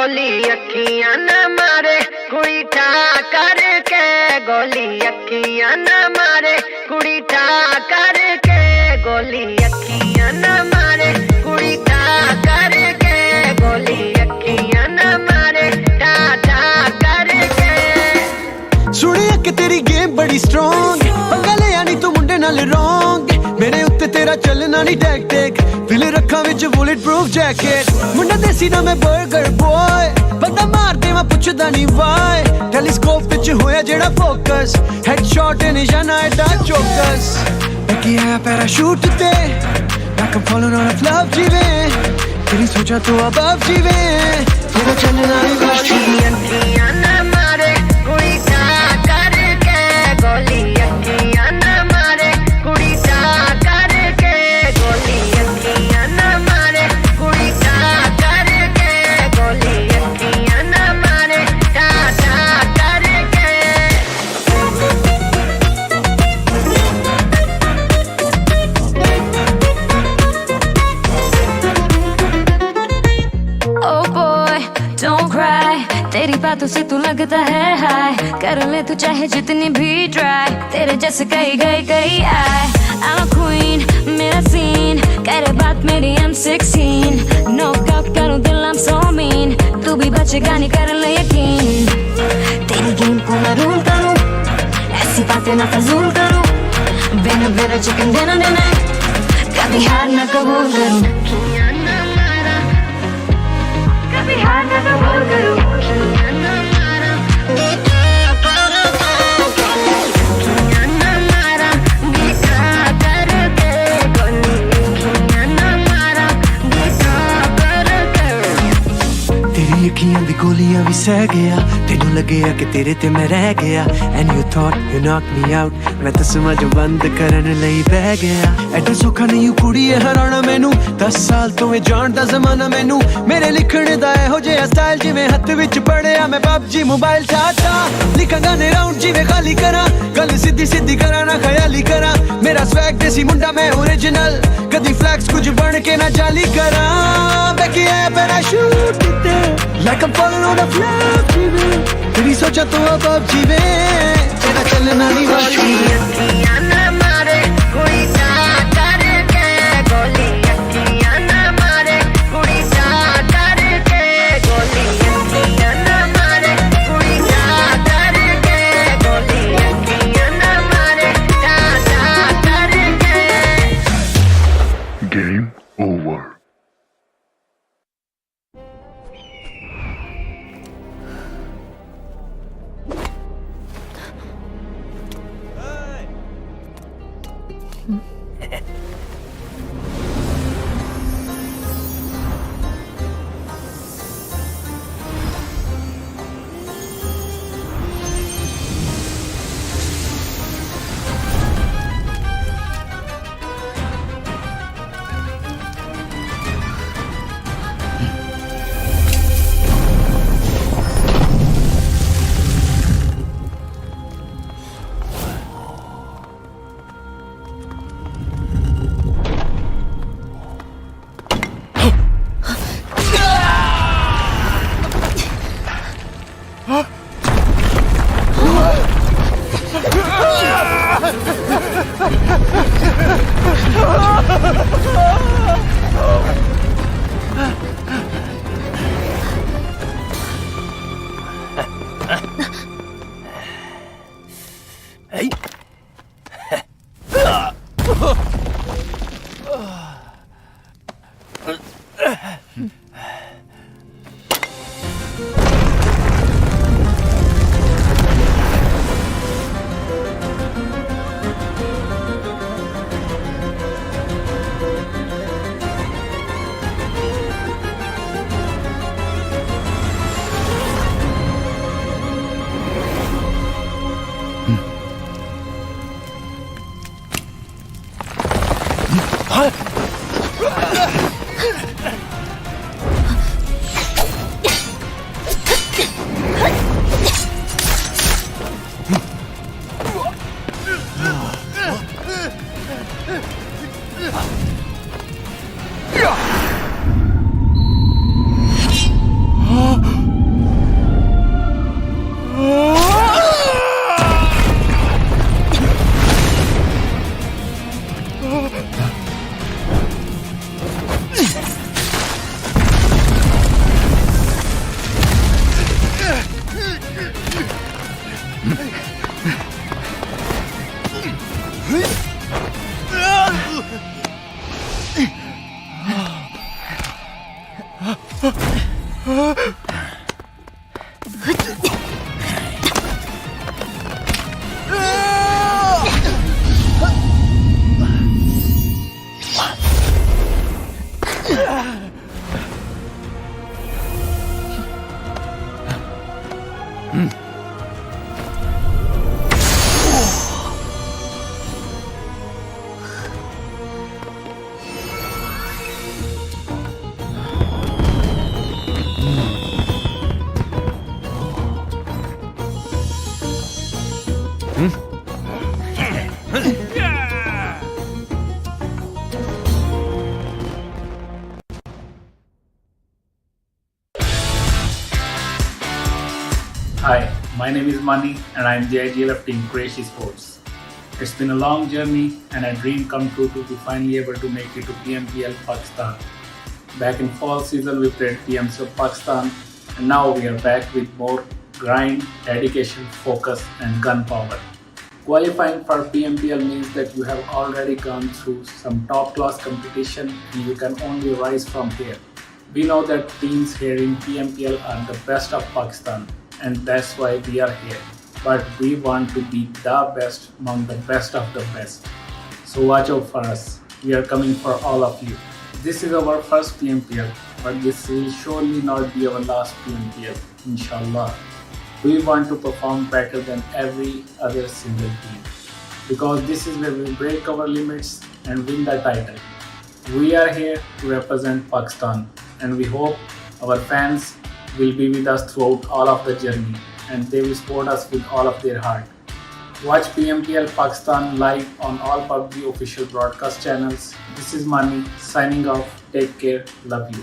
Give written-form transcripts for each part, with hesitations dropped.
गोली अखियां न मारे कुड़ी ठा करके गोली अखियां न मारे कुड़ी ठा करके गोली अखियां न मारे कुड़ी ठा करके गोली अखियां न मारे ठा ठा करके सुनिया कि तेरी गेम बड़ी स्ट्रॉन्ग पंगा ले यानी तू मुंडे नाल रॉन्ग मेरे उत्ते तेरा चलना नहीं टैक टैक फिल रखा विच बुलेट प्रूफ जैकेट मुंडा देसी ना मैं बर्गर बॉय बंदा मार देवा पुछदा नहीं वाई टेलीस्कोप विच होया जेड़ा फोकस हेडशॉट निशाना एडा चौकस बाकी आया पैराशूट ते like I'm falling on a flop जीवे तेरी सोचा तो above जीवे तेरा चलना नहीं गोली अखियां न मारे कुड़ी ठा करके गोली अखियां न मारे कुड़ी ठा करके गोली अखियां न मारे कुड़ी ठा करके गोली अखियां न मारे ठा ठा करके Oh boy, don't cry. तेरी बातों से तू लगता है हाय कर ले तू चाहे जितनी भी ट्राई तेरे जैसे कई आए I'm a queen, मेरा सीन करे बात मेरी I'm 16 नॉकआउट करूं दिल I'm so mean तू भी बचेगा नहीं कर ले यकीन तेरी गेम को मैं रूल करूं ऐसी बातें ना फजूल करूं बिना चिकन डिनर कभी हार ना कबूल करूं कभी हार ना कबूल करूं तेरी अखियां दी गोलियां भी सह गया तेनू लगेया कि तेरे ते मैं रह गया and you thought you knocked me out मैं तो समझ बंद करन लई बह गया एडा सौखा नहीं कुड़ी हराना मैनू 10 साल तो मैं जानदा जमाना मैनू मेरे लिखने दा एहो जिहा स्टाइल जिवें हत्थ विच पड़िया मैं PUBG मोबाइल चाहता लिखां गाने राउंड जिवें खाली करा गल सीधी करा ना ख्याली करा मेरा स्वैग देसी मुंडा मैं ओरिजिनल कदी फ्लैक्स कुछ बन के ना जाली करा बैकी है पैराशूट ते like I'm falling on a flop जीवे तेरी सोचा तो अब जीवे तेरा चलना नहीं गोली अखियां न मारे कुड़ी ठा करके गोली अखियां न मारे कुड़ी ठा करके गोली अखियां न मारे कुड़ी ठा करके गोली अखियां न मारे ठा ठा करके Game over. Hi, my name is Mani and I am the IGL of Team Quraysh Esports. It's been a long journey and a dream come true to be finally able to make it to PMPL Pakistan. Back in fall season we played PMPL Pakistan and now we are back with more grind, dedication, focus and gunpowder. Qualifying for PMPL means that you have already gone through some top class competition and you can only rise from here. We know that teams here in PMPL are the best of Pakistan and that's why we are here. But we want to be the best among the best of the best. So watch out for us. We are coming for all of you. This is our first PMPL, but this will surely not be our last PMPL, inshallah. We want to perform better than every other single team. Because this is where we break our limits and win the title. We are here to represent Pakistan and we hope our fans will be with us throughout all of the journey and they will support us with all of their heart. Watch PMPL Pakistan live on all PUBG official broadcast channels. This is Mani signing off. Take care. Love you.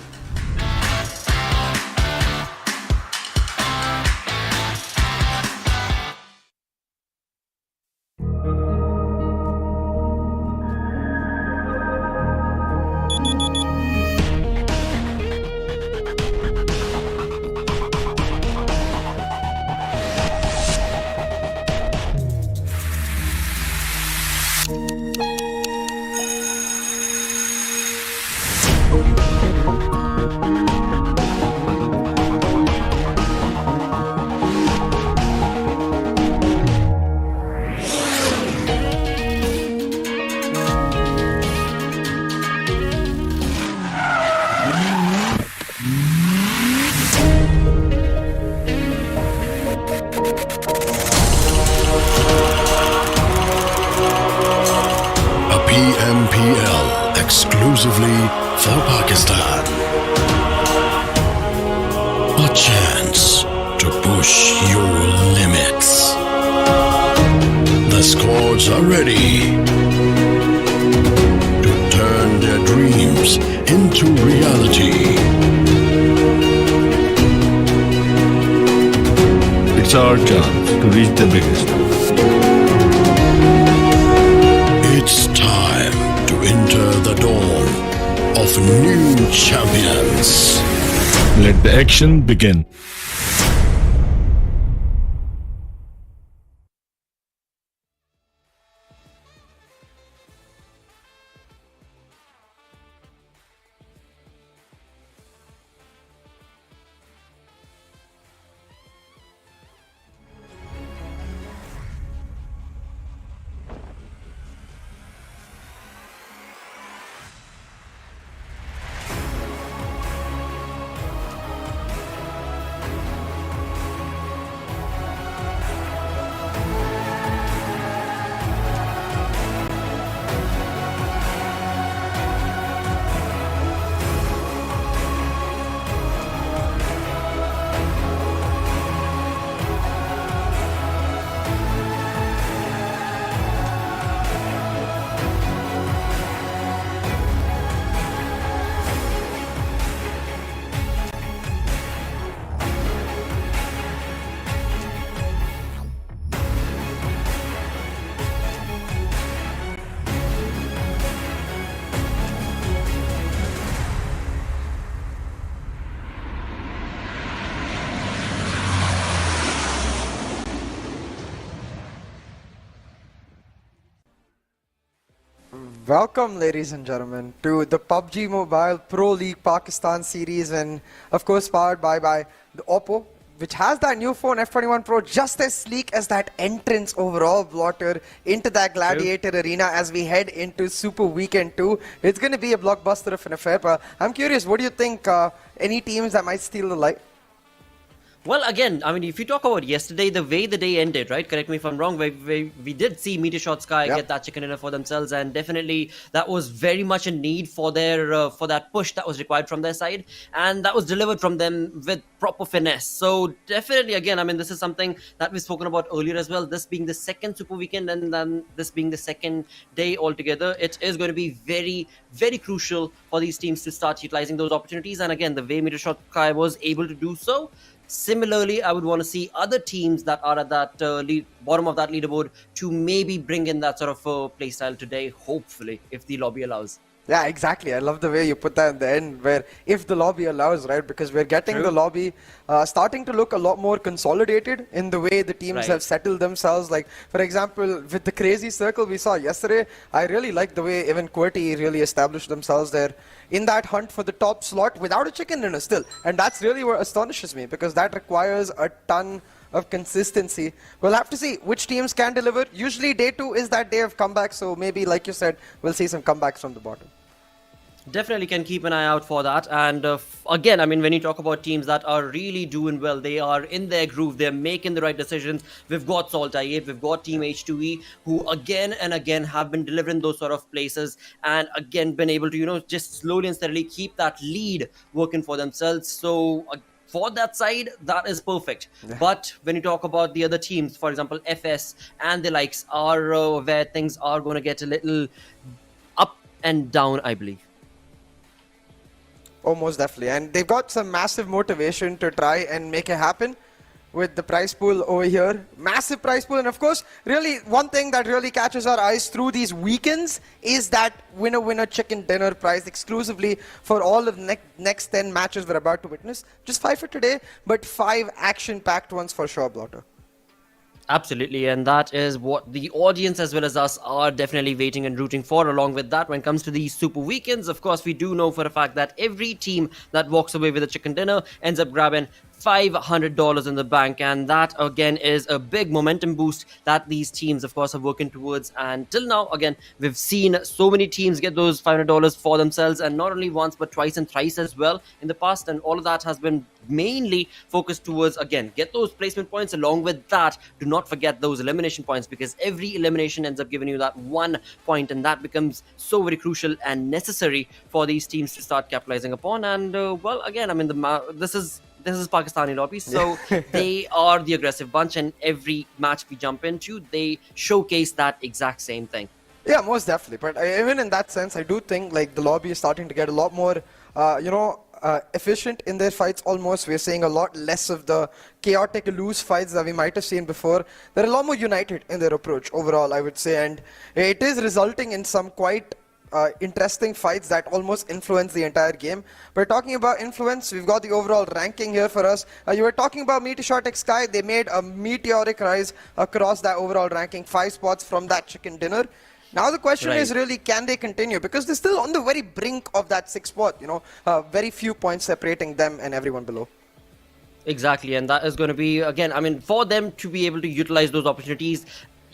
PMPL exclusively for Pakistan. A chance to push your limits. The squads are ready to turn their dreams into reality. It's our chance to reach the biggest. It's time to enter the dawn of new champions. Let the action begin. Welcome, ladies and gentlemen, to the PUBG Mobile Pro League Pakistan series, and of course powered by the Oppo, which has that new phone F21 Pro, just as sleek as that entrance overall blotter into that gladiator arena as we head into Super Weekend 2. It's going to be a blockbuster of an affair. But I'm curious, what do you think? Any teams that might steal the light? Well, again, I mean, if you talk about yesterday, the way the day ended, right? Correct me if I'm wrong. We did see MetershotxSKY get that chicken dinner for themselves, and definitely that was very much a need for their for that push that was required from their side, and that was delivered from them with proper finesse. So definitely, again, I mean, this is something that we've spoken about earlier as well. This being the second Super Weekend, and then this being the second day altogether, it is going to be very, very crucial for these teams to start utilizing those opportunities. And again, the way MetershotxSKY was able to do so. Similarly, I would want to see other teams that are at that bottom of that leaderboard to maybe bring in that sort of playstyle today, hopefully, if the lobby allows. Yeah, exactly. I love the way you put that in the end, where if the lobby allows, right? Because we're getting the lobby starting to look a lot more consolidated in the way the teams have settled themselves. Like, for example, with the crazy circle we saw yesterday, I really like the way even QWERTY really established themselves there in that hunt for the top slot without a chicken dinner still. And that's really what astonishes me, because that requires a ton of consistency. We'll have to see which teams can deliver. Usually day 2 is that day of comeback, so maybe, like you said, we'll see some comebacks from the bottom. Definitely can keep an eye out for that. And again, I mean, when you talk about teams that are really doing well, they are in their groove, they're making the right decisions. We've got SALTxi8, we've got Team H2E, who again and again have been delivering those sort of places, and again been able to, you know, just slowly and steadily keep that lead working for themselves. So for that side, that is perfect. But when you talk about the other teams, for example, FS and the likes, are where things are going to get a little up and down, I believe. Oh, most definitely. And they've got some massive motivation to try and make it happen with the prize pool over here. Massive prize pool. And of course, really, one thing that really catches our eyes through these weekends is that winner chicken dinner prize exclusively for all of the next 10 matches we're about to witness. Just 5 for today, but 5 action-packed ones for sure, Blotter. Absolutely, and that is what the audience as well as us are definitely waiting and rooting for. Along with that, when it comes to these Super Weekends, of course, we do know for a fact that every team that walks away with a chicken dinner ends up grabbing $500 in the bank, and that again is a big momentum boost that these teams of course are working towards. And till now, again, we've seen so many teams get those $500 for themselves, and not only once but twice and thrice as well in the past, and all of that has been mainly focused towards, again, get those placement points. Along with that, do not forget those elimination points, because every elimination ends up giving you that 1 point, and that becomes so very crucial and necessary for these teams to start capitalizing upon. And well, again, I mean, this is Pakistani lobby, so they are the aggressive bunch, and every match we jump into, they showcase that exact same thing. Yeah, most definitely. But even in that sense, I do think like the lobby is starting to get a lot more, efficient in their fights almost. We're seeing a lot less of the chaotic, loose fights that we might have seen before. They're a lot more united in their approach overall, I would say, and it is resulting in some quite interesting fights that almost influence the entire game. But talking about influence, we've got the overall ranking here for us. You were talking about MetershotxSKY. They made a meteoric rise across that overall ranking, 5 spots from that chicken dinner. Now the question is really, can they continue? Because they're still on the very brink of that 6th spot, you know, very few points separating them and everyone below. Exactly, and that is going to be, again, I mean, for them to be able to utilize those opportunities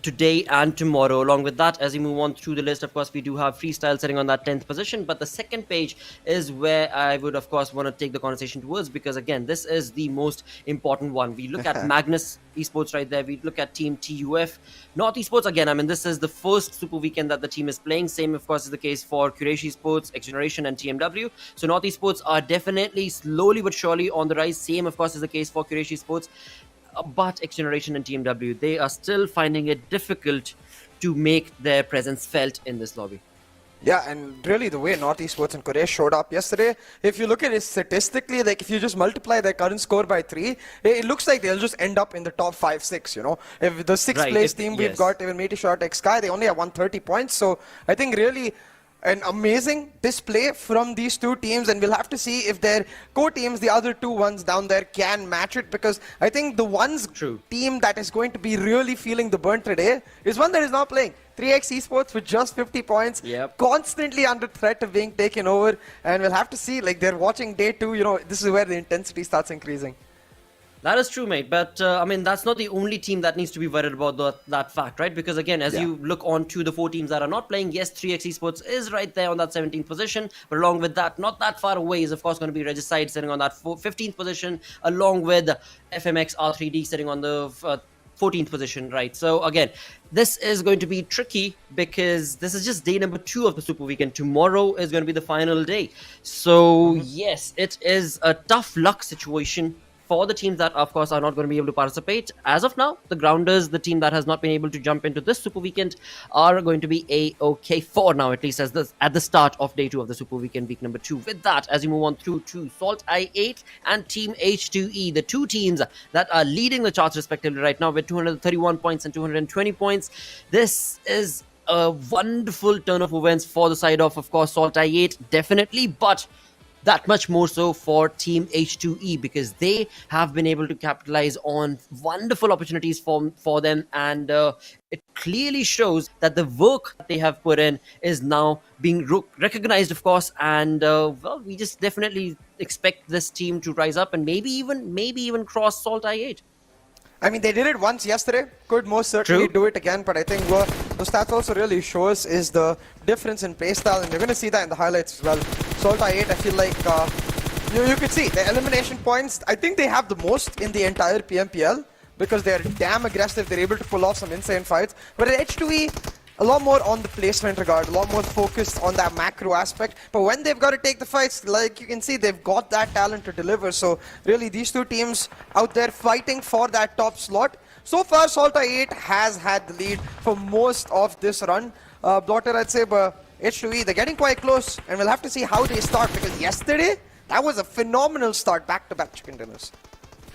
today and tomorrow. Along with that, as we move on through the list, of course, we do have Freestyle sitting on that 10th position, but the second page is where I would of course want to take the conversation towards, because again, this is the most important one. We look at Magnus Esports right there, we look at Team TUF, North Esports. Again, I mean, this is the first Super Weekend that the team is playing. Same of course is the case for Quraysh Esports, XGeneration and TmW. So North Esports are definitely slowly but surely on the rise. Same of course is the case for Quraysh Esports. But XGeneration and TmW, they are still finding it difficult to make their presence felt in this lobby. Yeah, and really the way North Esports and Quraysh showed up yesterday, if you look at it statistically, like if you just multiply their current score by 3, it looks like they'll just end up in the top 5-6, you know. If the 6th place team we've got, even MetershotxSKY, they only have 130 points. So I think really an amazing display from these two teams, and we'll have to see if their co-teams, the other two ones down there, can match it, because I think the team that is going to be really feeling the burn today is one that is not playing. 3x Esports with just 50 points, constantly under threat of being taken over, and we'll have to see, like, they're watching day 2, you know, this is where the intensity starts increasing. That is true, mate. But, I mean, that's not the only team that needs to be worried about that fact, right? Because, again, as you look on to the 4 teams that are not playing, yes, 3x Esports is right there on that 17th position. But along with that, not that far away is, of course, going to be Regicide sitting on that 15th position, along with FMX R3D sitting on the 14th position, right? So, again, this is going to be tricky because this is just day number 2 of the Super Weekend. Tomorrow is going to be the final day. So, yes, it is a tough luck situation for the teams that, of course, are not going to be able to participate. As of now, the Grounders, the team that has not been able to jump into this Super Weekend, are going to be A-OK for now, at least as at the start of day 2 of the Super Weekend, week number 2. With that, as you move on through to SALTxi8 and Team H2E, the 2 teams that are leading the charts respectively right now with 231 points and 220 points. This is a wonderful turn of events for the side of course, SALTxi8, definitely, but that much more so for Team H2E, because they have been able to capitalize on wonderful opportunities for them, and it clearly shows that the work that they have put in is now being recognized, of course, and well, we just definitely expect this team to rise up and maybe even cross SALTxi8. I mean, they did it once yesterday, could most certainly do it again, but I think what the stats also really show us is the difference in playstyle, and you're going to see that in the highlights as well. SALTxi8, I feel like you could see the elimination points. I think they have the most in the entire PMPL because they're damn aggressive. They're able to pull off some insane fights. But at H2E, a lot more on the placement regard, a lot more focused on that macro aspect. But when they've got to take the fights, like you can see, they've got that talent to deliver. So really, these two teams out there fighting for that top slot. So far, SALTxi8 has had the lead for most of this run. Blotter, I'd say, but H2E, they're getting quite close, and we'll have to see how they start, because yesterday, that was a phenomenal start, back-to-back chicken dinners.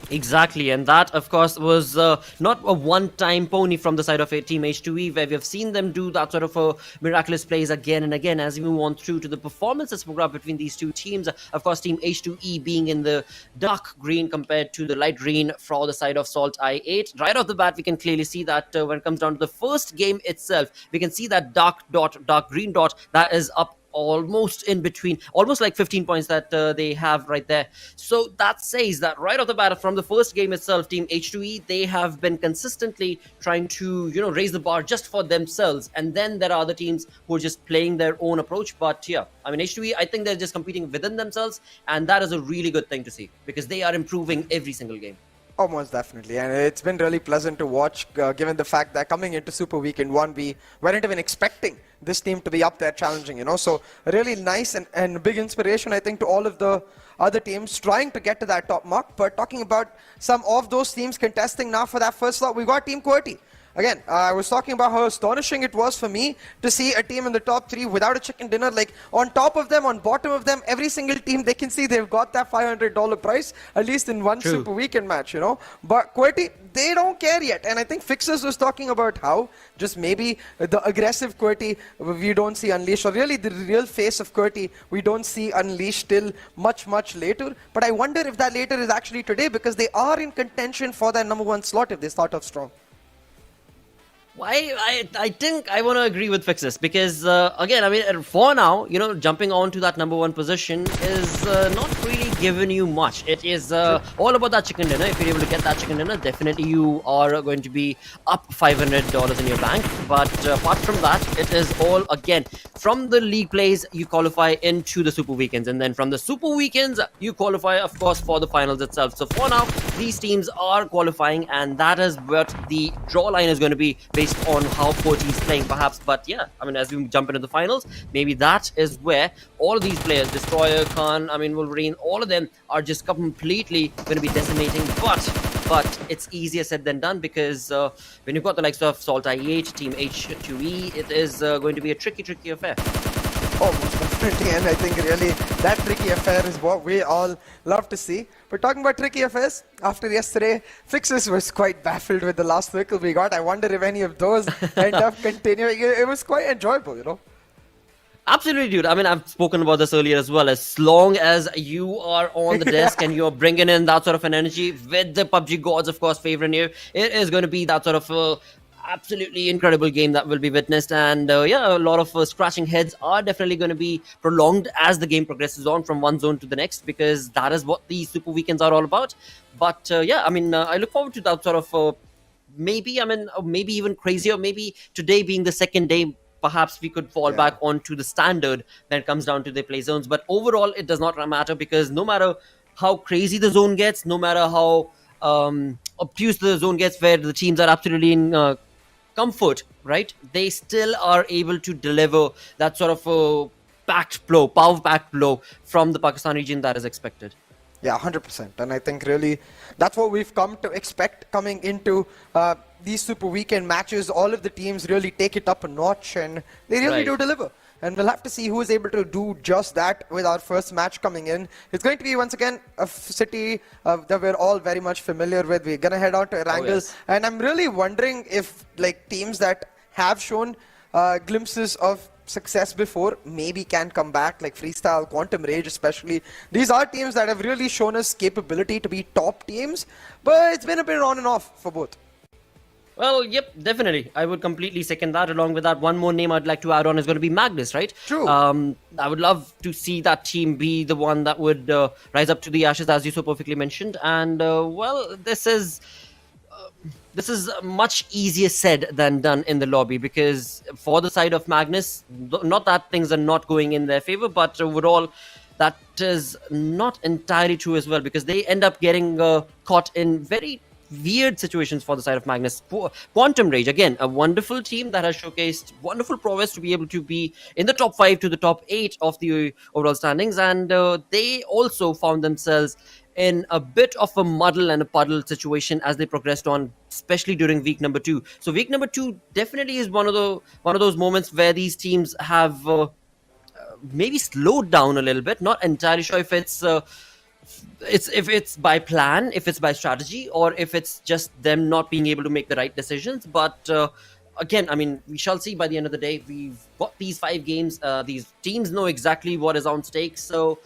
Exactly, and that, of course, was not a one-time pony from the side of Team H2E, where we have seen them do that sort of miraculous plays again and again as we move on through to the performances program between these two teams. Of course, Team H2E being in the dark green compared to the light green for the side of SALTxi8. Right off the bat, we can clearly see that when it comes down to the first game itself, we can see that dark green dot that is up almost in between, almost like 15 points that they have right there. So that says that right off the bat from the first game itself, Team H2E, they have been consistently trying to, you know, raise the bar just for themselves. And then there are other teams who are just playing their own approach. But yeah, I mean, H2E, I think they're just competing within themselves. And that is a really good thing to see, because they are improving every single game. Oh, most definitely, and it's been really pleasant to watch, given the fact that coming into Super Weekend 1, we weren't even expecting this team to be up there challenging, you know, so really nice and big inspiration, I think, to all of the other teams trying to get to that top mark. But talking about some of those teams contesting now for that first slot, we've got Team QWERTY. Again, I was talking about how astonishing it was for me to see a team in the top 3 without a chicken dinner. Like, on top of them, on bottom of them, every single team, they can see they've got that $500 price, at least in one Super Weekend match, you know. But QWERTY, they don't care yet. And I think Fixers was talking about how just maybe the aggressive QWERTY we don't see unleashed, or really the real face of QWERTY we don't see unleashed till much, much later. But I wonder if that later is actually today, because they are in contention for that #1 slot if they start off strong. I think I want to agree with Fixes, because again, I mean, for now, you know, jumping on to that #1 position is not really giving you much. It is all about that chicken dinner. If you're able to get that chicken dinner, definitely you are going to be up $500 in your bank. But apart from that, it is all, again, from the league plays, you qualify into the Super Weekends, and then from the Super Weekends, you qualify, of course, for the finals itself. So for now, these teams are qualifying, and that is what the draw line is going to be based on how QWERTY is playing, perhaps. But yeah, I mean, as we jump into the finals, maybe that is where all of these players, Destroyer, Khan, I mean, Wolverine, all of them are just completely going to be decimating. But it's easier said than done, because when you've got the likes of SALTxi8, Team H2E, it is going to be a tricky affair. Oh, most definitely, and I think really that tricky affair is what we all love to see. But talking about tricky affairs, after yesterday, Fixes was quite baffled with the last vehicle we got. I wonder if any of those end up continuing. It was quite enjoyable, you know. Absolutely, dude. I mean, I've spoken about this earlier as well. As long as you are on the desk and you're bringing in that sort of an energy with the PUBG gods, of course, favoring you, it is going to be that sort of absolutely incredible game that will be witnessed. And yeah, a lot of scratching heads are definitely going to be prolonged as the game progresses on from one zone to the next, because that is what these Super Weekends are all about. But yeah, I mean, I look forward to that sort of maybe even crazier, maybe today being the second day, perhaps we could fall back onto the standard when it comes down to the play zones. But overall, it does not matter, because no matter how crazy the zone gets, no matter how obtuse the zone gets, where the teams are absolutely in comfort, right, they still are able to deliver that sort of power packed blow from the Pakistan region that is expected. Yeah, 100%. And I think really that's what we've come to expect coming into these Super Weekend matches. All of the teams really take it up a notch, and they really do deliver. And we'll have to see who is able to do just that with our first match coming in. It's going to be, once again, a city that we're all very much familiar with. We're going to head out to Erangel. And I'm really wondering if like teams that have shown glimpses of success before maybe can come back, like Freestyle, Quantum Rage especially. These are teams that have really shown us capability to be top teams, but it's been a bit on and off for both. Well, yep, definitely. I would completely second that. Along with that, one more name I'd like to add on is going to be Magnus, right? True. I would love to see that team be the one that would rise up to the ashes, as you so perfectly mentioned. And, well, this is much easier said than done in the lobby, because for the side of Magnus, not that things are not going in their favor, but overall, that is not entirely true as well, because they end up getting caught in very weird situations for the side of Magnus. Quantum Rage, again, a wonderful team that has showcased wonderful prowess to be able to be in the top 5 to the top 8 of the overall standings, and they also found themselves in a bit of a muddle and a puddle situation as they progressed on, especially during week number 2. So week number 2 definitely is one of those moments where these teams have maybe slowed down a little bit. Not entirely sure if it's by plan, if it's by strategy, or if it's just them not being able to make the right decisions. But again, I mean, we shall see by the end of the day. We've got these 5 games. These teams know exactly what is on stake, so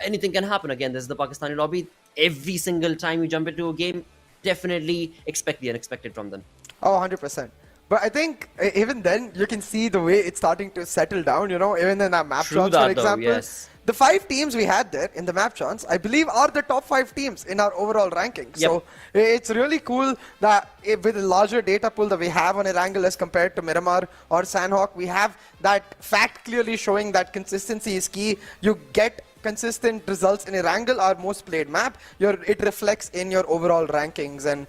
anything can happen. Again, this is the Pakistani lobby. Every single time you jump into a game, definitely expect the unexpected from them. Oh, 100%. But I think even then, you can see the way it's starting to settle down, you know, even in our map chance, for example. Yes. The 5 teams we had there in the map chance, I believe, are the top 5 teams in our overall ranking. Yep. So it's really cool that with the larger data pool that we have on Erangel as compared to Miramar or Sanhok, we have that fact clearly showing that consistency is key. You get consistent results in Erangel, our most played map. It reflects in your overall rankings, and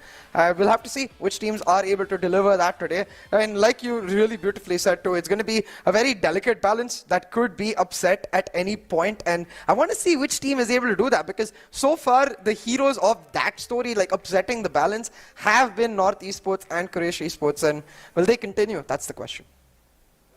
we'll have to see which teams are able to deliver that today. And like you really beautifully said too, it's going to be a very delicate balance that could be upset at any point, and I want to see which team is able to do that, because so far the heroes of that story, like upsetting the balance, have been MetershotxSKY and Quraysh Esports, and will they continue? That's the question.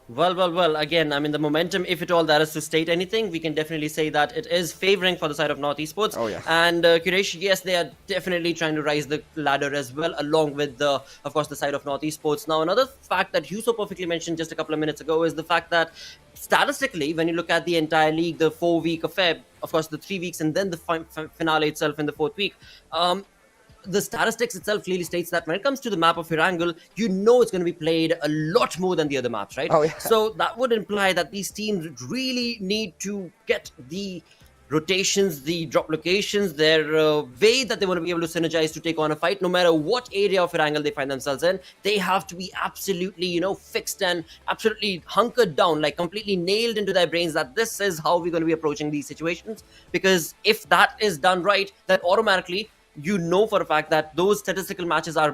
Well, again, I mean, the momentum, if at all that is to state anything, we can definitely say that it is favoring for the side of MetershotxSKY. Oh, yeah. And Quraysh, yes, they are definitely trying to rise the ladder as well, along with, of course, the side of MetershotxSKY. Now, another fact that you so perfectly mentioned just a couple of minutes ago is the fact that statistically, when you look at the entire league, the 4-week affair, of course, the 3 weeks, and then the finale itself in the 4th week, the statistics itself clearly states that when it comes to the map of Erangel, you know it's going to be played a lot more than the other maps, right? Oh, yeah. So that would imply that these teams really need to get the rotations, the drop locations, their way that they want to be able to synergize to take on a fight, no matter what area of Erangel they find themselves in. They have to be absolutely, you know, fixed and absolutely hunkered down, like completely nailed into their brains that this is how we're going to be approaching these situations. Because if that is done right, then automatically, you know for a fact that those statistical matches are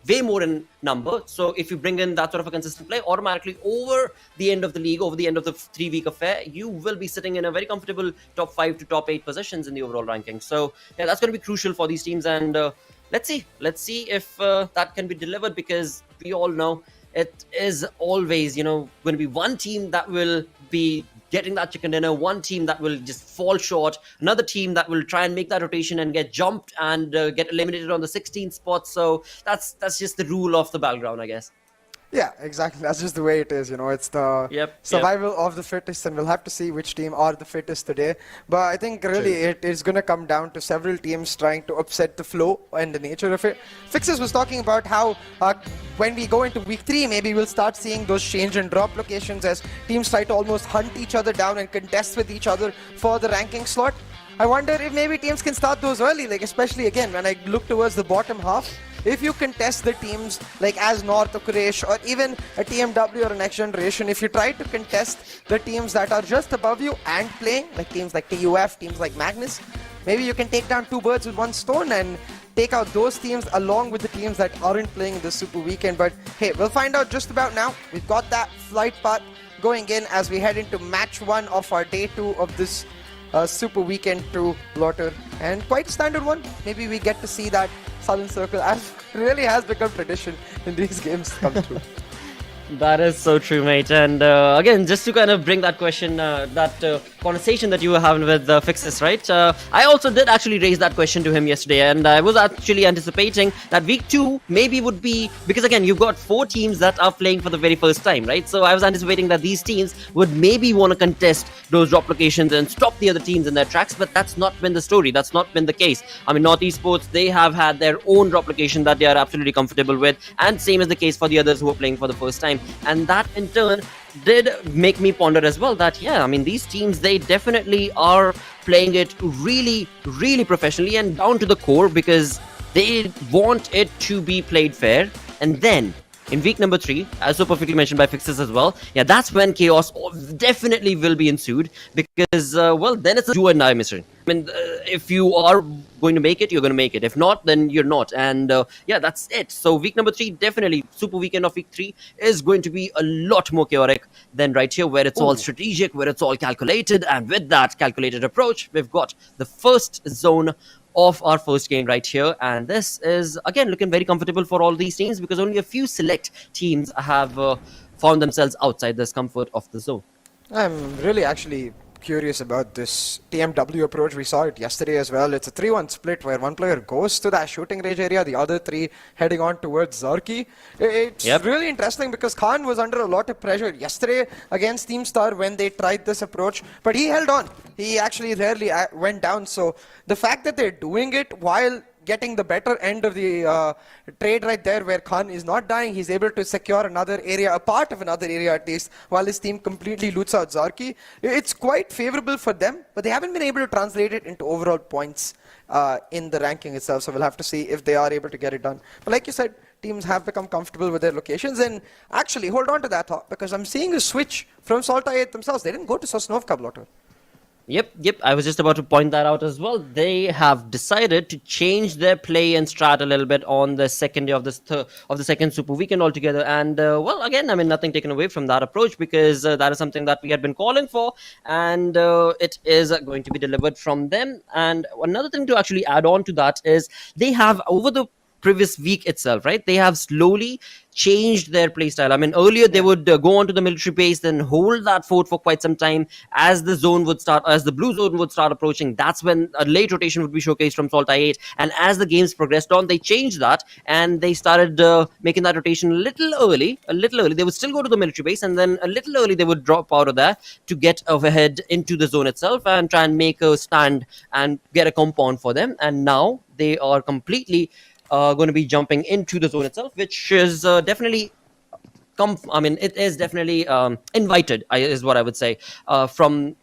way more in number. So if you bring in that sort of a consistent play, automatically over the end of the league, over the end of the 3-week affair, you will be sitting in a very comfortable top 5 to top 8 positions in the overall ranking. So yeah, that's going to be crucial for these teams. And let's see if that can be delivered, because we all know it is always, you know, going to be one team that will be getting that chicken dinner, one team that will just fall short, another team that will try and make that rotation and get jumped and get eliminated on the 16th spot. So that's just the rule of the battleground, I guess. Yeah, exactly. That's just the way it is. It's the survival of the fittest, and we'll have to see which team are the fittest today. But I think really it is going to come down to several teams trying to upset the flow and the nature of it. Fixes was talking about how when we go into week 3, maybe we'll start seeing those change and drop locations as teams try to almost hunt each other down and contest with each other for the ranking slot. I wonder if maybe teams can start those early, like especially again when I look towards the bottom half. If you contest the teams like as North or Quraysh or even a TMW or an XGeneration, if you try to contest the teams that are just above you and playing, like teams like TUF, teams like Magnus, maybe you can take down 2 birds with 1 stone and take out those teams along with the teams that aren't playing in the Super Weekend. But hey, we'll find out just about now. We've got that flight path going in as we head into match 1 of our day 2 of this Super Weekend to Blotter, and quite a standard one. Maybe we get to see that Southern Circle, as really has become tradition in these games, come through. That is so true, mate. And again, just to kind of bring that question, that conversation that you were having with Fixes, right? I also did actually raise that question to him yesterday, and I was actually anticipating that week 2 maybe would be, because again, you've got 4 teams that are playing for the very first time, right? So I was anticipating that these teams would maybe want to contest those drop locations and stop the other teams in their tracks, but that's not been the story. That's not been the case. I mean, North Esports, they have had their own drop location that they are absolutely comfortable with, and same is the case for the others who are playing for the first time. And that in turn did make me ponder as well that, yeah, I mean, these teams, they definitely are playing it really, really professionally and down to the core, because they want it to be played fair. And then in week number 3, as so perfectly mentioned by Fixes as well, yeah, that's when chaos definitely will be ensued, because well, then it's a do or die mission. I mean, if you are going to make it, you're going to make it. If not, then you're not. And yeah, that's it. So week number 3, definitely Super Weekend of week 3 is going to be a lot more chaotic than right here, where it's all strategic, where it's all calculated. And with that calculated approach, we've got the first zone of our first game right here, and this is again looking very comfortable for all these teams, because only a few select teams have found themselves outside this comfort of the zone. I'm really actually curious about this TMW approach. We saw it yesterday as well. It's a 3-1 split where one player goes to that shooting range area, the other 3 heading on towards Zarki. It's really interesting because Khan was under a lot of pressure yesterday against Team Star when they tried this approach, but he held on. He actually rarely went down. So the fact that they're doing it while getting the better end of the trade right there, where Khan is not dying, he's able to secure another area, a part of another area at least, while his team completely loots out Zarki. It's quite favorable for them, but they haven't been able to translate it into overall points in the ranking itself, so we'll have to see if they are able to get it done. But like you said, teams have become comfortable with their locations, and actually, hold on to that thought, because I'm seeing a switch from SALTxi8 themselves. They didn't go to Sosnovka Blotter. Yep. I was just about to point that out as well. They have decided to change their play and strat a little bit on the second day of this of the second Super Weekend altogether. And well, again, I mean, nothing taken away from that approach, because that is something that we had been calling for, and it is going to be delivered from them. And another thing to actually add on to that is they have, over the previous week itself, right, they have slowly changed their playstyle. I mean, earlier they would go onto the military base, then hold that fort for quite some time. As the zone would start, as the blue zone would start approaching, that's when a late rotation would be showcased from SALTxi8. And as the games progressed on, they changed that, and they started making that rotation a little early. They would still go to the military base, and then a little early they would drop out of there to get ahead into the zone itself and try and make a stand and get a compound for them. And now they are completely going to be jumping into the zone itself, which is definitely it is definitely invited, is what I would say, from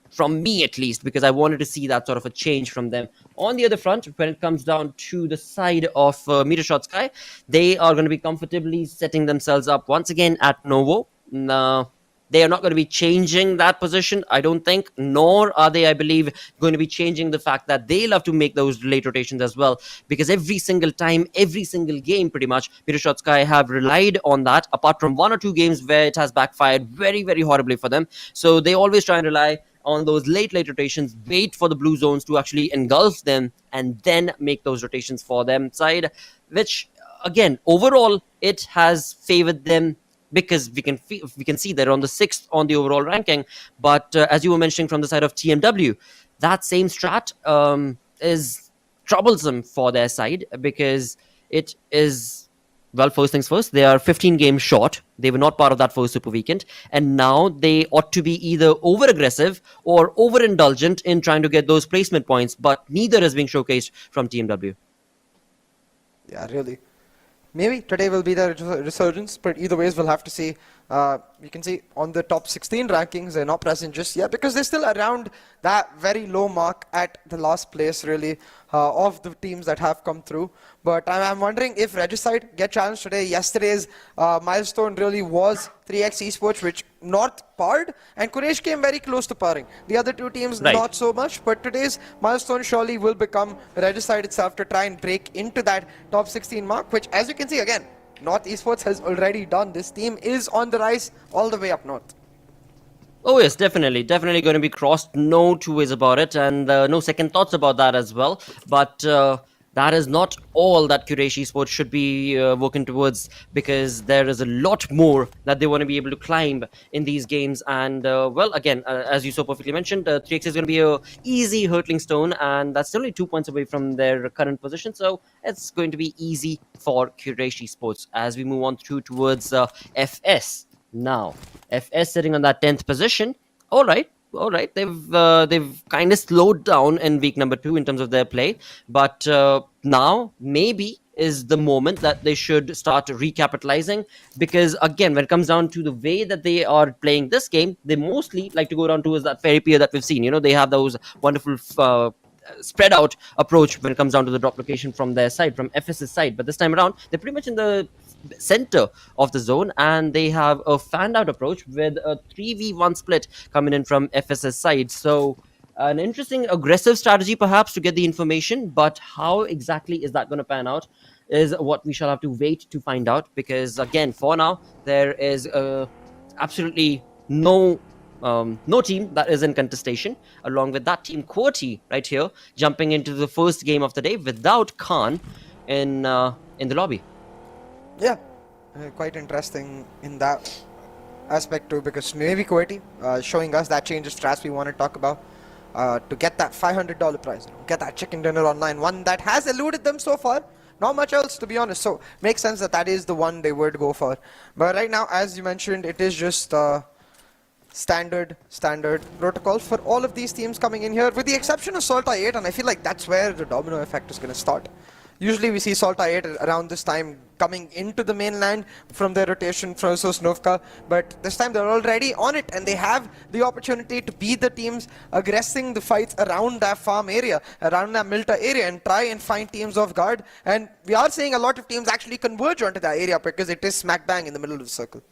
me at least, because I wanted to see that sort of a change from them. On the other front, when it comes down to the side of MetershotxSKY, they are going to be comfortably setting themselves up once again at Novo. They are not going to be changing that position, I don't think, nor are they, I believe, going to be changing the fact that they love to make those late rotations as well, because every single time, every single game, pretty much, MetershotxSKY have relied on that, apart from 1 or 2 games where it has backfired very, very horribly for them. So they always try and rely on those late rotations, wait for the blue zones to actually engulf them, and then make those rotations for them side, which, again, overall, it has favored them, because we can see they're on the 6th on the overall ranking. But as you were mentioning from the side of TMW, that same strat is troublesome for their side, because it is well, first things first, they are 15 games short. They were not part of that first Super Weekend. And now they ought to be either over-aggressive or over-indulgent in trying to get those placement points. But neither is being showcased from TMW. Yeah, really. Maybe today will be the resurgence, but either ways we'll have to see. You can see on the top 16 rankings, they're not present just yet because they're still around that very low mark at the last place, really, of the teams that have come through. But I'm wondering if Regicide get challenged today. Yesterday's milestone really was 3x Esports, which not parred, and Quraysh came very close to parring. The other two teams, not so much, but today's milestone surely will become Regicide itself to try and break into that top 16 mark, which, as you can see, again, North Esports has already done. This team is on the rise all the way up north. Oh yes, definitely going to be crossed. No two ways about it, and no second thoughts about that as well. But that is not all that Quraysh Esports should be working towards, because there is a lot more that they want to be able to climb in these games. And well, again, as you so perfectly mentioned, 3x is going to be a easy hurtling stone, and that's only 2 points away from their current position, so it's going to be easy for Quraysh Esports as we move on through towards FS. Now FS sitting on that 10th position. All right, they've kind of slowed down in week number 2 in terms of their play, but now maybe is the moment that they should start recapitalizing, because again, when it comes down to the way that they are playing this game, they mostly like to go down towards that fairy pier that we've seen. You know, they have those wonderful spread out approach when it comes down to the drop location from their side, from FS's side, but this time around they're pretty much in the center of the zone, and they have a fanned out approach with a 3v1 split coming in from FS's side. So an interesting aggressive strategy perhaps to get the information, but how exactly is that going to pan out is what we shall have to wait to find out, because again, for now there is absolutely no team that is in contestation. Along with that, team QWERTY right here jumping into the first game of the day without Khan in the lobby. Yeah, quite interesting in that aspect too, because maybe QWERTY showing us that change of strats we want to talk about to get that $500 prize, get that chicken dinner online, one that has eluded them so far. Not much else, to be honest, so makes sense that that is the one they would go for. But right now, as you mentioned, it is just standard protocol for all of these teams coming in here, with the exception of SALTxi8, and I feel like that's where the domino effect is going to start. Usually we see SALTxi8 around this time coming into the mainland from their rotation from Sosnovka, but this time they're already on it, and they have the opportunity to be the teams aggressing the fights around that farm area, around that Milta area, and try and find teams off guard. And we are seeing a lot of teams actually converge onto that area because it is smack bang in the middle of the circle.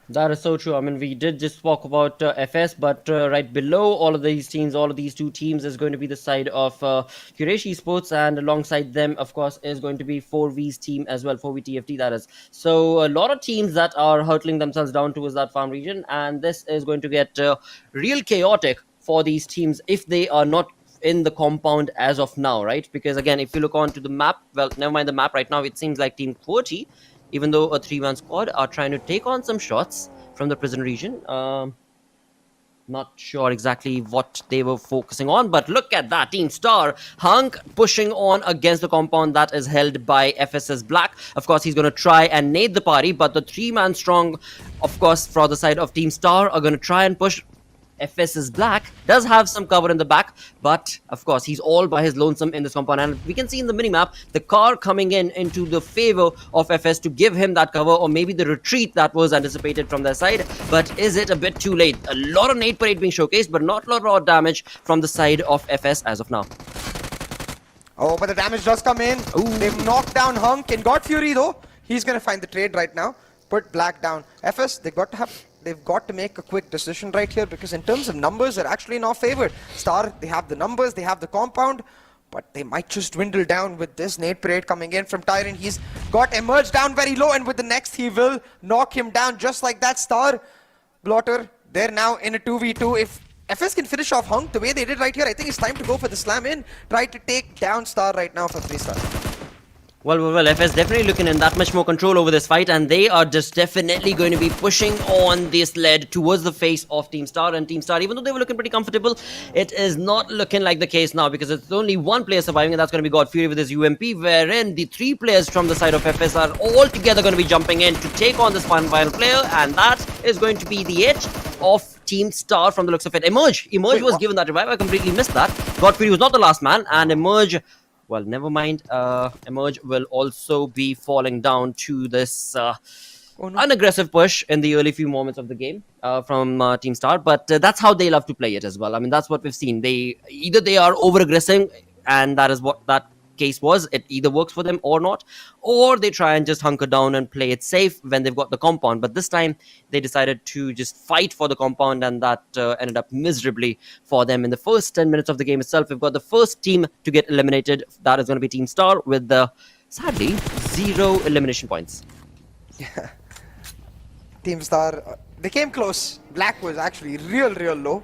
That is so true. I mean, we did just talk about FS, but right below all of these teams, all of these two teams is going to be the side of Quraysh Esports, and alongside them, of course, is going to be 4V's team as well, 4V TFT that is. So a lot of teams that are hurtling themselves down towards that farm region, and this is going to get real chaotic for these teams if they are not in the compound as of now, right? Because again, if you look onto the map, well, never mind the map right now, it seems like Team QWERTY, even though a 3-man squad, are trying to take on some shots from the prison region. Not sure exactly what they were focusing on, but look at that. Team Star, Hunk pushing on against the compound that is held by FSS Black. Of course, he's going to try and nade the party, but the 3-man strong, of course, for the side of Team Star, are going to try and push. FSS Black does have some cover in the back, but of course he's all by his lonesome in this compound, and we can see in the minimap the car coming into the favor of FS to give him that cover, or maybe the retreat that was anticipated from their side. But is it a bit too late? A lot of nade parade being showcased, but not a lot of damage from the side of FS as of now. Oh, but the damage does come in. Ooh. They've knocked down Hunk and got Fury though. He's going to find the trade right now. Put Black down. FS, they've got to make a quick decision right here, because in terms of numbers, they're actually not favored. Star, they have the numbers, they have the compound, but they might just dwindle down with this nade parade coming in from Tyrant. He's got emerged down very low, and with the next he will knock him down just like that. Star, Blotter, they're now in a 2v2. If FS can finish off Hunk the way they did right here, I think it's time to go for the slam in. Try to take down Star right now for 3 stars. Well, FS definitely looking in that much more control over this fight, and they are just definitely going to be pushing on this lead towards the face of Team Star. And Team Star, even though they were looking pretty comfortable, it is not looking like the case now, because it's only one player surviving, and that's going to be God Fury with his UMP, wherein the three players from the side of FS are all together going to be jumping in to take on this final player, and that is going to be the edge of Team Star from the looks of it. Emerge was given that revive. I completely missed that. God Fury was not the last man, and Emerge, well, never mind. Emerge will also be falling down to this unaggressive push in the early few moments of the game from Team Star. But that's how they love to play it as well. I mean, that's what we've seen. Either they are over-aggressing, and that is what that case was. It either works for them or not, or they try and just hunker down and play it safe when they've got the compound. But this time they decided to just fight for the compound, and that ended up miserably for them. In the first 10 minutes of the game itself, we've got the first team to get eliminated. That is going to be Team Star with the, sadly, 0 elimination points. Yeah. Team Star, they came close. Black was actually real low,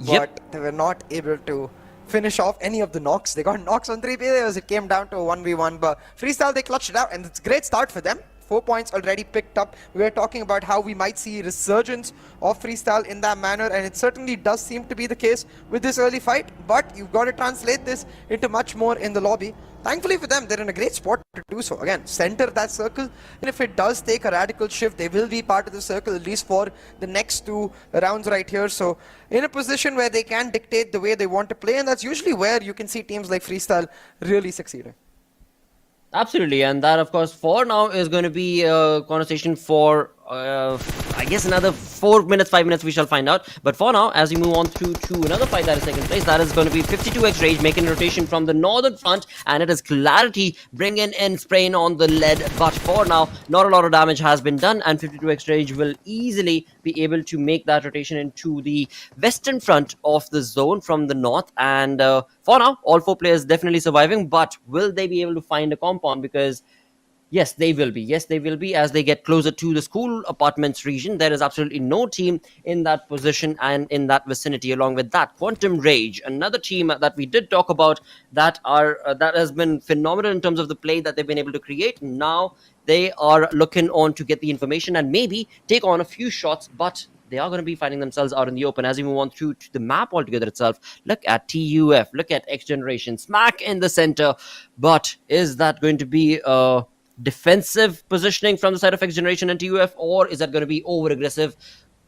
but they were not able to finish off any of the knocks. They got knocks on 3 players. It came down to a 1v1, but Freestyle, they clutched it out, and it's a great start for them. 4 points already picked up. We were talking about how we might see resurgence of Freestyle in that manner, and it certainly does seem to be the case with this early fight, but you've got to translate this into much more in the lobby. Thankfully for them, they're in a great spot to do so. Again, center that circle, and if it does take a radical shift, they will be part of the circle, at least for the next 2 rounds right here. So in a position where they can dictate the way they want to play, and that's usually where you can see teams like Freestyle really succeeding. Absolutely, and that, of course, for now is going to be a conversation for, I guess, another 4 minutes, 5 minutes, we shall find out. But for now, as we move on through to another fight that is taking place, that is going to be 52x Rage making rotation from the northern front, and it is Clarity bringing in spraying on the lead. But for now, not a lot of damage has been done, and 52x Rage will easily be able to make that rotation into the western front of the zone from the north. And for now, all 4 players definitely surviving, but will they be able to find a compound? Because yes, they will be. Yes, they will be as they get closer to the school apartments region. There is absolutely no team in that position and in that vicinity. Along with that, Quantum Rage, another team that we did talk about that has been phenomenal in terms of the play that they've been able to create. Now they are looking on to get the information and maybe take on a few shots, but they are going to be finding themselves out in the open as we move on through to the map altogether itself. Look at TUF, look at XGeneration, smack in the center. But is that going to be a defensive positioning from the side of XGeneration and TUF, or is that going to be over-aggressive?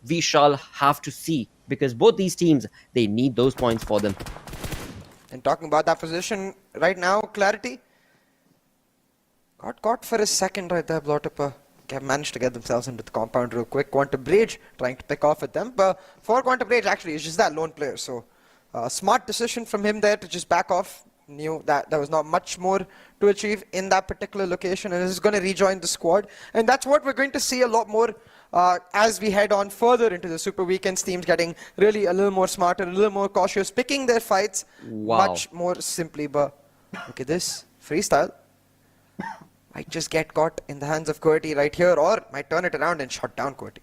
We shall have to see, because both these teams, they need those points for them. And talking about that position right now, Clarity got caught for a second right there. Blotapa managed to get themselves into the compound real quick. Quantum Rage trying to pick off at them, but for Quantum Rage actually it's just that lone player, so smart decision from him there to just back off. Knew that there was not much more to achieve in that particular location, and is going to rejoin the squad, and that's what we're going to see a lot more as we head on further into the Super Weekends. Teams getting really a little more smarter, a little more cautious, picking their fights much more simply. But look at this, Freestyle might just get caught in the hands of QWERTY right here, or might turn it around and shut down QWERTY.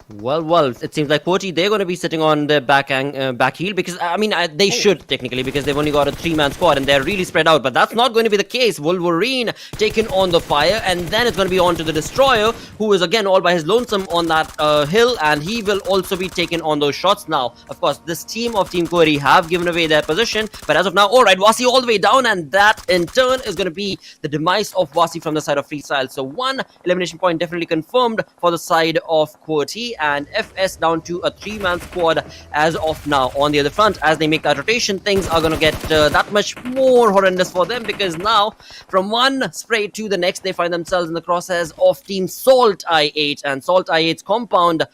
Well, it seems like QWERTY, they're going to be sitting on their back heel, because, I mean, they should technically, because they've only got a 3-man squad and they're really spread out, but that's not going to be the case. Wolverine taking on the fire, and then it's going to be on to the Destroyer, who is again all by his lonesome on that hill, and he will also be taking on those shots now. Of course, this team of Team QWERTY have given away their position, but as of now, alright, Wasi all the way down, and that in turn is going to be the demise of Wasi from the side of Freestyle. So 1 elimination point definitely confirmed for the side of QWERTY, and FS down to a 3-man squad as of now. On the other front, as they make that rotation, things are going to get that much more horrendous for them, because now from one spray to the next, they find themselves in the crosshairs of Team SALTxi8, and SALTxi8's compound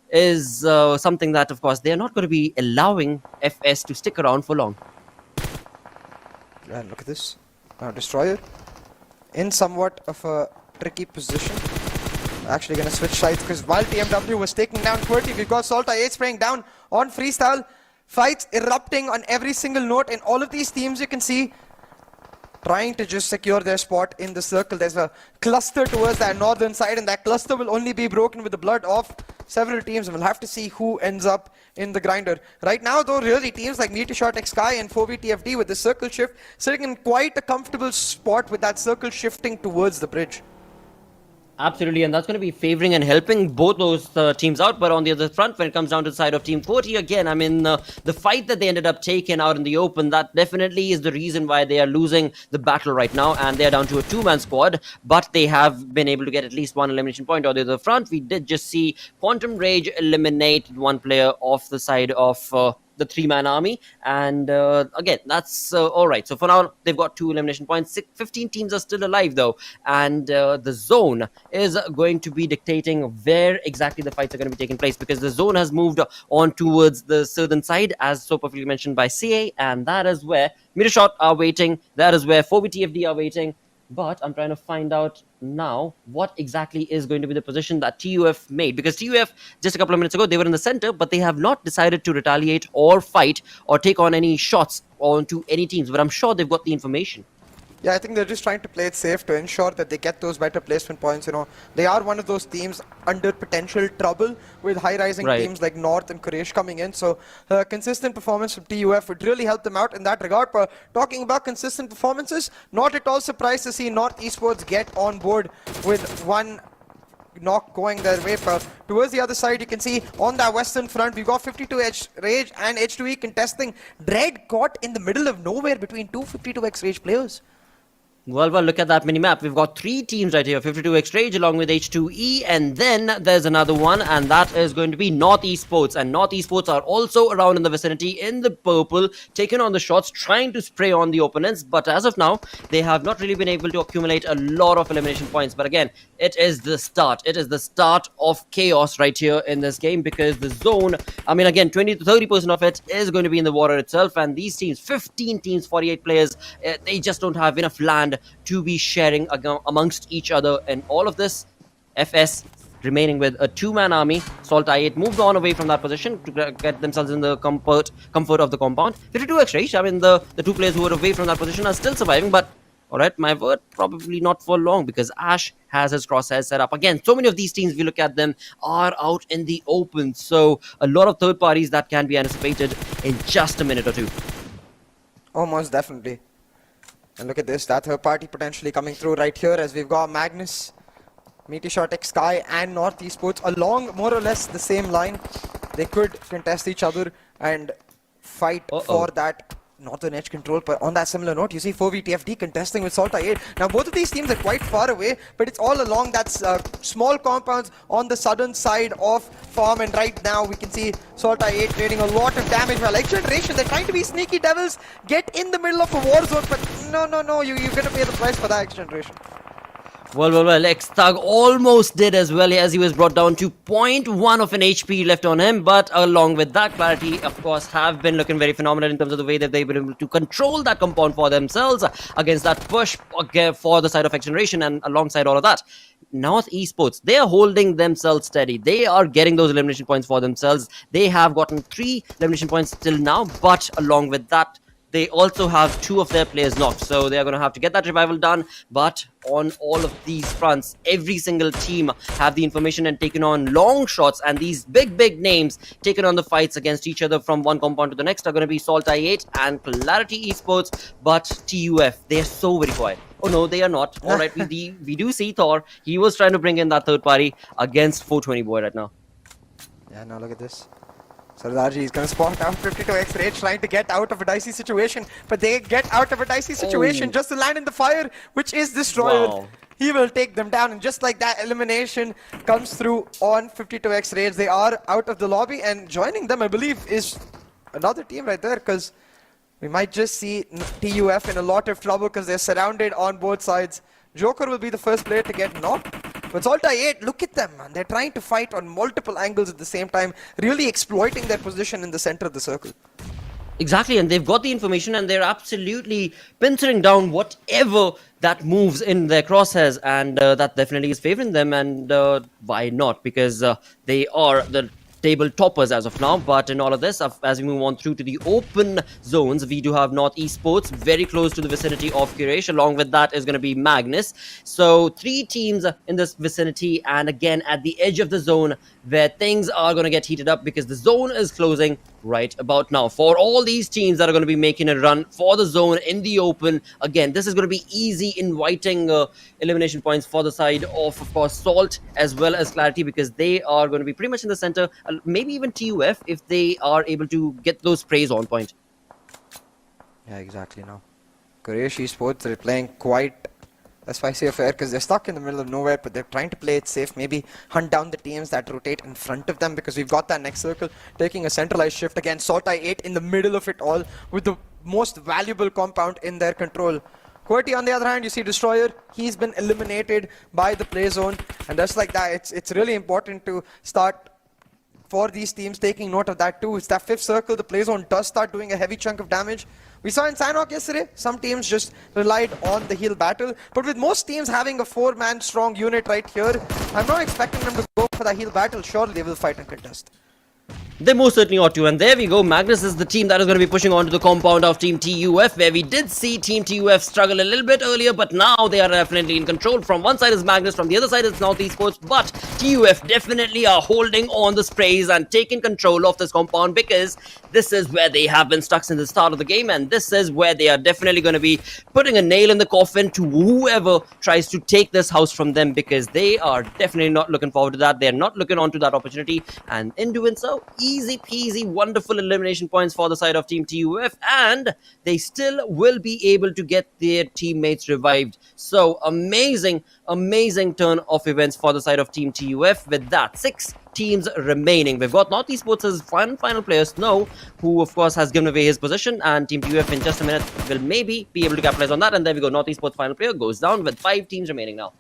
is something that, of course, they're not going to be allowing FS to stick around for long. And look at this, Destroyer in somewhat of a tricky position. Actually going to switch sides, because while TMW was taking down QWERTY, we've got SALTxi8 spraying down on Freestyle. Fights erupting on every single note in all of these teams. You can see trying to just secure their spot in the circle. There's a cluster towards that northern side, and that cluster will only be broken with the blood of several teams, and we'll have to see who ends up in the grinder. Right now, though, really, teams like MetershotxSKY and 4VTFD with the circle shift sitting in quite a comfortable spot with that circle shifting towards the bridge. Absolutely, and that's going to be favoring and helping both those teams out. But on the other front, when it comes down to the side of Team QWERTY, again, I mean, the fight that they ended up taking out in the open, that definitely is the reason why they are losing the battle right now, and they're down to a two-man squad. But they have been able to get at least one elimination point. On the other front, we did just see Quantum Rage eliminate one player off the side of the three-man army, and again, that's all right. So for now, they've got 2 elimination points. 15 teams are still alive though, and the zone is going to be dictating where exactly the fights are going to be taking place, because the zone has moved on towards the southern side, as so perfectly mentioned by CA, and that is where Metershot are waiting, that is where 4VTFD are waiting. But I'm trying to find out now what exactly is going to be the position that TUF made. Because TUF, just a couple of minutes ago, they were in the center, but they have not decided to retaliate or fight or take on any shots onto any teams. But I'm sure they've got the information. Yeah, I think they're just trying to play it safe to ensure that they get those better placement points. You know, they are one of those teams under potential trouble with high-rising teams like North and Quraysh coming in. So consistent performance from TUF would really help them out in that regard. But talking about consistent performances, not at all surprised to see North Esports get on board with one knock going their way. But towards the other side, you can see on that western front, we've got 52X Rage and H2E contesting. Dread caught in the middle of nowhere between two 52X Rage players. Well, look at that mini-map. We've got 3 teams right here, 52X Rage along with H2E, and then there's another one, and that is going to be North Esports. And North Esports are also around in the vicinity in the purple, taking on the shots, trying to spray on the opponents. But as of now, they have not really been able to accumulate a lot of elimination points. But again, it is the start. It is the start of chaos right here in this game, because the zone, I mean, again, 20 to 30% of it is going to be in the water itself. And these teams, 15 teams, 48 players, they just don't have enough land to be sharing amongst each other. And all of this, FS remaining with a 2-man army. SALTxi8 moved on away from that position to get themselves in the comfort of the compound. 52X Rage, I mean, the 2 players who are away from that position are still surviving, but alright, my word, probably not for long, because Ash has his crosshairs set up. Again, so many of these teams, if you look at them, are out in the open. So a lot of third parties that can be anticipated in just a minute or two. Almost definitely. And look at this, that third party potentially coming through right here, as we've got Magnus, MetershotxSKY and North Esports along more or less the same line. They could contest each other and fight for that northern edge control. But on that similar note, you see 4VTFD contesting with SALTxi8. Now both of these teams are quite far away, but it's all along that small compounds on the southern side of farm. And right now we can see SALTxi8 doing a lot of damage. While XGeneration, they're trying to be sneaky devils, get in the middle of a war zone, but no, you're gonna pay the price for that, XGeneration. Well, X-Thug almost did as well, as he was brought down to 0.1 of an HP left on him. But along with that, Clarity, of course, have been looking very phenomenal in terms of the way that they've been able to control that compound for themselves against that push for the side of XGeneration. And alongside all of that, North Esports, they are holding themselves steady. They are getting those elimination points for themselves. They have gotten 3 elimination points till now, but along with that, they also have 2 of their players knocked, so they are going to have to get that revival done. But on all of these fronts, every single team have the information and taken on long shots, and these big names taking on the fights against each other from one compound to the next are going to be SALTxi8 and Clarity Esports. But TUF, they are so very quiet. Oh no, they are not. All right, we do see Thor. He was trying to bring in that third party against 420 boy right now. Yeah, now look at this. Sardarji is going to spot out 52X Rage trying to get out of a dicey situation, but they get out of a dicey situation just to land in the fire, which is destroyed. Wow. He will take them down, and just like that, elimination comes through on 52X Rage. They are out of the lobby, and joining them, I believe, is another team right there, because we might just see TUF in a lot of trouble because they're surrounded on both sides. Joker will be the first player to get knocked. But SALTxi8, look at them, man. They're trying to fight on multiple angles at the same time, really exploiting their position in the center of the circle. Exactly, and they've got the information, and they're absolutely pincering down whatever that moves in their crosshairs, and that definitely is favoring them. And why not? Because they are the table toppers as of now. But in all of this, as we move on through to the open zones, we do have MetershotxSKY very close to the vicinity of Quraysh. Along with that is going to be Magnus. So 3 teams in this vicinity, and again at the edge of the zone where things are going to get heated up because the zone is closing right about now. For all these teams that are going to be making a run for the zone in the open, again, this is going to be easy, inviting elimination points for the side of course, Salt as well as Clarity, because they are going to be pretty much in the center, maybe even TUF if they are able to get those sprays on point. Yeah, exactly. Now, Quraysh Esports, they're playing quite a spicy affair because they're stuck in the middle of nowhere, but they're trying to play it safe, maybe hunt down the teams that rotate in front of them, because we've got that next circle taking a centralized shift again. SALTxi8 in the middle of it all with the most valuable compound in their control. QWERTY, on the other hand, you see Destroyer, he's been eliminated by the play zone, and just like that, it's really important to start for these teams taking note of that too. It's that 5th circle, the play zone does start doing a heavy chunk of damage. We saw in Sanhok yesterday, some teams just relied on the heal battle, but with most teams having a 4-man strong unit right here, I'm not expecting them to go for the heal battle. Surely they will fight and contest. They most certainly ought to, and there we go. Magnus is the team that is going to be pushing on to the compound of Team TUF, where we did see Team TUF struggle a little bit earlier, but now they are definitely in control. From one side is Magnus, from the other side is MetershotxSKY, but TUF definitely are holding on the sprays and taking control of this compound, because this is where they have been stuck since the start of the game, and this is where they are definitely going to be putting a nail in the coffin to whoever tries to take this house from them, because they are definitely not looking forward to that. They're not looking on to that opportunity, and in doing so, easy peasy, wonderful elimination points for the side of Team TUF, and they still will be able to get their teammates revived. So amazing turn of events for the side of Team TUF. With that, 6 teams remaining. We've got MetershotxSKY's final player, Snow, who of course has given away his position, and Team TUF in just a minute will maybe be able to capitalize on that. And there we go, MetershotxSKY's final player goes down with 5 teams remaining now.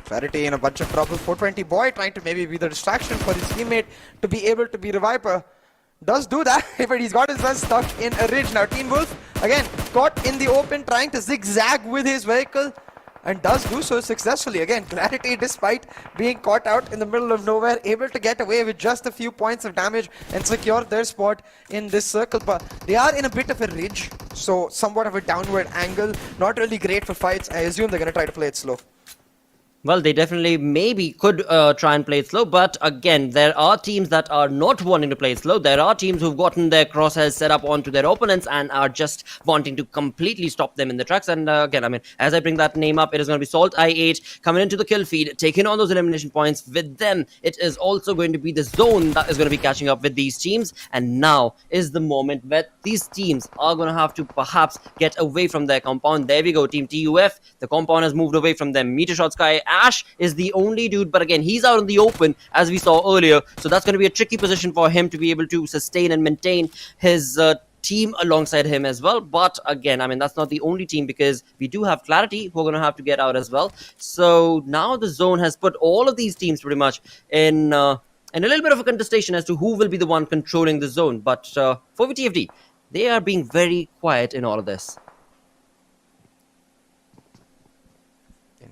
Clarity in a bunch of trouble. 420 boy trying to maybe be the distraction for his teammate to be able to be revived. Does do that, but he's got himself stuck in a ridge. Now Team Wolf, again, caught in the open, trying to zigzag with his vehicle, and does do so successfully. Again, Clarity, despite being caught out in the middle of nowhere, able to get away with just a few points of damage and secure their spot in this circle. But they are in a bit of a ridge, so somewhat of a downward angle. Not really great for fights. I assume they're going to try to play it slow. Well, they definitely maybe could try and play it slow, but again, there are teams that are not wanting to play it slow. There are teams who've gotten their crosshairs set up onto their opponents and are just wanting to completely stop them in the tracks. And again, I mean, as I bring that name up, it is going to be SALTxi8 coming into the kill feed, taking on those elimination points. With them, it is also going to be the zone that is going to be catching up with these teams. And now is the moment where these teams are going to have to perhaps get away from their compound. There we go, Team TUF. The compound has moved away from them. MetershotxSKY Ash is the only dude, but again, he's out in the open as we saw earlier, so that's going to be a tricky position for him to be able to sustain and maintain his team alongside him as well. But again, I mean, that's not the only team, because we do have Clarity who are going to have to get out as well. So now the zone has put all of these teams pretty much in a little bit of a contestation as to who will be the one controlling the zone. But for VTFD, they are being very quiet in all of this.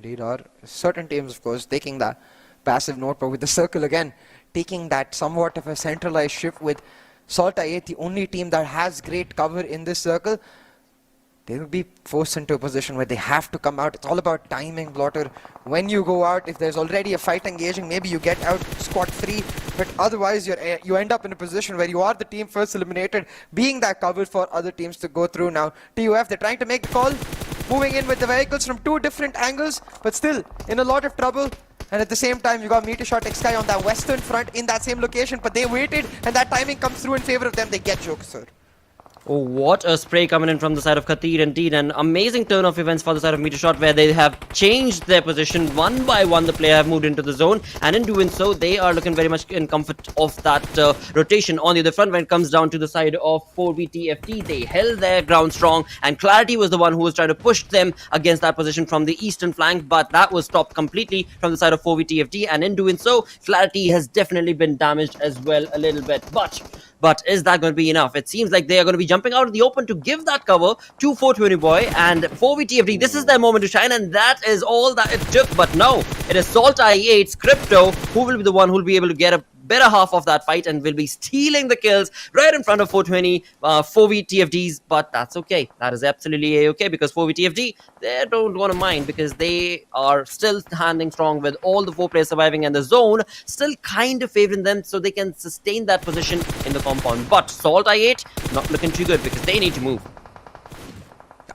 Indeed, are certain teams, of course, taking that passive note, but with the circle again, taking that somewhat of a centralized shift with SALTxi8, the only team that has great cover in this circle. They will be forced into a position where they have to come out. It's all about timing, Blotter. When you go out, if there's already a fight engaging, maybe you get out scot-free, but otherwise you end up in a position where you are the team first eliminated, being that cover for other teams to go through. Now, TUF, they're trying to make the call, moving in with the vehicles from 2 different angles, but still in a lot of trouble. And at the same time, you got MetershotxSKY on that western front in that same location, but they waited, and that timing comes through in favor of them. They get jokes, sir. Oh, what a spray coming in from the side of Khatir. Indeed, an amazing turn of events for the side of MeterShot, where they have changed their position one by one. The player have moved into the zone, and in doing so, they are looking very much in comfort of that rotation on the other front. When it comes down to the side of 4VTFT, they held their ground strong, and Clarity was the one who was trying to push them against that position from the eastern flank, but that was stopped completely from the side of 4VTFT, and in doing so, Clarity has definitely been damaged as well a little bit. But but is that going to be enough? It seems like they are going to be jumping out of the open to give that cover to 420 boy and 4VTFD. This is their moment to shine, and that is all that it took. But no, it is SALTxi8's Crypto who will be the one who will be able to get a better half of that fight and will be stealing the kills right in front of 420 4VTFDs. But that's okay. That is absolutely a-okay, because 4VTFD, they don't want to mind, because they are still standing strong with all the 4 players surviving, and the zone still kind of favoring them, so they can sustain that position in the compound. But SALTxi8 not looking too good, because they need to move.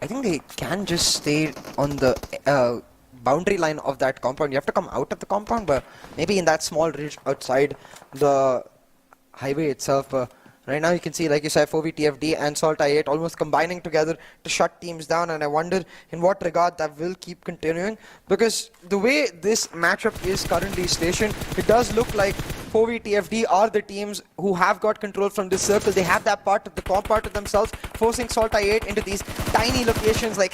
I think they can just stay on the boundary line of that compound. You have to come out of the compound, but maybe in that small ridge outside the highway itself. Right now you can see, like you said, 4VTFD and SALTxi8 almost combining together to shut teams down, and I wonder in what regard that will keep continuing, because the way this matchup is currently stationed, it does look like 4VTFD are the teams who have got control from this circle. They have that part of the compound to themselves, forcing SALTxi8 into these tiny locations like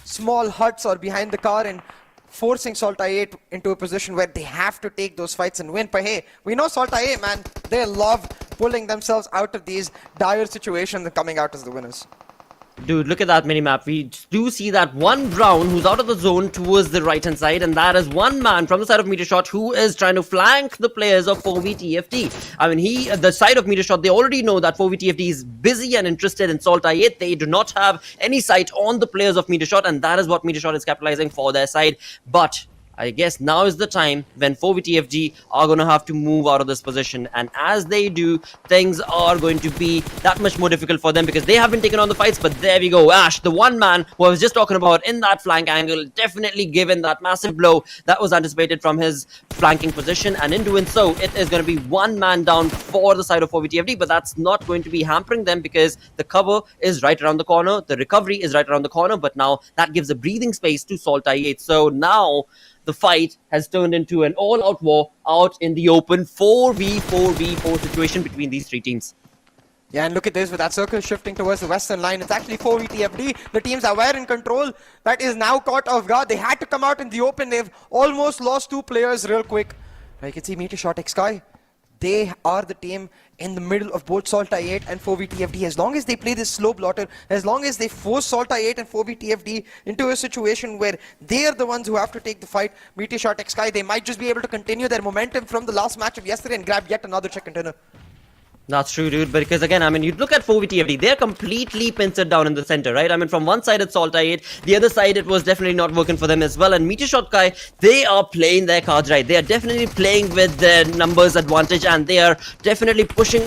small huts or behind the car, and forcing SALTxi8 into a position where they have to take those fights and win. But hey, we know SALTxi8, man, they love pulling themselves out of these dire situations and coming out as the winners. Dude, look at that minimap. We do see that one Brown who's out of the zone towards the right hand side, and that is one man from the side of MeterShot who is trying to flank the players of 4VTFD. I mean, the side of MeterShot, they already know that 4VTFD is busy and interested in SALTxi8. They do not have any sight on the players of MeterShot, and that is what MeterShot is capitalizing for their side. But I guess now is the time when 4VTFD are going to have to move out of this position, and as they do, things are going to be that much more difficult for them, because they have been taking on the fights. But there we go, Ash, the one man who I was just talking about in that flank angle, definitely given that massive blow that was anticipated from his flanking position, and in doing so, it is going to be one man down for the side of 4VTFD. But that's not going to be hampering them, because the cover is right around the corner, the recovery is right around the corner, but now that gives a breathing space to SALTxi8. So now the fight has turned into an all-out war out in the open, 4v4v4 situation between these 3 teams. Yeah, and look at this, with that circle shifting towards the western line, it's actually 4VTFD. The teams that were in control, that is now caught off guard. They had to come out in the open. They've almost lost 2 players real quick. You can see MetershotxSKY. They are the team in the middle of both SALTxi8 and 4VTFD. As long as they play this slow blotter, as long as they force SALTxi8 and 4VTFD into a situation where they are the ones who have to take the fight, MetershotxSKY, they might just be able to continue their momentum from the last match of yesterday and grab yet another chicken dinner. That's true, dude, because again, I mean, you look at 4VTFD, they're completely pincered down in the center, right? I mean, from one side it's SALTxi8, the other side it was definitely not working for them as well, and MetershotxSKY, they are playing their cards right. They are definitely playing with their numbers advantage, and they are definitely putting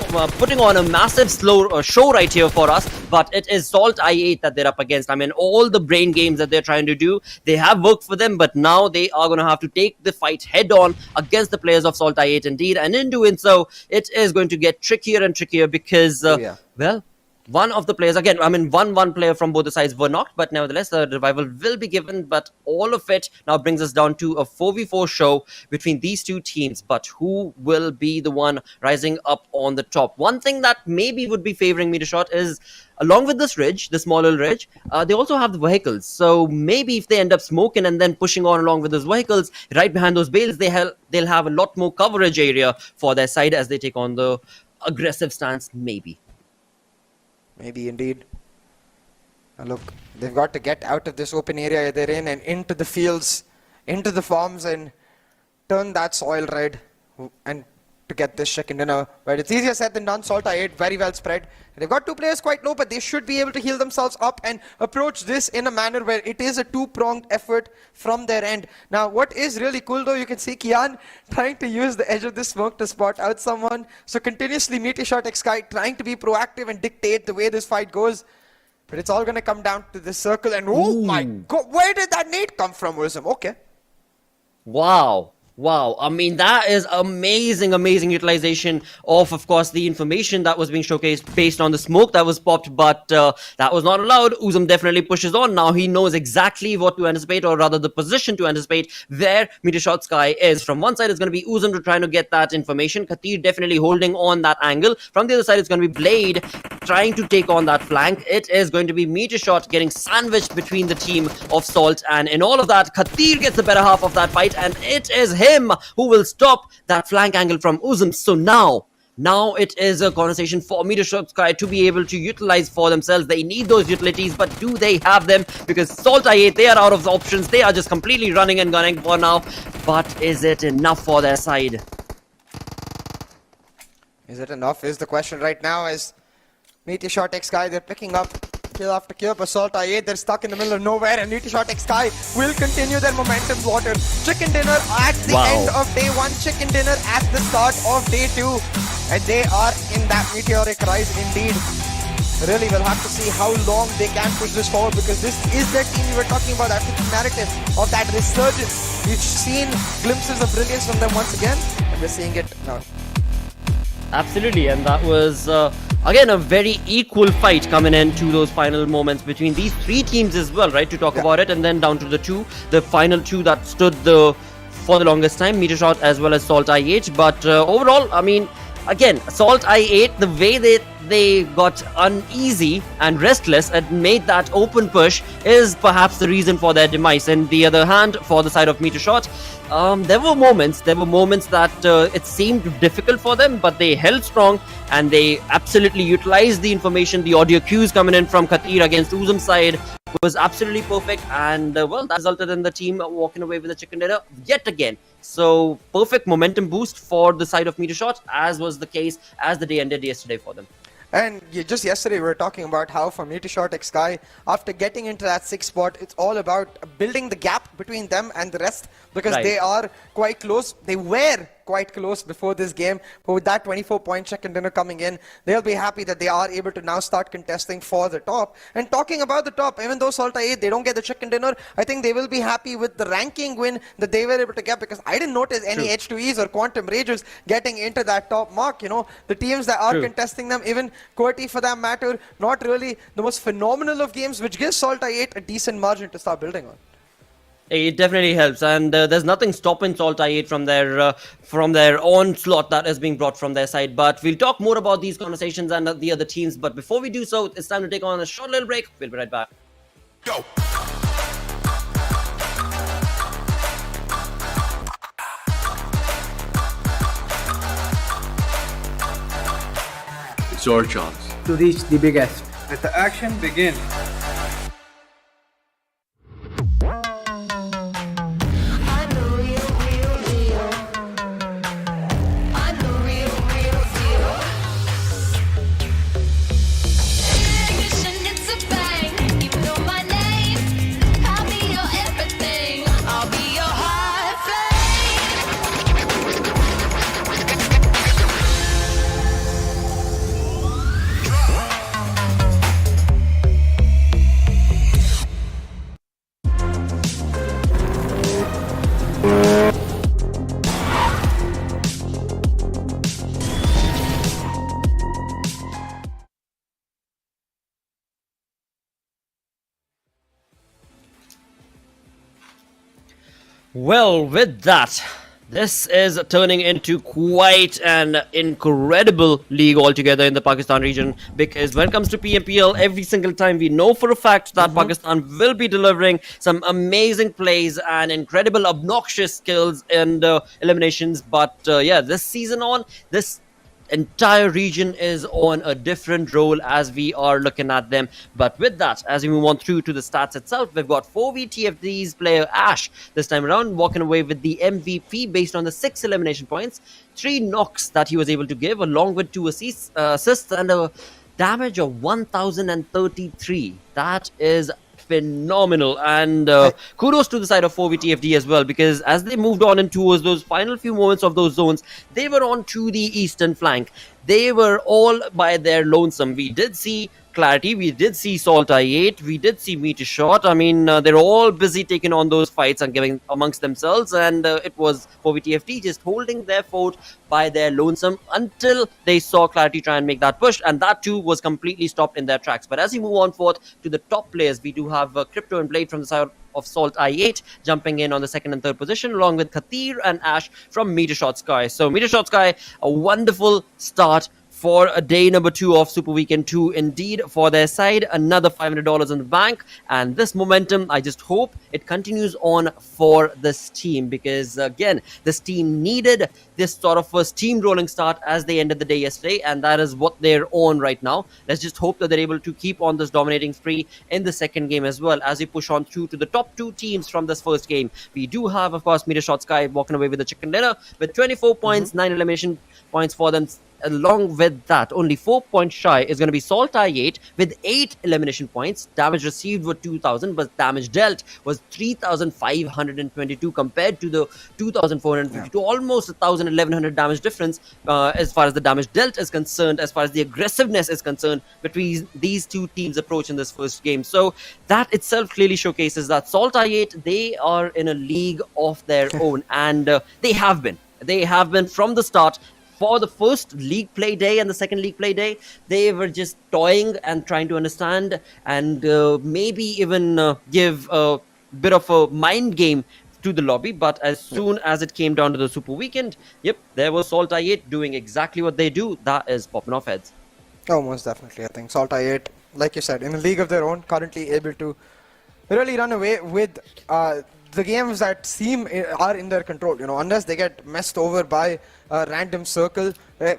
on a massive show right here for us. But it is SALTxi8 that they're up against. I mean, all the brain games that they're trying to do, they have worked for them, but now they are going to have to take the fight head on against the players of SALTxi8 indeed, and in doing so, it is going to get trickier and trickier, because well, one of the players, again, I mean, one player from both the sides were knocked, but nevertheless the revival will be given. But all of it now brings us down to a 4v4 show between these 2 teams. But who will be the one rising up on the top? One thing that maybe would be favoring MeterShot is, along with this ridge, the small little ridge, they also have the vehicles. So maybe if they end up smoking and then pushing on along with those vehicles, right behind those bales, they'll have a lot more coverage area for their side as they take on the aggressive stance, maybe. Maybe indeed. Now look, they've got to get out of this open area they're in and into the fields, into the farms, and turn that soil red and to get this chicken dinner. But it's easier said than done. SALTxi8 very well spread. They've got 2 players quite low, but they should be able to heal themselves up and approach this in a manner where it is a 2-pronged effort from their end. Now, what is really cool though, you can see Kian trying to use the edge of the smoke to spot out someone. So continuously MetershotxSKY trying to be proactive and dictate the way this fight goes. But it's all going to come down to this circle, and oh my god, where did that nade come from, Wisdom? Okay. Wow. Wow, I mean, that is amazing utilization of course, the information that was being showcased based on the smoke that was popped, but that was not allowed. Uzum definitely pushes on. Now he knows exactly what to anticipate, or rather the position to anticipate where MetershotxSKY is. From one side, it's going to be Uzum to trying to get that information. Katir definitely holding on that angle. From the other side, it's going to be Blade trying to take on that flank. It is going to be MeterShot getting sandwiched between the team of Salt, and in all of that, Katir gets the better half of that fight, and it is him who will stop that flank angle from Uzum. So now Now it is a conversation for MetershotxSKY to be able to utilize for themselves. They need those utilities, but do they have them? Because SALTxi8, they are out of the options. They are just completely running and gunning for now. But is it enough for their side? Is it enough is the question right now, as MetershotxSKY, they're picking up kill after kill, but SALTxi8, they're stuck in the middle of nowhere, and MetershotxSKY will continue their momentum water. Chicken dinner at the end of day 1, chicken dinner at the start of day 2, and they are in that meteoric rise indeed. Really, we'll have to see how long they can push this forward, because this is the team we were talking about, that narrative of that resurgence. We've seen glimpses of brilliance from them once again, and we're seeing it now. Absolutely, and that was again a very equal fight coming into those final moments between these 3 teams as well, right? To talk about it, and then down to the final 2 that stood for the longest time, Metershot as well as SALTxi8. But overall, I mean, again, SALTxi8, the way they got uneasy and restless and made that open push is perhaps the reason for their demise. And the other hand, for the side of Metershot, there were moments that it seemed difficult for them, but they held strong and they absolutely utilized the information. The audio cues coming in from Khatir against Uzum's side was absolutely perfect, and well, that resulted in the team walking away with a chicken dinner yet again. So perfect momentum boost for the side of Metershot, as was the case as the day ended yesterday for them. And just yesterday we were talking about how for MetershotxSKY, after getting into that 6th spot, it's all about building the gap between them and the rest, because they are quite close. They were quite close before this game, but with that 24-point chicken dinner coming in, they'll be happy that they are able to now start contesting for the top. And talking about the top, even though SALTxi8, they don't get the chicken dinner, I think they will be happy with the ranking win that they were able to get, because I didn't notice any H2Es or Quantum Ragers getting into that top mark. You know, the teams that are contesting them, even QWERTY for that matter, not really the most phenomenal of games, which gives SALTxi8 a decent margin to start building on. It definitely helps, and there's nothing stopping SALTxi8 from their onslaught that is being brought from their side. But we'll talk more about these conversations and the other teams. But before we do so, it's time to take on a short little break. We'll be right back. Go. It's your chance to reach the biggest. Let the action begin. Well, with that, this is turning into quite an incredible league altogether in the Pakistan region, because when it comes to PMPL, every single time we know for a fact that Pakistan will be delivering some amazing plays and incredible obnoxious skills and eliminations. But yeah, this season on, this entire region is on a different role as we are looking at them. But with that, as we move on through to the stats itself, we've got 4v-TFD's player Ash this time around walking away with the MVP based on the 6 elimination points, 3 knocks that he was able to give, along with 2 assists and a damage of 1033. That is phenomenal, and kudos to the side of 4v-TFD as well, because as they moved on in towards those final few moments of those zones, they were on to the eastern flank. They were all by their lonesome. We did see QWERTY, we did see SALTxi8, we did see Metershot. I mean, they're all busy taking on those fights and giving amongst themselves, and it was 4v-TFD just holding their fort by their lonesome until they saw QWERTY try and make that push, and that too was completely stopped in their tracks. But as we move on forth to the top players, we do have Crypto and Blade from the side of SALTxi8 jumping in on the 2nd and 3rd position, along with Khatir and Ash from MetershotxSKY. So MetershotxSKY, a wonderful start for a day number 2 of Super Weekend 2 indeed for their side. Another $500 in the bank, and this momentum, I just hope it continues on for this team, because again, this team needed this sort of a steamrolling start as they ended the day yesterday, and that is what they're on right now. Let's just hope that they're able to keep on this dominating spree in the second game as well, as we push on through to the top 2 teams from this first game. We do have, of course, MetershotxSKY walking away with the chicken dinner with 24 points, 9 elimination points for them. Along with that, only 4 points shy is going to be SALTxi8 with 8 elimination points. Damage received was 2,000, but damage dealt was 3,522 compared to the 2,452. Almost 1,000, 1,100 damage difference as far as the damage dealt is concerned, as far as the aggressiveness is concerned between these two teams' approach in this first game. So that itself clearly showcases that SALTxi8, they are in a league of their own, and they have been from the start. For the first league play day and the second league play day, they were just toying and trying to understand and maybe even give a bit of a mind game to the lobby. But as soon as it came down to the Super Weekend, yep, there was SALTxi8 doing exactly what they do. That is popping off heads. Oh, most definitely. I think SALTxi8, like you said, in a league of their own, currently able to really run away with the games that seem are in their control, you know, unless they get messed over by a random circle.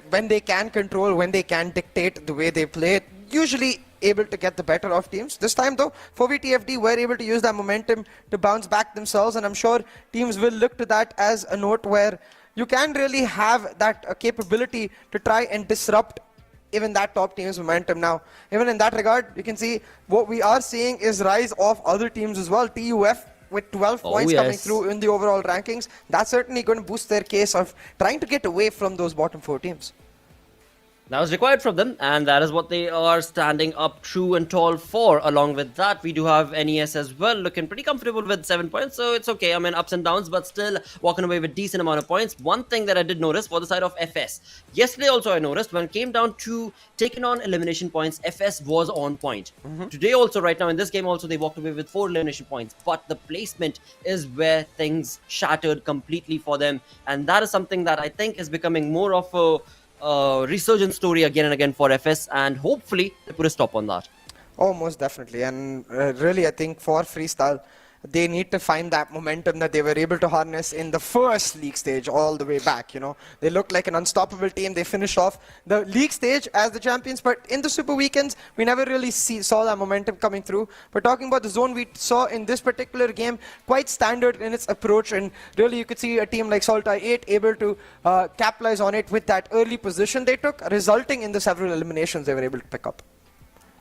When they can control, when they can dictate the way they play, usually able to get the better of teams. This time though, 4VTFD were able to use that momentum to bounce back themselves, and I'm sure teams will look to that as a note where you can really have that capability to try and disrupt even that top team's momentum. Now, even in that regard, you can see what we are seeing is rise of other teams as well. TUF with 12 points coming through in the overall rankings. That's certainly going to boost their case of trying to get away from those bottom 4 teams. That was required from them, and that is what they are standing up true and tall for. Along with that, we do have NES as well, looking pretty comfortable with 7 points, so it's okay. I mean, ups and downs, but still walking away with decent amount of points. One thing that I did notice for the side of FS, yesterday also I noticed when it came down to taking on elimination points, FS was on point. Today also, right now in this game also, they walked away with 4 elimination points, but the placement is where things shattered completely for them, and that is something that I think is becoming more of a resurgent story again and again for FS, and hopefully they put a stop on that. Oh, most definitely. And really, I think for Freestyle, they need to find that momentum that they were able to harness in the first league stage all the way back. You know, they looked like an unstoppable team. They finished off the league stage as the champions, but in the Super Weekends, we never really saw that momentum coming through. But talking about the zone, we saw in this particular game quite standard in its approach, and really you could see a team like SALTxi8 able to capitalize on it with that early position they took, resulting in the several eliminations they were able to pick up.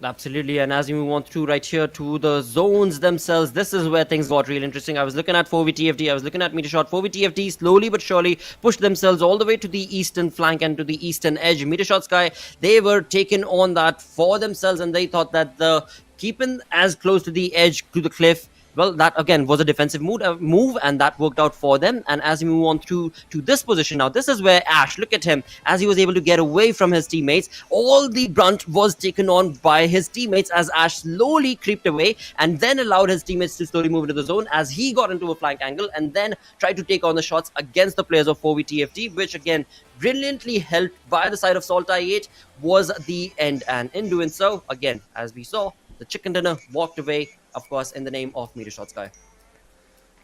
Absolutely, and as we move on through right here to the zones themselves, this is where things got really interesting. I was looking at 4VTFD, I was looking at Metershot. 4VTFD slowly but surely pushed themselves all the way to the eastern flank and to the eastern edge. MetershotxSKY, they were taking on that for themselves, and they thought that the keeping as close to the edge, to the cliff, well, that again was a defensive move, and that worked out for them. And as we move on through to this position now, this is where Ash, look at him, as he was able to get away from his teammates. All the brunt was taken on by his teammates as Ash slowly creeped away and then allowed his teammates to slowly move into the zone as he got into a flank angle and then tried to take on the shots against the players of 4VTFD, which again, brilliantly helped by the side of SALTxi8 was the end. And in doing so, again, as we saw, the chicken dinner walked away, of course, in the name of MetershotxSKY.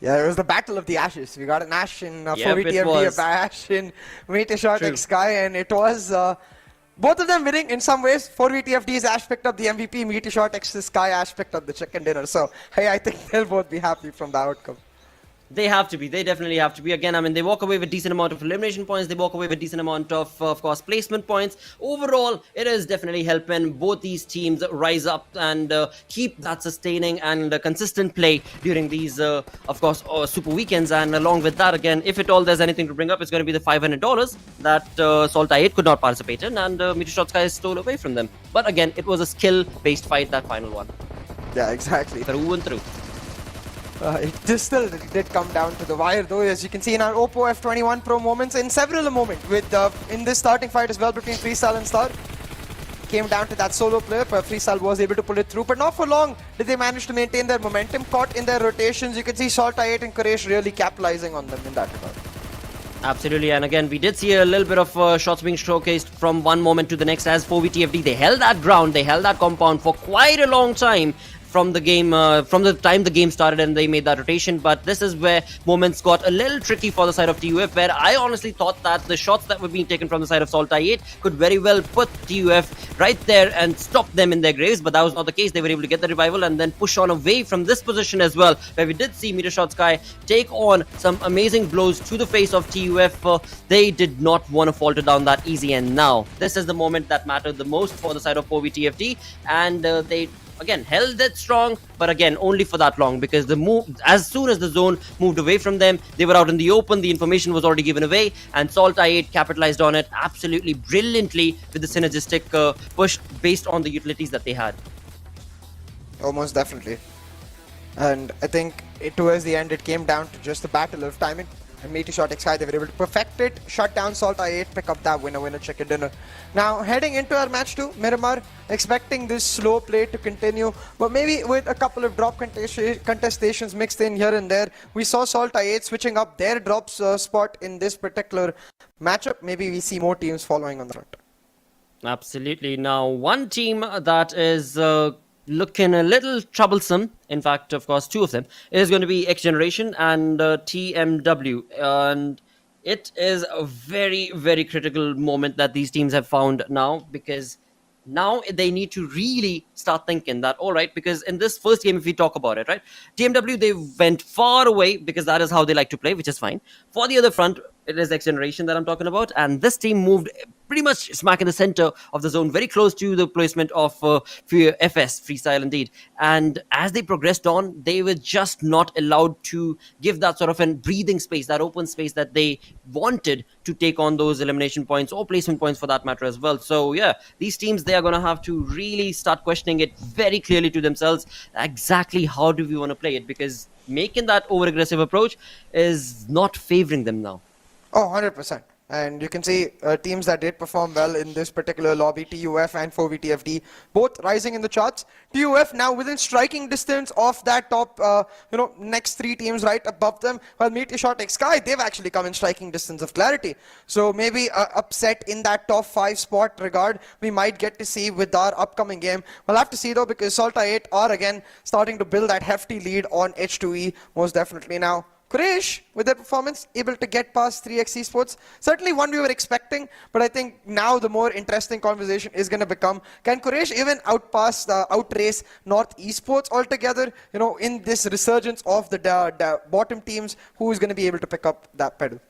Yeah, it was the battle of the ashes. We got an Ash in 4VTFD, was. a Ash in MetershotxSKY, and it was both of them winning in some ways. 4VTFD's Ash picked up the MVP, MetershotxSKY Ash picked up the chicken dinner. So, hey, I think they'll both be happy from the outcome. They have to be. They definitely have to be. Again, I mean, they walk away with decent amount of elimination points. They walk away with decent amount of course, placement points. Overall, it is definitely helping both these teams rise up and keep that sustaining and consistent play during these, of course, Super Weekends. And along with that, again, if at all there's anything to bring up, it's going to be the $500 that SALTxi8 could not participate in, and MetershotxSKY stole away from them. But again, it was a skill-based fight, that final one. Yeah, exactly. Through and through. It just still did come down to the wire, though, as you can see in our Oppo F21 Pro moments, in several moments with in this starting fight as well between Freestyle and Star. Came down to that solo player, but Freestyle was able to pull it through, but not for long did they manage to maintain their momentum. Caught in their rotations, you can see SALTxi8 and Quraysh really capitalizing on them in that regard. Absolutely, and again, we did see a little bit of shots being showcased from one moment to the next as 4VTFD. They held that ground, they held that compound for quite a long time from the game, from the time the game started, and they made that rotation. But this is where moments got a little tricky for the side of TUF, where I honestly thought that the shots that were being taken from the side of SALTxi8 could very well put TUF right there and stop them in their graves, but that was not the case. They were able to get the revival and then push on away from this position as well, where we did see MetershotxSKY take on some amazing blows to the face of TUF. They did not want to falter down that easy, and now this is the moment that mattered the most for the side of 4VTFD, and they again held it strong, but again only for that long, because the move, as soon as the zone moved away from them, they were out in the open, the information was already given away, and SALTxi8 capitalized on it absolutely brilliantly with the synergistic push based on the utilities that they had. Almost definitely. And I think towards the end it came down to just the battle of timing. And MetershotxSKY, they were able to perfect it, shut down SALTxi8, pick up that winner chicken dinner. Now heading into our match 2, Miramar expecting this slow play to continue, but maybe with a couple of drop contestations mixed in here and there. We saw SALTxi8 switching up their drops spot in this particular matchup. Maybe we see more teams following on the front. Absolutely. Now one team that is looking a little troublesome, in fact, of course, two of them, is going to be XGeneration and TmW. And it is a very, very critical moment that these teams have found now, because now they need to really start thinking that, all right, because in this first game, if we talk about it, right, TmW, they went far away because that is how they like to play, which is fine. For the other front, it is XGeneration that I'm talking about, and this team moved pretty much smack in the center of the zone, very close to the placement of FS, freestyle indeed. And as they progressed on, they were just not allowed to give that sort of a breathing space, that open space that they wanted to take on those elimination points or placement points for that matter as well. So yeah, these teams, they are going to have to really start questioning it very clearly to themselves, exactly how do we want to play it, because making that over-aggressive approach is not favoring them now. Oh, 100%. And you can see teams that did perform well in this particular lobby, TUF and 4VTFD, both rising in the charts. TUF now within striking distance of that top, next 3 teams right above them. While MetershotxSKY, they've actually come in striking distance of QWERTY. So maybe upset in that top 5 spot regard, we might get to see with our upcoming game. We'll have to see though, because SALTxi8 are again starting to build that hefty lead on H2E, most definitely now. Quraysh, with their performance, able to get past 3x Esports. Certainly one we were expecting, but I think now the more interesting conversation is going to become, can Quraysh even outrace North Esports altogether, in this resurgence of the bottom teams, who is going to be able to pick up that pedal?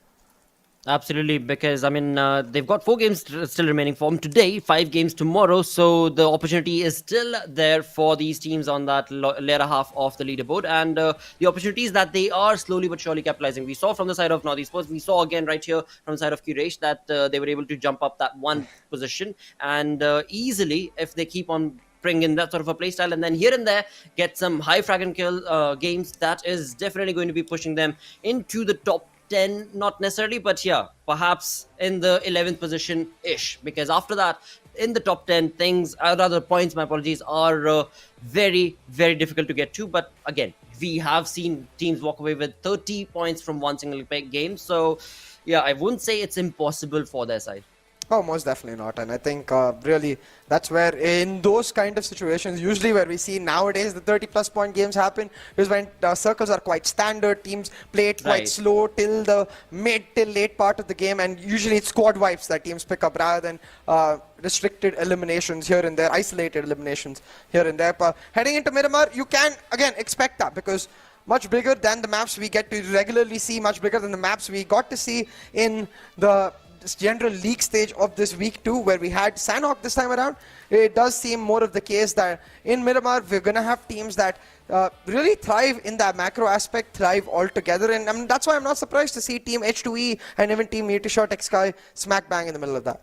Absolutely, because I mean they've got 4 games still remaining for them today, 5 games tomorrow, so the opportunity is still there for these teams on that later half of the leaderboard, and the opportunities that they are slowly but surely capitalizing. We saw from the side of North Esports, we saw again right here from the side of Quraysh that they were able to jump up that 1 position, and easily, if they keep on bring in that sort of a playstyle and then here and there get some high frag and kill games, that is definitely going to be pushing them into the top 10, not necessarily, but yeah, perhaps in the 11th position ish, because after that in the top 10 things, rather points, my apologies, are very, very difficult to get to. But again, we have seen teams walk away with 30 points from one single game, so yeah, I wouldn't say it's impossible for their side. Oh, most definitely not. And I think really that's where in those kind of situations, usually where we see nowadays the 30+ point games happen, is when circles are quite standard, teams play it quite slow till the mid till late part of the game, and usually it's squad wipes that teams pick up rather than restricted eliminations here and there, isolated eliminations here and there. But heading into Miramar, you can again expect that, because much bigger than the maps we get to regularly see, much bigger than the maps we got to see in the general league stage of this week 2, where we had Sanhok this time around. It does seem more of the case that in Miramar we're going to have teams that really thrive in that macro aspect, thrive all together, and I mean, that's why I'm not surprised to see Team H2E and even Team MetershotxSKY smack bang in the middle of that.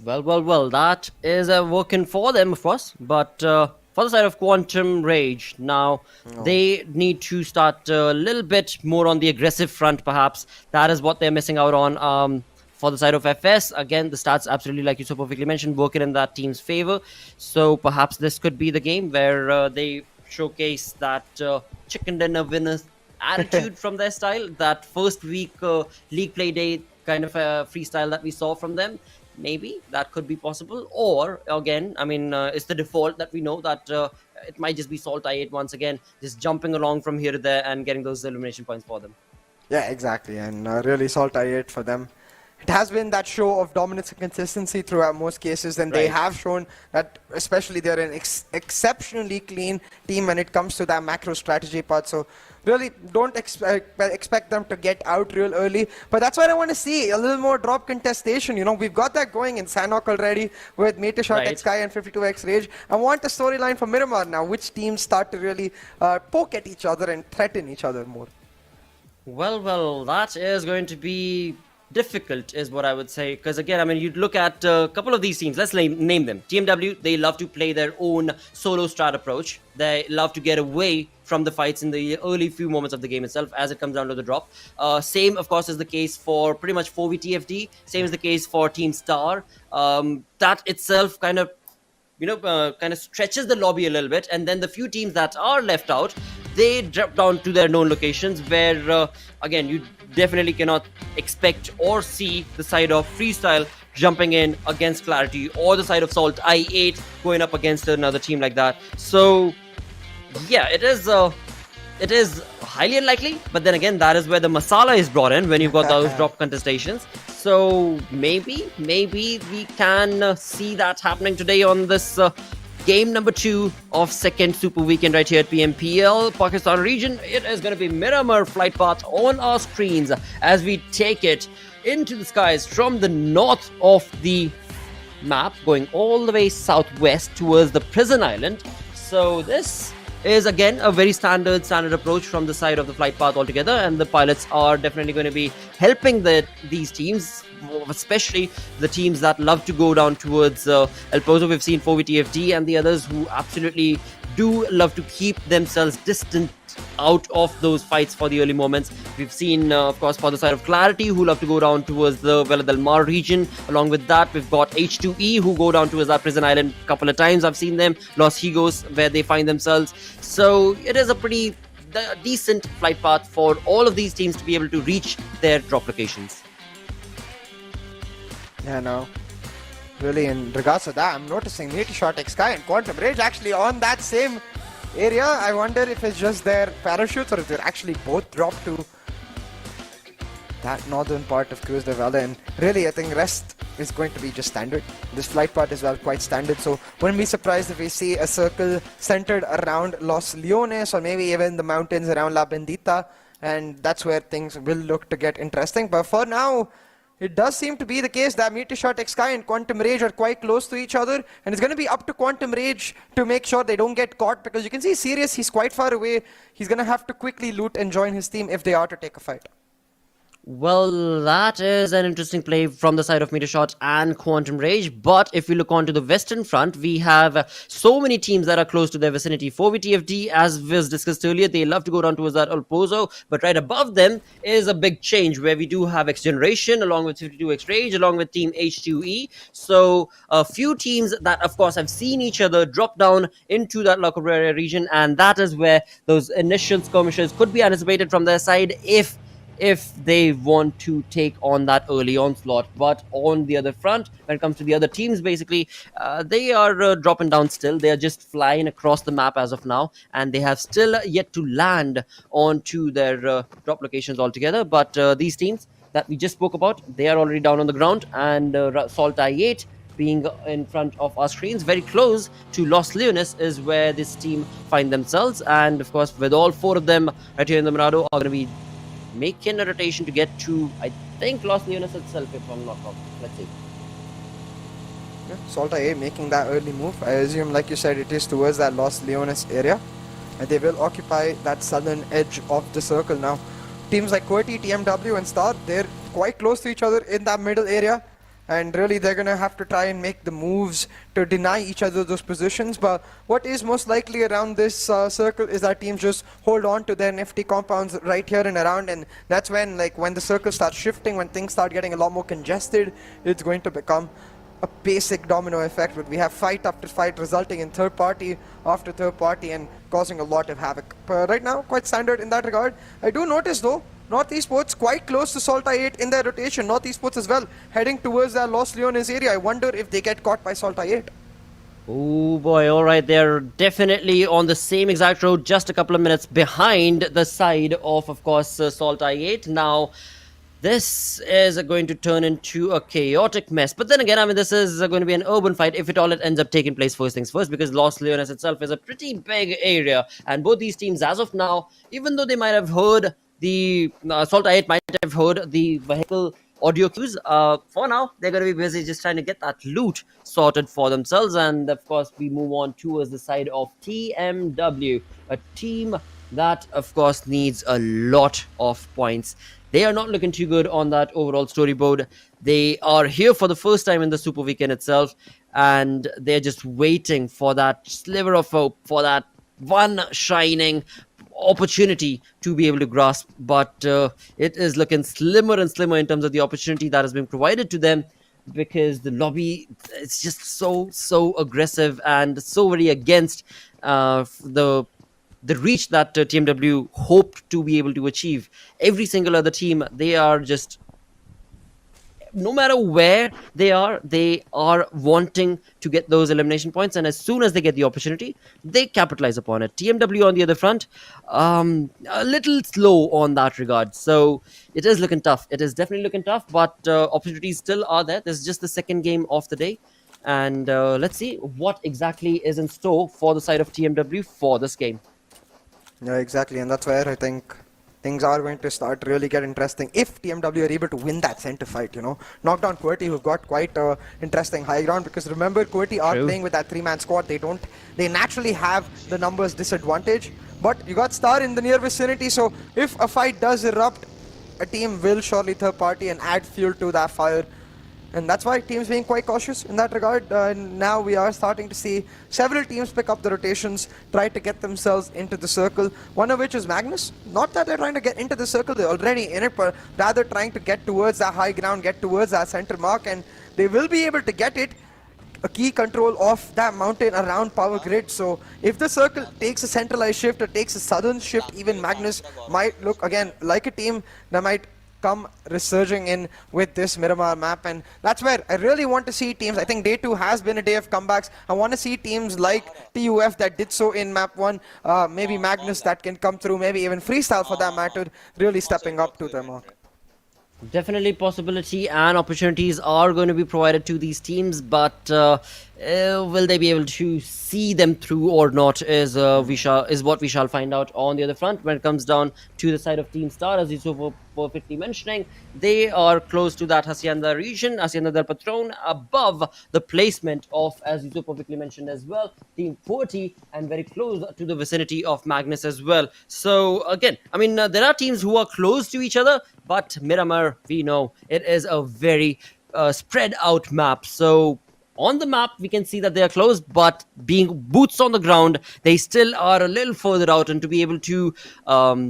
Well, that is working for them, of course, but for the side of Quantum Rage, now they need to start a little bit more on the aggressive front, perhaps. That is what they're missing out on. For the side of FS, again, the stats absolutely, like you so perfectly mentioned, working in that team's favor. So perhaps this could be the game where they showcase that chicken dinner attitude from their style. That first week league play day kind of freestyle that we saw from them, maybe that could be possible. Or again, I mean, it's the default that we know that it might just be SALTxi8 once again, just jumping along from here to there and getting those elimination points for them. Yeah, exactly. And really, SALTxi8 for them, it has been that show of dominance and consistency throughout most cases, and they have shown that, especially they're an exceptionally clean team when it comes to that macro strategy part. So really don't expect them to get out real early. But that's what I want to see, a little more drop contestation. You know, we've got that going in Sanhok already with MetershotxSKY and 52x Rage. I want a storyline for Miramar now, which teams start to really poke at each other and threaten each other more. Well, that is going to be difficult, is what I would say, because again, I mean, you'd look at a couple of these teams. Let's name them. TmW, they love to play their own solo strat approach. They love to get away from the fights in the early few moments of the game itself as it comes down to the drop. Same, of course, is the case for pretty much 4v Same is the case for Team Star. That itself kind of, you know, kind of stretches the lobby a little bit, and then the few teams that are left out, they drop down to their known locations where, again, you definitely cannot expect or see the side of Freestyle jumping in against Clarity, or the side of SALTxi8 going up against another team like that. So, yeah, it is highly unlikely, but then again, that is where the masala is brought in when you've got those drop contestations. So maybe we can see that happening today on this game number 2 of second Super Weekend right here at PMPL Pakistan region. It is going to be Miramar flight path on our screens as we take it into the skies from the north of the map, going all the way southwest towards the prison island. So this is again a very standard approach from the side of the flight path altogether, and the pilots are definitely going to be helping these teams, especially the teams that love to go down towards El Pozo. We've seen 4v and the others who absolutely do love to keep themselves distant out of those fights for the early moments. We've seen, of course, for the side of Clarity, who love to go down towards the Velad Al Mar region. Along with that, we've got H2E, who go down towards that prison island a couple of times. I've seen them. Los Higos, where they find themselves. So it is a pretty decent flight path for all of these teams to be able to reach their drop locations. Yeah, no. Really, in regards to that, I'm noticing MetershotxSKY and Quantum Rage actually on that same area. I wonder if it's just their parachutes or if they're actually both dropped to that northern part of Cruz de Valle. And really, I think rest is going to be just standard. This flight path is well quite standard, so wouldn't be surprised if we see a circle centered around Los Leones or maybe even the mountains around La Bendita, and that's where things will look to get interesting. But for now, it does seem to be the case that MetershotxSKY and Quantum Rage are quite close to each other, and it's going to be up to Quantum Rage to make sure they don't get caught, because you can see Sirius, he's quite far away. He's going to have to quickly loot and join his team if they are to take a fight. Well, that is an interesting play from the side of Metershot and Quantum Rage. But if we look onto the western front, we have so many teams that are close to their vicinity. 4v as was discussed earlier, they love to go down towards that El Pozo. But right above them is a big change where we do have XGeneration along with 52x Rage along with Team H2E. So a few teams that, of course, have seen each other drop down into that La Cabrera region. And that is where those initial skirmishes could be anticipated from their side if they want to take on that early onslaught. But on the other front, when it comes to the other teams, basically, they are dropping down still. They are just flying across the map as of now, and they have still yet to land onto their drop locations altogether. But these teams that we just spoke about, they are already down on the ground, and SALTxi8 being in front of our screens, very close to Los Leones is where this team find themselves. And of course, with all 4 of them right here in the Mirado, are going to be making a rotation to get to, I think, Los Leones itself, if I'm not wrong. Let's see. Yeah, SALTxi8 making that early move. I assume, like you said, it is towards that Los Leones area, and they will occupy that southern edge of the circle now. Teams like QWERTY, TmW and Star, they're quite close to each other in that middle area, and really they're going to have to try and make the moves to deny each other those positions. But what is most likely around this circle is that teams just hold on to their nifty compounds right here and around, and that's when, like, when the circle starts shifting, when things start getting a lot more congested, it's going to become a basic domino effect, where we have fight after fight resulting in third party after third party and causing a lot of havoc. right now, quite standard in that regard. I do notice though, NorthEsports quite close to SALTxi8 in their rotation. NorthEsports as well, heading towards their Los Leones area. I wonder if they get caught by SALTxi8. Oh boy, alright, they're definitely on the same exact road, just a couple of minutes behind the side of course, SALTxi8. Now, this is going to turn into a chaotic mess. But then again, I mean, this is going to be an urban fight if at all it ends up taking place first things first, because Los Leones itself is a pretty big area. And both these teams, as of now, even though they might have heard the SALTxi8 might have heard the vehicle audio cues, for now they're going to be busy just trying to get that loot sorted for themselves. And of course, we move on towards the side of TmW, a team that of course needs a lot of points. They are not looking too good on that overall storyboard. They are here for the first time in the Super Weekend itself, and they're just waiting for that sliver of hope, for that one shining opportunity to be able to grasp. But it is looking slimmer and slimmer in terms of the opportunity that has been provided to them, because the lobby is just so aggressive and so very against the reach that TmW hoped to be able to achieve. Every single other team, they are just, no matter where they are wanting to get those elimination points, and as soon as they get the opportunity, they capitalize upon it. TmW on the other front, a little slow on that regard. So it is looking tough. It is definitely looking tough, but opportunities still are there. This is just the second game of the day, and let's see what exactly is in store for the side of TmW for this game. Yeah, exactly, and that's where I think things are going to start really get interesting if TmW are able to win that center fight, you know. Knock down QWERTY, who've got quite interesting high ground, because remember, QWERTY are playing with that 3-man squad. They naturally have the numbers disadvantage, but you got Star in the near vicinity, so if a fight does erupt, a team will surely third party and add fuel to that fire. And that's why teams being quite cautious in that regard. Now we are starting to see several teams pick up the rotations, try to get themselves into the circle. One of which is Magnus. Not that they're trying to get into the circle, they're already in it, but rather trying to get towards that high ground, get towards that center mark, and they will be able to get it. A key control of that mountain around power grid. So if the circle takes a centralized shift or takes a southern shift, even Magnus might look again like a team that might come resurging in with this Miramar map. And that's where I really want to see teams. I think day 2 has been a day of comebacks. I want to see teams like TUF that did so in map 1, maybe Magnus that can come through, maybe even Freestyle for that matter, really stepping up to their mark. Definitely possibility and opportunities are going to be provided to these teams, but will they be able to see them through or not is what we shall find out on the other front. When it comes down to the side of Team Star, as you were perfectly mentioning, they are close to that Hacienda region, Hacienda del Patron, above the placement of, as you so perfectly mentioned as well, Team QWERTY, and very close to the vicinity of Magnus as well. So again, I mean, there are teams who are close to each other, but Miramar, we know it is a very spread out map. So on the map, we can see that they are close, but being boots on the ground, they still are a little further out, and to be able to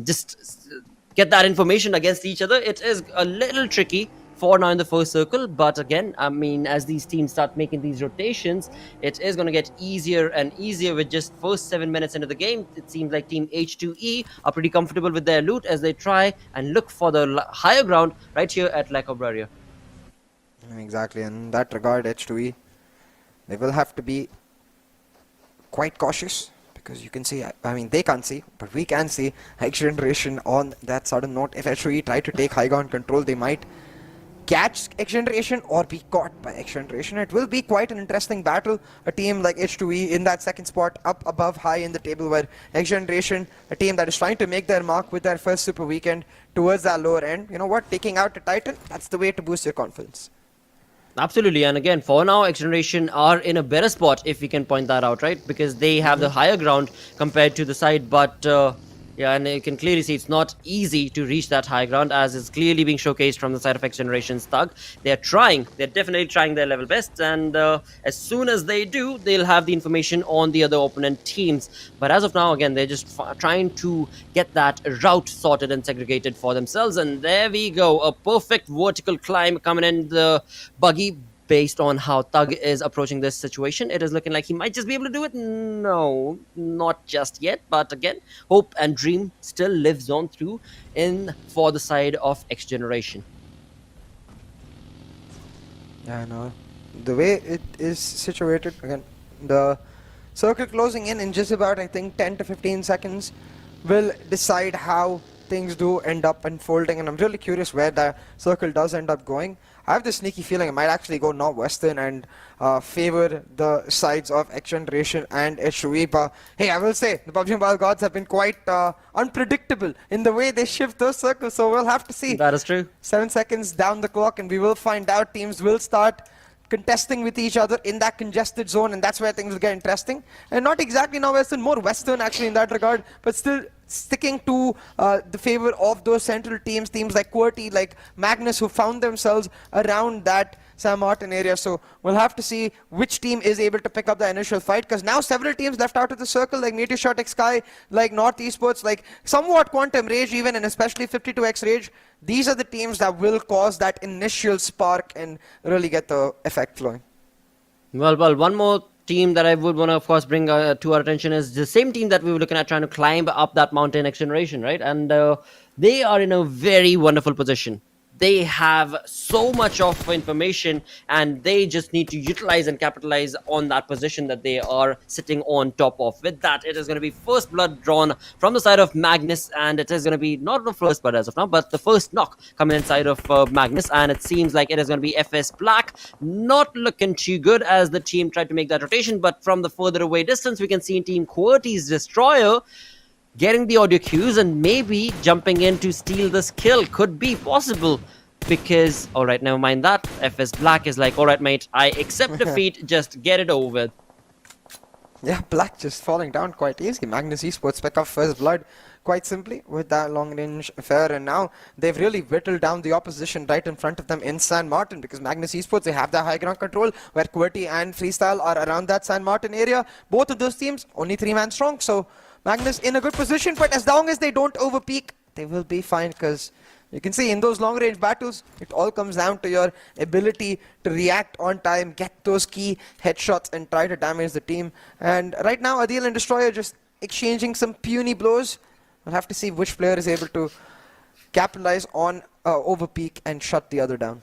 just get that information against each other, it is a little tricky for now in the first circle. But again, I mean, as these teams start making these rotations, it is going to get easier and easier with just first 7 minutes into the game. It seems like Team H2E are pretty comfortable with their loot as they try and look for the higher ground right here at La Cabrera. Exactly, in that regard, H2E, they will have to be quite cautious, because you can see, I mean, they can't see, but we can see XGeneration on that sudden note. If H2E try to take high ground control, they might catch XGeneration or be caught by XGeneration. It will be quite an interesting battle. A team like H2E in that second spot, up above high in the table, where XGeneration, a team that is trying to make their mark with their first Super Weekend, towards that lower end. You know what, taking out a Titan, that's the way to boost your confidence. Absolutely, and again, for now, XGeneration are in a better spot, if we can point that out, right? Because they have the higher ground compared to the side, but yeah, and you can clearly see it's not easy to reach that high ground, as is clearly being showcased from the side of XGeneration's Thug. They're definitely trying their level best, and as soon as they do, they'll have the information on the other opponent teams. But as of now, again, they're just trying to get that route sorted and segregated for themselves, and there we go, a perfect vertical climb coming in the buggy. based on how Thug is approaching this situation, it is looking like he might just be able to do it. No, not just yet. But again, hope and dream still lives on through in for the side of XGeneration. Yeah, I know. The way it is situated, again, the circle closing in just about, I think, 10 to 15 seconds will decide how things do end up unfolding, and I'm really curious where the circle does end up going. I have this sneaky feeling it might actually go northwestern and favor the sides of XGeneration and H2E. But hey, I will say the PUBG Mobile gods have been quite unpredictable in the way they shift those circles, so we'll have to see. That is true. 7 seconds down the clock and we will find out. Teams will start contesting with each other in that congested zone, and that's where things will get interesting. And not exactly northwestern, more western actually in that regard, but still sticking to the favor of those central teams like QWERTY, like Magnus, who found themselves around that San Martin area. So we'll have to see which team is able to pick up the initial fight, because now several teams left out of the circle, like MetershotxSKY, like MetershotxSKY, like somewhat Quantum Rage even, and especially 52x Rage. These are the teams that will cause that initial spark and really get the effect flowing. Well, one more team that I would want to, of course, bring to our attention is the same team that we were looking at trying to climb up that mountain, XGeneration, right? And they are in a very wonderful position. They have so much of information, and they just need to utilize and capitalize on that position that they are sitting on top of. With that, it is going to be first blood drawn from the side of Magnus, and it is going to be not the first blood as of now, but the first knock coming inside of Magnus, and it seems like it is going to be FS Black. Not looking too good as the team tried to make that rotation, but from the further away distance, we can see Team QWERTY's Destroyer getting the audio cues and maybe jumping in to steal this kill. Could be possible, because alright, never mind that. FS Black is like, alright mate, I accept defeat, just get it over with. Yeah, Black just falling down quite easy. Magnus Esports pick up first blood quite simply with that long range affair, and now they've really whittled down the opposition right in front of them in San Martin, because Magnus Esports, they have that high ground control where QWERTY and Freestyle are around that San Martin area. Both of those teams only 3-man strong, so Magnus in a good position, but as long as they don't overpeak, they will be fine, because you can see in those long range battles, it all comes down to your ability to react on time, get those key headshots and try to damage the team. And right now, Adil and Destroyer just exchanging some puny blows. We'll have to see which player is able to capitalize on overpeak and shut the other down.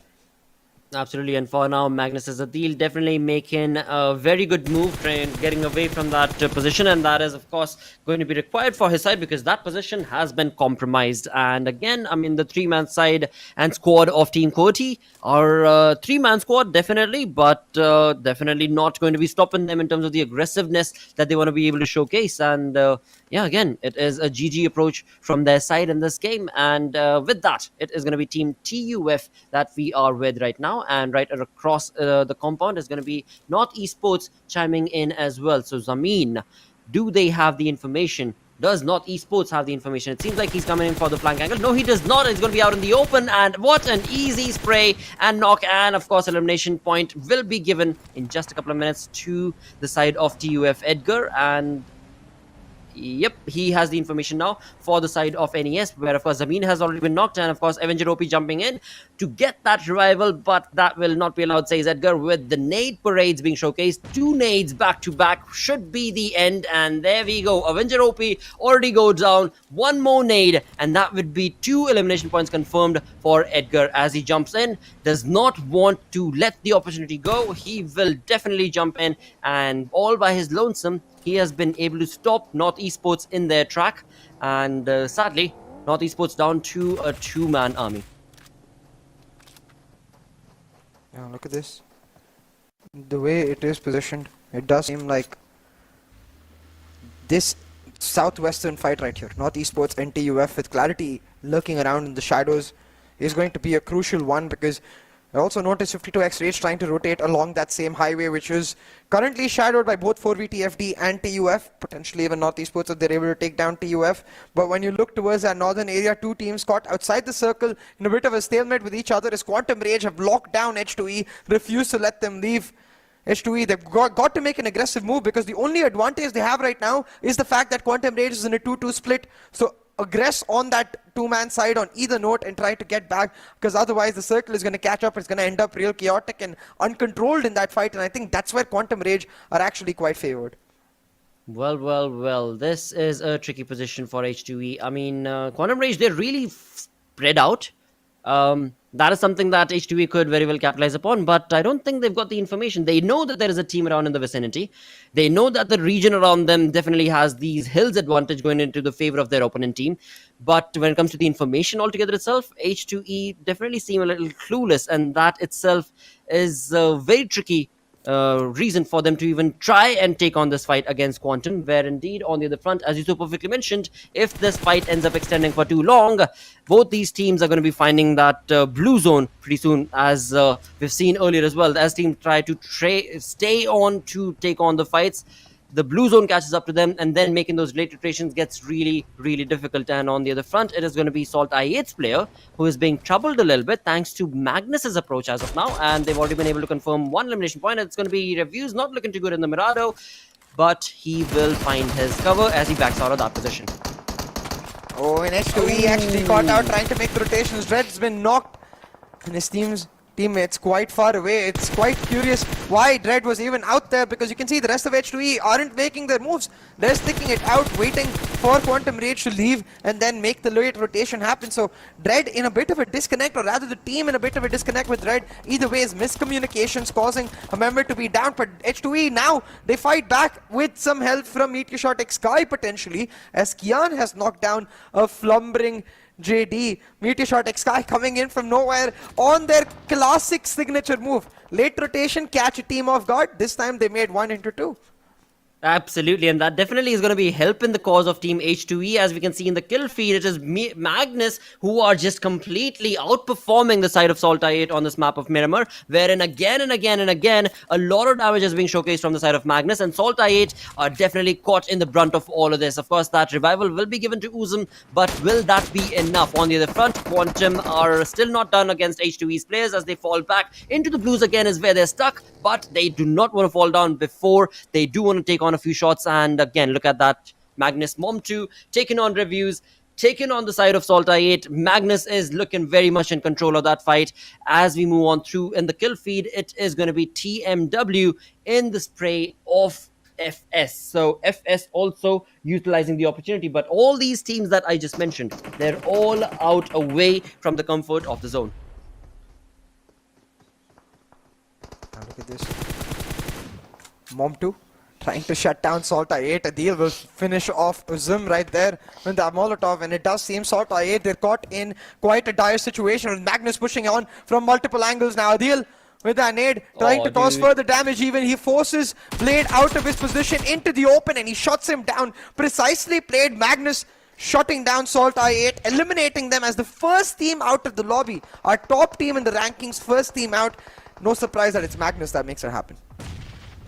Absolutely, and for now, Magnus Adil definitely making a very good move, getting away from that position, and that is, of course, going to be required for his side, because that position has been compromised. And again, I mean, the 3-man side and squad of Team QWERTY are 3-man squad, definitely, but definitely not going to be stopping them in terms of the aggressiveness that they want to be able to showcase. And yeah, again, it is a GG approach from their side in this game, and with that, it is going to be Team TUF that we are with right now. And right across the compound is going to be MetershotxSKY chiming in as well. So Zameen, do they have the information? Does MetershotxSKY have the information? It seems like he's coming in for the flank angle. No, he does not. He's going to be out in the open, and what an easy spray and knock, and of course elimination point will be given in just a couple of minutes to the side of TUF Edgar. And yep, he has the information now for the side of NES, where of course Zameen has already been knocked, and of course Erangel OP jumping in to get that revival, but that will not be allowed, says Edgar, with the nade parades being showcased. 2 nades back to back should be the end, and there we go. Avenger OP already goes down. 1 more nade, and that would be 2 elimination points confirmed for Edgar as he jumps in. Does not want to let the opportunity go. He will definitely jump in, and all by his lonesome, he has been able to stop MetershotxSKY in their track, and sadly, MetershotxSKY down to a 2-man army. Yeah, look at this. The way it is positioned, it does seem like this southwestern fight right here, MetershotxSKY and TUF with Clarity lurking around in the shadows, is going to be a crucial one, because I also noticed 52x Rage trying to rotate along that same highway, which is currently shadowed by both 4VTFD and TUF, potentially even MetershotxSKY if they're able to take down TUF. But when you look towards that northern area, 2 teams caught outside the circle in a bit of a stalemate with each other, as Quantum Rage have locked down H2E, refused to let them leave. H2E, they've got to make an aggressive move, because the only advantage they have right now is the fact that Quantum Rage is in a 2-2 split. So aggress on that two-man side on either note and try to get back, because otherwise the circle is going to catch up. It's going to end up real chaotic and uncontrolled in that fight, and I think that's where Quantum Rage are actually quite favored. Well, this is a tricky position for H2E. I mean, Quantum Rage, they're really spread out. That is something that H2E could very well capitalize upon, but I don't think they've got the information. They know that there is a team around in the vicinity. They know that the region around them definitely has these hills advantage going into the favor of their opponent team. But when it comes to the information altogether itself, H2E definitely seem a little clueless, and that itself is very tricky reason for them to even try and take on this fight against Quantum, where indeed on the other front, as you so perfectly mentioned, if this fight ends up extending for too long, both these teams are going to be finding that blue zone pretty soon, as we've seen earlier as well. As teams try to stay on to take on the fights, the blue zone catches up to them, and then making those late rotations gets really, really difficult. And on the other front, it is going to be SALTxi8's player who is being troubled a little bit thanks to Magnus's approach as of now, and they've already been able to confirm one elimination point. It's going to be Reviews not looking too good in the Mirado, but he will find his cover as he backs out of that position. Oh, and H2E actually caught out trying to make the rotations. Dread's been knocked, and his teammates quite far away. It's quite curious why Dread was even out there, because you can see the rest of H2E aren't making their moves. They're sticking it out, waiting for Quantum Rage to leave and then make the late rotation happen. So Dread in a bit of a disconnect, or rather the team in a bit of a disconnect with Dread. Either way is miscommunications causing a member to be down, but H2E now they fight back with some help from MetershotxSKY potentially, as Kian has knocked down a slumbering JD. MetershotxSKY coming in from nowhere on their classic signature move. Late rotation, catch a team off guard. This time they made 1 into 2. Absolutely, and that definitely is going to be help in the cause of Team H2E. As we can see in the kill feed, it is Magnus who are just completely outperforming the side of SALTxi8 on this map of Miramar, wherein again and again, a lot of damage is being showcased from the side of Magnus, and SALTxi8 are definitely caught in the brunt of all of this. Of course, that revival will be given to Uzum, but will that be enough? On the other front, Quantum are still not done against H2E's players, as they fall back into the blues again is where they're stuck, but they do not want to fall down before they do want to take on a few shots. And again, look at that. Magnus Mom 2 taking on Reviews, taking on the side of SALTxi8. Magnus is looking very much in control of that fight. As we move on through in the kill feed, it is going to be TmW in the spray of FS. So FS also utilizing the opportunity, but all these teams that I just mentioned, they're all out away from the comfort of the zone. Now look at this. Mom 2 trying to shut down SALTxi8. Adil will finish off Uzum right there with the Molotov, and it does seem SALTxi8, they're caught in quite a dire situation with Magnus pushing on from multiple angles. Now Adil with that nade trying to cause further damage. Even he forces Blade out of his position into the open, and he shuts him down. Precisely played. Magnus shutting down SALTxi8, eliminating them as the first team out of the lobby. Our top team in the rankings, first team out. No surprise that it's Magnus that makes it happen.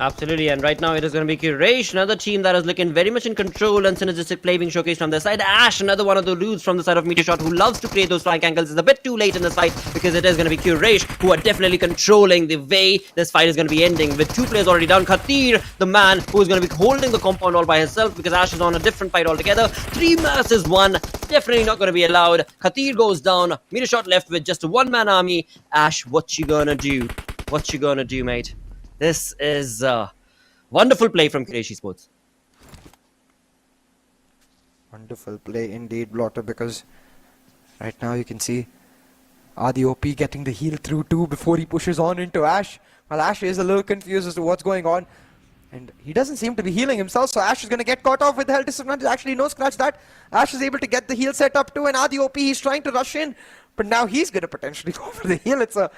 Absolutely, and right now it is going to be Quraysh, another team that is looking very much in control and synergistic play being showcased from their side. Ash, another one of the dudes from the side of Metershot who loves to create those flank angles. Is a bit too late in this fight, because it is going to be Quraysh who are definitely controlling the way this fight is going to be ending, with 2 players already down. Khatir, the man who is going to be holding the compound all by himself, because Ash is on a different fight altogether. 3 versus 1, definitely not going to be allowed. Khatir goes down. Metershot left with just a 1-man army. Ash, what you gonna do? What you gonna do, mate? This is wonderful play from Quraysh Esports. Wonderful play indeed, Blotter, because right now you can see Adi OP getting the heal through too before he pushes on into Ash. Well, Ash is a little confused as to what's going on, and he doesn't seem to be healing himself, so Ash is going to get caught off with health disadvantage. Actually, no, scratch that. Ash is able to get the heal set up too, and Adi OP, he's trying to rush in, but now he's going to potentially go for the heal. It's a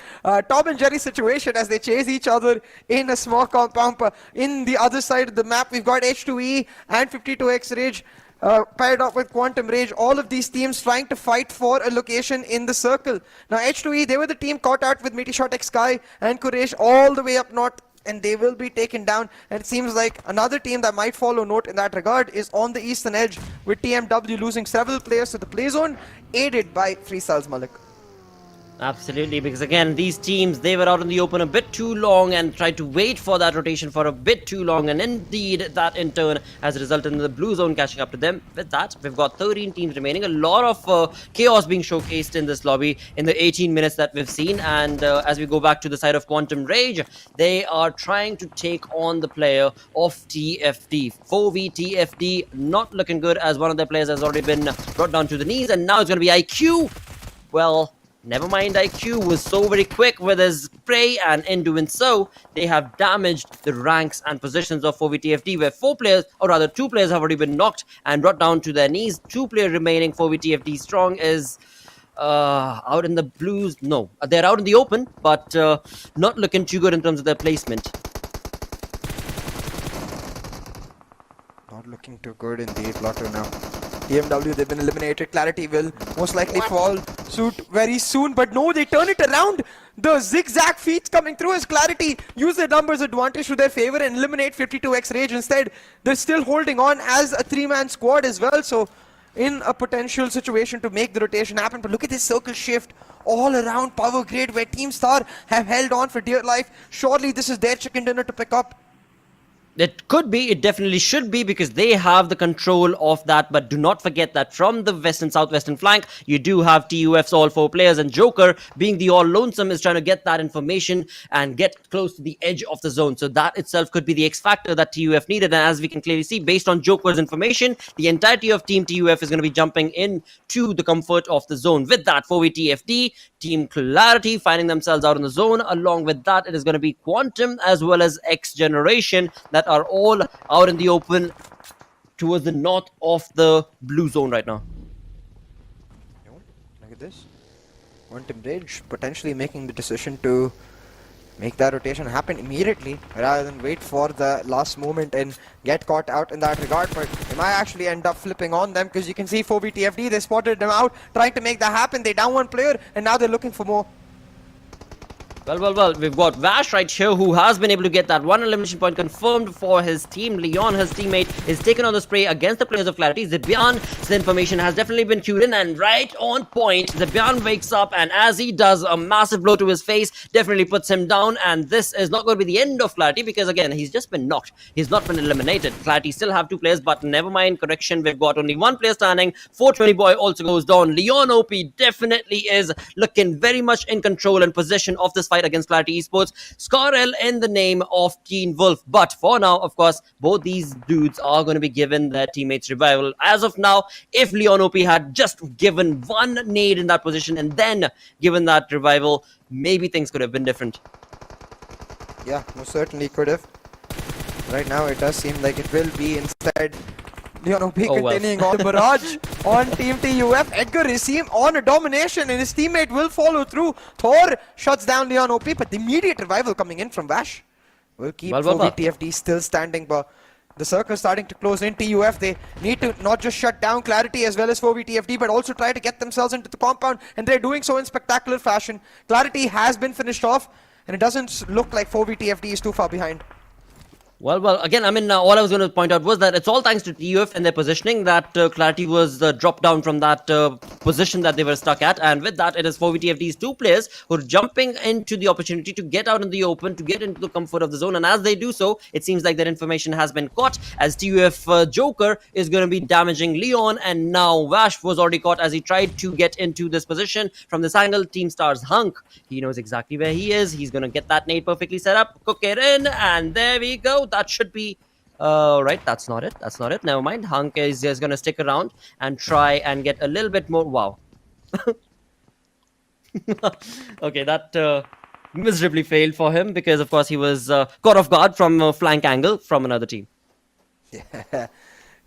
Tom and Jerry situation as they chase each other in a small compound. In the other side of the map, we've got H2E and 52X Rage paired up with Quantum Rage. All of these teams trying to fight for a location in the circle. Now H2E, they were the team caught out with MetershotxSKY and Quraysh all the way up north, and they will be taken down. And it seems like another team that might follow note in that regard is on the eastern edge, with TmW losing several players to the play zone, aided by Free Sal's Malik. Absolutely, because again, these teams, they were out in the open a bit too long and tried to wait for that rotation for a bit too long, and indeed that in turn has resulted in the blue zone catching up to them. With that, we've got 13 teams remaining, a lot of chaos being showcased in this lobby in the 18 minutes that we've seen. And as we go back to the side of Quantum Rage, they are trying to take on the player of TFD. 4v TFD, not looking good, as one of their players has already been brought down to the knees, and now it's going to be IQ. Well, never mind, IQ was so very quick with his spray, and in doing so, they have damaged the ranks and positions of 4vTFD, where 4 players, or rather 2 players, have already been knocked and brought down to their knees. 2 players remaining. 4vTFD Strong is out in the blues. No, they're out in the open, but not looking too good in terms of their placement. Not looking too good indeed, Lotto now. TMW, they've been eliminated. Clarity will most likely fall suit very soon, but no, they turn it around. The zigzag feats coming through as Clarity use their numbers advantage to their favor and eliminate 52x Rage. Instead, they're still holding on as a 3-man squad as well, so in a potential situation to make the rotation happen. But look at this circle shift all around Power Grid, where Team Star have held on for dear life. Surely this is their chicken dinner to pick up. It could be, it definitely should be, because they have the control of that. But do not forget that from the west and southwestern flank, you do have TUF's all 4 players, and Joker, being the all lonesome, is trying to get that information and get close to the edge of the zone. So that itself could be the X factor that TUF needed. And as we can clearly see, based on Joker's information, the entirety of Team TUF is going to be jumping into the comfort of the zone. With that, 4vTFD, Team Clarity finding themselves out in the zone. Along with that, it is going to be Quantum as well as XGeneration that are all out in the open towards the north of the blue zone right now. Look at this. Quantum Rage potentially making the decision to make that rotation happen immediately rather than wait for the last moment and get caught out in that regard. But they might actually end up flipping on them, because you can see 4vTFD, they spotted them out trying to make that happen. They down 1 player and now they're looking for more. Well, we've got Vash right here, who has been able to get that 1 elimination point confirmed for his team. Leon, his teammate, is taken on the spray against the players of Clarity. Zibyan's information has definitely been cued in, and right on point, Zibyan wakes up, and as he does, a massive blow to his face definitely puts him down. And this is not going to be the end of Clarity, because again, he's just been knocked. He's not been eliminated. Clarity still have 2 players, but never mind, correction, we've got only 1 player standing. 420 boy also goes down. Leon OP definitely is looking very much in control and possession of this fight against Clarity Esports. Scarrel in the name of Teen Wolf. But for now, of course, both these dudes are going to be given their teammates revival. As of now, if Leon OP had just given 1 nade in that position and then given that revival, maybe things could have been different. Yeah, most certainly could have. Right now, it does seem like it will be instead. Leon OP continuing on the barrage on Team TUF. Edgar Racine on a domination, and his teammate will follow through. Thor shuts down Leon OP, but the immediate revival coming in from Vash will keep 4vTFD still standing. But the circle starting to close in. TUF, they need to not just shut down Clarity as well as 4vTFD, but also try to get themselves into the compound, and they're doing so in spectacular fashion. Clarity has been finished off, and it doesn't look like 4vTFD is too far behind. Well, again, I mean, all I was going to point out was that it's all thanks to TUF and their positioning that Clarity was dropped down from that position that they were stuck at. And with that, it is 4vTFD's 2 players who are jumping into the opportunity to get out in the open, to get into the comfort of the zone. And as they do so, it seems like their information has been caught, as TUF Joker is going to be damaging Leon. And now Vash was already caught as he tried to get into this position. From this angle, Team Star's Hunk, he knows exactly where he is. He's going to get that nade perfectly set up, cook it in, and there we go. That should be right. That's not it. Never mind. Hunk is just gonna stick around and try and get a little bit more. Wow. Okay, that miserably failed for him, because of course he was caught off guard from a flank angle from another team. Yeah,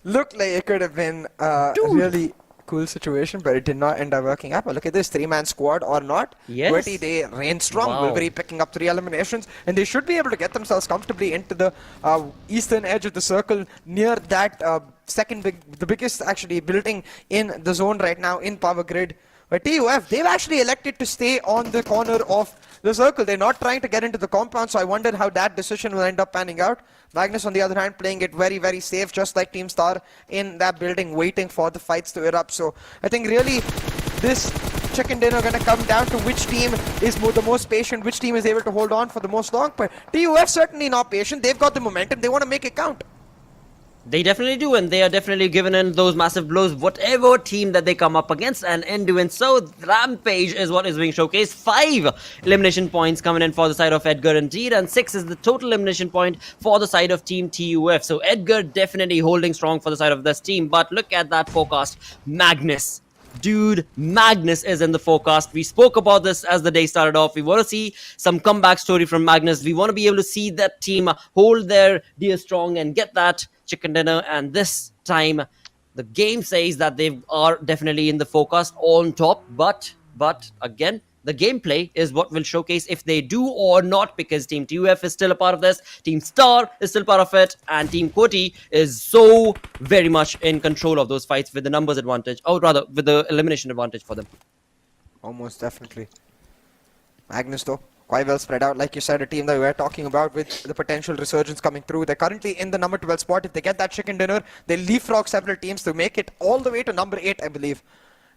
looked like it could have been a really cool situation, but it did not end up working out. But look at this 3-man squad or not. Yes. QWERTY, they reign strong. Wow. Wolverine picking up 3 eliminations, and they should be able to get themselves comfortably into the eastern edge of the circle, near that the biggest actually building in the zone right now in Power Grid. But TUF, they've actually elected to stay on the corner of the circle. They're not trying to get into the compound, so I wonder how that decision will end up panning out. Magnus, on the other hand, playing it very, very safe, just like Team Star in that building, waiting for the fights to erupt. So I think really this chicken dinner going to come down to which team is the most patient, which team is able to hold on for the most long. But TUF certainly not patient. They've got the momentum. They want to make it count. They definitely do, and they are definitely giving in those massive blows, whatever team that they come up against, and in doing so, Rampage is what is being showcased. 5 elimination points coming in for the side of Edgar indeed, and 6 is the total elimination point for the side of Team TUF. So Edgar definitely holding strong for the side of this team, but look at that forecast. Magnus. Dude, Magnus is in the forecast. We spoke about this as the day started off. We want to see some comeback story from Magnus. We want to be able to see that team hold their deer strong and get that chicken dinner. And this time, the game says that they are definitely in the forecast on top. But again, the gameplay is what will showcase if they do or not, because Team TUF is still a part of this, Team Star is still part of it, and Team QWERTY is so very much in control of those fights with the numbers advantage, or rather with the elimination advantage for them. Almost definitely. Magnus though, quite well spread out. Like you said, a team that we were talking about with the potential resurgence coming through. They're currently in the number 12 spot. If they get that chicken dinner, they'll leapfrog several teams to make it all the way to number 8, I believe.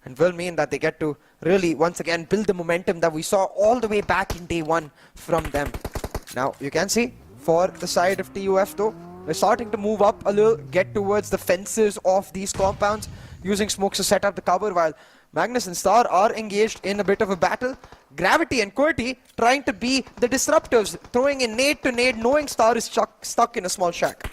And will mean that they get to really, once again, build the momentum that we saw all the way back in day 1 from them. Now, you can see, for the side of TUF though, they're starting to move up a little, get towards the fences of these compounds, using smokes to set up the cover, while Magnus and Star are engaged in a bit of a battle. Gravity and QWERTY trying to be the disruptors, throwing in nade to nade, knowing Star is stuck in a small shack.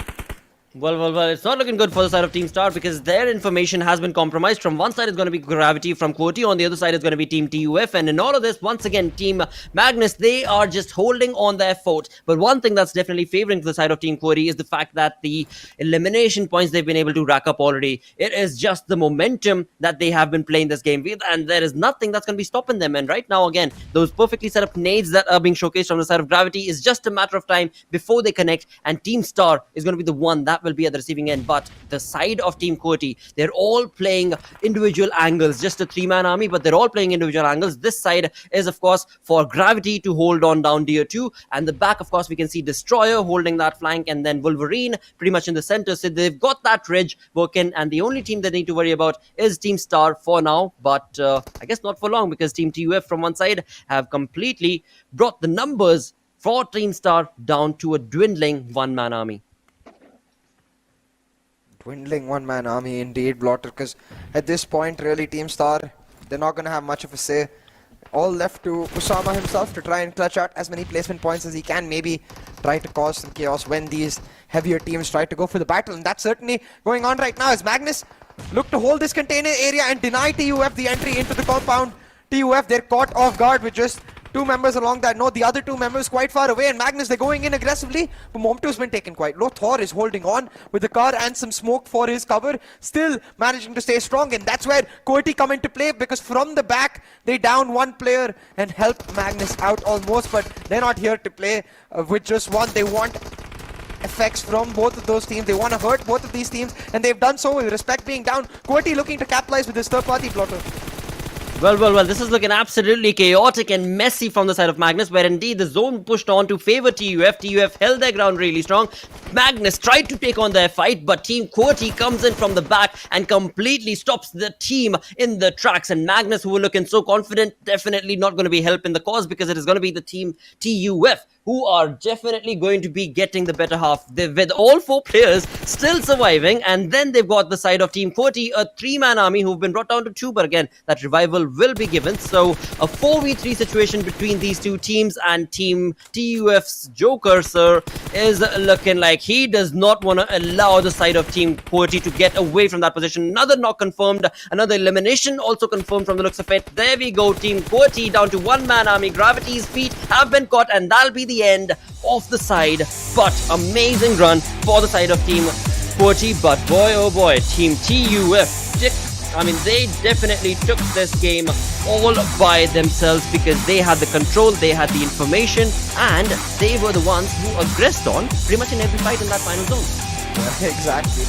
Well, it's not looking good for the side of Team Star, because their information has been compromised. From one side is going to be Gravity from QWERTY, on the other side is going to be Team TUF, and in all of this, once again, Team Magnus, they are just holding on their fort. But one thing that's definitely favoring the side of Team QWERTY is the fact that the elimination points they've been able to rack up already, it is just the momentum that they have been playing this game with, and there is nothing that's going to be stopping them. And right now, again, those perfectly set up nades that are being showcased from the side of Gravity is just a matter of time before they connect, and Team Star is going to be the one that will be at the receiving end. But the side of Team QWERTY, they're all playing individual angles, just a 3-man army, but they're all playing individual angles. This side is, of course, for Gravity to hold on down Tier 2, and the back, of course, we can see Destroyer holding that flank, and then Wolverine pretty much in the center. So they've got that ridge working, and the only team they need to worry about is Team Star for now, but I guess not for long, because Team TUF from one side have completely brought the numbers for Team Star down to a dwindling 1-man army. Dwindling 1-man army indeed, Blotter, because at this point, really, Team Star, they're not going to have much of a say. All left to Usama himself to try and clutch out as many placement points as he can, maybe try to cause some chaos when these heavier teams try to go for the battle. And that's certainly going on right now as Magnus look to hold this container area and deny TUF the entry into the compound. TUF, they're caught off guard with just 2 members along that node, the other 2 members quite far away, and Magnus, they're going in aggressively, but Momto's been taken quite low. Thor is holding on with the car and some smoke for his cover, still managing to stay strong, and that's where QWERTY come into play, because from the back, they down 1 player and help Magnus out almost, but they're not here to play with just 1. They want effects from both of those teams. They want to hurt both of these teams, and they've done so with respect being down. QWERTY looking to capitalize with this third-party plotter. Well, this is looking absolutely chaotic and messy from the side of Magnus, where indeed the zone pushed on to favor TUF. TUF held their ground really strong. Magnus tried to take on their fight, but Team QWERTY comes in from the back and completely stops the team in the tracks. And Magnus, who were looking so confident, definitely not going to be helping the cause, because it is going to be the Team TUF who are definitely going to be getting the better half. With all 4 players still surviving, and then they've got the side of Team QWERTY, a 3-man army who've been brought down to 2, but again, that revival will be given. So a 4v3 situation between these 2 teams, and Team TUF's Joker, sir, is looking like he does not want to allow the side of Team QWERTY to get away from that position. Another knock confirmed, another elimination also confirmed from the looks of it. There we go, Team QWERTY down to 1-man army. Gravity's feet have been caught, and that'll be the end of the side. But amazing run for the side of Team QWERTY, but boy oh boy, Team TUF, they definitely took this game all by themselves, because they had the control, they had the information, and they were the ones who aggressed on pretty much in every fight in that final zone. Yeah, exactly.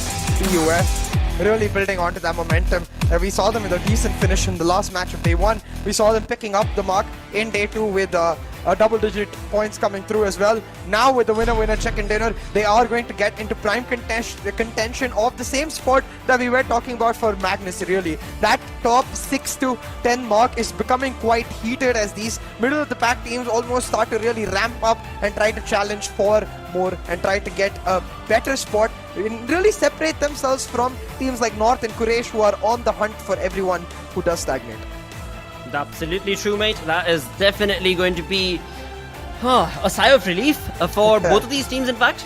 TUF really building onto that momentum. We saw them with a decent finish in the last match of day 1. We saw them picking up the mark in day 2 with a double-digit points coming through as well. Now with the winner chicken dinner, they are going to get into prime contention of the same spot that we were talking about for Magnus, really. That top 6 to 10 mark is becoming quite heated as these middle of the pack teams almost start to really ramp up and try to challenge for more and try to get a better spot and really separate themselves from teams like North and Quraysh who are on the hunt for everyone who does stagnate. Absolutely true, mate. That is definitely going to be a sigh of relief for both of these teams, in fact.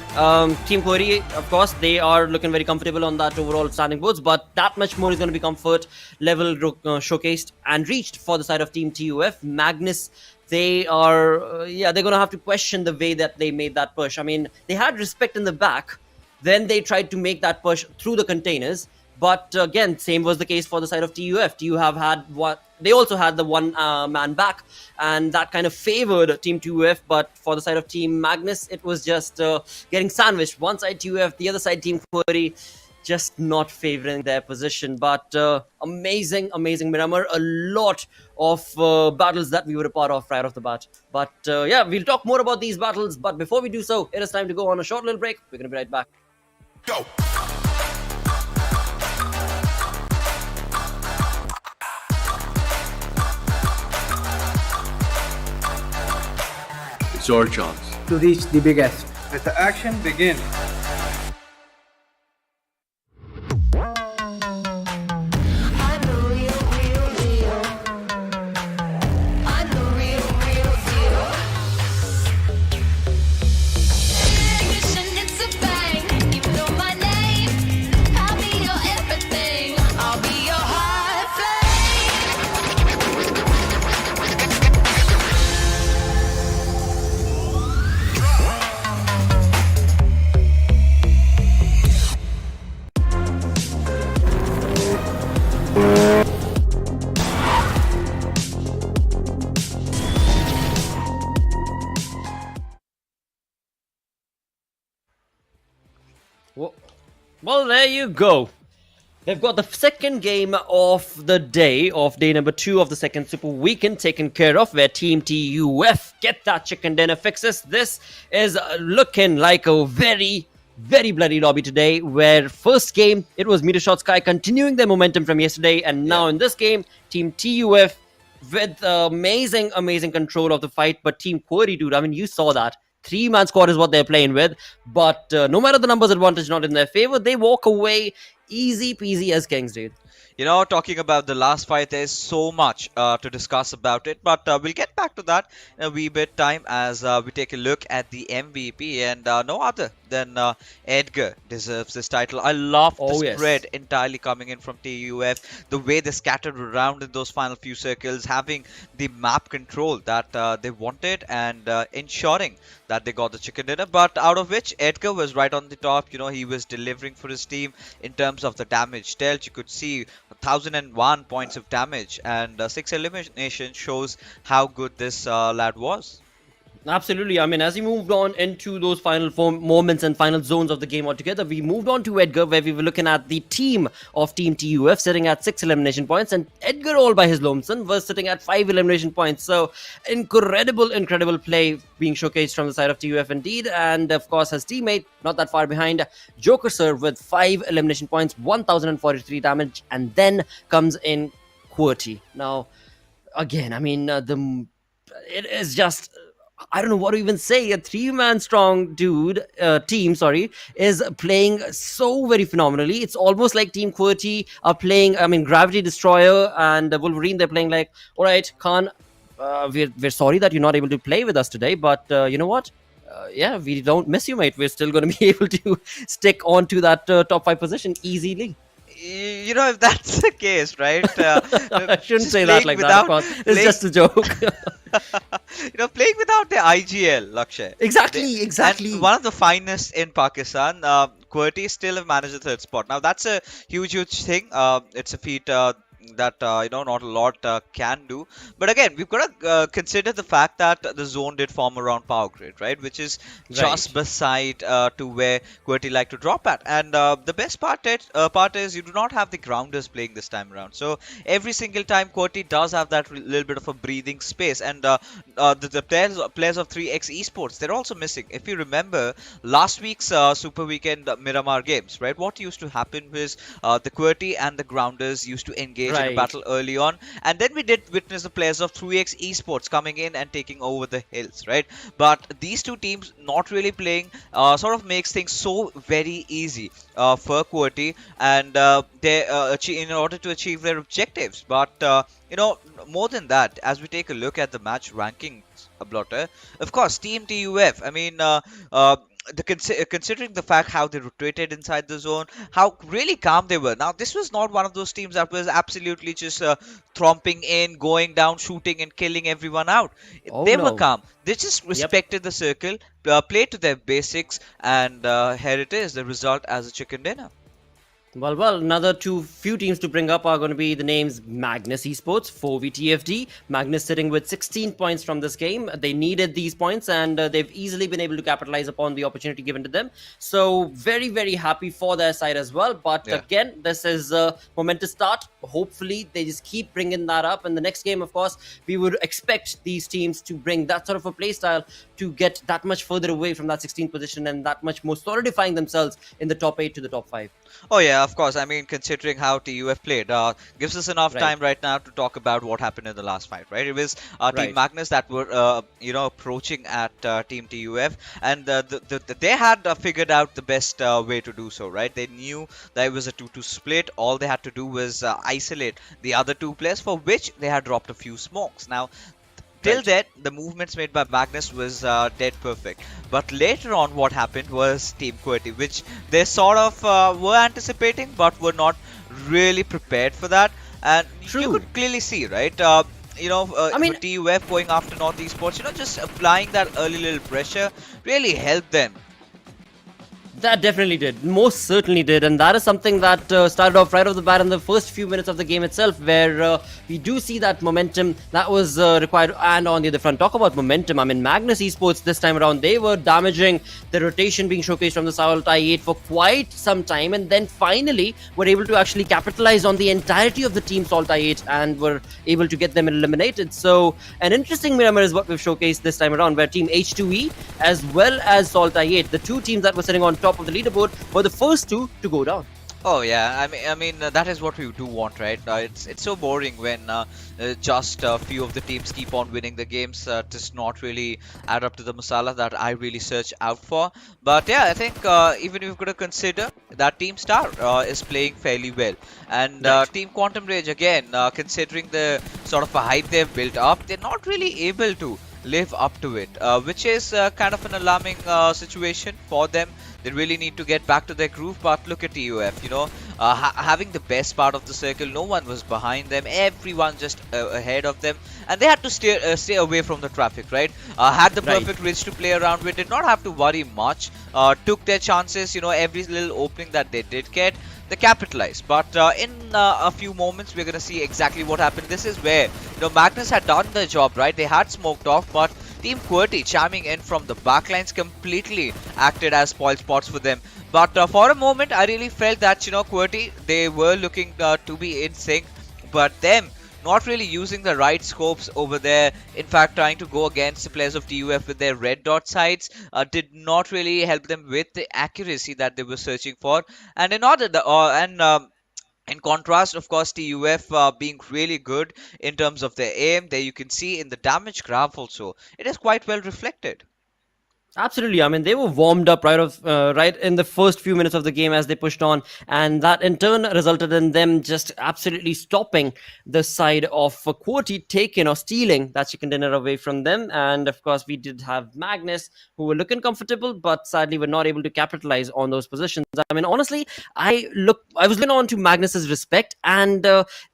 Team QWERTY, of course, they are looking very comfortable on that overall standing boards, but that much more is going to be comfort level showcased and reached for the side of Team TUF. Magnus, they are, they're going to have to question the way that they made that push. I mean, they had respect in the back, then they tried to make that push through the containers. But again, same was the case for the side of TUF. TUF had what they also had the one man back, and that kind of favored Team TUF. But for the side of Team Magnus, it was just getting sandwiched. One side TUF, the other side Team QWERTY, just not favoring their position. But amazing Miramar. A lot of battles that we were a part of right off the bat. But we'll talk more about these battles. But before we do so, it is time to go on a short little break. We're going to be right back. Go. It's our chance to reach the biggest. Let the action begin. Well, there you go. They've got the second game of the day, of day number 2 of the second Super Weekend, taken care of, where Team TUF get that chicken dinner fixes. This is looking like a very bloody lobby today, where first game, it was MetershotxSKY continuing their momentum from yesterday, and now in this game, Team TUF with amazing control of the fight, but Team QWERTY, dude, I mean, you saw that. 3-man squad is what they're playing with, but no matter the numbers advantage not in their favor, they walk away easy peasy as kings, dude. You know, talking about the last fight, there's so much to discuss about it, but we'll get back to that in a wee bit time as we take a look at the MVP, and no other than Edgar deserves this title. I love the spread entirely coming in from TUF, the way they scattered around in those final few circles, having the map control that they wanted, and ensuring that they got the chicken dinner, but out of which Edgar was right on the top. You know, he was delivering for his team in terms of the damage dealt. You could see 1001 points of damage, and 6 eliminations shows how good this lad was. Absolutely. I mean, as we moved on into those final moments and final zones of the game altogether, we moved on to Edgar, where we were looking at the team of Team TUF sitting at 6 elimination points, and Edgar all by his lonesome was sitting at 5 elimination points. So incredible play being showcased from the side of TUF indeed. And of course, his teammate not that far behind, Joker Sir, with 5 elimination points, 1043 damage, and then comes in QWERTY. Now, again, I mean, it is just, I don't know what to even say. A 3-man strong team, is playing so very phenomenally. It's almost like Team QWERTY are playing, I mean, Gravity Destroyer and Wolverine, they're playing like, all right, Khan, we're sorry that you're not able to play with us today, but you know what? We don't miss you, mate. We're still going to be able to stick on to that top 5 position easily. You know, if that's the case, right? I shouldn't say that like that, of course. It's just a joke. You know, playing without the IGL, Lakshay. Exactly. And one of the finest in Pakistan, QWERTY still have managed the 3rd spot. Now, that's a huge thing. It's a feat that you know, not a lot can do, but again, we've got to consider the fact that the zone did form around Power Grid, right, which is just beside to where QWERTY like to drop at, and the best part is you do not have the grounders playing this time around, so every single time QWERTY does have that little bit of a breathing space, and the players of XGeneration, they're also missing. If you remember last week's Super Weekend Miramar games, right, what used to happen was the QWERTY and the grounders used to engage a Right. battle early on, and then we did witness the players of 3x Esports coming in and taking over the hills, right? But these two teams not really playing sort of makes things so very easy for QWERTY, and in order to achieve their objectives. But more than that, as we take a look at the match rankings, Blotter, of course, Team TUF. I mean, considering the fact how they rotated inside the zone, how really calm they were. Now, this was not one of those teams that was absolutely just tromping in, going down, shooting, and killing everyone out. Oh They were no. calm. They just Yep. respected the circle, played to their basics, and here it is, the result as a chicken dinner. Well, another few teams to bring up are going to be the names Magnus Esports, 4v Magnus sitting with 16 points from this game. They needed these points, and they've easily been able to capitalize upon the opportunity given to them. So very, very happy for their side as well. But Yeah. again, this is a momentous start. Hopefully, they just keep bringing that up. In the next game, of course, we would expect these teams to bring that sort of a play style to get that much further away from that 16th position and that much more solidifying themselves in the top 8 to the top 5. Oh yeah, of course. I mean, considering how TUF played, gives us enough Right. time right now to talk about what happened in the last fight. Right? It was Team Right. Magnus that were approaching at Team TUF, and they had figured out the best way to do so. Right? They knew that it was a 2-2 split. All they had to do was isolate the other two players, for which they had dropped a few smokes. Now, till Right. then, the movements made by Magnus was dead perfect. But later on, what happened was Team QWERTY, which they sort of were anticipating, but were not really prepared for that. And you True. could clearly see, right? I mean- for TUF going after North Esports, just applying that early little pressure really helped them. That definitely did. Most certainly did. And that is something that started off right off the bat in the first few minutes of the game itself, where we do see that momentum that was required. And on the other front, talk about momentum. I mean, Magnus Esports this time around, they were damaging the rotation being showcased from the SALTxi8 for quite some time. And then finally were able to actually capitalize on the entirety of the team SALTxi8 and were able to get them eliminated. So an interesting Miramar is what we've showcased this time around, where Team H2E as well as SALTxi8, the two teams that were sitting on top of the leaderboard, were the first two to go down. Oh yeah, I mean that is what we do want, right? It's so boring when just a few of the teams keep on winning the games. Does not really add up to the masala that I really search out for. But yeah, I think even if you've got to consider that Team Star is playing fairly well, and Right. Team Quantum Rage again, considering the sort of a hype they've built up, they're not really able to live up to it, which is kind of an alarming situation for them. They really need to get back to their groove. But look at TUF, having the best part of the circle. No one was behind them. Everyone just ahead of them, and they had to stay away from the traffic. Right? Had the Right. perfect ridge to play around with. Did not have to worry much. Took their chances. Every little opening that they did get, they capitalized. But in a few moments, we're gonna see exactly what happened. This is where Magnus had done their job. Right? They had smoked off, but Team QWERTY chiming in from the backlines completely acted as spoil spots for them. But for a moment, I really felt that QWERTY, they were looking to be in sync, but them not really using the right scopes over there. In fact, trying to go against the players of TUF with their red dot sights did not really help them with the accuracy that they were searching for. And in contrast, of course, TUF being really good in terms of their aim. There you can see in the damage graph also, it is quite well reflected. Absolutely. I mean, they were warmed up right in the first few minutes of the game as they pushed on, and that in turn resulted in them just absolutely stopping the side of QWERTY, taking or stealing that chicken dinner away from them. And of course, we did have Magnus, who were looking comfortable, but sadly were not able to capitalize on those positions. I mean, honestly, I was looking on to Magnus's respect, and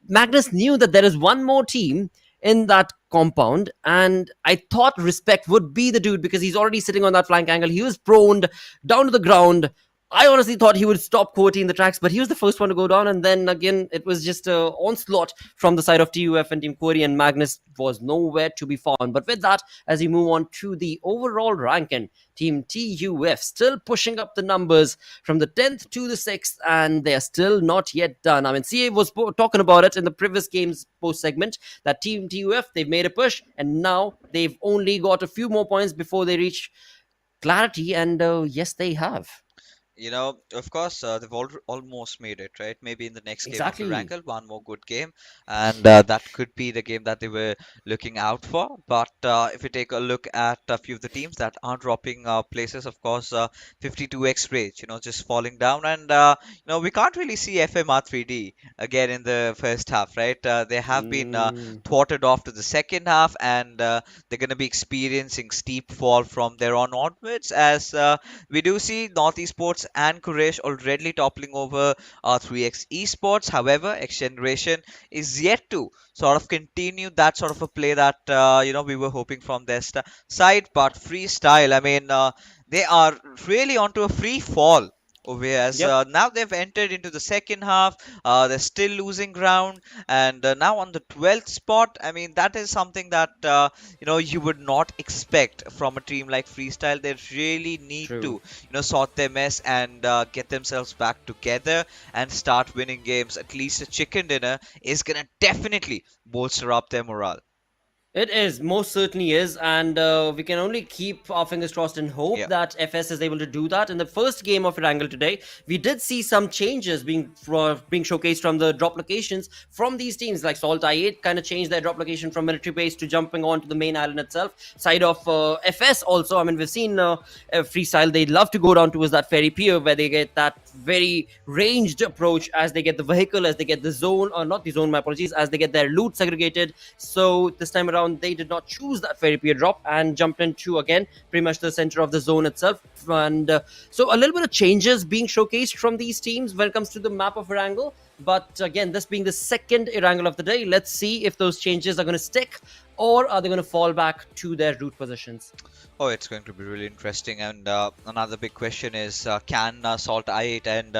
Magnus knew that there is one more team in that compound, and I thought Respect would be the dude because he's already sitting on that flank angle. He was prone down to the ground. I honestly thought he would stop QWERTY in the tracks, but he was the first one to go down. And then again, it was just an onslaught from the side of TUF and Team QWERTY, and Magnus was nowhere to be found. But with that, as we move on to the overall ranking, Team TUF still pushing up the numbers from the 10th to the 6th, and they're still not yet done. I mean, CA was talking about it in the previous game's post segment that Team TUF, they've made a push, and now they've only got a few more points before they reach clarity, and yes, they have. of course, they've almost made it, right? Maybe in the next game of Exactly. Erangel, one more good game, and that could be the game that they were looking out for. But if you take a look at a few of the teams that are dropping places, of course, 52x rage, just falling down, and we can't really see FMR 3D again in the first half, right? They have been thwarted off to the second half, and they're going to be experiencing steep fall from there on onwards, as we do see Esports and Quraysh already toppling over 3x Esports. However, XGeneration is yet to sort of continue that sort of a play that we were hoping from their side. But freestyle, I mean, they are really onto a free fall over here, as Yep. now they've entered into the second half. They're still losing ground, and now on the 12th spot. I mean, that is something that you would not expect from a team like Freestyle. They really need True. to sort their mess and get themselves back together and start winning games. At least a chicken dinner is gonna definitely bolster up their morale. It is, most certainly is, and we can only keep our fingers crossed and hope Yeah. that FS is able to do that. In the first game of Erangel today, we did see some changes being showcased from the drop locations from these teams. Like SALTxi8 kind of changed their drop location from military base to jumping onto the main island itself. Side of FS also, I mean, we've seen Freestyle, they love to go down towards that ferry pier where they get that very ranged approach as they get the vehicle, as they get the zone, or not the zone, my apologies, as they get their loot segregated. So this time around, they did not choose that ferry pier drop and jumped into, again, pretty much the center of the zone itself. And so a little bit of changes being showcased from these teams when it comes to the map of Erangel. But again, this being the second Erangel of the day, let's see if those changes are going to stick, or are they going to fall back to their root positions? Oh, it's going to be really interesting. And another big question is, can SALTxi8 and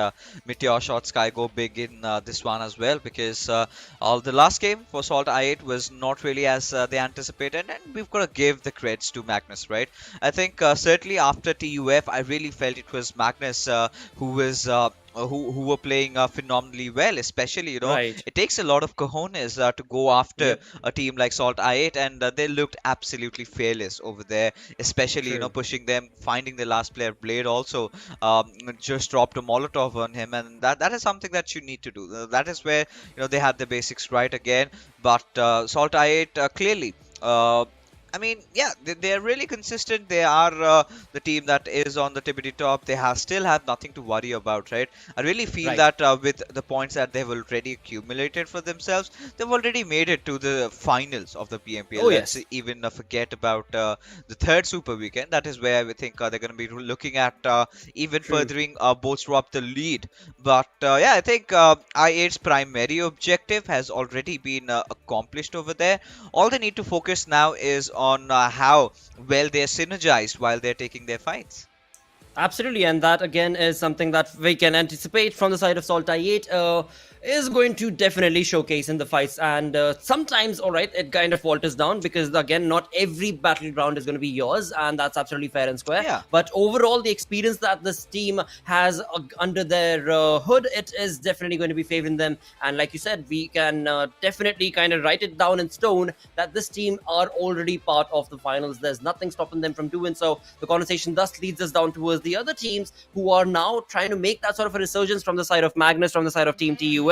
MetershotxSKY go big in this one as well? Because the last game for SALTxi8 was not really as they anticipated, and we've got to give the creds to Magnus, right? I think certainly after TUF, I really felt it was Magnus who was who were playing phenomenally well, especially Right. it takes a lot of cojones to go after Yep. a team like SALTxi8, and they looked absolutely fearless over there, especially True. pushing them, finding the last player. Blade also just dropped a Molotov on him, and that is something that you need to do. That is where they had the basics right again. But SALTxi8 clearly, I mean, yeah, they're really consistent. They are the team that is on the tippity top. They still have nothing to worry about, right? I really feel Right. that with the points that they've already accumulated for themselves, they've already made it to the finals of the PMPL. Oh, Let's yes. even forget about the third Super Weekend. That is where we think they're going to be looking at even True. furthering bolster up the lead. But yeah, I think I8's primary objective has already been accomplished over there. All they need to focus now is on how well they're synergized while they're taking their fights. Absolutely, and that again is something that we can anticipate from the side of SALTxi8. Is going to definitely showcase in the fights, and sometimes, all right, it kind of falters down because again, not every battleground is going to be yours, and that's absolutely fair and square. Yeah. But overall, the experience that this team has under their hood, it is definitely going to be favoring them. And like you said, we can definitely kind of write it down in stone that this team are already part of the finals. There's nothing stopping them from doing so. The conversation thus leads us down towards the other teams who are now trying to make that sort of a resurgence from the side of Magnus, from the side of Team TUF.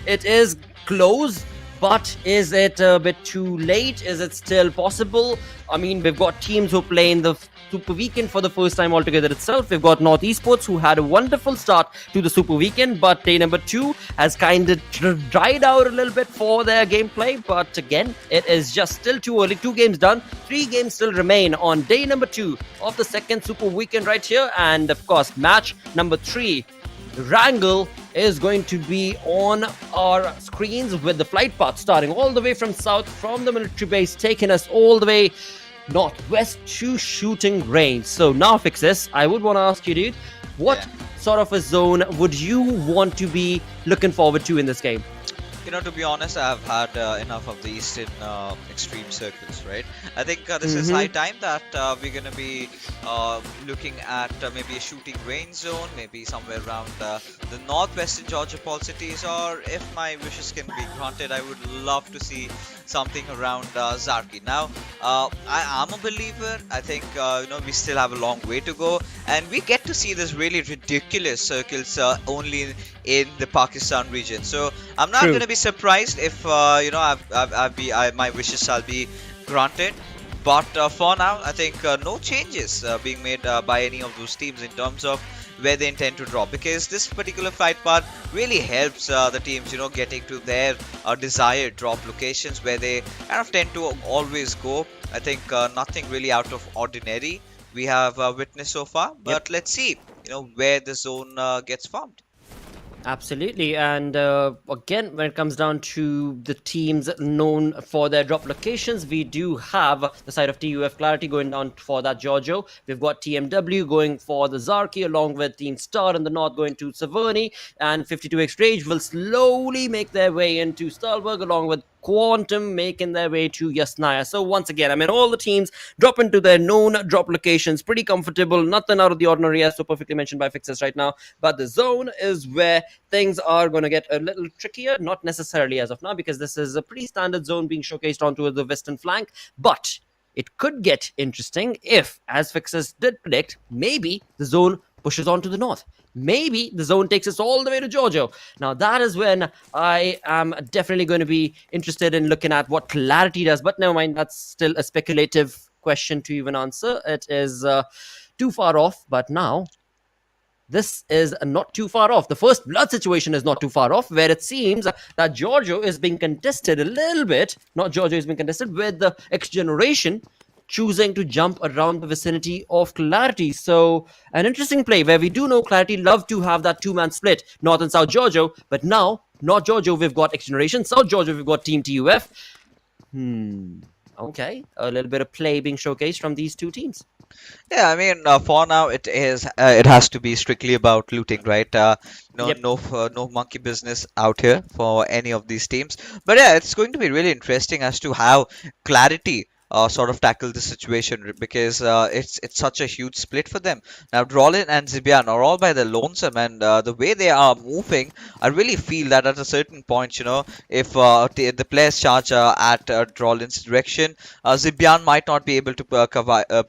It is close, but is it a bit too late? Is it still possible? I mean, we've got teams who play in the Super Weekend for the first time altogether itself. We've got MetershotxSKY who had a wonderful start to the Super Weekend, but day number 2 has kind of dried out a little bit for their gameplay. But again, it is just still too early. 2 games done, 3 games still remain on day number 2 of the second Super Weekend right here. And of course, match number 3, Erangel, is going to be on our screens with the flight path starting all the way from south, from the military base, taking us all the way northwest to shooting range. So now, Fixes, I would want to ask you, dude, what sort of a zone would you want to be looking forward to in this game? To be honest, I've had enough of the Eastern extreme circles, right? I think this is high time that we're going to be looking at maybe a shooting range zone, maybe somewhere around the northwestern Georgia Paul cities, or if my wishes can be granted, I would love to see something around Zarki. Now, I am a believer. I think we still have a long way to go, and we get to see this really ridiculous circles only in the Pakistan region. So I'm not going to be surprised if my wishes shall be granted. But for now, I think no changes being made by any of those teams in terms of where they intend to drop, because this particular fight path really helps the teams, getting to their desired drop locations where they kind of tend to always go. I think nothing really out of ordinary we have witnessed so far, but let's see, where the zone gets formed. Absolutely, and again, when it comes down to the teams known for their drop locations, we do have the side of TUF Clarity going down for that Giorgio. We've got TMW going for the Zarki, along with Team Star in the north going to Savani, and 52X Rage will slowly make their way into Stalberg, along with Quantum making their way to Yasnaya. So once again, I mean, all the teams drop into their known drop locations, pretty comfortable, nothing out of the ordinary, as so perfectly mentioned by Fixers right now. But the zone is where things are going to get a little trickier, not necessarily as of now, because this is a pretty standard zone being showcased onto the western flank. But it could get interesting if, as Fixers did predict, maybe the zone pushes on to the north. Maybe the zone takes us all the way to Giorgio. Now, that is when I am definitely going to be interested in looking at what Clarity does. But never mind, that's still a speculative question to even answer. It is too far off. But now, this is not too far off. The first blood situation is not too far off, where it seems that Giorgio is being contested a little bit. Not Giorgio is being contested with the XGeneration choosing to jump around the vicinity of Clarity. So an interesting play where we do know Clarity love to have that two-man split, North and South Giorgio, but now, North Giorgio, we've got XGeneration, South Giorgio, we've got Team TUF. Okay, a little bit of play being showcased from these two teams. Yeah, I mean, for now it has to be strictly about looting, right? No monkey business out here for any of these teams. But yeah, it's going to be really interesting as to how Clarity sort of tackle the situation, because it's such a huge split for them. Now, Drolin and Zibian are all by the lonesome, and the way they are moving, I really feel that at a certain point, if the players charge at Drolin's direction, Zibian might not be able to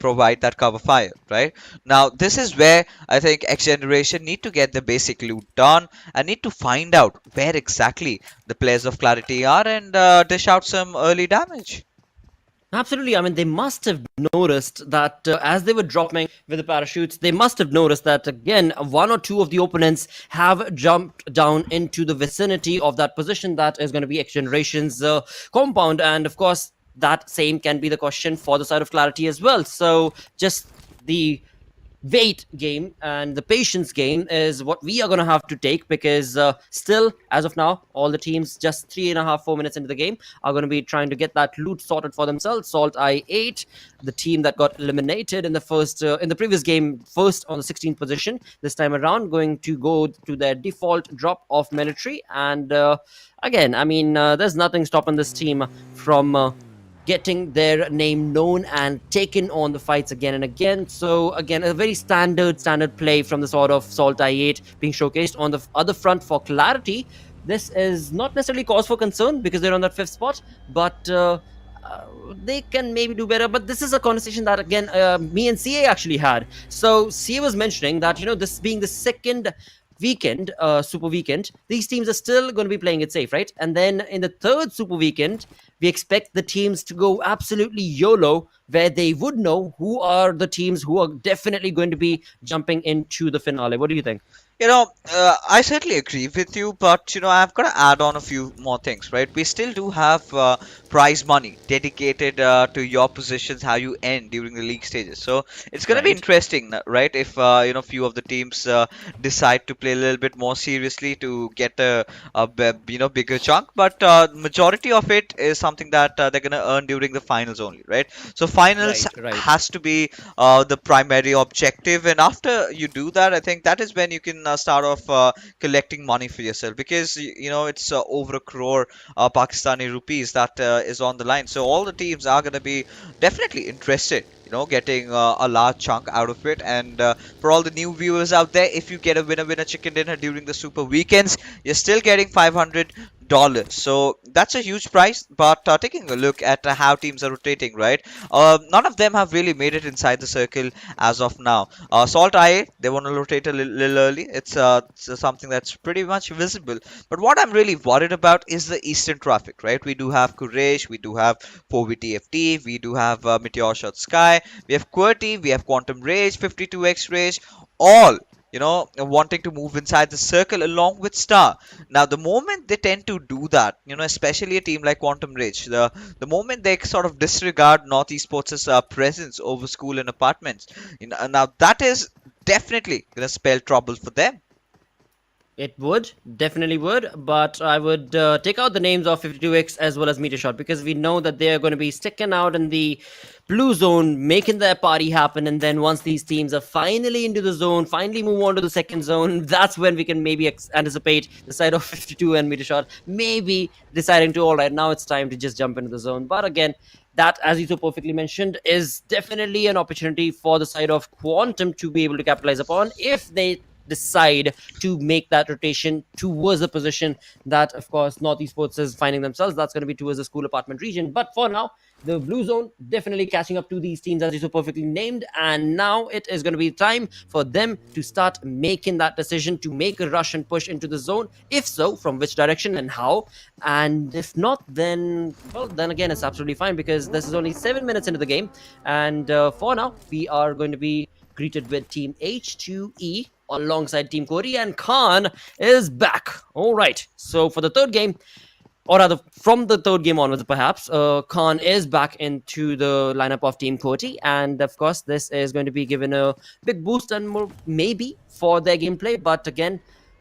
provide that cover fire, right? Now, this is where I think XGeneration need to get the basic loot done and need to find out where exactly the players of Clarity are and dish out some early damage. Absolutely. I mean, they must have noticed that as they were dropping with the parachutes, they must have noticed that, again, one or two of the opponents have jumped down into the vicinity of that position that is going to be XGeneration's compound. And, of course, that same can be the question for the side of Clarity as well. So just the wait game and the patience game is what we are going to have to take, because still, as of now, all the teams just 3.5-4 minutes into the game are going to be trying to get that loot sorted for themselves. SALTxi8, the team that got eliminated in the first in the previous game, first on the 16th position, this time around going to go to their default drop of military. And again, I mean, there's nothing stopping this team from getting their name known and taken on the fights again and again. So again, a very standard play from the sort of SALTxi8 being showcased. On the other front for Clarity, this is not necessarily cause for concern because they're on that 5th spot, but they can maybe do better. But this is a conversation that, again, me and CA actually had. So CA was mentioning that, this being the second weekend, super weekend, these teams are still going to be playing it safe, right? And then in the third super weekend, we expect the teams to go absolutely YOLO, where they would know who are the teams who are definitely going to be jumping into the finale. What do you think? I certainly agree with you, but I've got to add on a few more things, right? We still do have prize money dedicated to your positions, how you end during the league stages. So it's going to be interesting, right? If few of the teams decide to play a little bit more seriously to get a bigger chunk, but majority of it is something that they're going to earn during the finals only, right? So finals has to be the primary objective, and after you do that, I think that is when you can start off collecting money for yourself, because you know it's over a crore Pakistani rupees that is on the line. So all the teams are going to be definitely interested, you know, getting a large chunk out of it. And for all the new viewers out there, if you get a winner chicken dinner during the super weekends, you're still getting $500. So that's a huge price. But taking a look at how teams are rotating, right? None of them have really made it inside the circle as of now. SALTxi8, they want to rotate a little early. It's something that's pretty much visible. But what I'm really worried about is the eastern traffic, right? We do have Quraysh, we do have 4VTFT, we do have MetershotxSKY, we have QWERTY, we have Quantum Rage, 52x Rage, all, you know, wanting to move inside the circle along with Star. Now, the moment they tend to do that, you know, especially a team like Quantum Rage, the moment they sort of disregard TmwEsports' presence over school and apartments, you know, now that is definitely gonna spell trouble for them. It would, definitely would, but I would take out the names of 52x as well as Metershot, because we know that they are going to be sticking out in the blue zone, making their party happen. And then once these teams are finally into the zone, finally move on to the second zone, that's when we can maybe anticipate the side of 52 and Metershot maybe deciding to, all right, now it's time to just jump into the zone. But again, that, as you so perfectly mentioned, is definitely an opportunity for the side of Quantum to be able to capitalize upon if they decide to make that rotation towards the position that, of course, TmwEsports is finding themselves. That's going to be towards the school apartment region. But for now, the blue zone definitely catching up to these teams, as you so perfectly named. And now it is going to be time for them to start making that decision to make a rush and push into the zone. If so, from which direction and how? And if not, then, well, then again, it's absolutely fine, because this is only 7 minutes into the game. And for now, we are going to be greeted with Team H2E alongside Team QWERTY, and Khan is back. All right, so for the third game, or rather from the third game onwards perhaps, Khan is back into the lineup of Team QWERTY, and of course this is going to be given a big boost and more maybe for their gameplay. But again,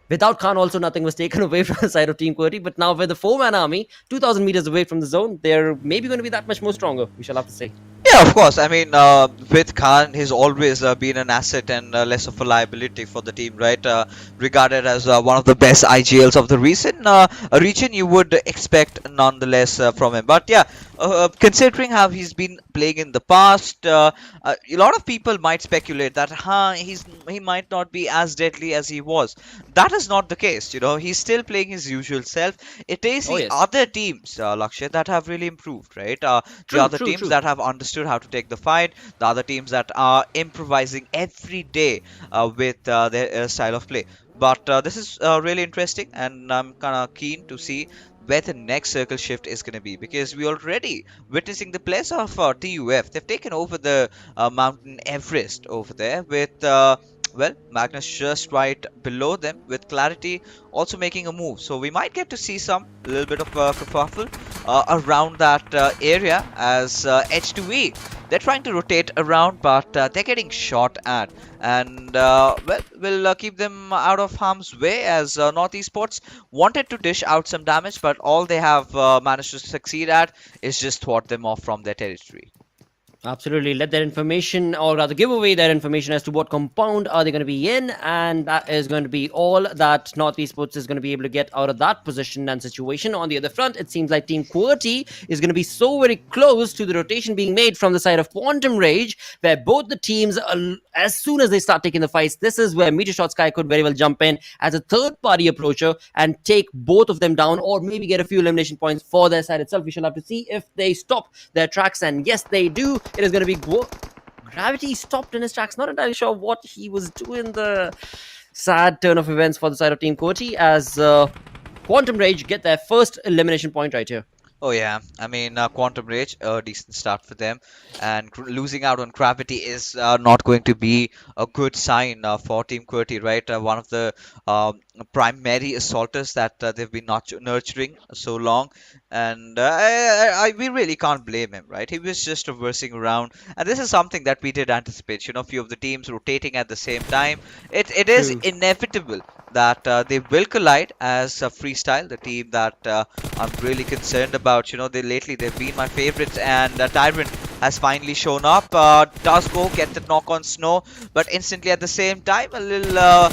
without Khan also nothing was taken away from the side of Team QWERTY. But now with the 4-man army 2,000 meters away from the zone, they're maybe going to be that much more stronger, we shall have to say. Yeah, of course. I mean, with Khan, he's always been an asset and less of a liability for the team, right? Regarded as one of the best IGLs of the recent region, you would expect nonetheless from him. But yeah, considering how he's been playing in the past, a lot of people might speculate that he might not be as deadly as he was. That is not the case. You know, he's still playing his usual self. It is the other teams, Lakshay, that have really improved, right? The other teams that have understood how to take the fight, the other teams that are improvising every day with their style of play. But this is really interesting, and I'm kind of keen to see where the next circle shift is going to be, because we're already witnessing the players of TUF. They've taken over the Mountain Everest over there with well, Magnus just right below them with Clarity also making a move. So we might get to see a little bit of kerfuffle around that area, as H2E, they're trying to rotate around, but they're getting shot at. And well, we'll keep them out of harm's way, as TmwEsports wanted to dish out some damage, but all they have managed to succeed at is just thwart them off from their territory. Absolutely. Let their information, or rather give away their information as to what compound are they going to be in, and that is going to be all that TmwEsports is going to be able to get out of that position and situation. On the other front, it seems like Team QWERTY is going to be so very close to the rotation being made from the side of Quantum Rage, where both the teams, as soon as they start taking the fights, this is where MetershotxSKY could very well jump in as a third-party approacher and take both of them down, or maybe get a few elimination points for their side itself. We shall have to see if they stop their tracks, and yes, they do. It is going to be Gravity stopped in his tracks. Not entirely sure what he was doing. The sad turn of events for the side of Team QWERTY, as Quantum Rage get their first elimination point right here. Oh yeah, I mean Quantum Rage, a decent start for them, and losing out on Gravity is not going to be a good sign for Team QWERTY, right? One of the primary assaulters that they've been nurturing so long, and we really can't blame him, right? He was just traversing around, and this is something that we did anticipate. You know, a few of the teams rotating at the same time. It is inevitable that they will collide, as Freestyle, the team that I'm really concerned about. You know, they've been my favorites, and Tyrant has finally shown up. Does go get the knock on Snow, but instantly at the same time a little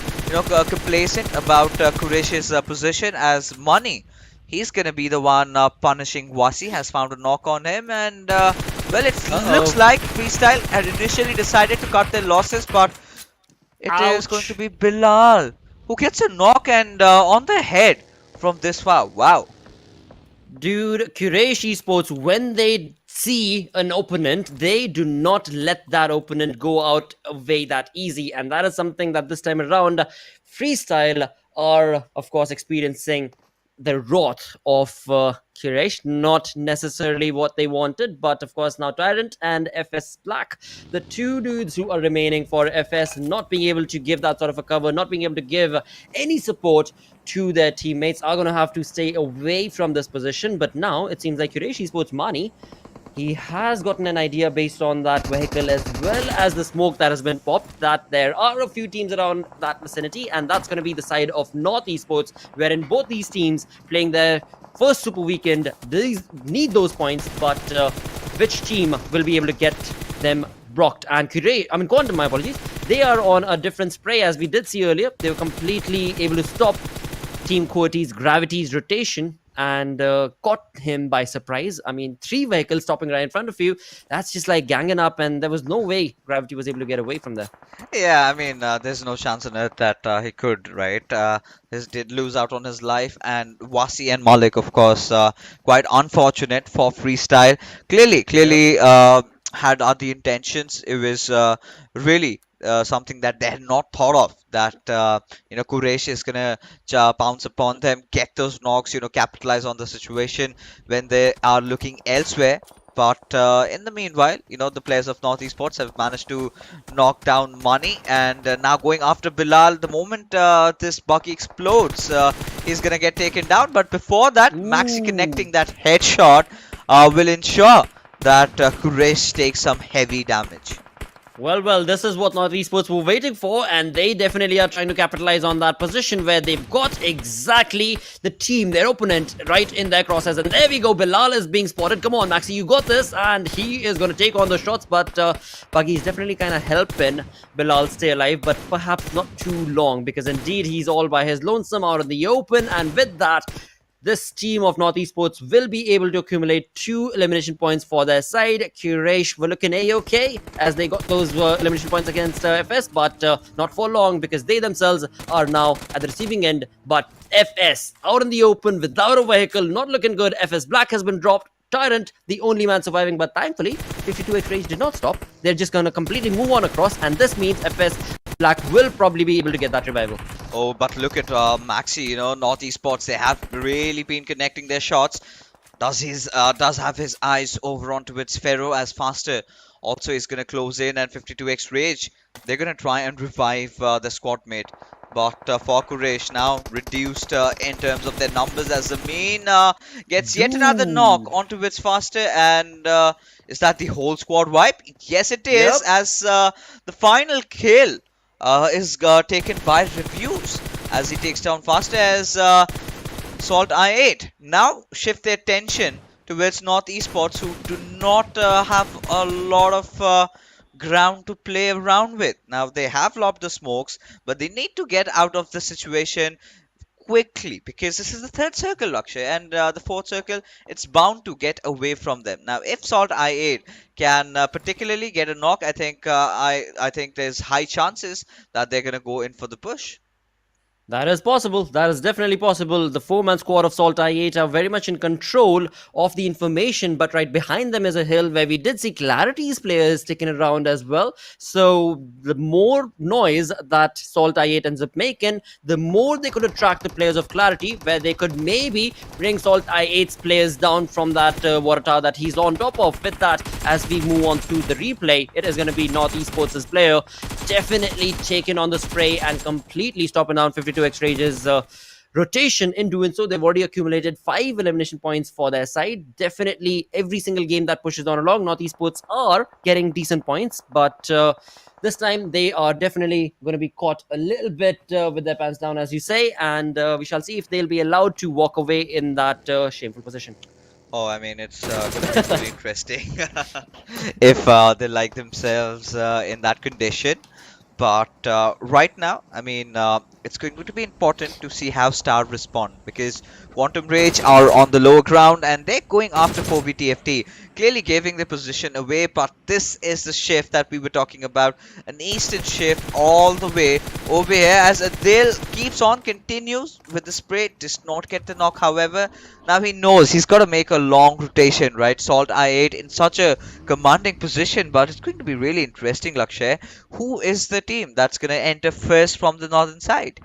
complacent about Quraysh's position as Money. He's gonna be the one punishing Wasi. Has found a knock on him, and well, it looks like Freestyle had initially decided to cut their losses, but it is going to be Bilal who gets a knock and on the head from this far. Wow. Dude, Quraysh Esports, when they see an opponent, they do not let that opponent go out away that easy. And that is something that this time around, Freestyle are, of course, experiencing the wrath of Quraysh. Not necessarily what they wanted, but of course now Tyrant and FS Black, the two dudes who are remaining for FS, not being able to give that sort of a cover, not being able to give any support to their teammates, are going to have to stay away from this position. But now it seems like Quraysh Esports Mani, he has gotten an idea based on that vehicle as well as the smoke that has been popped, that there are a few teams around that vicinity, and that's going to be the side of North Esports, wherein both these teams playing their first Super Weekend, they need those points, but which team will be able to get them blocked? And Quantum, my apologies, they are on a different spray. As we did see earlier, they were completely able to stop Team QWERTY's Gravity's rotation and caught him by surprise. I mean, 3 vehicles stopping right in front of you, that's just like ganging up, and there was no way Gravity was able to get away from there. Yeah, I mean, there's no chance on earth that he could, right? He did lose out on his life, and Wasi and Malik, of course, quite unfortunate for Freestyle. Clearly, had other intentions. It was really something that they had not thought of, that Quraysh is gonna pounce upon them, get those knocks, capitalize on the situation when they are looking elsewhere. But in the meanwhile, the players of North Esports have managed to knock down Money, and now going after Bilal. The moment this buggy explodes, he's gonna get taken down. But before that, Maxi connecting that headshot will ensure that Quraysh takes some heavy damage. Well, this is what North Esports were waiting for, and they definitely are trying to capitalize on that position where they've got exactly the team, their opponent, right in their crosshairs. And there we go, Bilal is being spotted. Come on, Maxi, you got this, and he is going to take on the shots, but Buggy is definitely kind of helping Bilal stay alive, but perhaps not too long, because indeed he's all by his lonesome out in the open, and with that, this team of North Esports will be able to accumulate 2 elimination points for their side. Quraysh were looking A-okay as they got those elimination points against FS, but not for long, because they themselves are now at the receiving end. But FS out in the open without a vehicle, not looking good. FS Black has been dropped. Tyrant, the only man surviving, but thankfully 52x Rage did not stop. They're just going to completely move on across, and this means FS Black will probably be able to get that revival. Oh, but look at Maxi, North Esports, they have really been connecting their shots. Does have his eyes over onto its Pharaoh as Faster also is going to close in, and 52x Rage, they're going to try and revive the squad mate. But for Quraysh now reduced in terms of their numbers, as Zameen gets yet another knock onto its Faster, and is that the whole squad wipe? Yes, it is, as the final kill is taken by Reviews as he takes down Faster, as SALTxi8 now shift their attention towards North Esports, who do not have a lot of ground to play around with. Now they have lobbed the smokes, but they need to get out of the situation quickly, because this is the 3rd circle, Lakshay, and the 4th circle, it's bound to get away from them. Now if SALTxi8 can particularly get a knock, I think there's high chances that they're gonna go in for the push. That is possible. That is definitely possible. The 4-man squad of SALTxi8 are very much in control of the information, but right behind them is a hill where we did see Clarity's players sticking around as well. So the more noise that SALTxi8 ends up making, the more they could attract the players of Clarity, where they could maybe bring SALTxi8's players down from that water tower that he's on top of. With that, as we move on to the replay, it is going to be North Esports' player definitely taking on the spray and completely stopping down 52x Rage's rotation. In doing so, they've already accumulated 5 elimination points for their side. Definitely every single game that pushes on along, North Esports are getting decent points, but this time they are definitely going to be caught a little bit with their pants down, as you say, and we shall see if they'll be allowed to walk away in that shameful position. Oh, I mean, it's going to be very interesting if they like themselves in that condition. But right now, I mean, it's going to be important to see how Star respond because Quantum Rage are on the lower ground and they're going after 4v clearly giving the position away. But this is the shift that we were talking about, an eastern shift all the way over here as Adil keeps on, continues with the spray, does not get the knock. However, now he knows he's got to make a long rotation, right? SALTxi8 in such a commanding position, but it's going to be really interesting, Lakshay. Who is the team that's going to enter first from the northern side?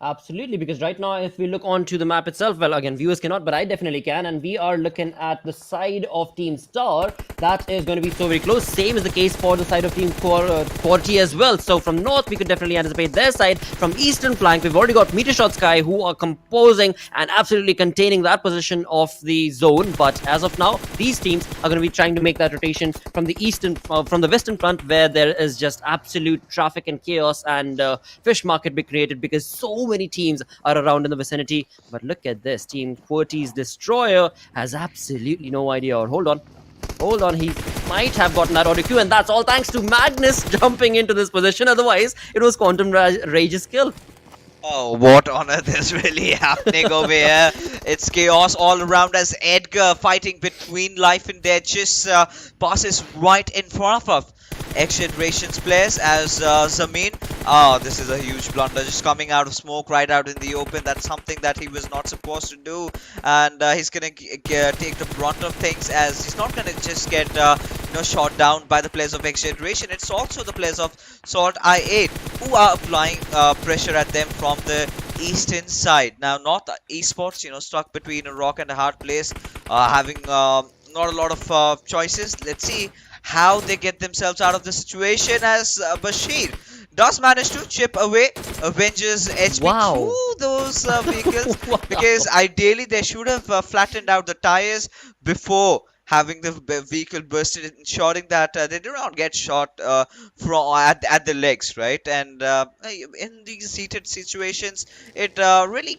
Absolutely, because right now, if we look onto the map itself, well, again, viewers cannot, but I definitely can, and we are looking at the side of Team Star. That is going to be so very close. Same is the case for the side of Team QWERTY as well. So from north, we could definitely anticipate their side. From eastern flank, we've already got MetershotxSKY, who are composing and absolutely containing that position of the zone. But as of now, these teams are going to be trying to make that rotation from the western front, where there is just absolute traffic and chaos and fish market be created because so many teams are around in the vicinity. But look at this, Team QWERTY's Destroyer has absolutely no idea. Or hold on, he might have gotten that audio cue, and that's all thanks to Magnus jumping into this position. Otherwise, it was Quantum Rage's kill. Oh, what on earth is really happening over here? It's chaos all around as Edgar fighting between life and death just passes right in front of XGeneration's players as Zameen. Oh, this is a huge blunder, just coming out of smoke right out in the open. That's something that he was not supposed to do, and he's gonna take the brunt of things as he's not gonna just get shot down by the players of XGeneration. It's also the players of SALTxi8 who are applying pressure at them from the eastern side. Now, TmwEsports, stuck between a rock and a hard place, having not a lot of choices. Let's see how they get themselves out of the situation as Bashir does manage to chip away Avengers HP through those vehicles because ideally they should have flattened out the tires before having the vehicle bursted, ensuring that they do not get shot from at the legs, right? And in these heated situations, it really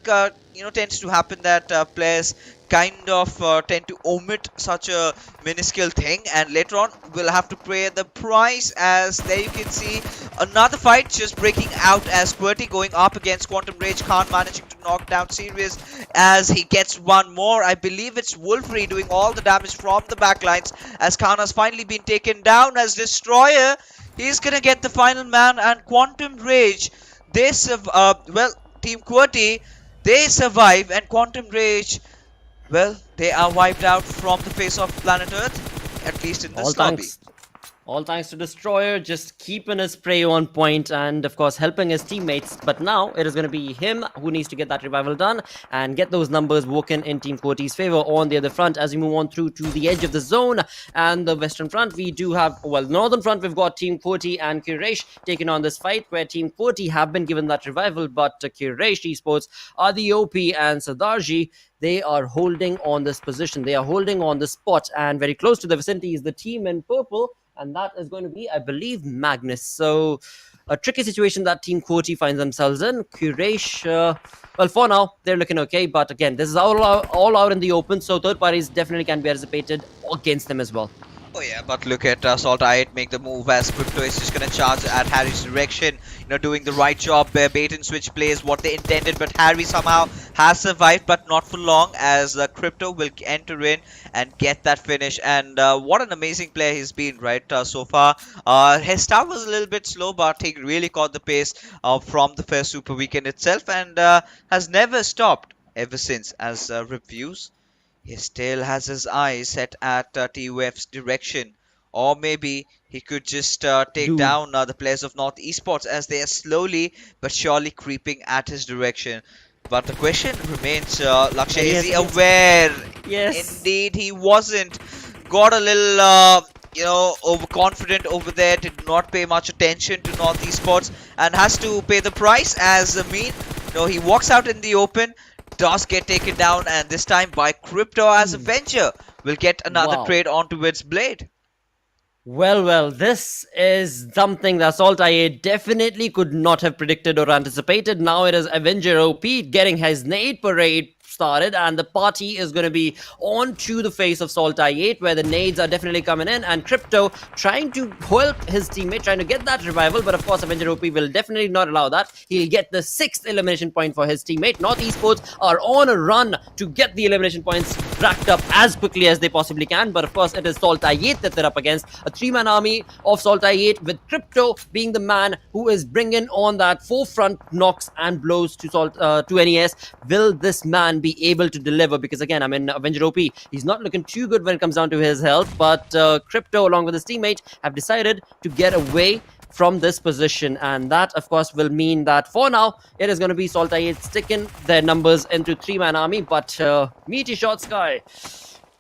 tends to happen that players kind of tend to omit such a minuscule thing, and later on we'll have to pay the price. As there you can see another fight just breaking out as QWERTY going up against Quantum Rage. Khan managing to knock down Sirius as he gets one more. I believe it's Wolfrey doing all the damage from the backlines as Khan has finally been taken down as Destroyer. He's gonna get the final man, and Quantum Rage, they Team QWERTY, they survive, and Quantum Rage, well, they are wiped out from the face of planet Earth, at least in this lobby. All thanks to Destroyer, just keeping his prey on point and, of course, helping his teammates. But now it is going to be him who needs to get that revival done and get those numbers working in Team QWERTY's favor on the other front. As we move on through to the edge of the zone and the western front, we do have, well, northern front, we've got Team QWERTY and Quraysh taking on this fight, where Team QWERTY have been given that revival, but Quraysh Esports are the OP, and SALTxi8 they are holding on this position. They are holding on the spot, and very close to the vicinity is the team in purple, and that is going to be, I believe, Magnus. So a tricky situation that Team QWERTY finds themselves in. Quraysh, well, for now, they're looking okay. But again, this is all out in the open. So third parties definitely can be anticipated against them as well. Oh yeah, but look at SALTxi8 make the move as Crypto is just going to charge at Harry's direction. Doing the right job. Bait and switch plays what they intended, but Harry somehow has survived, but not for long, as Crypto will enter in and get that finish. And what an amazing player he's been, right, so far. His start was a little bit slow, but he really caught the pace from the first Super Weekend itself, and has never stopped ever since. As reviews, he still has his eyes set at TUF's direction, or maybe he could just take down the players of TmwEsports as they are slowly but surely creeping at his direction. But the question remains, Lakshay, is he aware? Yes. Indeed, he wasn't. Got a little, overconfident over there, did not pay much attention to TmwEsports, and has to pay the price as he walks out in the open, does get taken down, and this time by Crypto as Avenger will get another trade onto its blade. Well, this is something that SALTxi8 definitely could not have predicted or anticipated. Now it is Avenger OP getting his nade parade started, and the party is going to be on to the face of SALTxi8, where the nades are definitely coming in, and Crypto trying to help his teammate, trying to get that revival, but of course Avenger OP will definitely not allow that. He'll get the 6th elimination point for his teammate. Esports are on a run to get the elimination points racked up as quickly as they possibly can, but of course it is SALTxi8 that they're up against, a 3-man army of SALTxi8, with Crypto being the man who is bringing on that forefront knocks and blows to NES. Will this man be able to deliver? Because again, I mean, Avenger OP, he's not looking too good when it comes down to his health, but Crypto along with his teammate have decided to get away from this position, and that of course will mean that for now it is going to be SALTxi8 sticking their numbers into 3-man army, but MetershotxSKY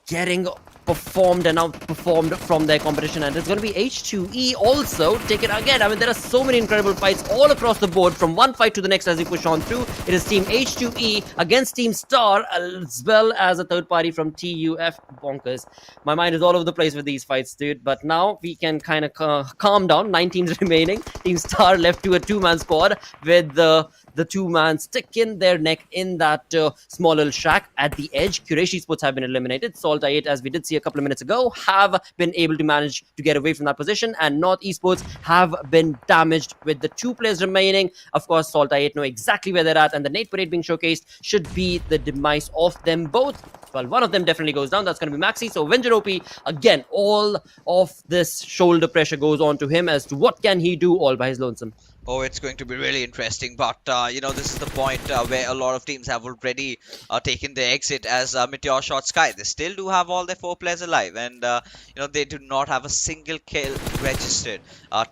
getting performed and outperformed from their competition, and it's going to be H2E also taking again. I mean, there are so many incredible fights all across the board from one fight to the next as we push on through. It is team H2E against team Star, as well as a third party from TUF. Bonkers. My mind is all over the place with these fights, dude, but now we can kind of calm down. 9 teams remaining. Team Star left to a 2-man squad with the 2-man sticking their neck in that small little shack at the edge. Quraysh Esports have been eliminated. SALTxi8, as we did see a couple of minutes ago, have been able to manage to get away from that position, and Esports have been damaged with the 2 players remaining. Of course, SALTxi8 know exactly where they're at, and the nade parade being showcased should be the demise of them both. Well, one of them definitely goes down. That's going to be Maxi. So Avenger OP, again, all of this shoulder pressure goes on to him as to what can he do all by his lonesome. Oh, it's going to be really interesting, but you know, this is the point where a lot of teams have already taken their exit as MetershotxSKY. They still do have all their 4 players alive, and you know, they do not have a single kill registered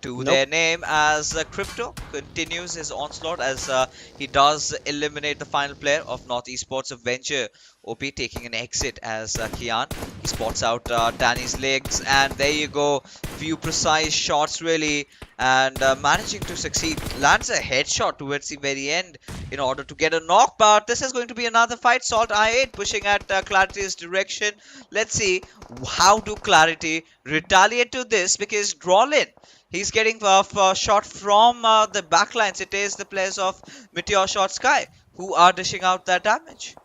to their name, as Crypto continues his onslaught as he does eliminate the final player of Esports. Avenger OP taking an exit as Kian, he spots out Danny's legs, and there you go, few precise shots really, and managing to succeed, lands a headshot towards the very end in order to get a knock. But this is going to be another fight. SALTxi8 pushing at Clarity's direction. Let's see how do Clarity retaliate to this, because Drawlin, he's getting a shot from the backlines. It is the players of MetershotxSKY who are dishing out that damage.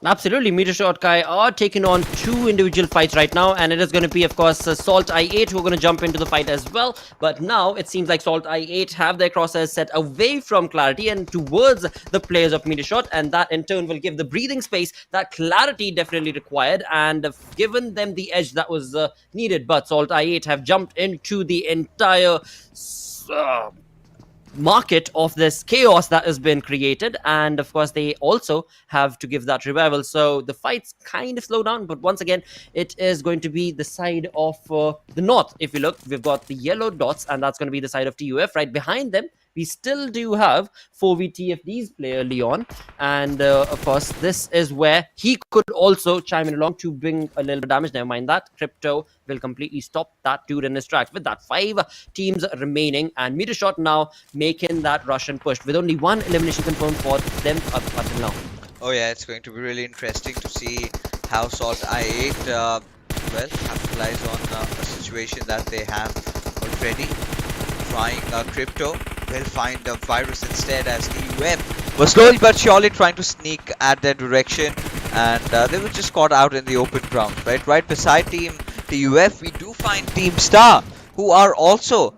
Absolutely, MetershotxSKY are taking on 2 individual fights right now, and it is going to be, of course, SALTxi8 who are going to jump into the fight as well. But now it seems like SALTxi8 have their crosshairs set away from Clarity and towards the players of Metershot, and that in turn will give the breathing space that Clarity definitely required and given them the edge that was needed. But SALTxi8 have jumped into the entire market of this chaos that has been created, and of course they also have to give that revival, so the fights kind of slow down. But once again, it is going to be the side of the north. If you look, we've got the yellow dots, and that's going to be the side of TUF. Right behind them we still do have 4v-TFD's player Leon, and of course this is where he could also chime in along to bring a little bit of damage. Never mind that, Crypto will completely stop that dude in his tracks with that 5 teams remaining, and Metershot now making that Russian push with only 1 elimination confirmed for them up until now. Oh yeah, it's going to be really interesting to see how SALTxi8 well, capitalize on a situation that they have already. Trying Crypto will find a virus instead, as TUF was slowly but surely trying to sneak at their direction, and they were just caught out in the open ground. Right beside Team TUF, we do find Team Star, who are also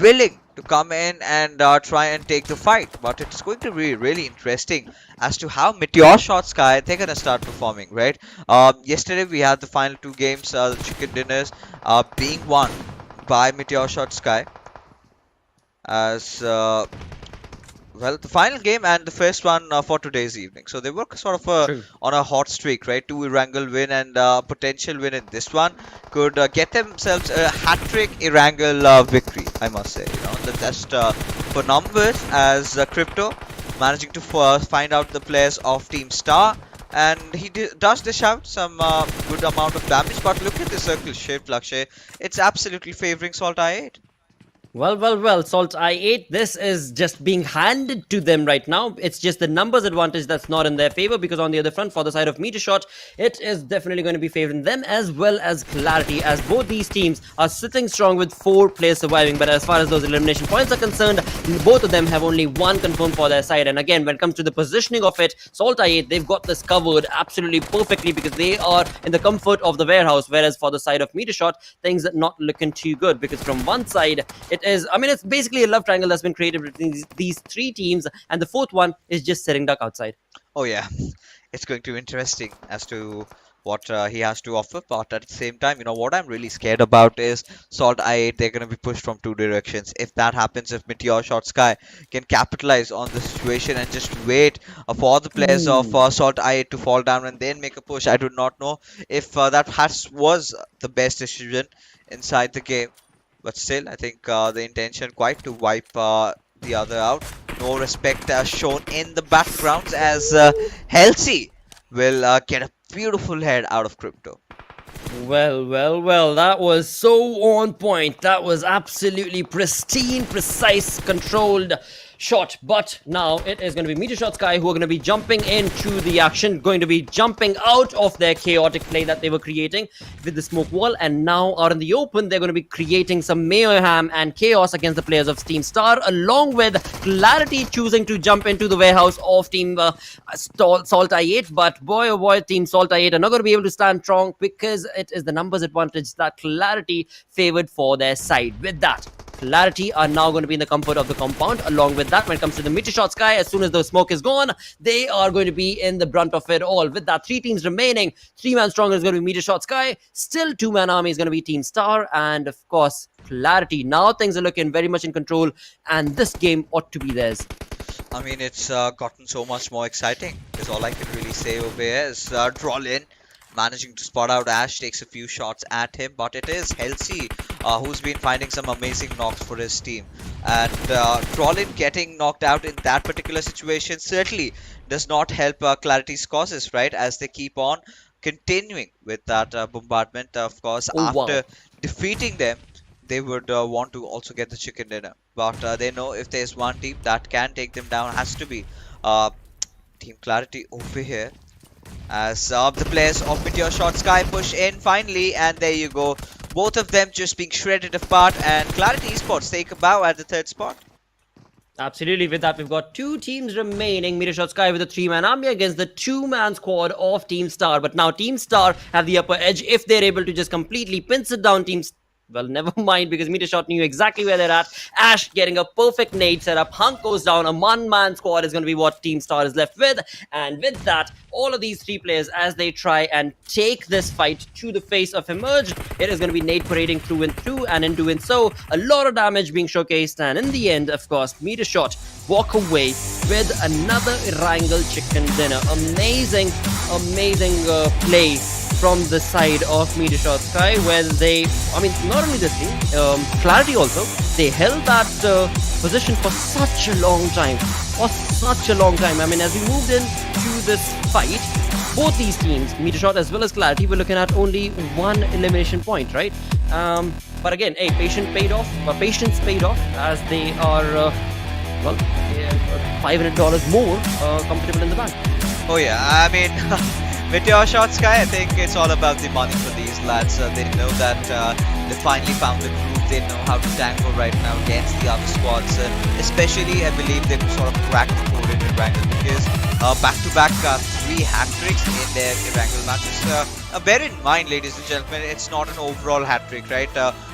willing to come in and try and take the fight. But it's going to be really interesting as to how MetershotxSKY, they're gonna start performing, right? Yesterday we had the final 2 games, the chicken dinners being won by MetershotxSKY as well, the final game and the first one for today's evening. So they were sort of on a hot streak, right? 2 Erangel win and potential win in this one could get themselves a hat-trick Erangel victory, I must say. You know, the test for numbers, as Crypto managing to find out the players of Team Star, and he does dish out some good amount of damage. But look at the circle shift, Lakshay. It's absolutely favoring SALTxi8. Well, SALTxi8, this is just being handed to them right now. It's just the numbers advantage that's not in their favor, because on the other front, for the side of Metershot, it is definitely going to be favoring them as well as Clarity, as both these teams are sitting strong with 4 players surviving. But as far as those elimination points are concerned, both of them have only 1 confirmed for their side. And again, when it comes to the positioning of it, SALTxi8, they've got this covered absolutely perfectly, because they are in the comfort of the warehouse, whereas for the side of Metershot, things are not looking too good, because from one side, it's basically a love triangle that's been created between these 3 teams, and the 4th one is just sitting duck outside. Oh yeah, it's going to be interesting as to what he has to offer. But at the same time, what I'm really scared about is SALTxi8. They're going to be pushed from 2 directions. If that happens, if MetershotxSKY can capitalize on the situation and just wait for the players of SALTxi8 to fall down and then make a push, I do not know if that was the best decision inside the game. But still, I think the intention quite to wipe the other out. No respect shown in the battlegrounds, as SALTxi8 will get a beautiful head out of Crypto. Well, that was so on point. That was absolutely pristine, precise, controlled shot. But now it is going to be MetershotxSKY who are going to be jumping into the action, going to be jumping out of their chaotic play that they were creating with the smoke wall, and now out in the open they're going to be creating some mayhem and chaos against the players of Team Star, along with Clarity choosing to jump into the warehouse of Team SALTxi8. But boy oh boy, Team SALTxi8 are not going to be able to stand strong, because it is the numbers advantage that Clarity favored for their side. With that, Clarity are now going to be in the comfort of the compound. Along with that, when it comes to the MetershotxSKY, as soon as the smoke is gone, they are going to be in the brunt of it all. With that, 3 teams remaining, 3-man strong is going to be MetershotxSKY, still 2-man army is going to be Team Star, and of course Clarity. Now things are looking very much in control, and this game ought to be theirs. I mean, it's gotten so much more exciting, because all I can really say over here is Drolin managing to spot out Ash, takes a few shots at him, but it is SALTxi8 who's been finding some amazing knocks for his team. And Drolin getting knocked out in that particular situation certainly does not help Clarity's causes, right? As they keep on continuing with that bombardment. Of course, after defeating them, they would want to also get the chicken dinner. But they know if there's one team that can take them down, has to be Team Clarity over here. As the players of MetershotxSKY push in finally, and there you go. Both of them just being shredded apart, and QWERTY Esports take a bow at the 3rd spot. Absolutely. With that, we've got 2 teams remaining. MetershotxSKY with a 3-man army against the 2-man squad of Team Star. But now Team Star have the upper edge if they're able to just completely pinch it down Team Star. Well, never mind, because Metershot knew exactly where they're at. Ash getting a perfect nade setup. Hunk goes down. A 1-man squad is going to be what Team Star is left with. And with that, all of these 3 players, as they try and take this fight to the face of Emerge, it is going to be nade parading through and through, and in doing so, a lot of damage being showcased. And in the end, of course, Metershot walk away with another Erangel chicken dinner. Amazing play from the side of MetershotxSKY, where they, not only this team, Clarity also, they held that position for such a long time. As we moved into this fight, both these teams, Metershot as well as Clarity, were looking at only 1 elimination point, right? But again, hey, patience paid off, as they are, $500 more comfortable in the bank. Oh yeah, I mean, MetershotxSKY, I think it's all about the money for these lads. They know that they finally found the groove. They know how to tangle right now against the other squads. Especially, I believe they sort of cracked the code in Erangel, because back-to-back 3 hat-tricks in their Erangel matches. Bear in mind, ladies and gentlemen, it's not an overall hat-trick, right?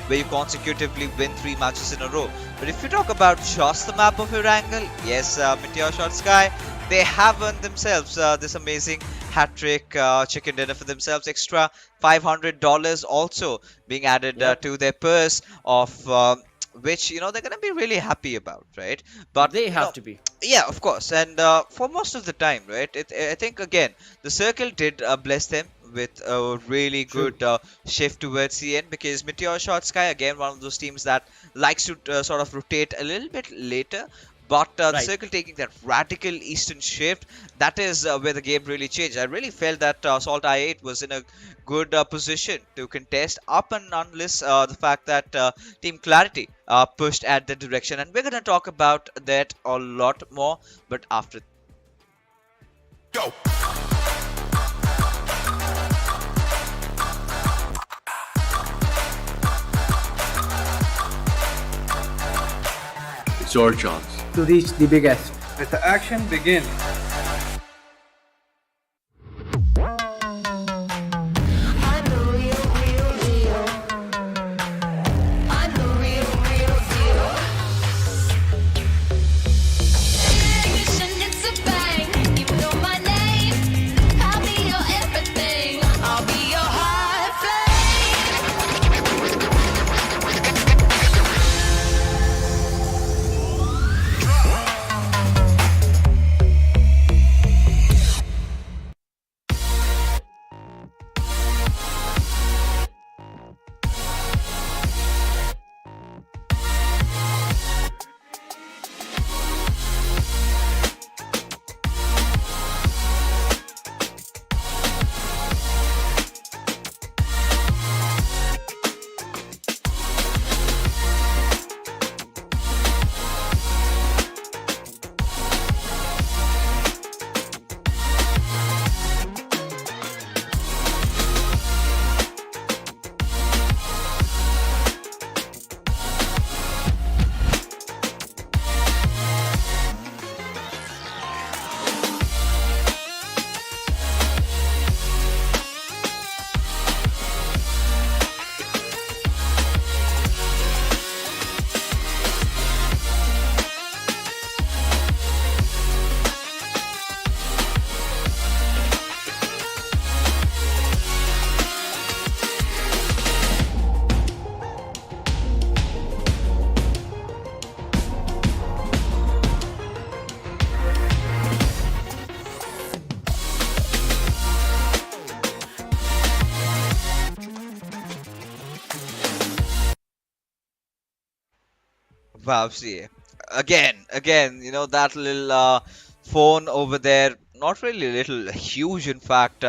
Where you consecutively win 3 matches in a row. But if you talk about just the map of Erangel, yes, MetershotxSKY, they have earned themselves this amazing hat-trick chicken dinner for themselves. Extra $500 also being added to their purse, of which they're going to be really happy about, right? But they have to be. Yeah, of course. And for most of the time, right, I think again the circle did bless them with a really good shift towards the end, because MetershotxSKY, again, one of those teams that likes to sort of rotate a little bit later. but the Right. circle taking that radical eastern shift, that is where the game really changed. I really felt that SALTxi8 was in a good position to contest up and unless the fact that Team Clarity pushed at the direction, and we're going to talk about that a lot more, but after. Go. It's your chance. To reach the biggest. Let the action begin. I'm the real, real deal. I'm the real, real deal. It's a bang. You know my name. I'll be your everything. I'll be your high flame. Wow, see, again, that little phone over there, not really little, huge in fact,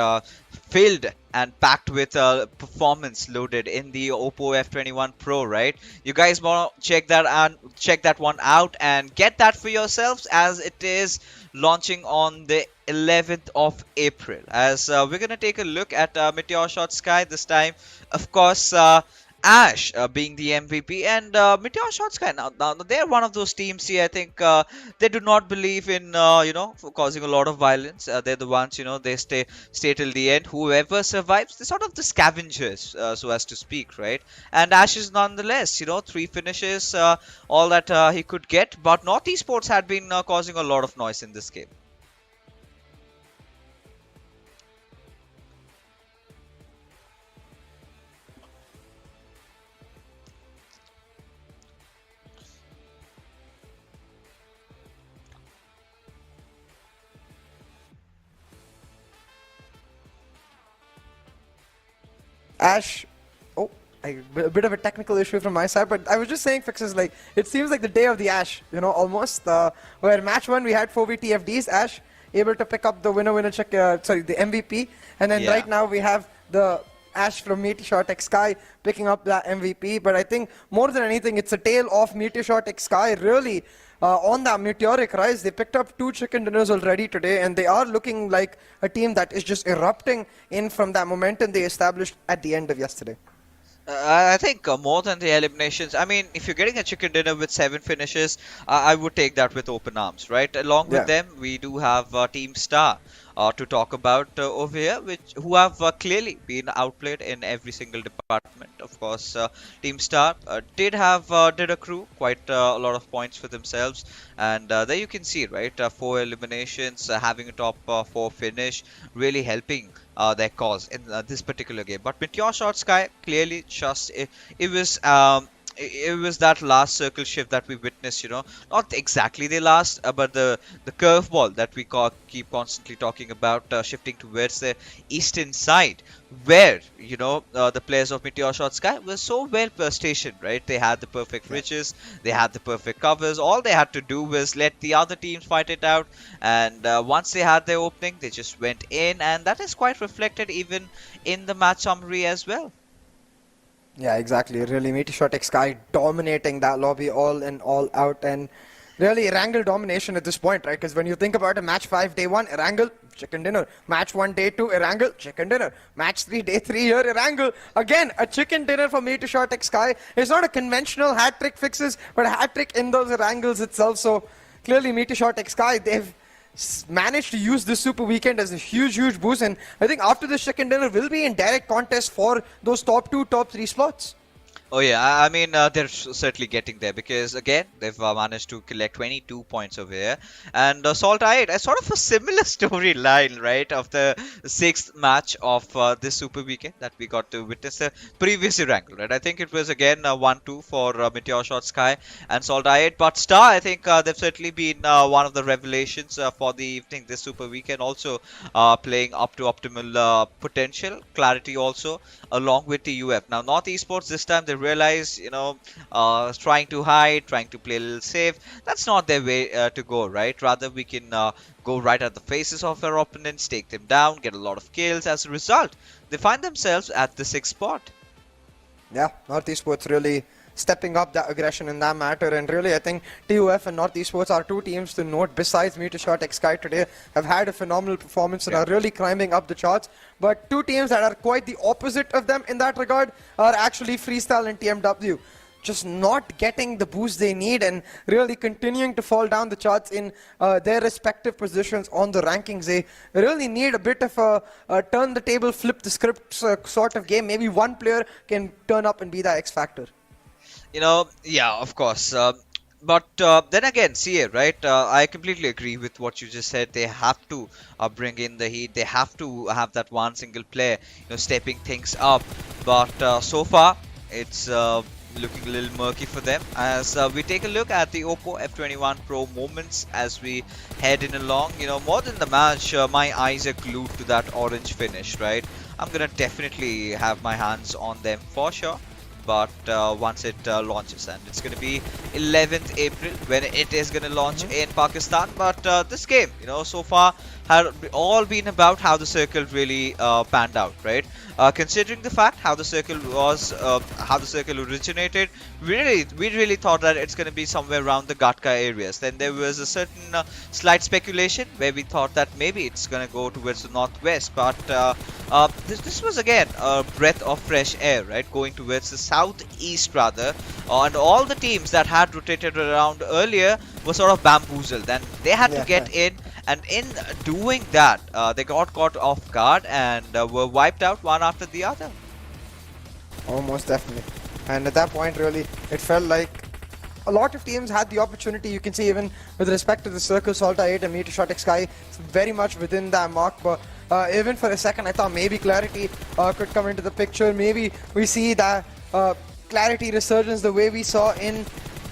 filled and packed with performance loaded in the Oppo F21 Pro, right? You guys want to check that one out and get that for yourselves, as it is launching on the 11th of April. As we're gonna take a look at MetershotxSKY this time, of course. Ash being the MVP, and MetershotxSKY, now they're one of those teams here. I think they do not believe in for causing a lot of violence. They're the ones, they stay till the end. Whoever survives, they're sort of the scavengers, so as to speak, right? And Ash is nonetheless, 3 finishes, all that he could get. But TmwEsports had been causing a lot of noise in this game. Ash, a bit of a technical issue from my side, but I was just saying, Fixes, like, it seems like the day of the Ash, almost, where match 1 we had 4v TFDs, Ash able to pick up the winner check, the MVP, and then right now we have the Ash from MetershotxSKY picking up that MVP, but I think more than anything, it's a tale of MetershotxSKY really on that meteoric rise. They picked up 2 chicken dinners already today, and they are looking like a team that is just erupting in from that momentum they established at the end of yesterday. I think more than the eliminations, I mean, if you're getting a chicken dinner with 7 finishes, I would take that with open arms, right? Along with them, we do have Team Star to talk about over here, who have clearly been outplayed in every single department. Of course, Team Star did accrue quite a lot of points for themselves, and there you can see, right, 4 eliminations, having a top 4 finish, really helping their cause in this particular game. But MetershotxSKY clearly just it it was that last circle shift that we witnessed, not exactly the last, but the curveball that we keep constantly talking about, shifting towards the eastern side, where the players of MetershotxSKY were so well stationed, right? They had the perfect ridges, they had the perfect covers. All they had to do was let the other teams fight it out, and once they had their opening, they just went in, and that is quite reflected even in the match summary as well. Yeah, exactly. Really, MetershotxSKY dominating that lobby all in, all out, and really Erangel domination at this point, right? Because when you think about it, match 5, day 1, Erangel, chicken dinner. Match 1, day 2, Erangel, chicken dinner. Match 3, day 3 here, Erangel. Again, a chicken dinner for MetershotxSKY. It's not a conventional hat-trick fixes, but a hat-trick in those Erangels itself. So clearly MetershotxSKY, they've managed to use this Super Weekend as a huge boost, and I think after this chicken dinner will be in direct contest for those top 2, top 3 slots. Oh yeah, I mean they're certainly getting there, because again they've managed to collect 22 points over here, and SALTxi8, a sort of a similar storyline, right, of the 6th match of this Super Weekend that we got to witness the previous Erangel, right? I think it was again 1-2 for MetershotxSKY and SALTxi8, but Star, I think they've certainly been one of the revelations for the evening this Super Weekend, also playing up to optimal potential. QWERTY also, along with TmwEsports. Now MetershotxSKY this time they realize, trying to hide, trying to play a little safe, that's not their way to go, right? Rather, we can go right at the faces of our opponents, take them down, get a lot of kills. As a result, they find themselves at the 6th spot. Yeah, MetershotxSKY really stepping up the aggression in that matter, and really I think TUF and MetershotxSKY are 2 teams to note besides MetershotxSKY today, have had a phenomenal performance and are really climbing up the charts. But 2 teams that are quite the opposite of them in that regard are actually Freestyle and TMW. Just not getting the boost they need and really continuing to fall down the charts in their respective positions on the rankings. They really need a bit of a turn the table, flip the script sort of game. Maybe one player can turn up and be the X factor. Yeah, of course. But then again, see it, right? I completely agree with what you just said. They have to bring in the heat. They have to have that one single player, stepping things up. But so far, it's looking a little murky for them. As we take a look at the Oppo F21 Pro moments as we head in along, more than the match, my eyes are glued to that orange finish, right? I'm gonna definitely have my hands on them for sure. But once it launches, and it's going to be 11th April when it is going to launch in Pakistan. But this game, so far had all been about how the circle really panned out, right? Considering the fact how the circle was, how the circle originated, we really thought that it's going to be somewhere around the Gatka areas. Then there was a certain slight speculation where we thought that maybe it's going to go towards the northwest, but this was again a breath of fresh air, right? Going towards the southeast rather, and all the teams that had rotated around earlier were sort of bamboozled, and they had to get in. And in doing that, they got caught off guard and were wiped out one after the other. Oh, most definitely. And at that point, really, it felt like a lot of teams had the opportunity. You can see even with respect to the circle, SALTxi8 and MetershotxSKY, it's very much within that mark. But even for a second, I thought maybe QWERTY could come into the picture. Maybe we see that QWERTY resurgence the way we saw in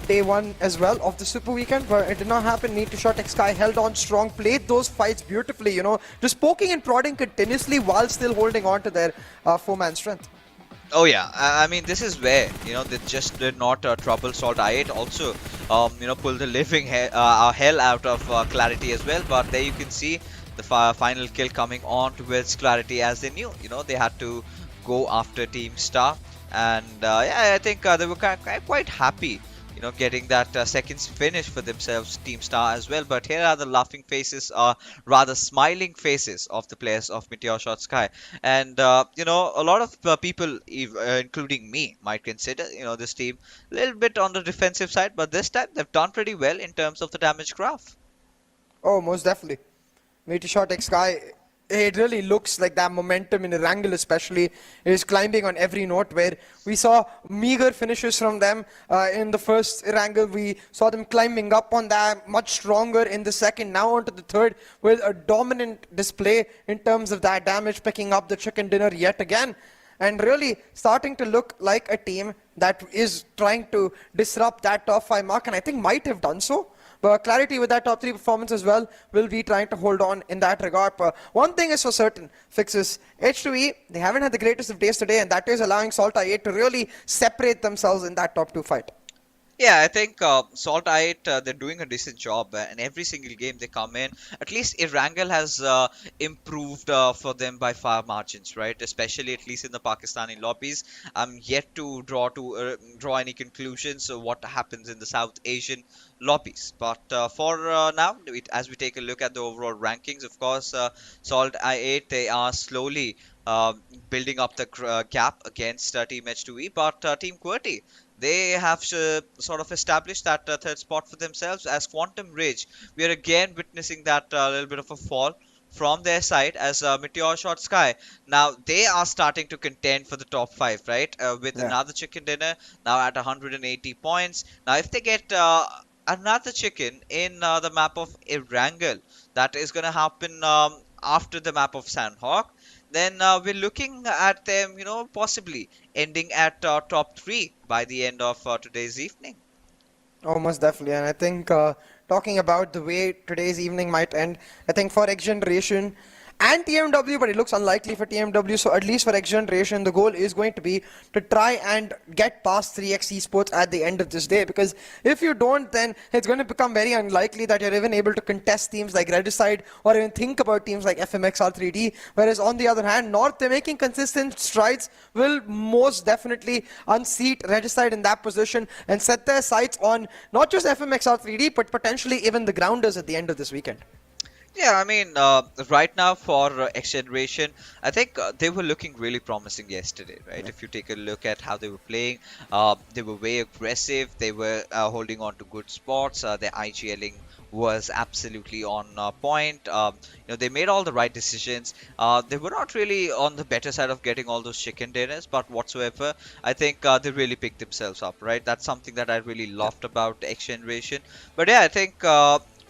day 1 as well of the Super Weekend, but it did not happen. MetershotxSKY held on strong, played those fights beautifully, just poking and prodding continuously while still holding on to their 4-man strength. Oh yeah, I mean this is where they just did not trouble SALTxi8. Also, pull the living hell out of QWERTY as well. But there you can see the final kill coming on towards QWERTY, as they knew, they had to go after Team Star, and yeah, I think they were quite happy. Getting that second finish for themselves, Team Star as well. But here are the laughing faces, rather smiling faces of the players of MetershotxSKY. And, a lot of people, including me, might consider, this team a little bit on the defensive side. But this time, they've done pretty well in terms of the damage graph. Oh, most definitely. MetershotxSKY, it really looks like that momentum in Erangel especially is climbing on every note, where we saw meager finishes from them in the first Erangel. We saw them climbing up on that much stronger in the second, now onto the third with a dominant display in terms of that damage, picking up the chicken dinner yet again. And really starting to look like a team that is trying to disrupt that top 5 mark, and I think might have done so. But clarity with that top 3 performance as well will be trying to hold on in that regard. But one thing is for certain, Fixes, H2E, they haven't had the greatest of days today, and that is allowing SALTxi8 to really separate themselves in that top 2 fight. Yeah, I think SALTxi8, they're doing a decent job, and every single game they come in, at least Erangel has improved for them by far margins, right? Especially at least in the Pakistani lobbies. I'm yet to draw any conclusions of what happens in the South Asian lobbies. But for now, as we take a look at the overall rankings, of course, SALTxi8, they are slowly building up the gap against Team H2E, but Team QWERTY, they have sort of established that third spot for themselves. As Quantum Ridge, we are again witnessing that little bit of a fall from their side as MetershotxSKY. Now they are starting to contend for the top 5, right? With another chicken dinner now at 180 points. Now if they get another chicken in the map of Erangel, that is going to happen after the map of Sanhok, then we're looking at them, possibly ending at top 3 by the end of today's evening. Oh, most definitely. And I think talking about the way today's evening might end, I think for XGeneration and TMW, but it looks unlikely for TMW. So at least for XGeneration, the goal is going to be to try and get past 3x Esports at the end of this day. Because if you don't, then it's going to become very unlikely that you're even able to contest teams like Regicide or even think about teams like FMXR3D. Whereas on the other hand, North, they're making consistent strides, will most definitely unseat Regicide in that position and set their sights on not just FMXR3D, but potentially even the Grounders at the end of this weekend. Yeah, I mean, right now for XGeneration, I think they were looking really promising yesterday, right? If you take a look at how they were playing, they were very aggressive. They were holding on to good spots. Their IGLing was absolutely on point. They made all the right decisions. They were not really on the better side of getting all those chicken dinners, but whatsoever, I think they really picked themselves up, right? That's something that I really loved about XGeneration. But yeah, I think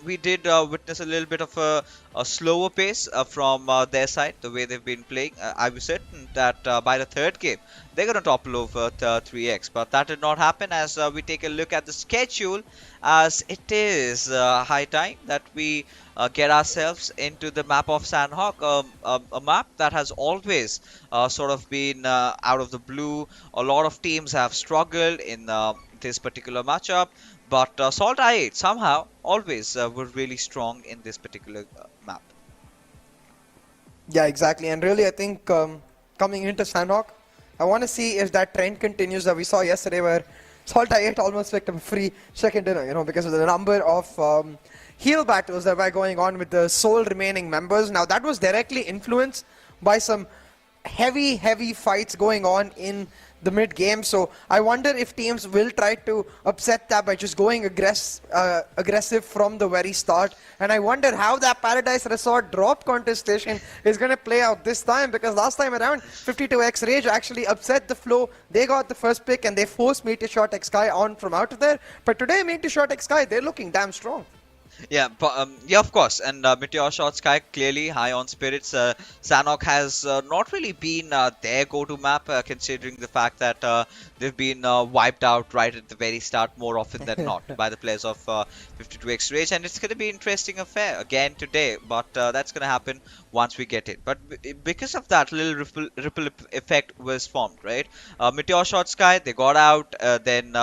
we did witness a little bit of a slower pace from their side, the way they've been playing. I was certain that by the third game, they're going to topple over 3x, but that did not happen as we take a look at the schedule, as it is high time that we get ourselves into the map of Sanhok, a map that has always sort of been out of the blue. A lot of teams have struggled in this particular matchup. But SALTxi8 somehow always were really strong in this particular map. Yeah, exactly. And really, I think coming into Sanhok, I want to see if that trend continues that we saw yesterday where SALTxi8 almost picked up a free second dinner, because of the number of heal battles that were going on with the sole remaining members. Now, that was directly influenced by some heavy fights going on in the mid game, so I wonder if teams will try to upset that by just going aggressive from the very start. And I wonder how that Paradise Resort drop contestation is going to play out this time, because last time around 52x Rage actually upset the flow. They got the first pick and they forced MetershotxSKY on from out of there. But today MetershotxSKY, they're looking damn strong. Yeah, but yeah, of course. And MetershotxSKY clearly high on spirits. Sanhok has not really been their go-to map, considering the fact that they've been wiped out right at the very start more often than not by the players of 52x Rage. And it's going to be an interesting affair again today, but that's going to happen once we get it. But because of that, little ripple effect was formed, right? MetershotxSKY, they got out, then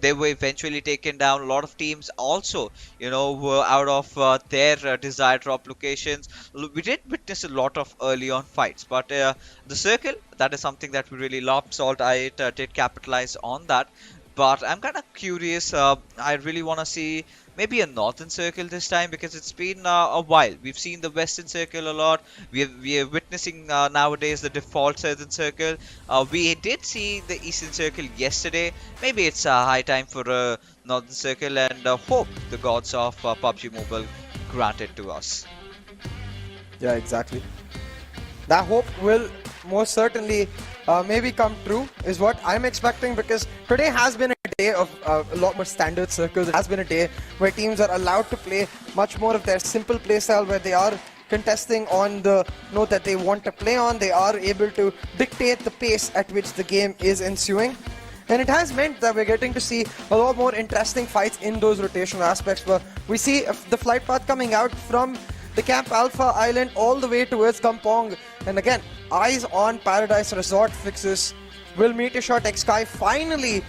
they were eventually taken down. A lot of teams also, were out of their desired drop locations. We did witness a lot of early on fights, but the circle, that is something that we really loved. SALTxi8 did capitalize on that. But I'm kind of curious. I really want to see maybe a northern circle this time, because it's been a while. We've seen the western circle a lot. We are witnessing nowadays the default southern circle. We did see the eastern circle yesterday. Maybe it's high time for a northern circle, and hope the gods of PUBG Mobile grant it to us. Yeah, exactly. That hope will most certainly maybe come true, is what I'm expecting, because today has been a day of a lot more standard circles. It has been a day where teams are allowed to play much more of their simple playstyle, where they are contesting on the note that they want to play on. They are able to dictate the pace at which the game is ensuing. And it has meant that we're getting to see a lot more interesting fights in those rotational aspects, where we see the flight path coming out from the Camp Alpha Island all the way towards Kampong. And again, eyes on Paradise Resort fixes. Will MetershotxSKY finally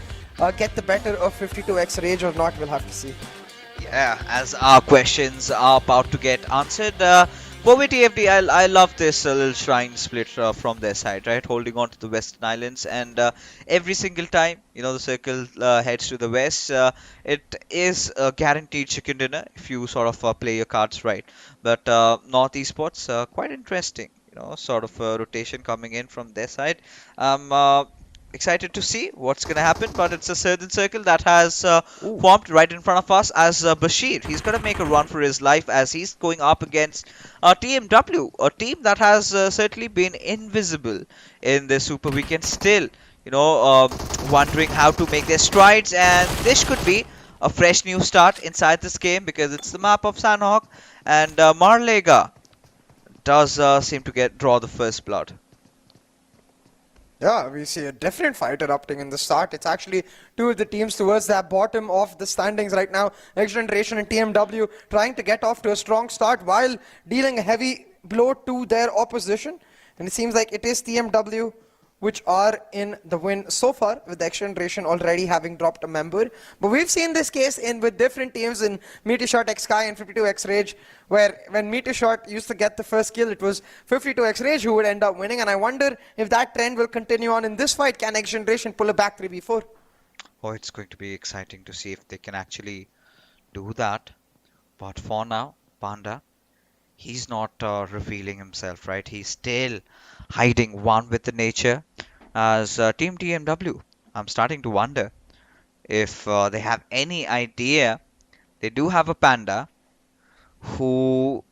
get the better of 52x Rage or not? We'll have to see. Yeah, as our questions are about to get answered, QWERTY FD, I love this little shrine split from their side, right? Holding on to the Western Islands, and every single time, the circle heads to the west, it is a guaranteed chicken dinner if you sort of play your cards right. But North Esports, quite interesting, sort of rotation coming in from their side. Excited to see what's going to happen, but it's a certain circle that has formed right in front of us as Bashir. He's going to make a run for his life as he's going up against TMW, a team that has certainly been invisible in the Super Weekend. Still, wondering how to make their strides, and this could be a fresh new start inside this game because it's the map of Sanhok, and Marlega does seem to draw the first blood. Yeah, we see a different fight erupting in the start. It's actually two of the teams towards that bottom of the standings right now. XGeneration and TMW trying to get off to a strong start while dealing a heavy blow to their opposition. And it seems like it is TMW which are in the win so far, with the XGeneration already having dropped a member. But we've seen this case with different teams in MetershotxSKY and 52x Rage, where when Metershot used to get the first kill, it was 52x Rage who would end up winning. And I wonder if that trend will continue on in this fight. Can XGeneration pull a back 3v4? Oh, it's going to be exciting to see if they can actually do that. But for now, Panda, he's not revealing himself, right? He's still hiding one with the nature. As Team TMW, I'm starting to wonder if they have any idea. They do have a Panda who,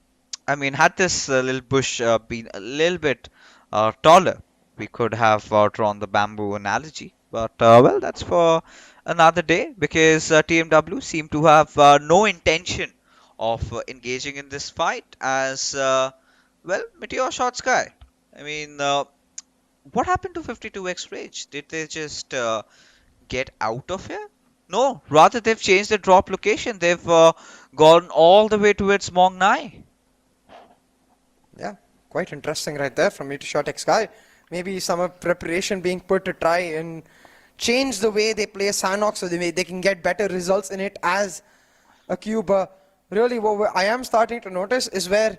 had this little bush been a little bit taller, we could have drawn the bamboo analogy. But, well, that's for another day, because TMW seem to have no intention of engaging in this fight, as, MetershotxSKY. What happened to 52x Rage? Did they just get out of here? No, rather they've changed the drop location. They've gone all the way towards Mong Nai. Yeah, quite interesting right there from MetershotxSKY. Maybe some preparation being put to try and change the way they play Sanhok so they can get better results in it as a cube. Really, what I am starting to notice is where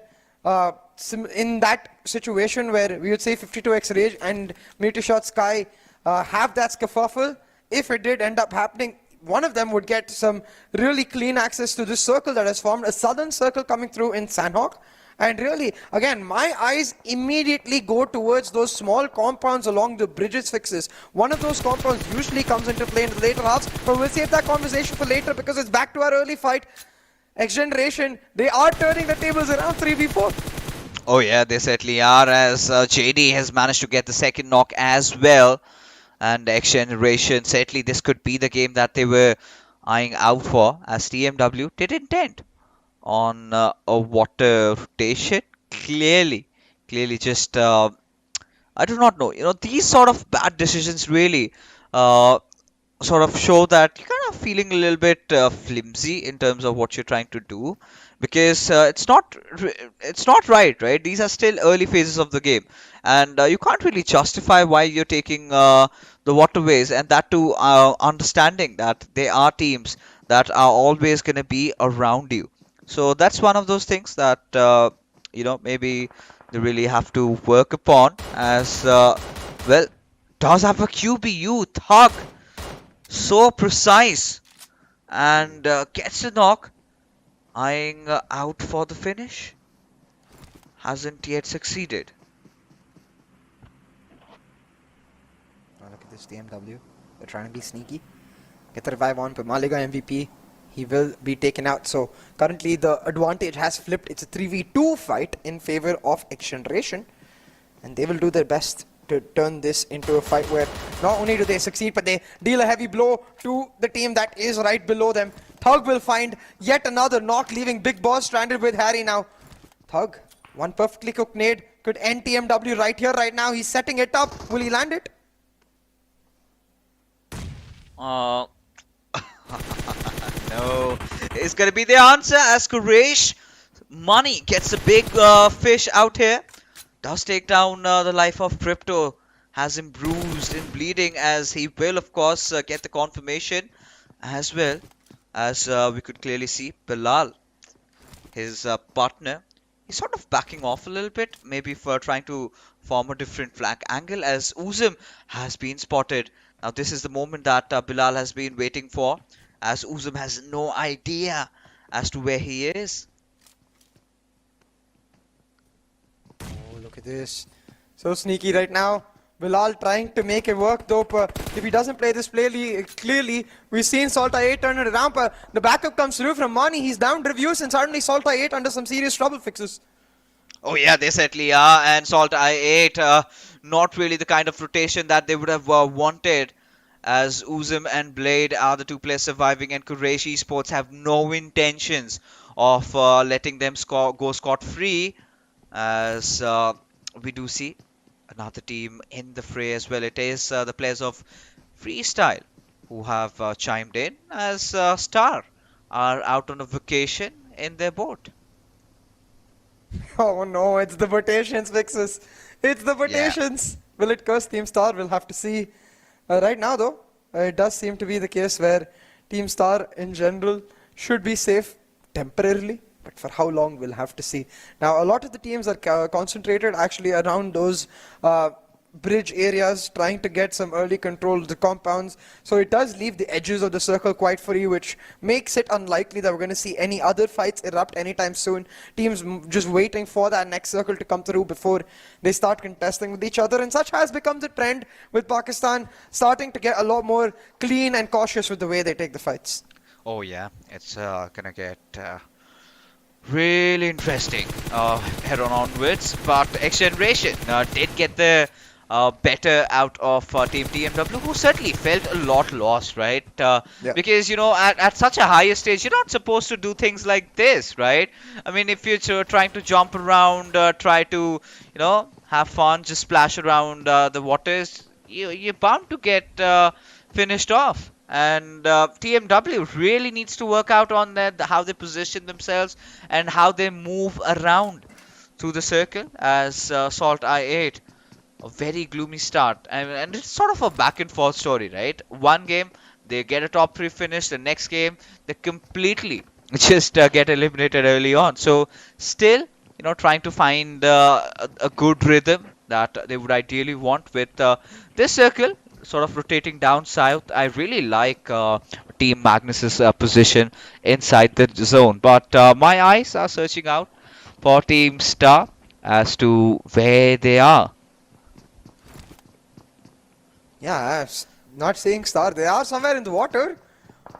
in that situation where we would say 52x Rage and MetershotxSKY have that scuffle, if it did end up happening, one of them would get some really clean access to this circle that has formed, a southern circle coming through in Sanhok. And really, again, my eyes immediately go towards those small compounds along the bridges fixes. One of those compounds usually comes into play in the later halves, but we'll save that conversation for later because it's back to our early fight. XGeneration, they are turning the tables around 3v4. Oh yeah, they certainly are, as JD has managed to get the second knock as well. And XGeneration, certainly this could be the game that they were eyeing out for, as TMW did intend on a water rotation. Clearly just, I do not know. These sort of bad decisions really sort of show that you're kind of feeling a little bit flimsy in terms of what you're trying to do, because it's not right? These are still early phases of the game, and you can't really justify why you're taking the waterways, and that too understanding that there are teams that are always going to be around you. So that's one of those things that maybe they really have to work upon, as does have a QBU Thug, so precise, and gets a knock, eyeing out for the finish. Hasn't yet succeeded. Look at this TMW. They're trying to be sneaky. Get the revive on, but Maliga MVP, he will be taken out. So currently the advantage has flipped. It's a 3v2 fight in favor of XGeneration, and they will do their best to turn this into a fight where not only do they succeed, but they deal a heavy blow to the team that is right below them. Thug will find yet another knock, leaving Big Boss stranded with Harry now. Thug, one perfectly cooked nade could end TMW right here, right now. He's setting it up. Will he land it? Uh, no, it's gonna be the answer as Quraysh Money gets a big fish out here. Does take down the life of Crypto. Has him bruised and bleeding as he will, of course, get the confirmation as well as we could clearly see Bilal, his partner. He's sort of backing off a little bit, maybe for trying to form a different flank angle as Uzum has been spotted. Now this is the moment that Bilal has been waiting for, as Uzum has no idea as to where he is. Oh, look at this. So sneaky right now. Bilal trying to make it work though. If he doesn't play this clearly, we've seen SALTxi8 turn it around. The backup comes through from Mani. He's down reviews and suddenly SALTxi8 under some serious trouble fixes. Oh yeah, they certainly are. And SALTxi8, not really the kind of rotation that they would have wanted, as Uzum and Blade are the two players surviving, and Quraysh Esports have no intentions of letting them go scot-free, as we do see another team in the fray as well. It is the players of Freestyle who have chimed in, as Star are out on a vacation in their boat. Oh no, it's the rotations fixes. It's the rotations. Yeah. Will it curse Team Star? We'll have to see. Right now though, it does seem to be the case where Team Star in general should be safe temporarily. But for how long, we'll have to see. Now, a lot of the teams are concentrated actually around those bridge areas, trying to get some early control of the compounds. So it does leave the edges of the circle quite free, which makes it unlikely that we're going to see any other fights erupt anytime soon. Teams just waiting for that next circle to come through before they start contesting with each other. And such has become the trend with Pakistan starting to get a lot more clean and cautious with the way they take the fights. Oh yeah, it's gonna get really interesting head on onwards, but XGeneration did get the better out of Team TmW, who certainly felt a lot lost, right? Because, you know, at such a higher stage, you're not supposed to do things like this, right? I mean, if you're trying to jump around, try to, you know, have fun, just splash around the waters, you're bound to get finished off. And TmW really needs to work out on that, how they position themselves and how they move around through the circle, as SALTxi8, a very gloomy start. And it's sort of a back and forth story, right? One game, they get a top 3 finish. The next game, they completely just get eliminated early on. So still, you know, trying to find a good rhythm that they would ideally want with this circle sort of rotating down south. I really like Team Magnus's position inside the zone, but my eyes are searching out for Team Star as to where they are. Yeah, not seeing Star. They are somewhere in the water,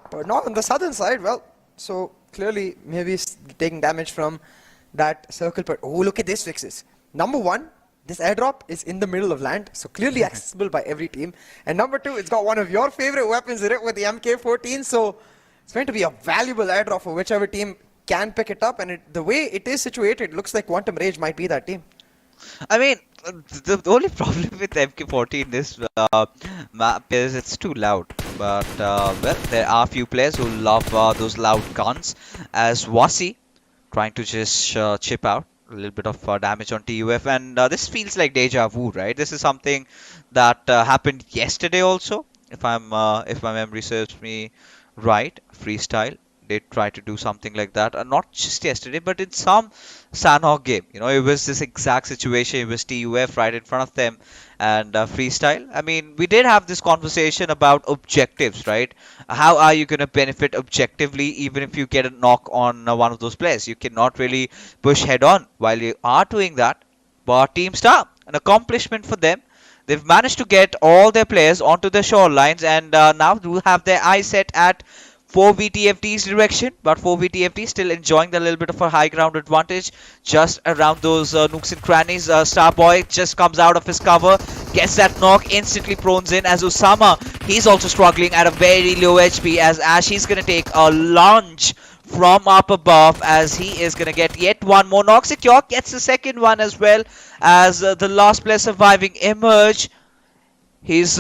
but not on the southern side. Well, so clearly maybe taking damage from that circle. But oh, look at this fixes. Number one, this airdrop is in the middle of land, so clearly accessible by every team. And number two, it's got one of your favorite weapons in it with the MK14, so it's going to be a valuable airdrop for whichever team can pick it up. And the way it is situated, looks like Quantum Rage might be that team. I mean, the only problem with MK14 in this map is it's too loud. But, well, there are a few players who love those loud guns, as Wasi trying to just chip out a little bit of damage on TUF, and this feels like deja vu, right? This is something that happened yesterday also, if my memory serves me right. Freestyle did try to do something like that, not just yesterday, but in some Sanhok game. You know, it was this exact situation. It was TUF right in front of them, and Freestyle. I mean, we did have this conversation about objectives, right? How are you going to benefit objectively even if you get a knock on one of those players? You cannot really push head on while you are doing that. But Team Star, an accomplishment for them. They've managed to get all their players onto the shorelines, and now do have their eyes set at 4VTFT's direction, but 4VTFT still enjoying the little bit of a high ground advantage just around those nooks and crannies. Starboy just comes out of his cover, gets that knock, instantly prones in, as Usama, he's also struggling at a very low HP, as Ash, he's going to take a lunge from up above, as he is going to get yet one more knock. Secure gets the second one as well, as the last player surviving Emerge. He's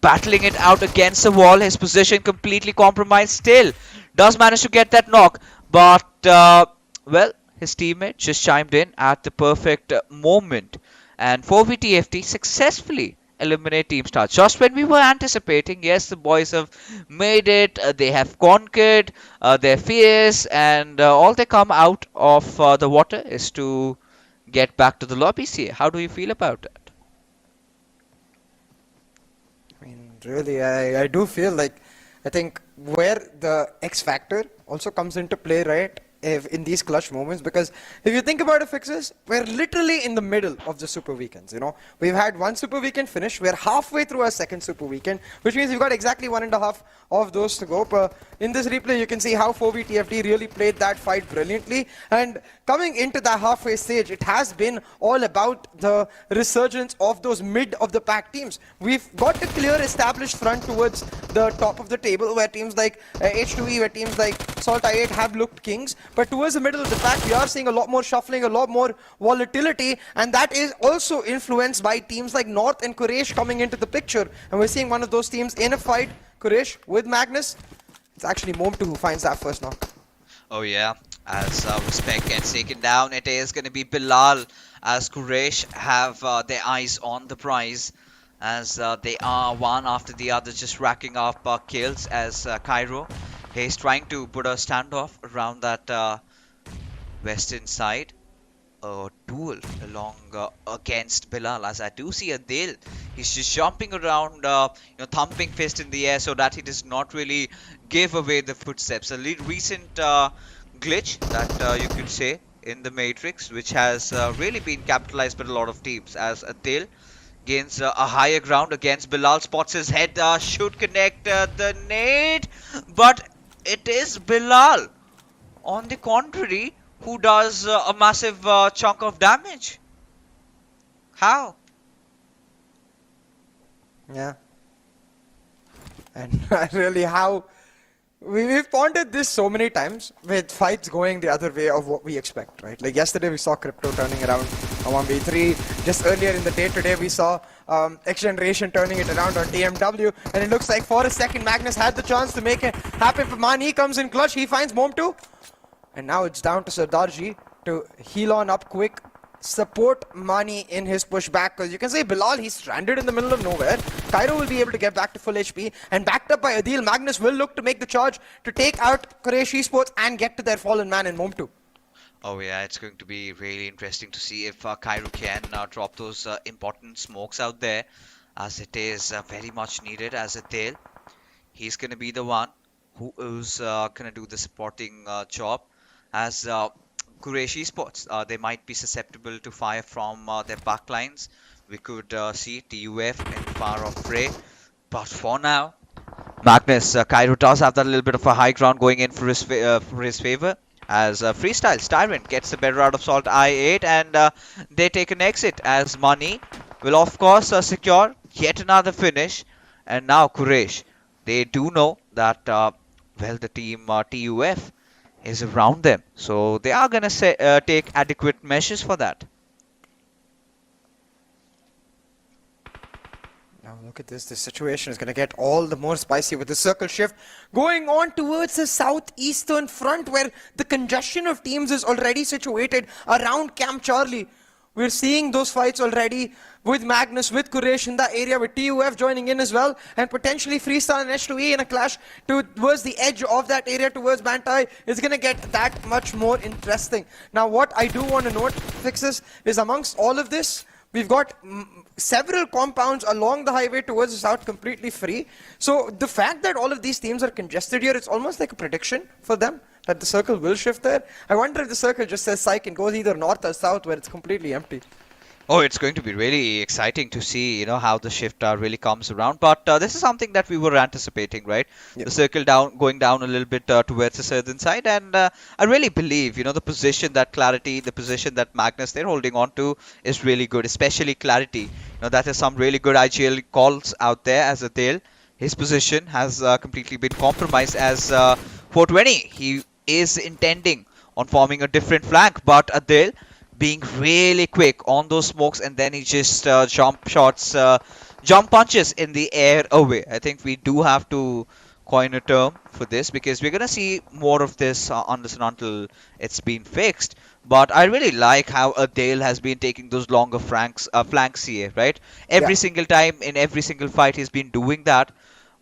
battling it out against the wall. His position completely compromised. Still does manage to get that knock, but well, his teammate just chimed in at the perfect moment, and 4VTFT successfully eliminate Team Star. Just when we were anticipating, yes, the boys have made it, they have conquered their fears, and all they come out of the water is to get back to the lobby. See, how do you feel about that? I mean, really, I do feel like, I think where the X factor also comes into play, right? In these clutch moments, because if you think about it, Fixes, we're literally in the middle of the Super Weekends, you know. We've had one Super Weekend finish, we're halfway through our second Super Weekend, which means we've got exactly 1.5 of those to go. But in this replay, you can see how 4VTFT really played that fight brilliantly, and coming into that halfway stage, it has been all about the resurgence of those mid of the pack teams. We've got a clear established front towards the top of the table, where teams like H2E, where teams like SALTxi8 have looked kings. But towards the middle of the pack, we are seeing a lot more shuffling, a lot more volatility, and that is also influenced by teams like North and Quraysh coming into the picture. And we're seeing one of those teams in a fight, Quraysh with Magnus. It's actually Mom2 who finds that first knock. Oh yeah, as Respect gets taken down, it is going to be Bilal, as Quraysh have their eyes on the prize, as they are one after the other just racking up kills, as Cairo, he's trying to put a standoff around that western side. A duel along against Bilal, as I do see Adil. He's just jumping around, thumping fist in the air so that he does not really give away the footsteps. A recent glitch that you could say in the Matrix, which has really been capitalized by a lot of teams, as Adil gains a higher ground against Bilal, spots his head, should connect the nade, but it is Bilal, on the contrary, who does a massive chunk of damage. How? Yeah. And really, how we've pondered this so many times with fights going the other way of what we expect, right? Like yesterday we saw Crypto turning around on 1v3. Just earlier in the day today we saw XGeneration turning it around on TMW. And it looks like for a second Magnus had the chance to make it happen for Mani. Comes in clutch, he finds Mom2. And now it's down to SardarJi to heal on up quick, support Mani in his pushback, because you can say Bilal, he's stranded in the middle of nowhere. Cairo will be able to get back to full HP, and backed up by Adil, Magnus will look to make the charge to take out Quraysh Esports and get to their fallen man in Mom2. Oh yeah, it's going to be really interesting to see if Cairo can drop those important smokes out there, as it is very much needed. As Adil, he's going to be the one who is going to do the supporting job, as Quraysh Esports, they might be susceptible to fire from their backlines. We could see TUF in far off fray, but for now, Magnus, Cairo does have that little bit of a high ground going in for his favor, as Freestyle Tyrant gets the better out of SALTxi8, and they take an exit, as Mani will of course secure yet another finish. And now Quraysh, they do know that well, the team TUF is around them, so they are gonna take adequate measures for that. Now look at this situation is gonna get all the more spicy with the circle shift going on towards the southeastern front, where the congestion of teams is already situated around Camp Charlie. We're seeing those fights already with Magnus, with Quraysh in that area, with TUF joining in as well, and potentially Freestyle and H2E in a clash towards the edge of that area towards Bantai is going to get that much more interesting. Now what I do want to note, Fixes, is amongst all of this, we've got several compounds along the highway towards the south completely free. So the fact that all of these teams are congested here, it's almost like a prediction for them that the circle will shift there. I wonder if the circle just says psych and goes either north or south, where it's completely empty. Oh, it's going to be really exciting to see, how the shift really comes around. But this is something that we were anticipating, right? Yep. The circle going down a little bit towards the southern side, and I really believe, the position that Clarity, the position that Magnus they're holding on to is really good, especially Clarity. That is some really good IGL calls out there, as Adil. His position has completely been compromised, as 420 he is intending on forming a different flank, but Adil being really quick on those smokes, and then he just jump punches in the air away. I think we do have to coin a term for this, because we're gonna see more of this unless and until it's been fixed. But I really like how Adele has been taking those longer flanks here, right? Every Yeah. single time in every single fight he's been doing that.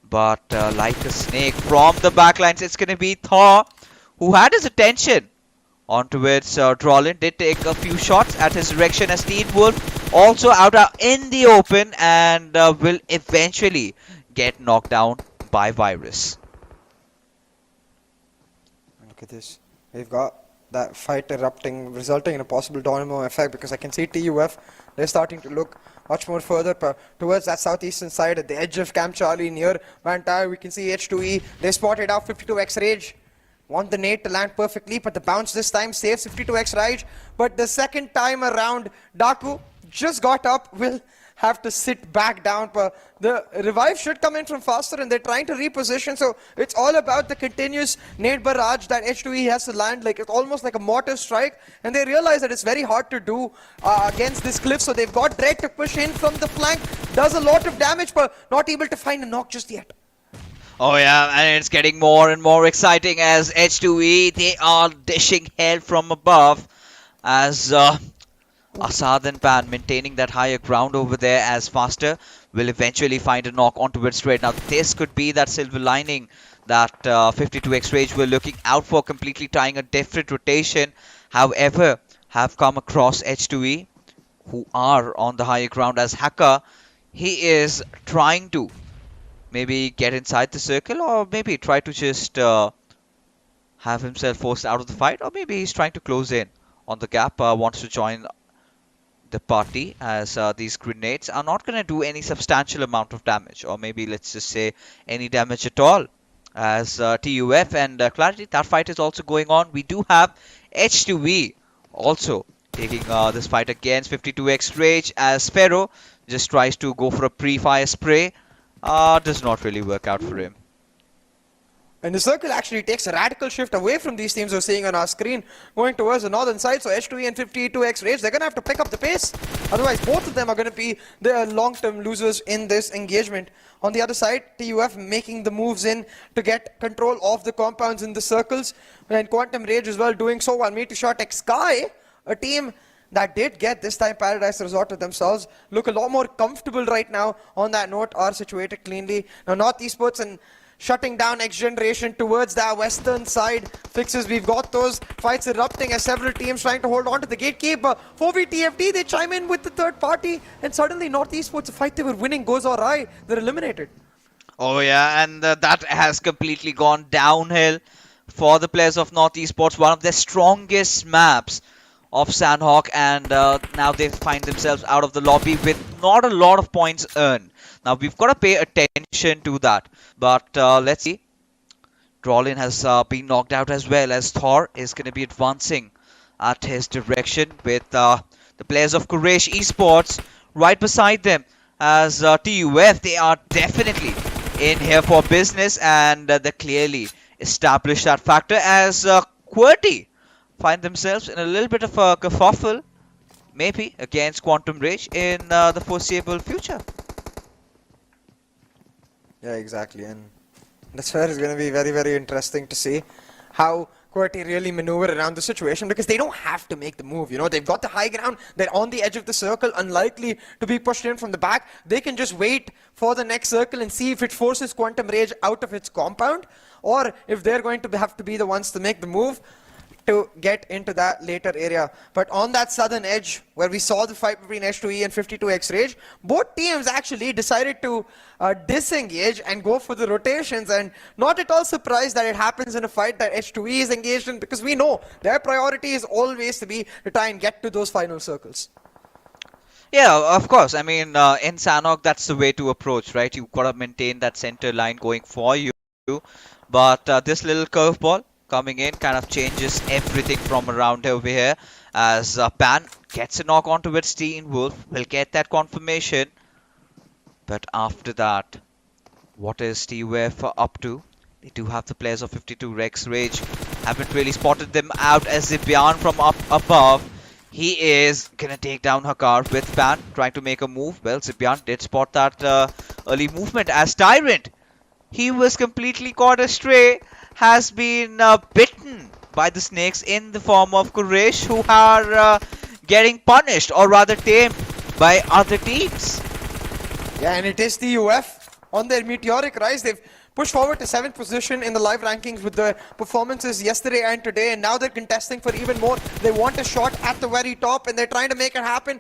But like a snake from the backlines, it's gonna be Thor, who had his attention onto its Drolin. Did take a few shots at his direction as TmwEsports also out in the open, and will eventually get knocked down by Virus. Look at this. We've got that fight erupting, resulting in a possible domino effect, because I can see TUF, they're starting to look much more further towards that southeastern side at the edge of Camp Charlie near Vantai. We can see H2E, they spotted out 52x Rage. Want the nade to land perfectly, but the bounce this time saves 52x Rage. But the second time around, Daku just got up, will have to sit back down. But the revive should come in from faster, and they're trying to reposition. So it's all about the continuous nade barrage that H2E has to land. Like, it's almost like a mortar strike, and they realize that it's very hard to do against this cliff. So they've got Dread to push in from the flank, does a lot of damage, but not able to find a knock just yet. Oh yeah, and it's getting more and more exciting as H2E, they are dishing hell from above, as Asad and Pan maintaining that higher ground over there, as Faster will eventually find a knock onto it straight. Now this could be that silver lining that 52x Rage were looking out for, completely trying a different rotation. However, have come across H2E, who are on the higher ground, as Hacker, he is trying to maybe get inside the circle, or maybe try to just have himself forced out of the fight, or maybe he's trying to close in on the gap, wants to join the party, as these grenades are not going to do any substantial amount of damage, or maybe let's just say any damage at all, as TUF and Clarity, that fight is also going on. We do have H2V also taking this fight against 52x Rage, as Pharaoh just tries to go for a pre-fire spray. Does not really work out for him. And the circle actually takes a radical shift away from these teams we're seeing on our screen, going towards the northern side. So H2E and 52x Rage, they're going to have to pick up the pace. Otherwise, both of them are going to be the long-term losers in this engagement. On the other side, TUF making the moves in to get control of the compounds in the circles. And Quantum Rage as well doing so, while MetershotxSKY, a team that did get this time Paradise Resort to themselves, look a lot more comfortable right now. On that note, are situated cleanly. Now NorthEsports and shutting down XGeneration towards that western side fixes. We've got those fights erupting as several teams trying to hold on to the gatekeep. 4v they chime in with the third party, and suddenly NorthEsports, a fight they were winning, goes awry. They're eliminated. Oh yeah, and that has completely gone downhill for the players of NorthEsports. One of their strongest maps of Sanhok, and now they find themselves out of the lobby with not a lot of points earned. Now we've got to pay attention to that, but let's see. Drolin has been knocked out, as well as Thor is going to be advancing at his direction with the players of Quraysh Esports right beside them, as TUF, they are definitely in here for business, and they clearly established that factor, as QWERTY find themselves in a little bit of a kerfuffle, maybe against Quantum Rage in the foreseeable future. Yeah, exactly, and that's where it's going to be very, very interesting to see how QWERTY really maneuver around the situation, because they don't have to make the move. You know, they've got the high ground, they're on the edge of the circle, unlikely to be pushed in from the back. They can just wait for the next circle and see if it forces Quantum Rage out of its compound, or if they're going to have to be the ones to make the move to get into that later area. But on that southern edge, where we saw the fight between H2E and 52x Rage, both teams actually decided to disengage and go for the rotations, and not at all surprised that it happens in a fight that H2E is engaged in, because we know their priority is always to try and get to those final circles. Yeah, of course. I mean, in Sanhok, that's the way to approach, right? You've got to maintain that center line going for you. But this little curveball coming in kind of changes everything from around over here, as Pan gets a knock onto it. TmwEsports will get that confirmation, but after that, what is TUF up to? They do have the players of 52x Rage, haven't really spotted them out, as Zibian from up above He is gonna take down Hakar with Pan, trying to make a move. Well, Zipian did spot that early movement as Tyrant. He was completely caught astray, has been bitten by the snakes in the form of Quraysh, who are getting punished or rather tamed by other teams. Yeah, and it is the UF on their meteoric rise. They've pushed forward to 7th position in the live rankings with the performances yesterday and today, and now they're contesting for even more. They want a shot at the very top, and they're trying to make it happen.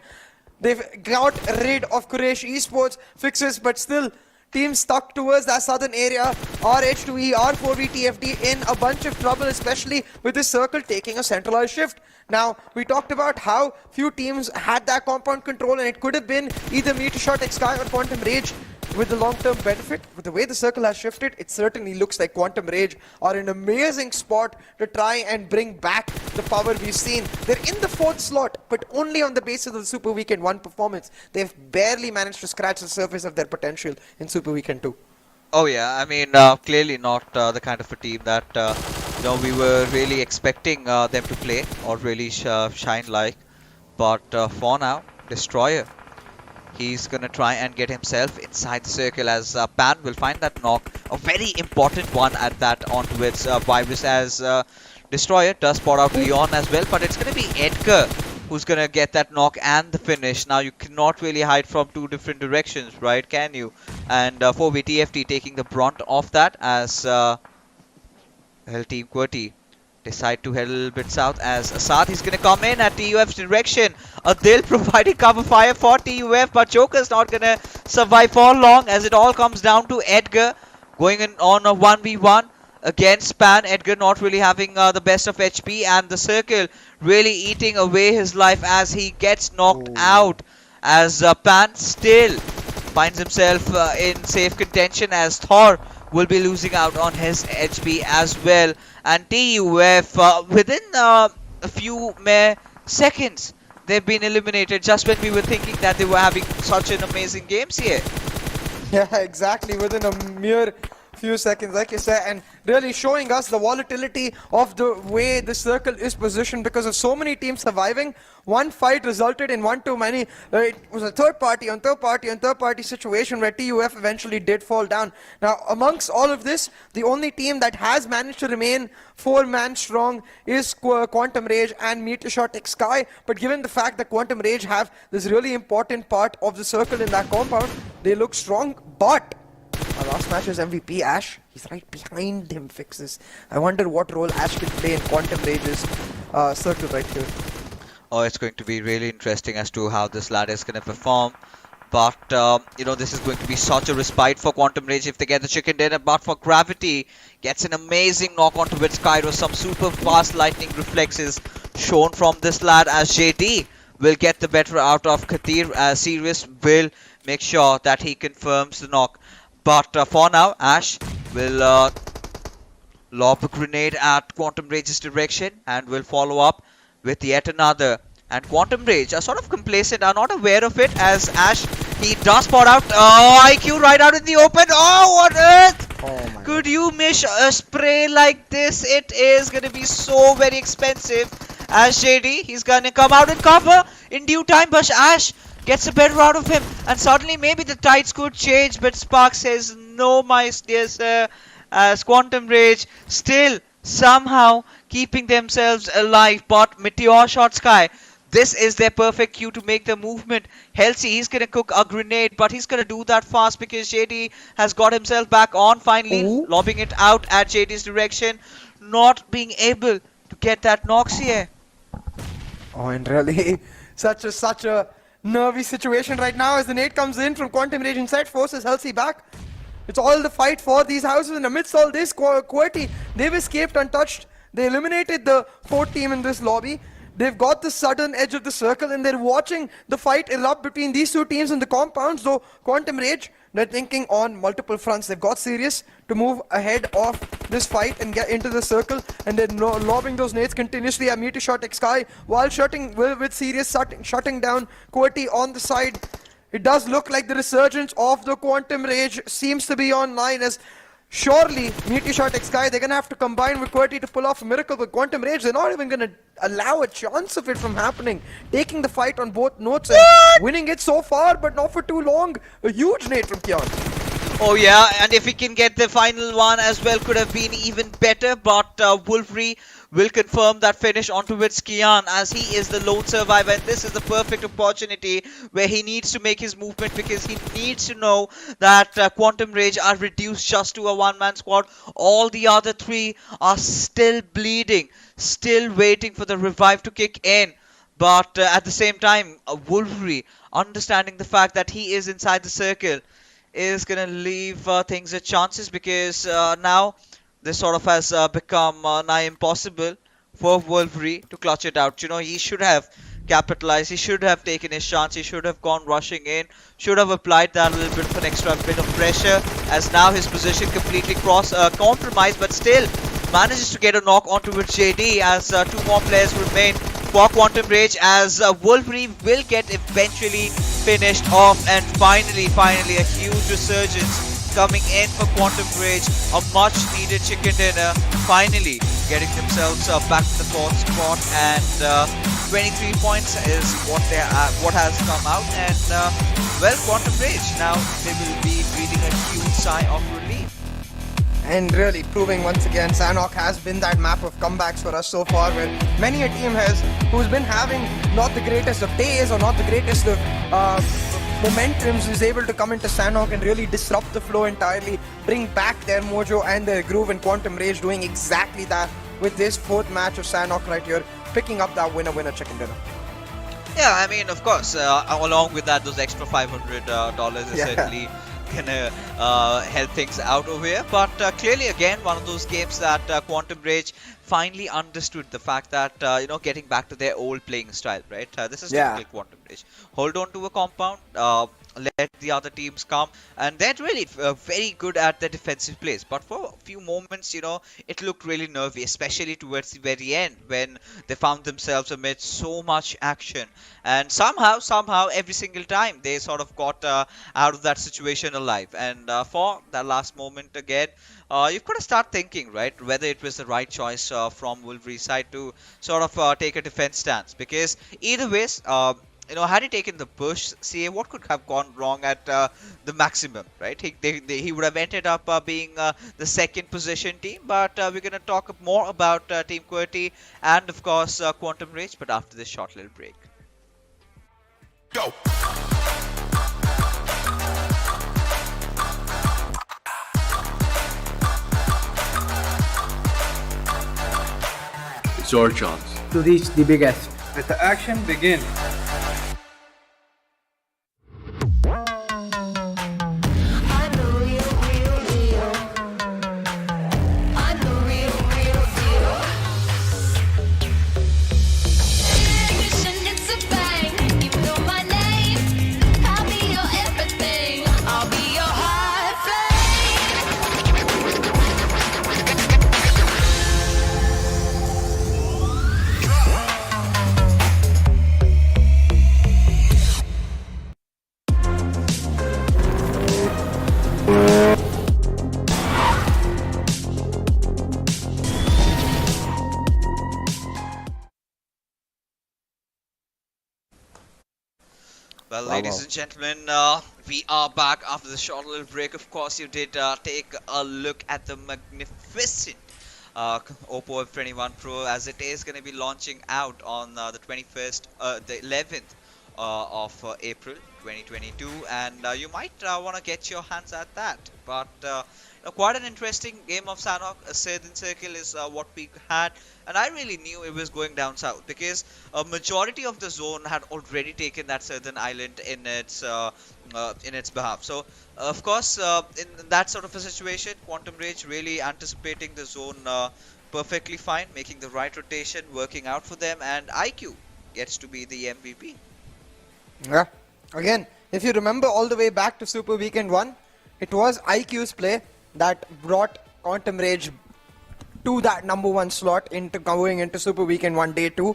They've got rid of Quraysh Esports fixes, but still teams stuck towards that southern area. RH2E, R4V, TFD in a bunch of trouble, especially with this circle taking a centralized shift. Now, we talked about how few teams had that compound control, and it could have been either MetershotxSKY or Quantum Rage with the long-term benefit. With the way the circle has shifted, it certainly looks like Quantum Rage are in an amazing spot to try and bring back the power we've seen. They're in the 4th slot, but only on the basis of the Super Weekend 1 performance. They've barely managed to scratch the surface of their potential in Super Weekend 2. Oh yeah, I mean, clearly not the kind of a team that we were really expecting them to play or really shine like. But for now, Destroyer, he's gonna try and get himself inside the circle as Pan will find that knock, a very important one at that onto its Virus, as Destroyer does spot out Leon as well, but it's gonna be Edgar who's gonna get that knock and the finish. Now you cannot really hide from two different directions, right? Can you? And 4v TFT taking the brunt of that as Team QWERTY decide to head a little bit south as Asad is going to come in at TUF's direction. Adil providing cover fire for TUF, but Joker's not going to survive for long as it all comes down to Edgar going in on a 1v1 against Pan. Edgar not really having the best of HP, and the circle really eating away his life as he gets knocked out, as Pan still finds himself in safe contention as Thor will be losing out on his HP as well. And TUF within a few mere seconds they've been eliminated, just when we were thinking that they were having such an amazing games here. Yeah, exactly, within a mere few seconds, like you said, and really showing us the volatility of the way the circle is positioned because of so many teams surviving. One fight resulted in one too many. It was a third party on third party on third party situation where TUF eventually did fall down. Now, amongst all of this, the only team that has managed to remain 4-man strong is Quantum Rage and MetershotxSKY. But given the fact that Quantum Rage have this really important part of the circle in that compound, they look strong. But our last match's MVP, Ash, he's right behind him, Fixes. I wonder what role Ash could play in Quantum Rage's circle right here. Oh, it's going to be really interesting as to how this lad is going to perform. But, this is going to be such a respite for Quantum Rage if they get the chicken dinner. But for Gravity, gets an amazing knock onto its Kairos. Some super fast lightning reflexes shown from this lad as JD will get the better out of Khatir, as Sirius will make sure that he confirms the knock. But for now, Ash will lob a grenade at Quantum Rage's direction and will follow up with yet another. And Quantum Rage are sort of complacent, are not aware of it, as Ash, he does spot out IQ right out in the open. Oh, what earth! Oh, could you miss a spray like this? It is going to be so very expensive. As JD, he's going to come out and cover in due time, but Ash gets the better out of him, and suddenly maybe the tides could change, but Spark says no, my dear sir, as Quantum Rage still somehow keeping themselves alive. But MetershotxSKY, this is their perfect cue to make the movement. SALTxi8, he's gonna cook a grenade, but he's gonna do that fast because JD has got himself back on finally, lobbing it out at JD's direction, not being able to get that knocks here. Oh, and really such a nervy situation right now as the nade comes in from Quantum Rage inside, forces SALTxi8 back. It's all the fight for these houses, and amidst all this, QWERTY, they've escaped untouched. They eliminated the 4th team in this lobby. They've got the southern edge of the circle, and they're watching the fight erupt between these two teams in the compounds. Though Quantum Rage, they're thinking on multiple fronts. They've got serious to move ahead of this fight and get into the circle, and they're lobbing those nades continuously at MetershotxSKY while shutting with serious shutting down QWERTY on the side. It does look like the resurgence of the Quantum Rage seems to be online as Surely, MetershotxSKY, they're going to have to combine with QWERTY to pull off a miracle. But Quantum Rage, they're not even going to allow a chance of it from happening. Taking the fight on both notes and winning it so far, but not for too long. A huge nade from Kian. Oh yeah, and if he can get the final one as well, could have been even better. But Wolverine will confirm that finish onto with Kian, as he is the lone survivor, and this is the perfect opportunity where he needs to make his movement, because he needs to know that Quantum Rage are reduced just to a one-man squad. All the other three are still bleeding, still waiting for the revive to kick in. But at the same time, Wolverine, understanding the fact that he is inside the circle, is gonna leave things at chances, because now this sort of has become nigh impossible for Wolverine to clutch it out. You know, he should have capitalized, he should have taken his chance, he should have gone rushing in, should have applied that little bit of an extra bit of pressure, as now his position completely compromised, but still manages to get a knock onto it JD, as two more players remain for Quantum Rage, as Wolverine will get eventually finished off, and finally a huge resurgence coming in for Quantum Rage, a much needed chicken dinner, finally getting themselves back to the fourth spot, and 23 points is what has come out, and well, Quantum Rage, now they will be breathing a huge sigh of relief. And really proving once again, Sanhok has been that map of comebacks for us so far, where many a team who's been having not the greatest of days or not the greatest of momentums, is able to come into Sanhok and really disrupt the flow entirely, bring back their mojo and their groove, and Quantum Rage doing exactly that with this fourth match of Sanhok right here, picking up that winner chicken dinner. Yeah, I mean, of course, along with that, those extra $500 is certainly gonna help things out over here. But clearly, again, one of those games that Quantum Rage finally understood the fact that you know, getting back to their old playing style, right? This is typical Quantum Rage. Hold on to a compound, let the other teams come, and they're really very good at the defensive plays. But for a few moments, you know, it looked really nervy, especially towards the very end, when they found themselves amid so much action, and somehow every single time they sort of got out of that situation alive. And for that last moment again, you've got to start thinking, right, whether it was the right choice from Wolverine's side to sort of take a defense stance, because either ways, you know, had he taken the push, CA, what could have gone wrong at the maximum, right? He would have ended up being the second position team. But we're going to talk more about Team QWERTY and, of course, Quantum Rage, but after this short little break. Go! It's your chance to reach the biggest. Let the action begin. Well, ladies and gentlemen, we are back after the short little break. Of course, you did take a look at the magnificent Oppo F21 Pro, as it is going to be launching out on the 11th of April 2022, and you might want to get your hands at that. But quite an interesting game of Sanhok. A Southern Circle is what we had, and I really knew it was going down south, because a majority of the zone had already taken that southern island in its behalf. So of course, in that sort of a situation, Quantum Rage really anticipating the zone perfectly fine, making the right rotation, working out for them, and IQ gets to be the MVP. Yeah, again, if you remember all the way back to Super Weekend 1, it was IQ's play that brought Quantum Rage to that #1 slot into going into Super Weekend 1 Day 2.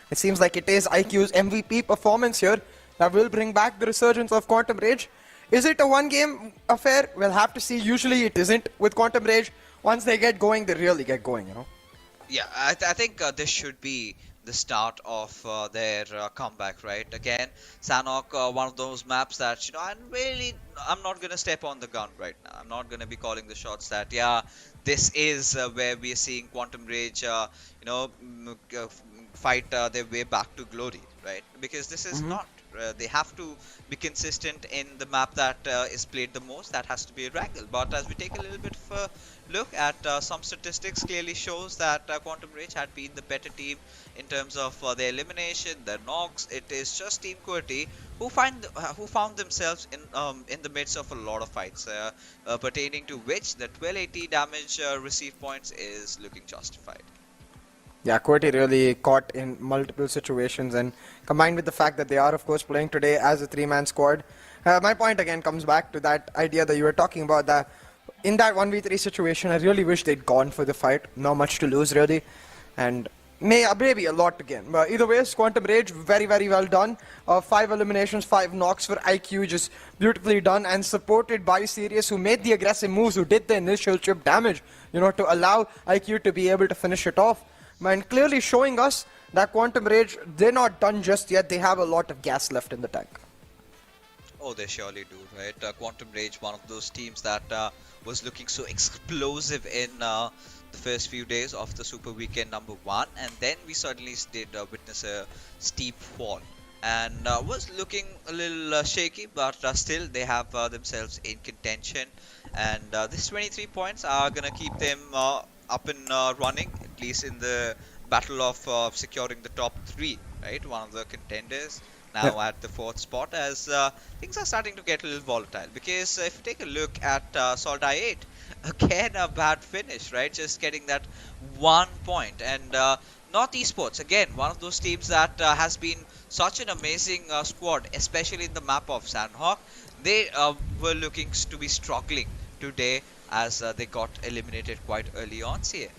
It seems like it is IQ's MVP performance here that will bring back the resurgence of Quantum Rage. Is it a one-game affair? We'll have to see. Usually it isn't with Quantum Rage. Once they get going, they really get going, you know. Yeah, I think this should be the start of their comeback, right? Again, Sanhok, one of those maps that, you know, I'm not gonna step on the gun right now. I'm not gonna be calling the shots that, yeah, this is where we are seeing Quantum Rage, fight their way back to glory, right? Because this is not. They have to be consistent in the map that is played the most. That has to be Erangel. But as we take a little bit of a look at some statistics, clearly shows that Quantum Rage had been the better team in terms of their elimination, their knocks. It is just Team QWERTY who found themselves in the midst of a lot of fights, pertaining to which the 1280 damage receive points is looking justified. Yeah, QWERTY really caught in multiple situations, and combined with the fact that they are, of course, playing today as a three-man squad. My point again comes back to that idea that you were talking about, that in that 1v3 situation, I really wish they'd gone for the fight. Not much to lose, really. And maybe a lot to gain. But either way, Quantum Rage, very, very well done. 5 eliminations, 5 knocks for IQ, just beautifully done, and supported by Sirius, who made the aggressive moves, who did the initial chip damage, you know, to allow IQ to be able to finish it off. And clearly showing us that Quantum Rage, they're not done just yet. They have a lot of gas left in the tank. Oh, they surely do, right? Quantum Rage, one of those teams that was looking so explosive in the first few days of the Super Weekend #1, and then we suddenly did witness a steep fall, and was looking a little shaky, but still they have themselves in contention, and this 23 points are gonna keep them up and running, at least in the battle of securing the top 3, right? One of the contenders now at the 4th spot, as things are starting to get a little volatile. Because if you take a look at SALTxi8, again a bad finish, right? Just getting that 1 point. And MetershotxSKY, again, one of those teams that has been such an amazing squad, especially in the map of Sanhok. They were looking to be struggling today, as they got eliminated quite early on, CA.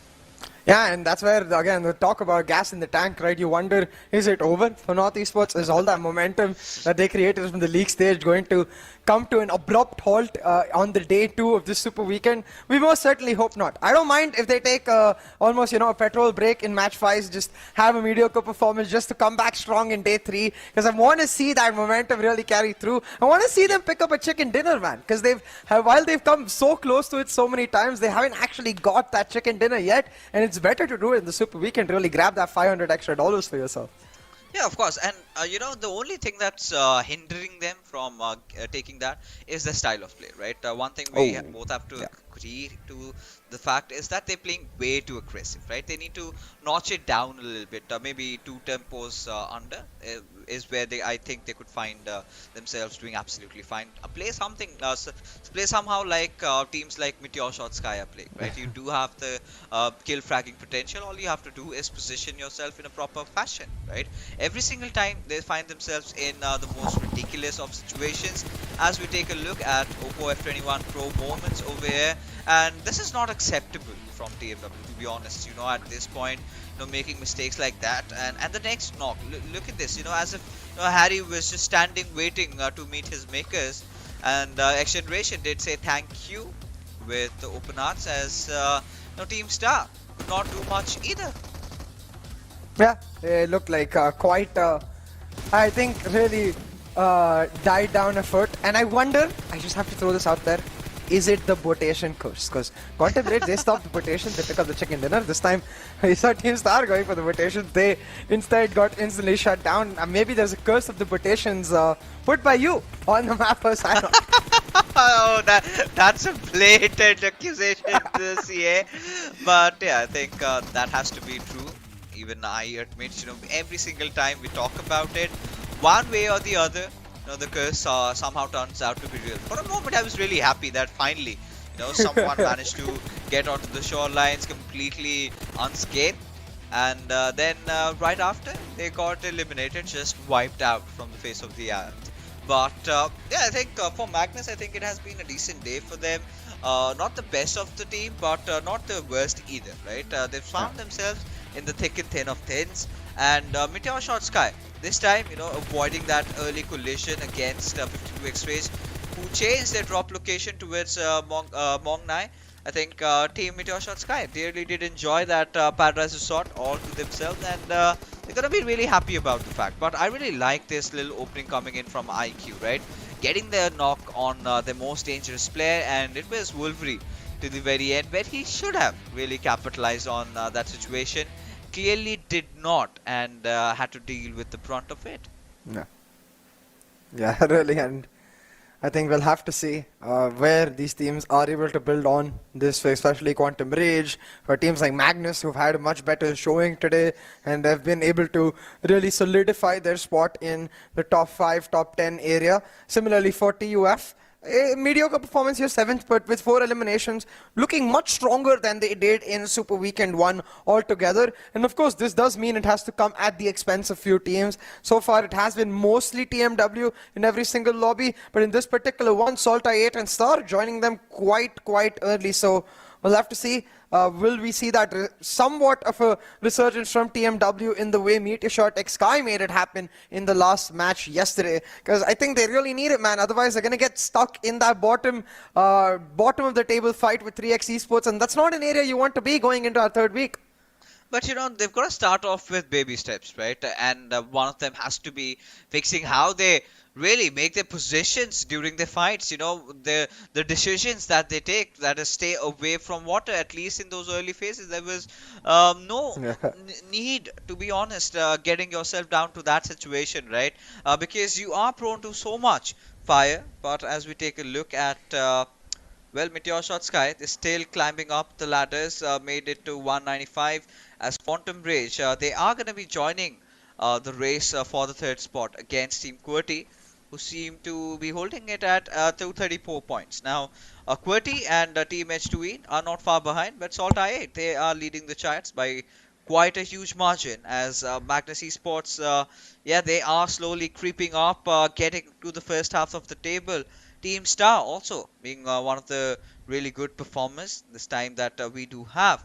Yeah, and that's where, again, the talk about gas in the tank, right? You wonder, is it over for MetershotxSKY? Is all that momentum that they created from the league stage going to come to an abrupt halt on the day 2 of this Super Weekend? We most certainly hope not. I don't mind if they take almost, you know, a petrol break in match 5s, just have a mediocre performance just to come back strong in day 3, because I want to see that momentum really carry through. I want to see them pick up a chicken dinner, man, because while they've come so close to it so many times, they haven't actually got that chicken dinner yet, and it's better to do it in the Super Weekend, really grab that $500 extra for yourself. Yeah, of course, and you know, the only thing that's hindering them from taking that is the style of play, right? One thing we both have to agree to the fact is that they're playing way too aggressive, right? They need to notch it down a little bit, maybe 2 tempos under is where I think they could find themselves doing absolutely fine. Play somehow like teams like MetershotxSKY are playing, right? You do have the kill fragging potential. All you have to do is position yourself in a proper fashion, right? Every single time they find themselves in the most ridiculous of situations, as we take a look at Oppo F21 Pro moments over here, and this is not acceptable from TmW, to be honest. You know, at this point, you know, making mistakes like that, and the next knock, look at this, you know, as if, you know, Harry was just standing waiting to meet his makers, and XGeneration did say thank you with the open arts, as you know, Team Star could not do much either. Yeah, it looked like quite, I think, really died down a foot. And I wonder, I just have to throw this out there, is it the botation curse? Because Quantum Rage, they stopped the botation, they took up the chicken dinner. This time, we saw Team Star going for the botations. They instead got instantly shut down. Maybe there's a curse of the botations put by you on the map of Sanhok. Oh, that's a blatant accusation, CA. But yeah, I think that has to be true. Even I admit, you know, every single time we talk about it, one way or the other, you know, the curse somehow turns out to be real. For a moment, I was really happy that finally, you know, someone managed to get onto the shorelines completely unscathed, and then right after, they got eliminated, just wiped out from the face of the earth. But yeah, I think for Magnus, I think it has been a decent day for them. Not the best of the team, but not the worst either, right? They've found themselves in the thick and thin of thins, and MetershotxSKY this time, you know, avoiding that early collision against 52 X-rays, who changed their drop location towards Mong Nai. I think Team MetershotxSKY, they really did enjoy that Paradise Resort all to themselves, and they're gonna be really happy about the fact. But I really like this little opening coming in from IQ, right? Getting their knock on the most dangerous player, and it was Wolverine to the very end, where he should have really capitalized on that situation. Clearly did not, and had to deal with the brunt of it. Yeah, really, and I think we'll have to see where these teams are able to build on this, especially Quantum Rage, or teams like Magnus, who've had a much better showing today, and they've been able to really solidify their spot in the top 5, top 10 area. Similarly for TUF, a mediocre performance here, 7th, but with 4 eliminations, looking much stronger than they did in Super Weekend 1 altogether. And of course, this does mean it has to come at the expense of few teams. So far, it has been mostly TMW in every single lobby, but in this particular one, SALTxi8 and Star joining them quite early. So we'll have to see. Will we see that somewhat of a resurgence from TMW in the way MetershotxSKY made it happen in the last match yesterday? Because I think they really need it, man. Otherwise, they're going to get stuck in that bottom of the table fight with 3x Esports, and that's not an area you want to be going into our 3rd week. But you know, they've got to start off with baby steps, right? And one of them has to be fixing how they really make their positions during the fights. You know, the decisions that they take, that is stay away from water. At least in those early phases, there was no need, to be honest, getting yourself down to that situation, right? Because you are prone to so much fire. But as we take a look at well, MetershotxSKY is still climbing up the ladders, made it to 195 as Quantum Rage. They are going to be joining the race for the 3rd spot against Team QWERTY, who seem to be holding it at 234 points. Now, QWERTY and Team H2E are not far behind, but SALTxi8, they are leading the charts by quite a huge margin, as Magnus Esports, yeah, they are slowly creeping up, getting to the first half of the table. Team Star also being one of the really good performers this time that we do have.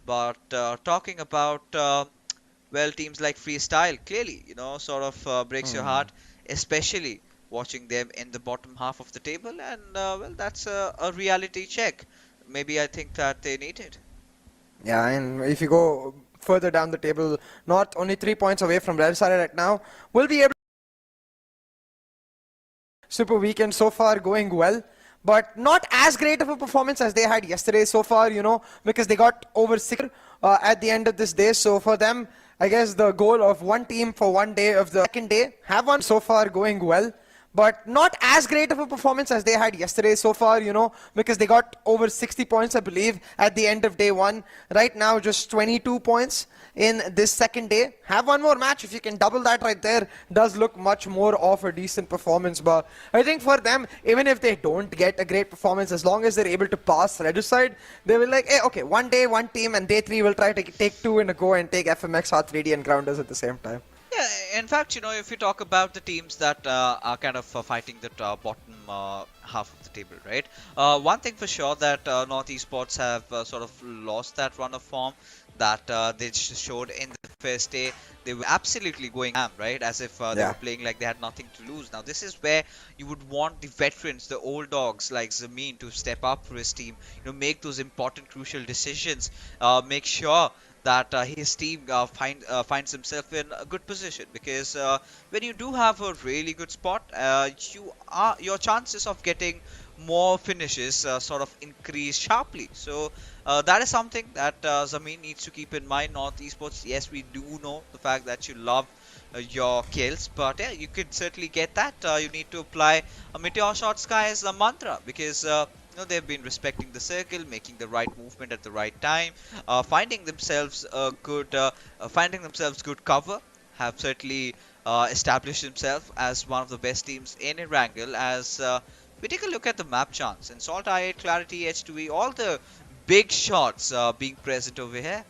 But talking about, well, teams like Freestyle, clearly, you know, sort of breaks your heart, especially watching them in the bottom half of the table. And, well, that's a reality check. Maybe I think that they need it. Yeah, and if you go further down the table, North only 3 points away from Red Side right now, will be able. Super Weekend so far going well, but not as great of a performance as they had yesterday so far, you know, because they got over 6 at the end of this day. So for them, I guess the goal of one team for one day of the 2nd day have one so far going well, but not as great of a performance as they had yesterday so far, you know, because they got over 60 points, I believe, at the end of day 1. Right now, just 22 points in this 2nd day. Have one more match. If you can double that right there, does look much more of a decent performance. But I think for them, even if they don't get a great performance, as long as they're able to pass Regicide, they will like, hey, okay, one day, one team, and day 3 will try to take 2 in a go and take FMX, R3D, and Grounders at the same time. Yeah, in fact, you know, if you talk about the teams that are kind of fighting the bottom half of the table, right? One thing for sure that North Esports have sort of lost that run of form that they showed in the first day. They were absolutely going ham, right? As if they were playing like they had nothing to lose. Now, this is where you would want the veterans, the old dogs like Zameen to step up for his team, you know, make those important, crucial decisions, make sure that his team finds himself in a good position, because when you do have a really good spot, your chances of getting more finishes sort of increase sharply. So that is something that Zameen needs to keep in mind. North Esports, yes, we do know the fact that you love your kills, but yeah, you could certainly get that. You need to apply a MetershotxSKY as a mantra, because you know, they've been respecting the circle, making the right movement at the right time, finding themselves good cover, have certainly established themselves as one of the best teams in Erangel. As we take a look at the map chance, and SALTxi8, Clarity, H2E, all the big shots being present over here.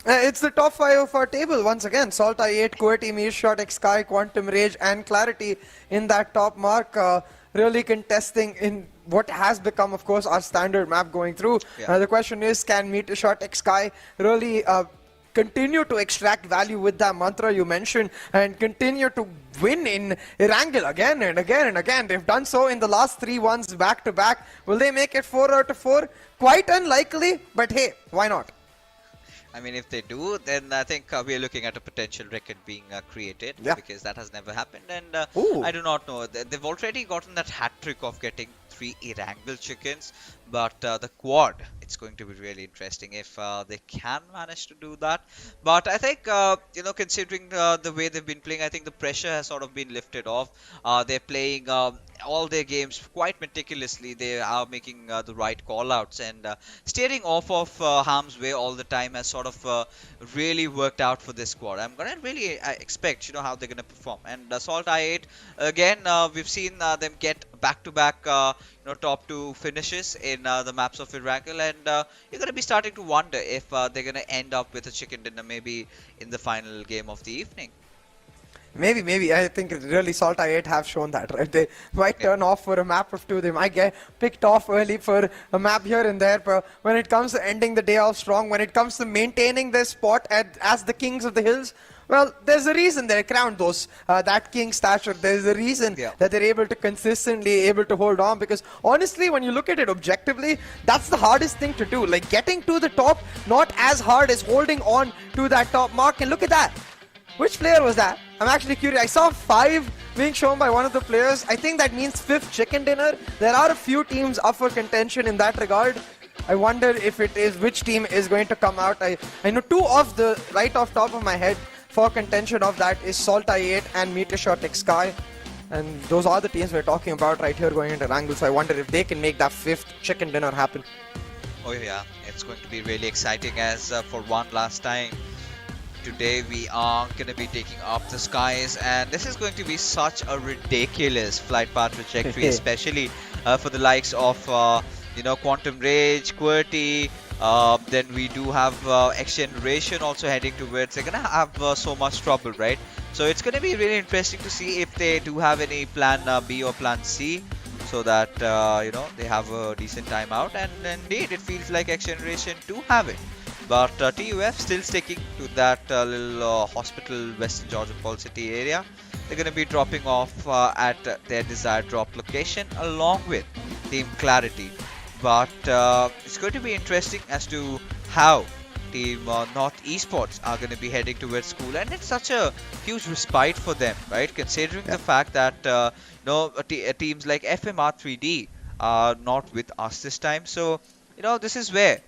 It's the top 5 of our table once again. SALTxi8, QWERTY, MetershotxSKY, Quantum Rage, and Clarity in that top mark, really contesting in what has become, of course, our standard map going through. The question is, can MetershotxSKY really continue to extract value with that mantra you mentioned and continue to win in Erangel again and again and again. They've done so in the last 3 ones back to back. Will they make it 4 out of 4? Quite unlikely, but hey, why not? I mean, if they do, then I think we are looking at a potential record being created, because that has never happened. And I do not know. They've already gotten that hat trick of getting 3 Erangel chickens, but the quad, it's going to be really interesting if they can manage to do that. But I think, you know, considering the way they've been playing, I think the pressure has sort of been lifted off. They're playing all their games quite meticulously. They are making the right call outs, and steering off of harm's way all the time has sort of really worked out for this squad. I'm gonna really expect, you know, how they're gonna perform. And SALTxi8, again, we've seen them get back-to-back you know, top 2 finishes in the maps of Erangel, and you're gonna be starting to wonder if they're gonna end up with a chicken dinner maybe in the final game of the evening. Maybe. I think really SALTxi8 have shown that, right? They might turn off for a map or 2. They might get picked off early for a map here and there. But when it comes to ending the day off strong, when it comes to maintaining their spot as the kings of the hills, well, there's a reason they're crowned that king stature. There's a reason that they're able to consistently able to hold on, because honestly, when you look at it objectively, that's the hardest thing to do. Like, getting to the top, not as hard as holding on to that top mark. And look at that. Which player was that? I'm actually curious. I saw 5 being shown by one of the players. I think that means 5th chicken dinner. There are a few teams up for contention in that regard. I wonder if it is which team is going to come out. I know 2 of the right off top of my head for contention of that is SALTxi8 and MetershotxSKY. And those are the teams we're talking about right here going into Erangel. So I wonder if they can make that 5th chicken dinner happen. Oh yeah, it's going to be really exciting, as for one last time today we are going to be taking up the skies, and this is going to be such a ridiculous flight path trajectory, especially for the likes of you know, Quantum Rage, QWERTY. Then we do have XGeneration also heading towards. They're gonna have so much trouble, right? So it's gonna be really interesting to see if they do have any plan B or plan C, so that you know, they have a decent time out. And indeed, it feels like XGeneration do have it. But TUF still sticking to that little hospital, Western Georgia Paul City area. They're going to be dropping off at their desired drop location along with Team Clarity. But it's going to be interesting as to how Team TmwEsports are going to be heading towards school, and it's such a huge respite for them, right? Considering the fact that you know, teams like FMR3D are not with us this time. So you know, this is where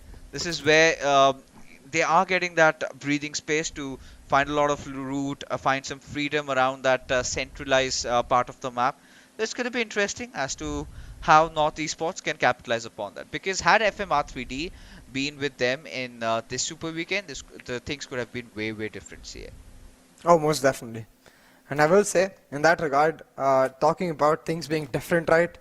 they are getting that breathing space to find a lot of route, find some freedom around that centralized part of the map. It's going to be interesting as to how TmwEsports can capitalize upon that. Because had FMR3D been with them in this Super Weekend, the things could have been way different here. Oh, most definitely. And I will say, in that regard, talking about things being different, right?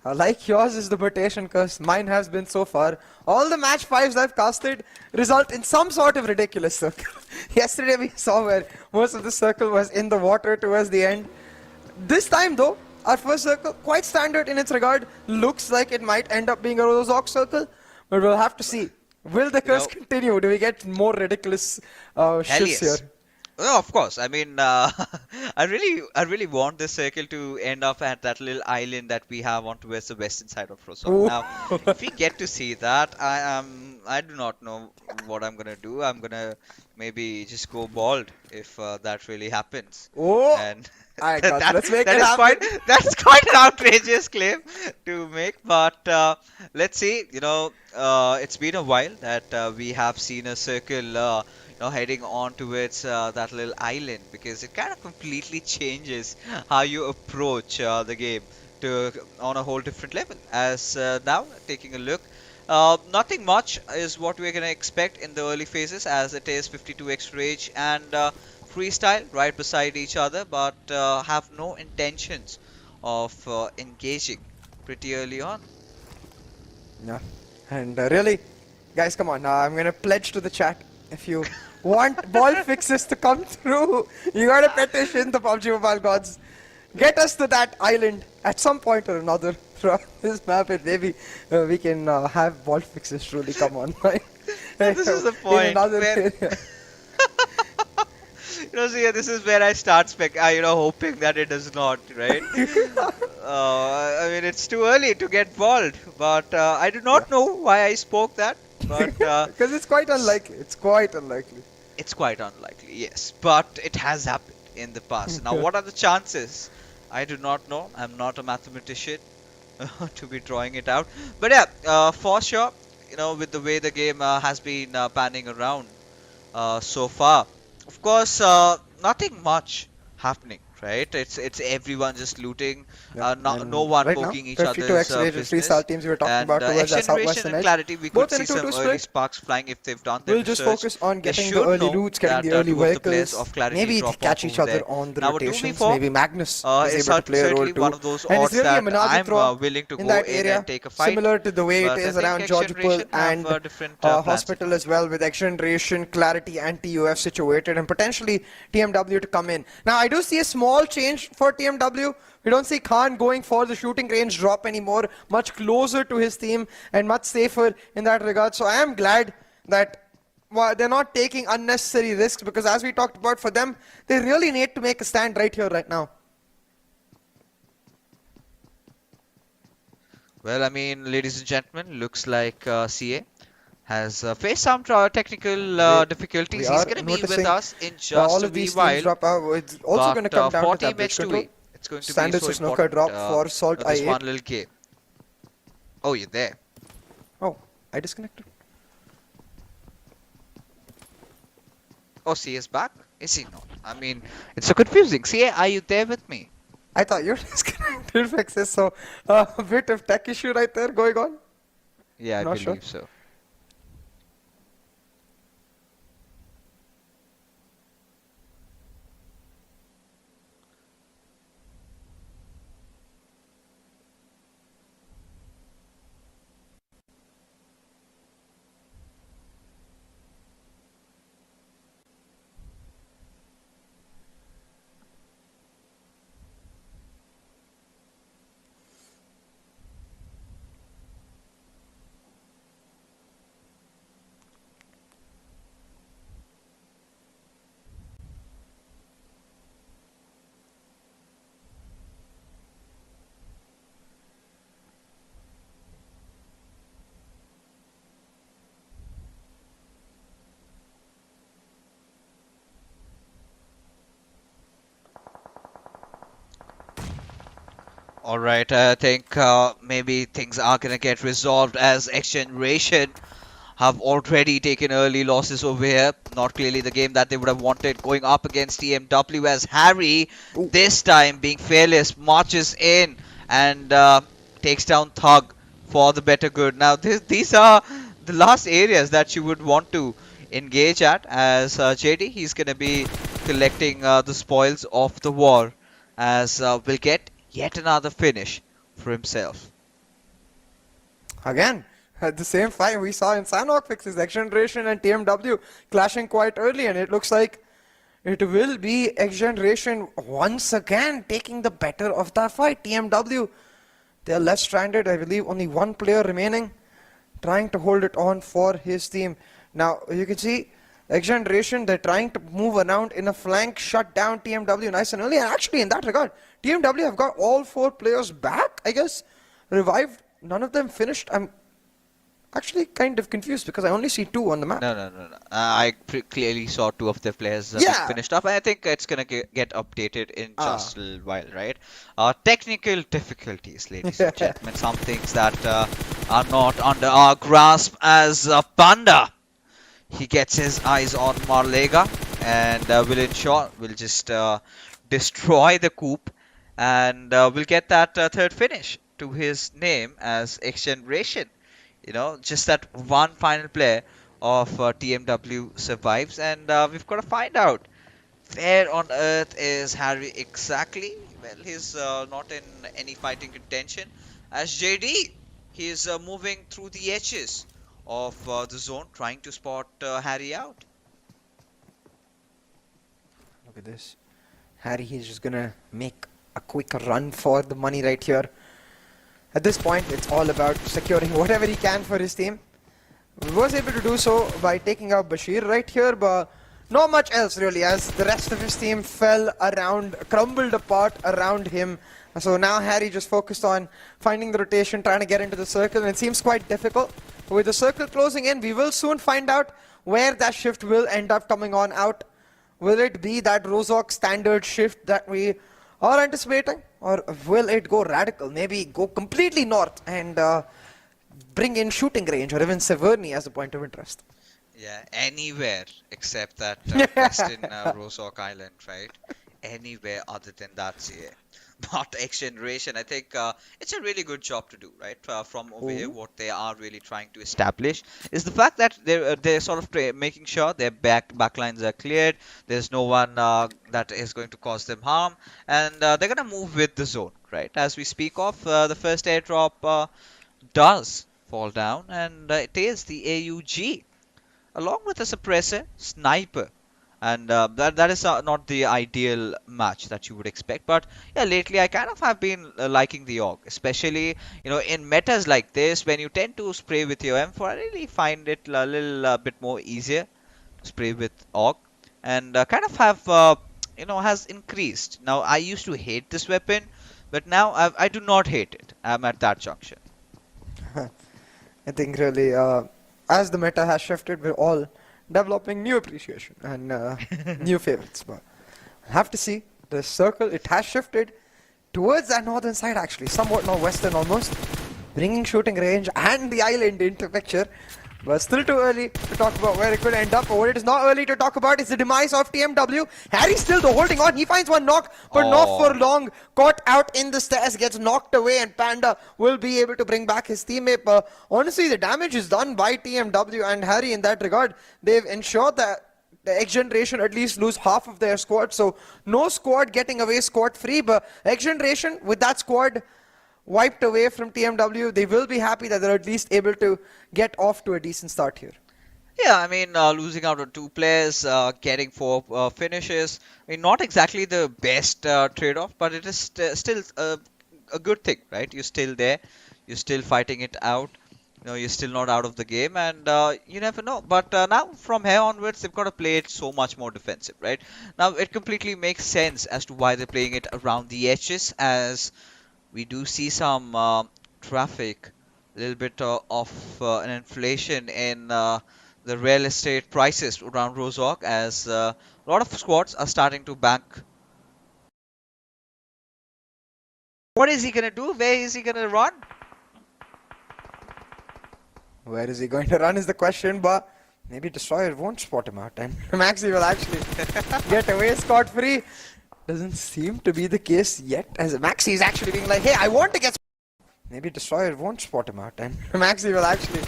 Like yours is the mutation curse, mine has been so far. All the match 5s I've casted result in some sort of ridiculous circle. Yesterday we saw where most of the circle was in the water towards the end. This time though, our first circle, quite standard in its regard, looks like it might end up being a Rozok circle, but we'll have to see. Will the curse continue? Do we get more ridiculous shifts here? Oh, of course. I mean, I really want this circle to end up at that little island that we have on towards the western side of Rozok. Now, if we get to see that, I do not know what I'm gonna do. I'm gonna maybe just go bald if that really happens. Oh, and let's make it happen. That's quite an outrageous claim to make, but let's see. You know, it's been a while that we have seen a circle heading on towards that little island, because it kind of completely changes how you approach the game on a whole different level. As now, taking a look, nothing much is what we're going to expect in the early phases, as it is 52x Rage and Freestyle right beside each other, but have no intentions of engaging pretty early on. Yeah, and really, guys, come on, I'm going to pledge to the chat, if you want ball fixes to come through, you gotta petition the PUBG Mobile gods. Get us to that island at some point or another from this map, and maybe we can have ball fixes truly come on. Right? This is the point. See, this is where I start hoping that it does not, right? I mean, it's too early to get bald, but I do not know why I spoke that, but Because it's quite unlikely. It's quite unlikely. it's quite unlikely, yes. But it has happened in the past. Now, what are the chances? I do not know. I'm not a mathematician to be drawing it out. But yeah, for sure, with the way the game has been panning around so far, of course, nothing much happening, right? It's everyone just looting, no one right poking now, each 52 other's XGeneration business. three star teams we were talking And about towards the X Generation southwestern and edge. Clarity, we Both could in see a some 2-2 early split. sparks flying if they've done their We'll just research. focus on They getting the should early know routes, getting the that, early two of the players vehicles. of Clarity Maybe drop catch off each over other there. on the Now, a rotations. 2v4 Maybe Magnus is is able to play a role certainly too. one of those And it's odds really a that menage I'm throw willing to in go that in area, and take a fight. similar to the way it But I is think around X Georgopol Generation have, and different plans in Hospital as well, with XGeneration, Clarity and TUF situated, and potentially TMW to come in. Now, I do see a small change for TMW. We don't see Khan going for the shooting range drop anymore, much closer to his team and much safer in that regard. So I am glad that they're not taking unnecessary risks, because as we talked about, for them, they really need to make a stand right here, right now. Well, I mean, ladies and gentlemen, looks like CA has faced some technical difficulties. He's going to be with us in just all a of wee these while. teams drop out. It's also going to come down for to that bridge TmwEsports, control. it's going to Sandals be to so snooker important. drop for This one SALTxi8. little game. Oh, you're there. Oh, I disconnected. Oh, CA is back? Is he not? I mean, it's so confusing. CA, are you there with me? I thought you were disconnected, Fixes. So a bit of tech issue right there going on. Yeah, I Not believe sure. so. Alright, I think maybe things are gonna get resolved as XGeneration have already taken early losses over here. Not clearly the game that they would have wanted, going up against TMW, as Harry, this time being fearless, marches in and takes down Thug for the better good. Now these are the last areas that you would want to engage at, as JD, he's gonna be collecting the spoils of the war, as we'll get yet another finish for himself. Again, at the same fight we saw in Sanhok Fixes, XGeneration and TMW clashing quite early, and it looks like it will be XGeneration once again taking the better of that fight. TMW, they're left stranded. I believe only one player remaining, trying to hold it on for his team. Now, you can see XGeneration, they're trying to move around in a flank, shut down TMW nice and early. And actually, in that regard, TMW have got all 4 players back, I guess. Revived, none of them finished. I'm actually kind of confused because I only see 2 on the map. No. I clearly saw 2 of the players finished up. And I think it's going to get updated in just a little while, right? Technical difficulties, ladies and gentlemen. Some things that are not under our grasp, as Panda, he gets his eyes on Marlega and will just destroy the coop, and will get that third finish to his name as XGeneration. Just that one final player of TMW survives, and we've got to find out where on earth is Harry exactly. Well, he's not in any fighting contention, as JD, he is moving through the edges of the zone, trying to spot Harry out. Look at this. Harry, he's just gonna make a quick run for the money right here. At this point, it's all about securing whatever he can for his team. He was able to do so by taking out Bashir right here, but not much else really, as the rest of his team crumbled apart around him. So now Harry just focused on finding the rotation, trying to get into the circle, and it seems quite difficult. With the circle closing in, we will soon find out where that shift will end up coming on out. Will it be that Rozok standard shift that we are anticipating? Or will it go radical? Maybe go completely north and bring in shooting range or even Severny as a point of interest. Yeah, anywhere except that western Rozok Island, right? Anywhere other than that, CA. But XGeneration, I think it's a really good job to do, right? From over here, what they are really trying to establish is the fact that they're sort of making sure their backlines are cleared. There's no one that is going to cause them harm, and they're gonna move with the zone, right? As we speak of, the first airdrop does fall down, and it is the AUG along with a suppressor sniper. And that is not the ideal match that you would expect, but yeah, lately I kind of have been liking the AUG, especially in metas like this when you tend to spray with your M4. I really find it a little bit more easier to spray with AUG, and kind of have has increased. Now I used to hate this weapon, but now I do not hate it. I'm at that junction. I think really, as the meta has shifted, we're all developing new appreciation and new favorites. But I have to see the circle. It has shifted towards that northern side, actually, somewhat northwestern almost, bringing shooting range and the island into picture. But still too early to talk about where it could end up. But what it is not early to talk about is the demise of TMW. Harry still though holding on. He finds one knock, but not for long. Caught out in the stairs, gets knocked away, and Panda will be able to bring back his teammate. But honestly, the damage is done by TMW and Harry in that regard. They've ensured that the XGeneration at least lose half of their squad. So no squad getting away scot-free. But XGeneration, with that squad wiped away from TMW, they will be happy that they're at least able to get off to a decent start here. Yeah, I mean, losing out on 2 players, getting 4 finishes, I mean, not exactly the best trade-off, but it is still a good thing, right? You're still there, you're still fighting it out, you're still not out of the game, and you never know. But now, from here onwards, they've got to play it so much more defensive, right? Now, it completely makes sense as to why they're playing it around the edges, as we do see some traffic, a little bit of an inflation in the real estate prices around Rozok, as a lot of squads are starting to bank. What is he going to do? Where is he going to run? Where is he going to run is the question, but maybe Destroyer won't spot him out, and Maxi will actually get away scot-free. Doesn't seem to be the case yet, as Maxi is actually being like, hey, I want to get... Maybe Destroyer won't spot him out, and Maxi will actually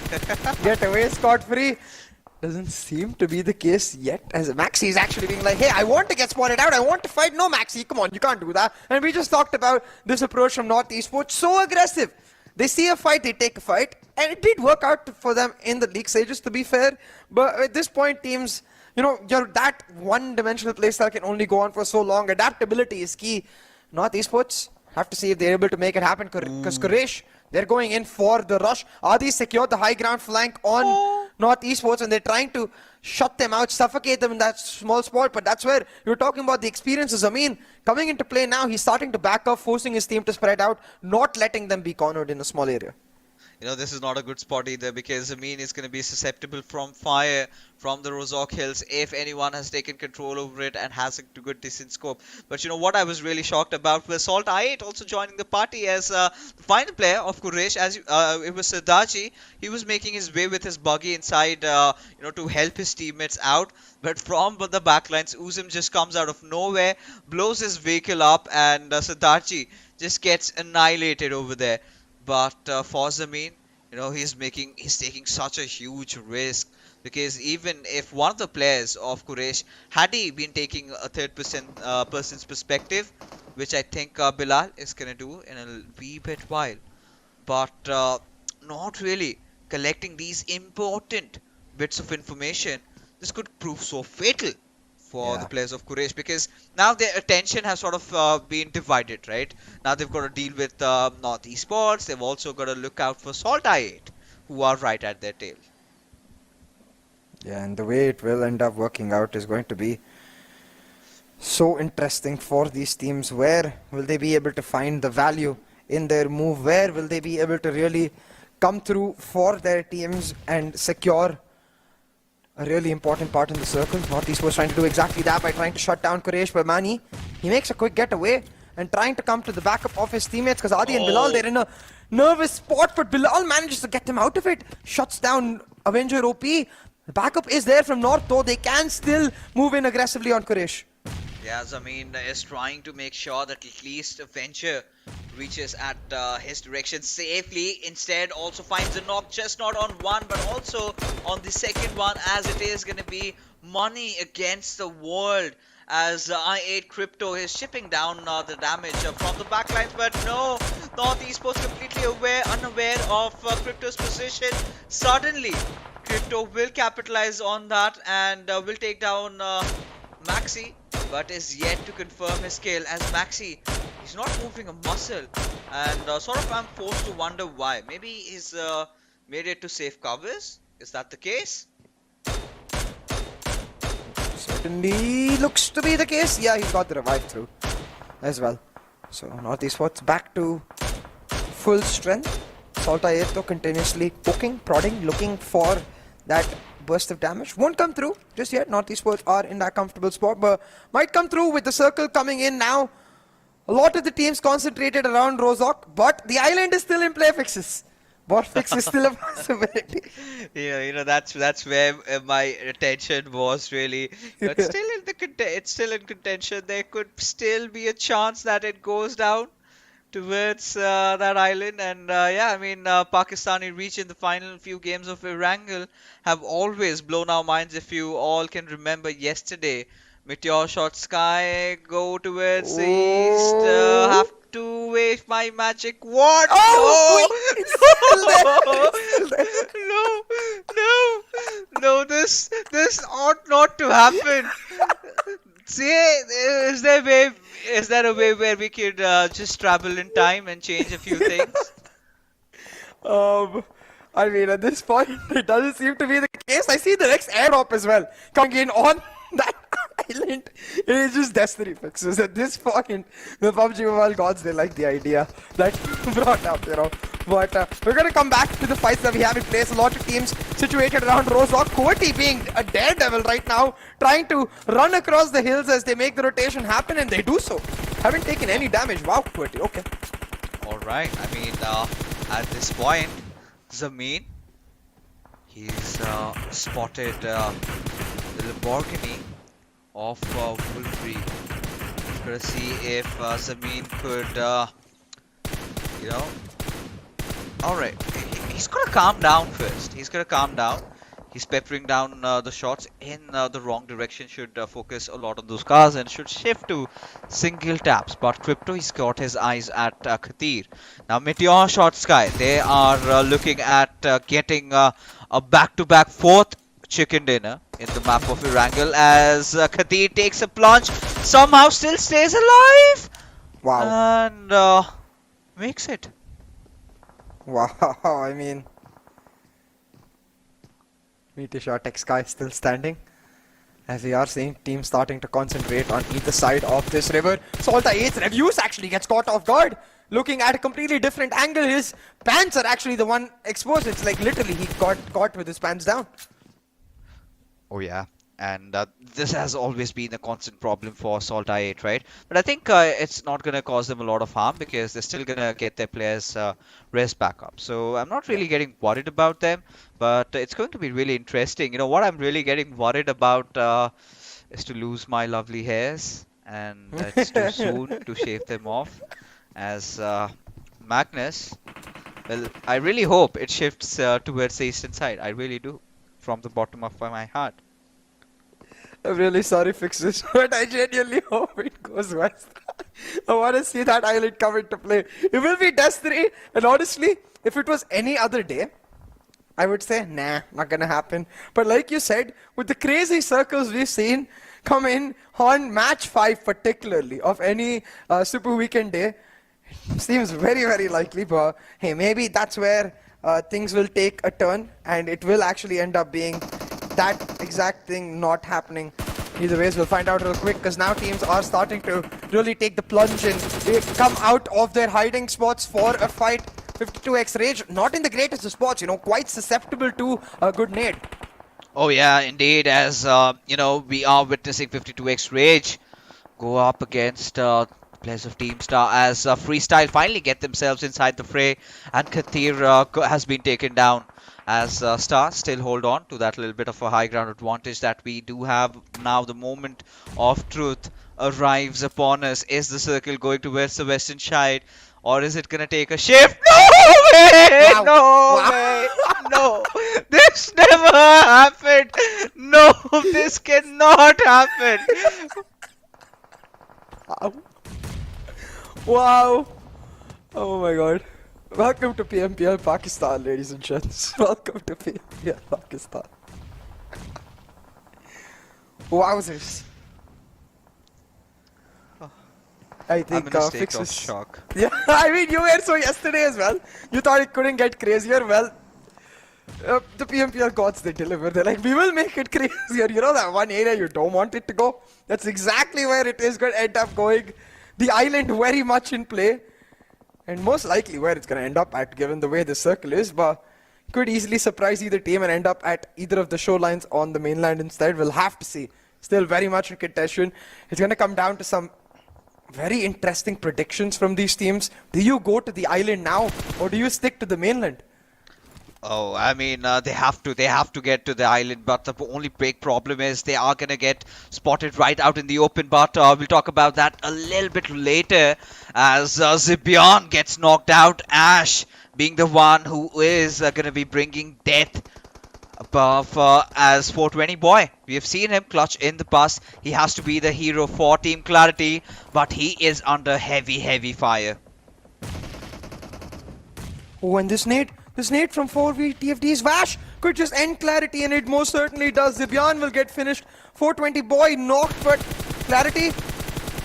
get away scot-free. Doesn't seem to be the case yet, as Maxi is actually being like, hey, I want to get spotted out, I want to fight. No, Maxi, come on, you can't do that. And we just talked about this approach from MetershotxSKY, so aggressive. They see a fight, they take a fight, and it did work out for them in the league stages, to be fair. But at this point, teams... that one-dimensional playstyle can only go on for so long. Adaptability is key. MetershotxSKY have to see if they're able to make it happen, because Quraysh, they're going in for the rush. Adi secured the high ground flank on MetershotxSKY, and they're trying to shut them out, suffocate them in that small spot. But that's where you're talking about the experiences. I mean, coming into play now, he's starting to back up, forcing his team to spread out, not letting them be cornered in a small area. This is not a good spot either, because Amin is going to be susceptible from fire from the Rozok Hills if anyone has taken control over it and has a good decent scope. But what I was really shocked about was SALTxi8 also joining the party as the final player of Quraysh, as it was Sadaji. He was making his way with his buggy inside, to help his teammates out. But from the backlines, Uzum just comes out of nowhere, blows his vehicle up, and Sadaji just gets annihilated over there. But for Zameen, he's taking such a huge risk, because even if one of the players of Quraysh, had he been taking a third person's perspective, which I think Bilal is going to do in a wee bit while, but not really collecting these important bits of information, this could prove so fatal for the players of Quraysh, because now their attention has sort of been divided, right? Now they've got to deal with MetershotxSKY, they've also got to look out for SALTxi8, who are right at their tail. Yeah, and the way it will end up working out is going to be so interesting for these teams. Where will they be able to find the value in their move? Where will they be able to really come through for their teams and secure a really important part in the circle? NorthEsports trying to do exactly that by trying to shut down Quraysh, but Mani, he makes a quick getaway and trying to come to the backup of his teammates, because Adi and Bilal, they're in a nervous spot, but Bilal manages to get him out of it, shuts down Avenger OP. The backup is there from North, though they can still move in aggressively on Quraysh. Yeah, Zameen is trying to make sure that at least Avenger reaches at his direction safely. Instead, also finds a knock, just not on one, but also on the second one, as it is going to be money against the world. As i8 Crypto is shipping down the damage from the backlines, but no, NorthEsports completely unaware of Crypto's position. Suddenly, Crypto will capitalize on that and will take down Maxi, but is yet to confirm his kill, as Maxi is not moving a muscle, and sort of I'm forced to wonder why. Maybe he's made it to safe covers. Is that the case? Certainly looks to be the case. Yeah, he's got the revive through as well. So NorthEsports back to full strength. SALTxi8 though continuously poking, prodding, looking for that burst of damage. Won't come through just yet. NorthEsports are in that comfortable spot, but might come through with the circle coming in now. A lot of the teams concentrated around Rozhok, but the island is still in play. Fixes. Bot fix is still a possibility. Yeah, you know, that's where my attention was really. But it's still in contention. There could still be a chance that it goes down towards that island. And yeah, I mean, Pakistani reach in the final few games of Erangel have always blown our minds. If you all can remember yesterday, MetershotxSKY go towards the east, have to wave my magic wand. Oh, No, this ought not to happen. See, is there a way where we could just travel in time and change a few things? I mean, at this point, it doesn't seem to be the case. I see the next airdrop as well coming in on that island. It is just destiny fixes. At this point, the PUBG Mobile gods, they like the idea that brought up, you know. But we're going to come back to the fights that we have in place. A lot of teams situated around Rozhok. QWERTY being a daredevil right now, trying to run across the hills as they make the rotation happen, and they do so. Haven't taken any damage. Wow, QWERTY, okay. Alright, I mean, at this point, Zameen, he's spotted the Lamborghini of Wolverine. He's gonna see if Zameen could, you know. Alright, he's gonna calm down first. He's gonna calm down. He's peppering down the shots in the wrong direction. Should focus a lot on those cars and should shift to single taps. But Crypto, he's got his eyes at Khatir. Now MetershotxSKY, they are looking at getting a back-to-back fourth chicken dinner in the map of Erangel, as Khatir takes a plunge, somehow still stays alive. Wow. And makes it. Wow, I mean, MetershotxSKY still standing, as we are seeing teams starting to concentrate on either side of this river. SALTxi8's reviews actually gets caught off guard, looking at a completely different angle. His pants are actually the one exposed. It's like literally he got caught with his pants down. Oh yeah, and this has always been a constant problem for SALTxi8, right? But I think it's not going to cause them a lot of harm, because they're still going to get their players rest back up. So I'm not really getting worried about them, but it's going to be really interesting. You know, what I'm really getting worried about is to lose my lovely hairs, and it's too soon to shave them off. As Magnus, well, I really hope it shifts towards the eastern side. I really do, from the bottom of my heart. I'm really sorry, Fixes, but I genuinely hope it goes west. I want to see that island come into play. It will be Destiny, and honestly, if it was any other day, I would say, nah, not gonna happen. But like you said, with the crazy circles we've seen come in on match 5 particularly of any Super Weekend day, it seems very, very likely. But hey, maybe that's where things will take a turn, and it will actually end up being that exact thing not happening. Either ways, we'll find out real quick, because now teams are starting to really take the plunge and they come out of their hiding spots for a fight. 52x Rage, not in the greatest of spots, you know, quite susceptible to a good nade. Oh yeah, indeed, as you know, we are witnessing 52x Rage go up against players of Team Star as Freestyle finally get themselves inside the fray, and Kathir has been taken down as Star still hold on to that little bit of a high ground advantage that we do have now. The moment of truth arrives upon us. Is the circle going towards the western side, or is it gonna take a shift? No way! Wow. No Wow. way! No! This never happened! No, this cannot happen! Wow. Oh my god. Welcome to PMPL Pakistan, ladies and gents. Welcome to PMPL Pakistan. Wowzers. I think I'm in a state fix of is... shock. Yeah, I mean, you were so yesterday as well. You thought it couldn't get crazier. Well, the PMPL gods, they deliver. They're like, we will make it crazier. You know that one area you don't want it to go? That's exactly where it is going to end up going. The island very much in play. And most likely where it's going to end up at, given the way the circle is. But could easily surprise either team and end up at either of the shorelines on the mainland instead. We'll have to see. Still very much in contention. It's going to come down to some very interesting predictions from these teams. Do you go to the island now, or do you stick to the mainland? Oh, I mean, they have to get to the island, but the only big problem is they are gonna get spotted right out in the open. But we'll talk about that a little bit later, as Zibian gets knocked out. Ash being the one who is gonna be bringing death above as 420 boy. We have seen him clutch in the past. He has to be the hero for Team Clarity, but he is under heavy fire. Oh, and this nade from 4v TFD's Vash could just end Clarity, and it most certainly does. Zibian will get finished. 420 boy knocked, but Clarity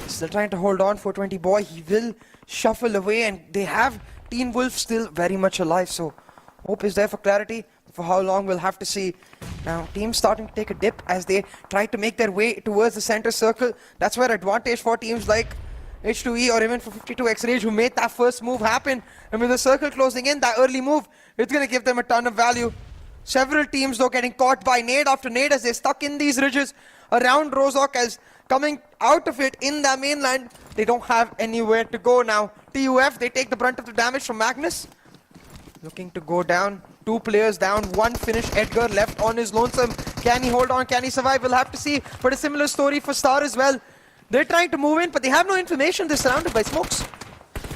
still trying to hold on. 420 boy, he will shuffle away, and they have Teen Wolf still very much alive, so hope is there for Clarity. For how long, we'll have to see. Now, teams starting to take a dip as they try to make their way towards the center circle. That's where advantage for teams like H2E or even for 52x Rage, who made that first move happen. And with the circle closing in, that early move, it's going to give them a ton of value. Several teams, though, getting caught by nade after nade as they're stuck in these ridges around Rozok, as coming out of it in the mainland, they don't have anywhere to go now. TUF, they take the brunt of the damage from Magnus. Looking to go down. 2 players down, 1 finish. Edgar left on his lonesome. Can he hold on? Can he survive? We'll have to see. But a similar story for Star as well. They're trying to move in, but they have no information. They're surrounded by smokes.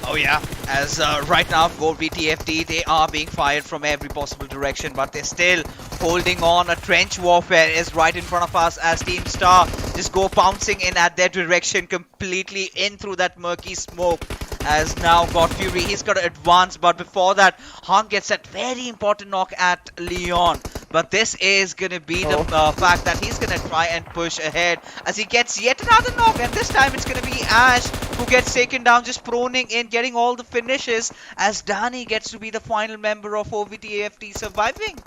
Oh yeah, as right now for VTFT, they are being fired from every possible direction, but they're still holding on. A trench warfare is right in front of us as Team Star just go pouncing in at their direction, completely in through that murky smoke. As now God Fury, he's got to advance, but before that, Han gets that very important knock at Leon. But this is going to be the fact that he's going to try and push ahead as he gets yet another knock, and this time it's going to be Ash who gets taken down, just proning in, getting all the finishes, as Danny gets to be the final member of OVTAFT surviving.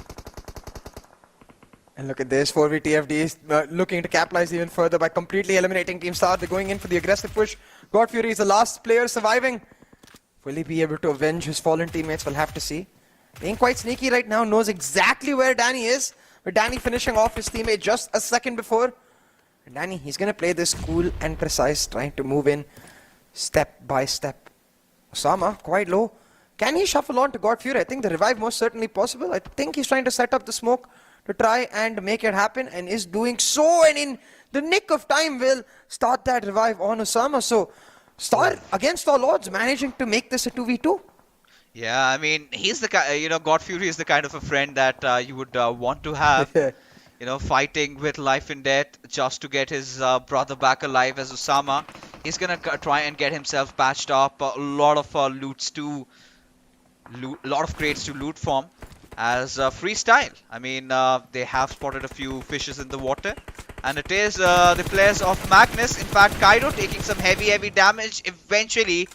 And look at this, 4v TFD is looking to capitalize even further by completely eliminating Team Star. They're going in for the aggressive push. God Fury is the last player surviving. Will he be able to avenge his fallen teammates? We'll have to see. Being quite sneaky right now, knows exactly where Danny is. But Danny finishing off his teammate just a second before. And Danny, he's going to play this cool and precise, trying to move in step by step. Osama, quite low. Can he shuffle on to God Fury? I think the revive most certainly possible. I think he's trying to set up the smoke to try and make it happen, and is doing so, and in the nick of time will start that revive on Osama. So Star, against all odds, managing to make this a 2v2. Yeah, I mean, he's the guy, you know, God Fury is the kind of a friend that you would want to have. You know, fighting with life and death just to get his brother back alive as Osama. He's gonna try and get himself patched up. A lot of lot of crates to loot from. As freestyle, I mean, they have spotted a few fishes in the water, and it is the players of Magnus, in fact Kaido, taking some heavy damage. Eventually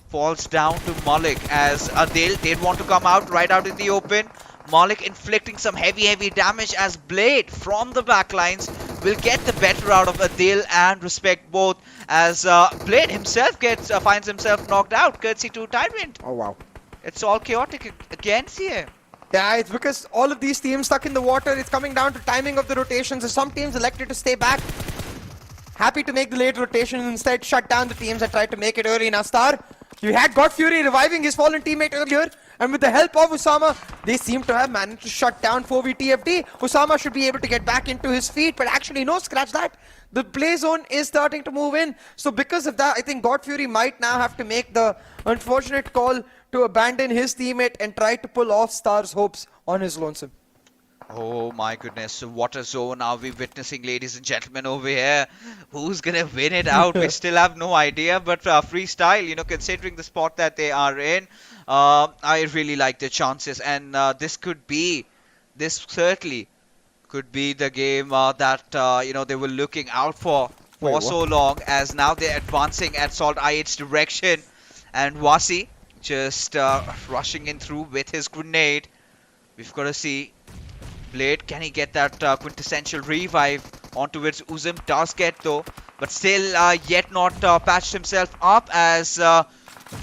falls down to Malik as they'd want to come out right out in the open. Malik inflicting some heavy damage as Blade from the backlines will get the better out of Adil and Respect both as Blade himself finds himself knocked out courtesy to Tyrant. Oh wow. It's all chaotic again here. Yeah, it's because all of these teams stuck in the water. It's coming down to timing of the rotations. Some teams elected to stay back. Happy to make the late rotation and instead shut down the teams that tried to make it early. Now Star, you had God Fury reviving his fallen teammate earlier. And with the help of Usama, they seem to have managed to shut down 4v-TFD. Usama should be able to get back into his feet, but actually no, scratch that. The play zone is starting to move in. So because of that, I think God Fury might now have to make the unfortunate call to abandon his teammate and try to pull off Star's hopes on his lonesome. Oh my goodness, what a zone are we witnessing, ladies and gentlemen, over here. Who's gonna win it out? We still have no idea, but freestyle, you know, considering the spot that they are in, I really like the chances, and this certainly could be the game that, you know, they were looking out for so long, as now they're advancing at SALTxi8's direction, and Wasi just rushing in through with his grenade. We've got to see Blade, can he get that quintessential revive onto it? Uzum does get though, but still yet not patched himself up as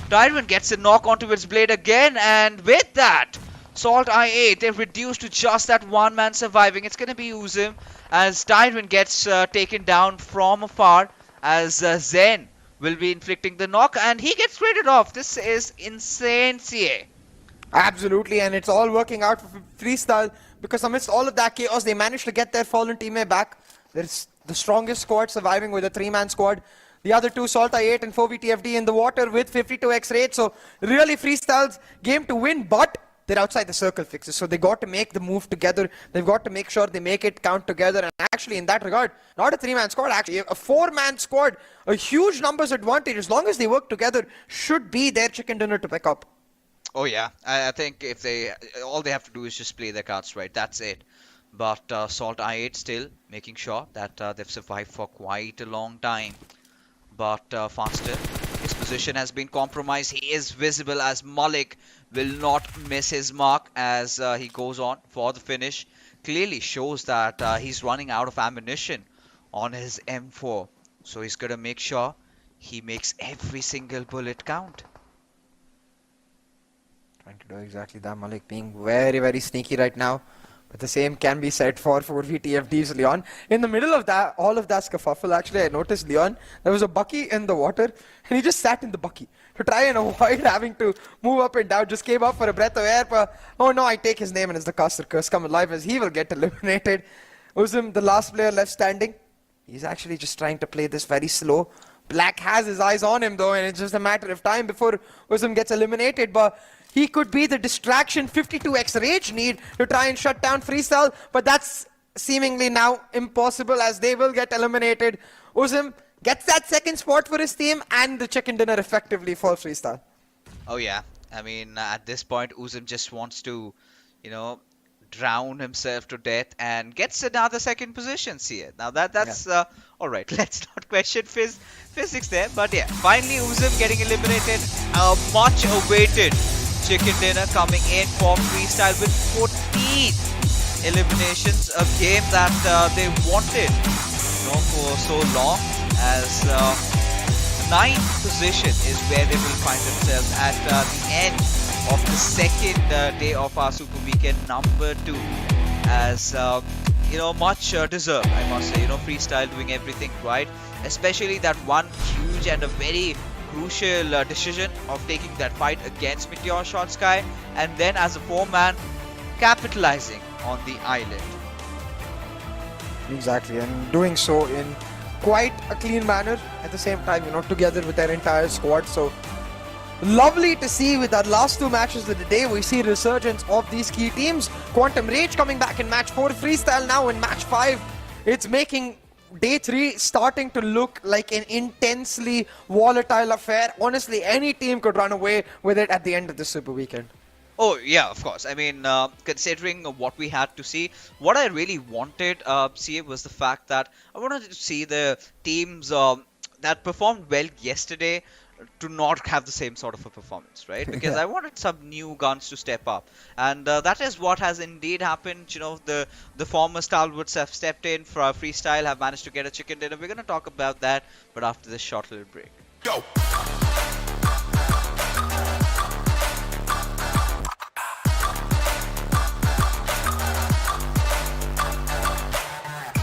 Tyrant gets a knock onto its Blade again, and with that, SALTxi8, they've reduced to just that one man surviving. It's going to be Uzum as Tyrant gets taken down from afar as Zen will be inflicting the knock, and he gets traded off. This is insane, CA. Absolutely, and it's all working out for freestyle because amidst all of that chaos, they managed to get their fallen teammate back. There's the strongest squad surviving with a 3-man squad. The other two, SALTxi8 and 4v-TFD in the water with 52x rate. So really freestyle's game to win, but they're outside the circle fixes. So they got to make the move together. They've got to make sure they make it count together. And actually in that regard, not a 3-man squad, actually a 4-man squad, a huge numbers advantage, as long as they work together, should be their chicken dinner to pick up. Oh yeah, I think if all they have to do is just play their cards right, that's it. But SALTxi8 still making sure that they've survived for quite a long time. But Faster, his position has been compromised. He is visible as Malik will not miss his mark as he goes on for the finish. Clearly shows that he's running out of ammunition on his M4. So he's going to make sure he makes every single bullet count. Trying to do exactly that, Malik being very sneaky right now. But the same can be said for 4v-TFD's Leon. In the middle of that, all of that scuffle, actually I noticed Leon, there was a bucky in the water and he just sat in the bucky to try and avoid having to move up and down. Just came up for a breath of air, but oh no, I take his name and it's the caster curse come alive as he will get eliminated. Uzum, the last player left standing. He's actually just trying to play this very slow. Black has his eyes on him though, and it's just a matter of time before Uzum gets eliminated, but he could be the distraction 52x rage need to try and shut down freestyle, but that's seemingly now impossible as they will get eliminated. Uzum gets that second spot for his team and the chicken dinner effectively for freestyle. Oh yeah, I mean at this point Uzum just wants to, you know, drown himself to death and gets another second position here. Now that's alright, let's not question physics there, but yeah, finally Uzum getting eliminated. A much awaited chicken dinner coming in for freestyle with 14 eliminations, a game that they wanted, you know, for so long, as 9th position is where they will find themselves at the end of the second day of our Super Weekend number 2, as you know, much deserved, I must say. You know, freestyle doing everything right, especially that one huge and a very crucial decision of taking that fight against MetershotxSKY, and then as a 4-man capitalizing on the island. Exactly, and doing so in quite a clean manner at the same time, you know, together with their entire squad. So lovely to see with our last 2 matches of the day. We see resurgence of these key teams. Quantum Rage coming back in match 4, freestyle now in match 5. It's making Day 3 starting to look like an intensely volatile affair. Honestly, any team could run away with it at the end of the Super Weekend. Oh yeah, of course. I mean, considering what we had to see, what I really wanted see was the fact that I wanted to see the teams that performed well yesterday to not have the same sort of a performance, right? Because I wanted some new guns to step up, and that is what has indeed happened. You know, the former stalwarts have stepped in for our freestyle, have managed to get a chicken dinner. We're going to talk about that, but after this short little break. Go!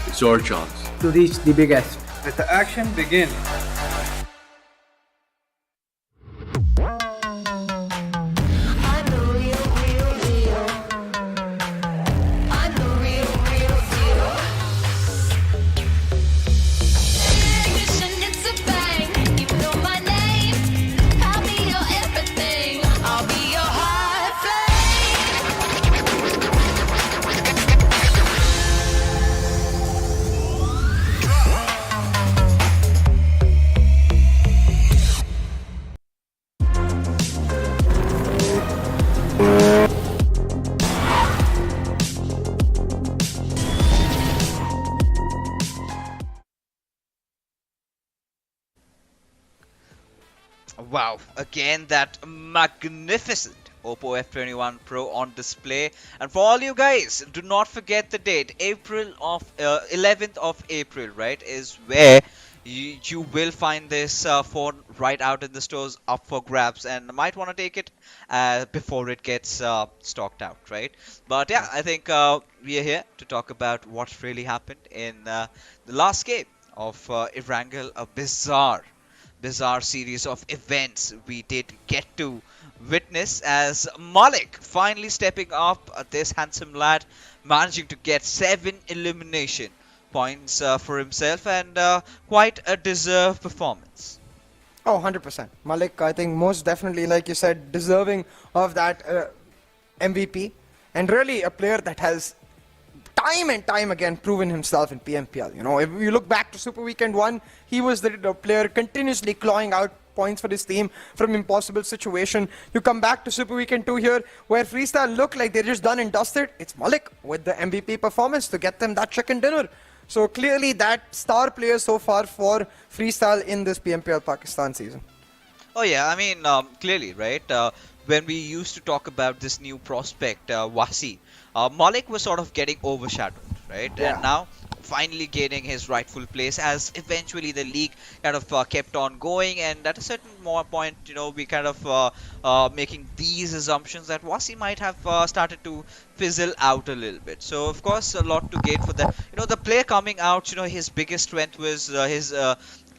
It's your chance to reach the biggest. Let the action begin. Wow, again that magnificent Oppo F21 Pro on display. And for all you guys, do not forget the date, 11th of April, right, is where you will find this phone right out in the stores up for grabs, and might want to take it before it gets stocked out, right? But yeah, I think we are here to talk about what really happened in the last game of Erangel, a bizarre series of events we did get to witness, as Malik finally stepping up, this handsome lad managing to get 7 elimination points for himself, and quite a deserved performance. Oh, 100%. Malik, I think most definitely, like you said, deserving of that MVP, and really a player that has time and time again proven himself in PMPL. You know, if you look back to Super Weekend 1, he was the player continuously clawing out points for his team from impossible situation. You come back to Super Weekend 2 here, where Freestyle looked like they're just done and dusted. It's Malik with the MVP performance to get them that chicken dinner. So clearly that star player so far for Freestyle in this PMPL Pakistan season. Oh yeah, I mean, clearly, right? When we used to talk about this new prospect, Wasi, Malik was sort of getting overshadowed, right? Yeah. And now finally gaining his rightful place, as eventually the league kind of kept on going, and at a certain point, you know, we kind of making these assumptions that Wasi might have started to fizzle out a little bit. So of course a lot to gain for that. You know, the player coming out, you know, his biggest strength was his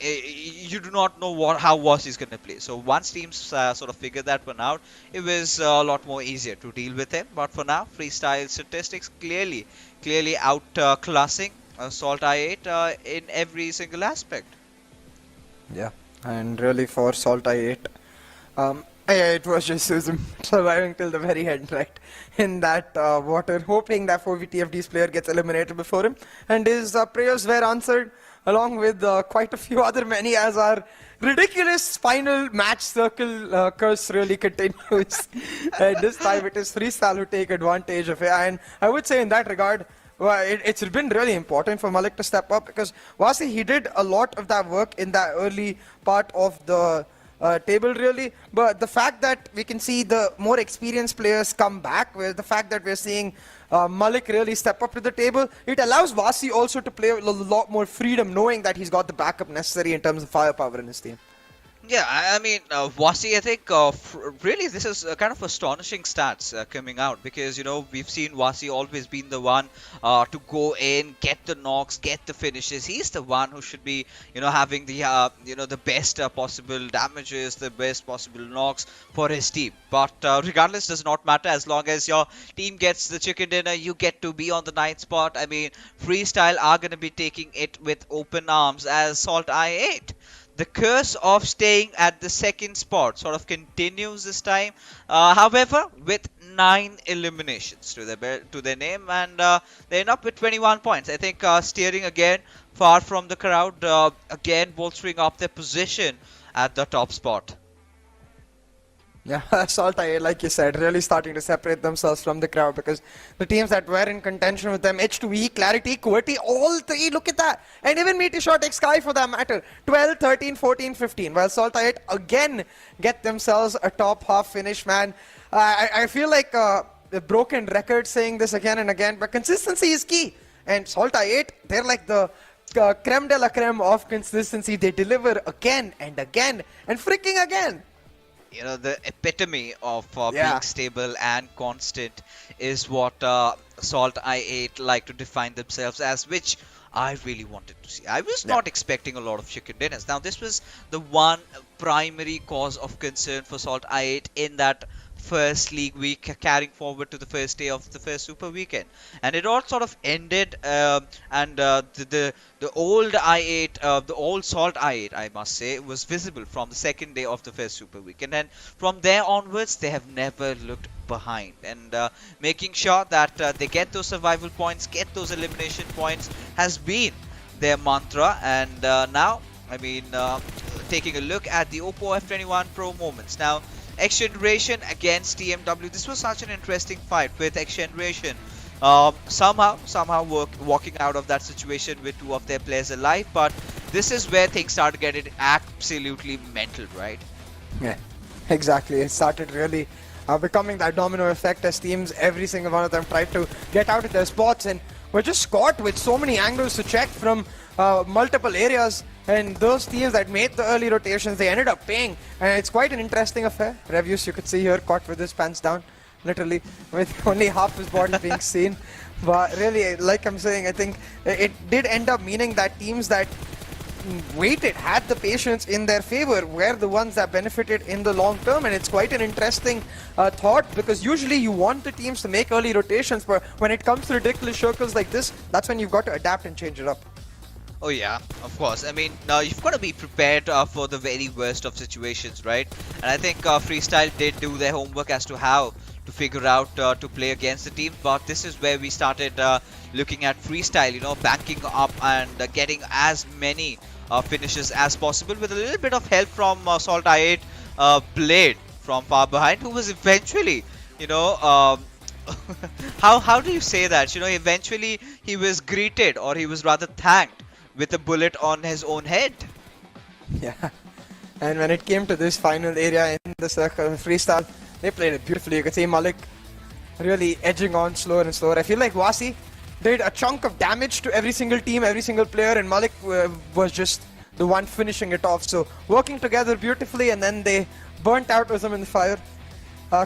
you do not know how Wasi is going to play. So once teams sort of figured that one out, it was a lot more easier to deal with him. But for now, freestyle statistics clearly outclassing SALTxi8 in every single aspect. Yeah, and really for SALTxi8, it was just surviving till the very end, right? In that water, hoping that 4VTFD's player gets eliminated before him, and his prayers were answered, along with quite a few other many, as our ridiculous final match circle curse really continues. This time it is Freestyle who take advantage of it, and I would say in that regard, well, it's been really important for Malik to step up, because Wasi, he did a lot of that work in that early part of the table, really. But the fact that we can see the more experienced players come back, where the fact that we're seeing Malik really step up to the table, it allows Wasi also to play with a lot more freedom, knowing that he's got the backup necessary in terms of firepower in his team. Yeah, I mean, Wasi, I think really this is kind of astonishing stats coming out, because, you know, we've seen Wasi always been the one to go in, get the knocks, get the finishes. He's the one who should be, you know, having the, you know, the best possible damages, the best possible knocks for his team. But regardless, does not matter, as long as your team gets the chicken dinner, you get to be on the 9th spot. I mean, Freestyle are going to be taking it with open arms, as SALTxi8. The curse of staying at the 2nd spot sort of continues this time, however, with 9 eliminations to their name, and they end up with 21 points. I think steering again far from the crowd, again bolstering up their position at the top spot. Yeah, SALTxi8, like you said, really starting to separate themselves from the crowd, because the teams that were in contention with them, H2E, Clarity, QWERTY, all three, look at that. And even MetershotxSKY for that matter, 12, 13, 14, 15. Well, SALTxi8 again get themselves a top half finish, man. I feel like a broken record saying this again and again, but consistency is key. And SALTxi8, they're like the creme de la creme of consistency. They deliver again and again and freaking again. You know, the epitome of Yeah. being stable and constant is what SALTxi8 like to define themselves as, which I really wanted to see. I was not expecting a lot of chicken dinners. Now, this was the one primary cause of concern for SALTxi8 in that first league week, carrying forward to the first day of the first super weekend, and it all sort of ended. The old i8, the old SALTxi8, I must say, was visible from the second day of the first super weekend, and from there onwards, they have never looked behind, and making sure that they get those survival points, get those elimination points, has been their mantra. And now, I mean, taking a look at the Oppo F21 Pro moments now. XGeneration against TmW. This was such an interesting fight with XGeneration somehow walking out of that situation with two of their players alive. But this is where things started getting absolutely mental, right? Yeah, exactly. It started really becoming that domino effect as teams, every single one of them tried to get out of their spots and were just caught with so many angles to check from multiple areas. And those teams that made the early rotations, they ended up paying. And it's quite an interesting affair. Reviews, you could see here, caught with his pants down, literally, with only half his body being seen. But really, like I'm saying, I think it did end up meaning that teams that waited, had the patience in their favor, were the ones that benefited in the long term. And it's quite an interesting thought, because usually you want the teams to make early rotations, but when it comes to ridiculous circles like this, that's when you've got to adapt and change it up. Oh yeah, of course. I mean, you've got to be prepared for the very worst of situations, right? And I think Freestyle did do their homework as to how to figure out to play against the team. But this is where we started looking at Freestyle, you know, banking up and getting as many finishes as possible with a little bit of help from SALTxi8 Blade from far behind, who was eventually, you know, how do you say that? You know, eventually he was greeted, or he was rather thanked, with a bullet on his own head. Yeah, and when it came to this final area in the circle, Freestyle, they played it beautifully. You could see Malik really edging on slower and slower. I feel like Wasi did a chunk of damage to every single team, every single player, and Malik was just the one finishing it off. So working together beautifully, and then they burnt out with them in the fire.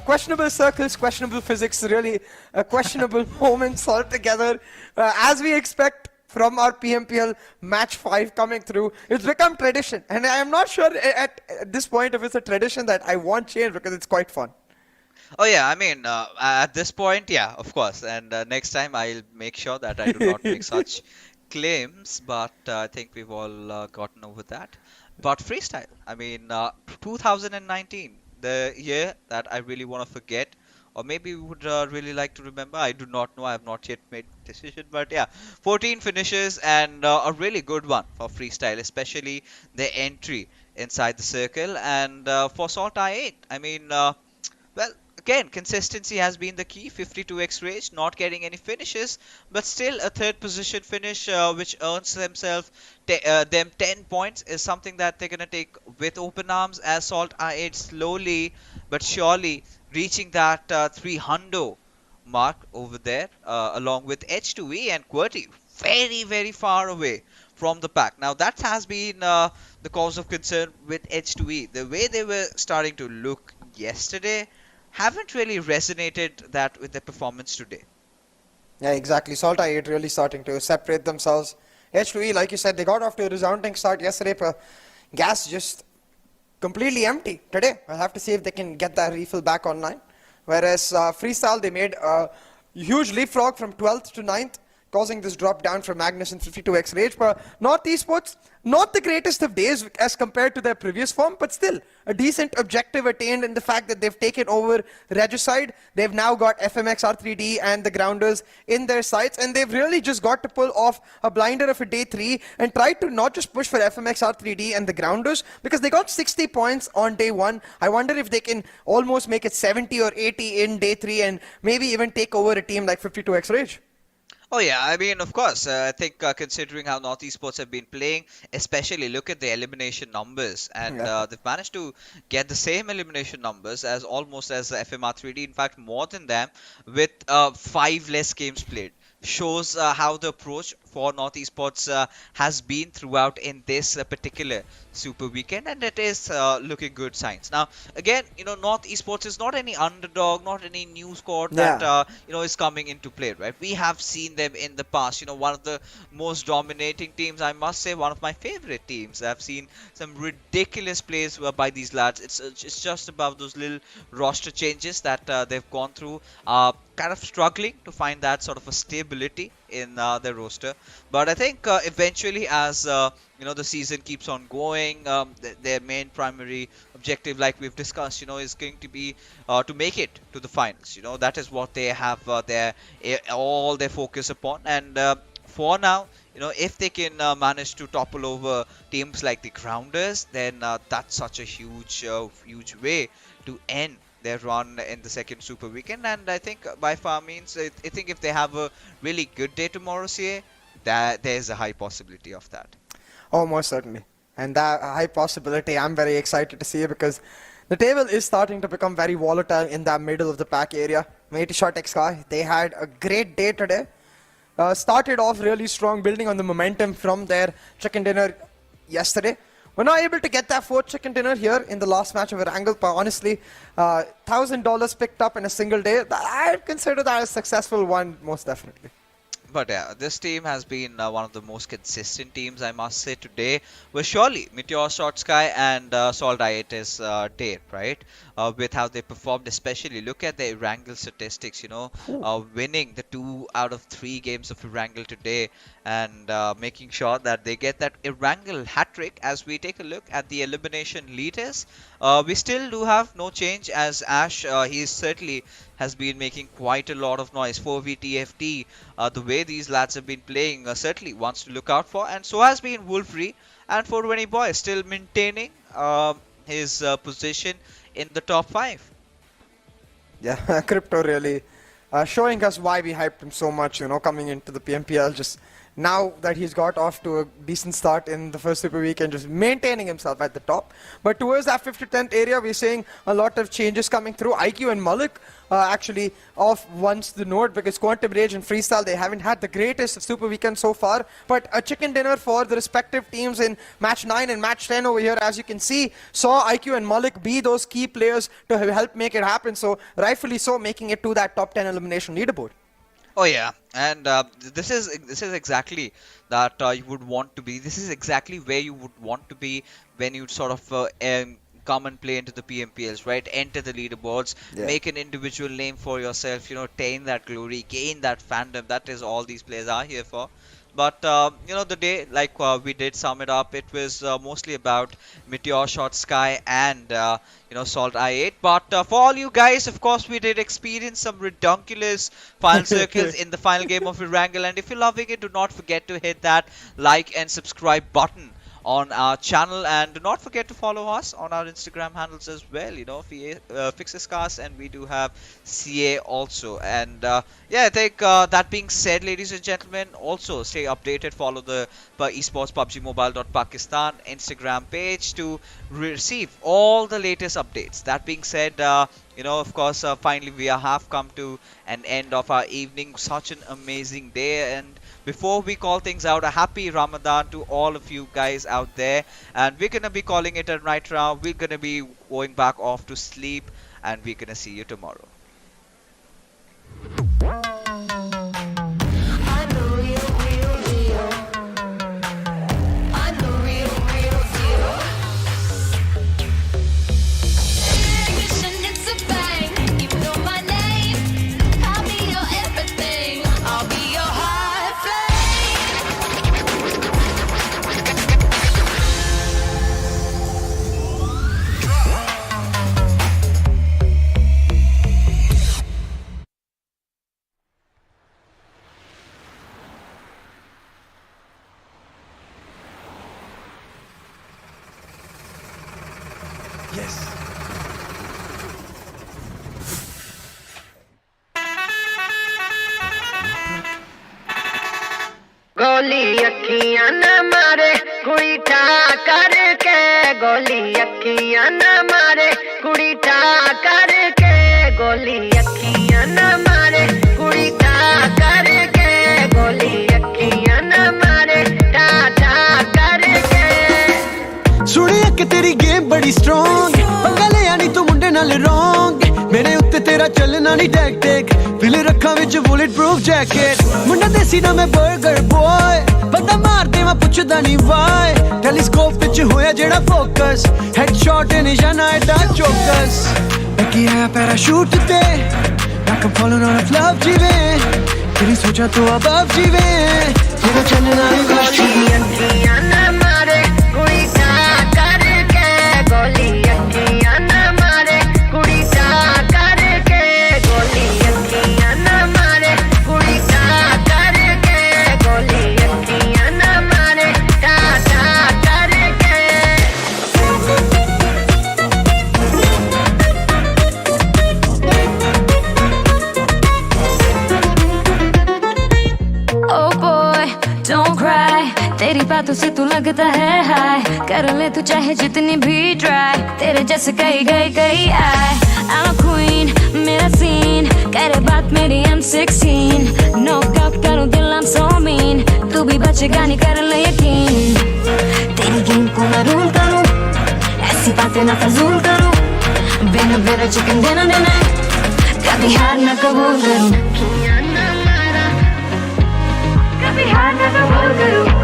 Questionable circles, questionable physics, really questionable moments altogether, as we expect from our PMPL match 5 coming through. It's become tradition, and I am not sure at this point if it's a tradition that I want change, because it's quite fun. Oh yeah, I mean, at this point, yeah, of course. And next time I'll make sure that I do not make such claims, but I think we've all gotten over that. But Freestyle, I mean, 2019, the year that I really want to forget, or maybe we would really like to remember. I do not know. I have not yet made a decision. But yeah, 14 finishes, and a really good one for Freestyle, especially the entry inside the circle. And for SALTxi8, I mean, well, again, consistency has been the key. 52x range, not getting any finishes, but still a third position finish, which earns them 10 points, is something that they're going to take with open arms, as SALTxi8 slowly but surely reaching that 300 mark over there, along with H2E and QWERTY, very, very far away from the pack. Now, that has been the cause of concern with H2E. The way they were starting to look yesterday haven't really resonated that with their performance today. Yeah, exactly. SALTxi8 really starting to separate themselves. H2E, like you said, they got off to a resounding start yesterday, but gas just completely empty today. I'll have to see if they can get that refill back online. Whereas Freestyle, they made a huge leapfrog from 12th to 9th, causing this drop down for Magnus and 52x Rage. But North Esports, not the greatest of days as compared to their previous form, but still a decent objective attained in the fact that they've taken over Regicide. They've now got FMX R3D and the Grounders in their sights, and they've really just got to pull off a blinder of a day 3 and try to not just push for FMX R3D and the Grounders, because they got 60 points on day 1. I wonder if they can almost make it 70 or 80 in day 3 and maybe even take over a team like 52x Rage. Oh yeah, I mean, of course, I think considering how North Esports have been playing, especially look at the elimination numbers, and they've managed to get the same elimination numbers as almost as FMR3D, in fact more than them, with 5 less games played. Shows how the approach for North Esports has been throughout in this particular Super Weekend, and it is looking good signs. Now, again, North Esports is not any underdog, not any new squad that is coming into play, right? We have seen them in the past. One of the most dominating teams, I must say, one of my favorite teams. I've seen some ridiculous plays by these lads. It's just about those little roster changes that they've gone through. Kind of struggling to find that sort of a stability in their roster, but I think eventually, as the season keeps on going, their main primary objective, like we've discussed, is going to be to make it to the finals. That is what they have all their focus upon, and for now, if they can manage to topple over teams like the Grounders, then that's such a huge way to end their run in the second Super Weekend. And I think by far means, I think if they have a really good day tomorrow, CA, there's a high possibility of that. Oh, most certainly. And that high possibility, I'm very excited to see, because the table is starting to become very volatile in that middle of the pack area. MetershotxSKY, they had a great day today. Started off really strong, building on the momentum from their chicken dinner yesterday. We're not able to get that 4th chicken dinner here in the last match of Erangel, but honestly, $1,000 picked up in a single day. I'd consider that a successful one, most definitely. But yeah, this team has been one of the most consistent teams, I must say, today. Well, surely MetershotxSKY and SALTxi8 day, right? With how they performed, especially look at the Erangel statistics, winning the 2 out of 3 games of Erangel today, and making sure that they get that Erangel hat-trick. As we take a look at the elimination leaders, we still do have no change, as Ash, he certainly has been making quite a lot of noise. 4v the way these lads have been playing, certainly wants to look out for, and so has been Wolfrey, and 420 Boy still maintaining his position in the top 5. Yeah, Crypto really showing us why we hyped him so much, coming into the PMPL. Just now that he's got off to a decent start in the first Super Weekend, just maintaining himself at the top. But towards that 5th to 10th area, we're seeing a lot of changes coming through. IQ and Malik actually off once the node, because Quantum Rage and Freestyle, they haven't had the greatest Super Weekend so far. But a chicken dinner for the respective teams in match 9 and match 10 over here, as you can see, saw IQ and Malik be those key players to help make it happen. So rightfully so, making it to that top 10 elimination leaderboard. Oh yeah, and this is exactly that you would want to be. This is exactly where you would want to be when you sort of come and play into the PMPLs, right? Enter the leaderboards, make an individual name for yourself, attain that glory, gain that fandom. That is all these players are here for. But the day, like we did sum it up, it was mostly about MetershotxSKY and SALTxi8. But for all you guys, of course, we did experience some redunculous final circles in the final game of Erangel. And if you're loving it, do not forget to hit that like and subscribe button on our channel, and do not forget to follow us on our Instagram handles as well. FixesCast, and we do have CA also. And yeah, I think that being said, ladies and gentlemen, also stay updated. Follow the esports PUBG Mobile.Pakistan Instagram page to receive all the latest updates. That being said, of course, finally we have come to an end of our evening. Such an amazing day, and before we call things out, a happy Ramadan to all of you guys out there. And we're gonna be calling it a night now. We're gonna be going back off to sleep, and we're gonna see you tomorrow. I'll be your heart. गोली अखियां न मारे कुड़ी ठा करके गोली अखियां न मारे कुड़ी ठा करके गोली अखियां न मारे कुड़ी ठा करके गोली अखियां न मारे ठा ठा करके सुनिया कि तेरी गेम बड़ी स्ट्रॉन्ग पंगा लिया नहीं तू मुंडे नाल रॉन्ग मेरे उत्ते तेरा चलना नहीं टैक टैक फिल रखा विच बुलेट प्रूफ जैकेट मुंडा देसी ना मैं बर्गर बॉय बंदा मार दे मैं पुछदा नहीं वाई टेलीस्कोप विच होया जेड़ा फोकस हेडशॉट निशाना एडा चौकस बाकी है पैराशूट ते like I'm falling on a love जिवें तेरी सोचा तो above जिवें तेरा चलना नहीं गोली अखियां न मारे कुड़ी ठा करके गोली अखियां न मारे कुड़ी ठा करके गोली अखियां न मारे कुड़ी ठा करके गोली अखियां न मारे ठा ठा करके Oh boy, don't cry. तेरी बातों से तू लगता है हाय कर ले तू चाहे जितनी भी ट्राई तेरे जैसे कई आए I'm a queen, मेरा सीन करे बात मेरी I'm16 Knock out करूँ दिल I'm so mean तू भी बचेगा नहीं कर ले यकीन तेरी गेम को मैं रूल करूँ ऐसी बातें ना फजूल करूँ बिना चिकन देना कभी हार ना कबूल करूँ कभी हार ना कबूल करूँ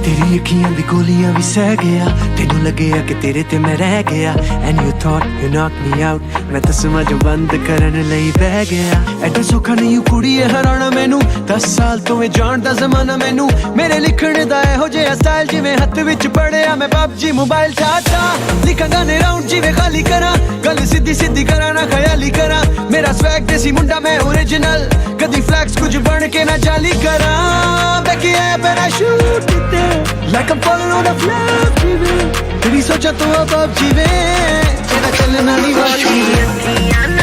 तेरी अखियां दी गोलियां भी सह गया तेनू लगेया कि तेरे ते मैं रह गया and you thought you knocked me out मैं तो समझ बंद करन लई बह गया एडा सौखा नहीं कुड़ीए हराना मैनू 10 साल तो मैं जानदा ज़माना मैनू मेरे लिखण दा एहो जिहा स्टाइल जिवें हत्थ विच पड़िया मैं PUBG मोबाइल चाचा लिखां गाने राउंड जिवें खाली करा गल सीधी करा ना ख्याली करा मेरा स्वैग देसी मुंडा मैं ओरिजिनल कदी फ्लैक्स कुछ बन के ना जाली करा बैकी है पैराशूट ते like I'm falling on a flat TV तेरी सोचा तो अब जीवे तेरा चलना नहीं वाली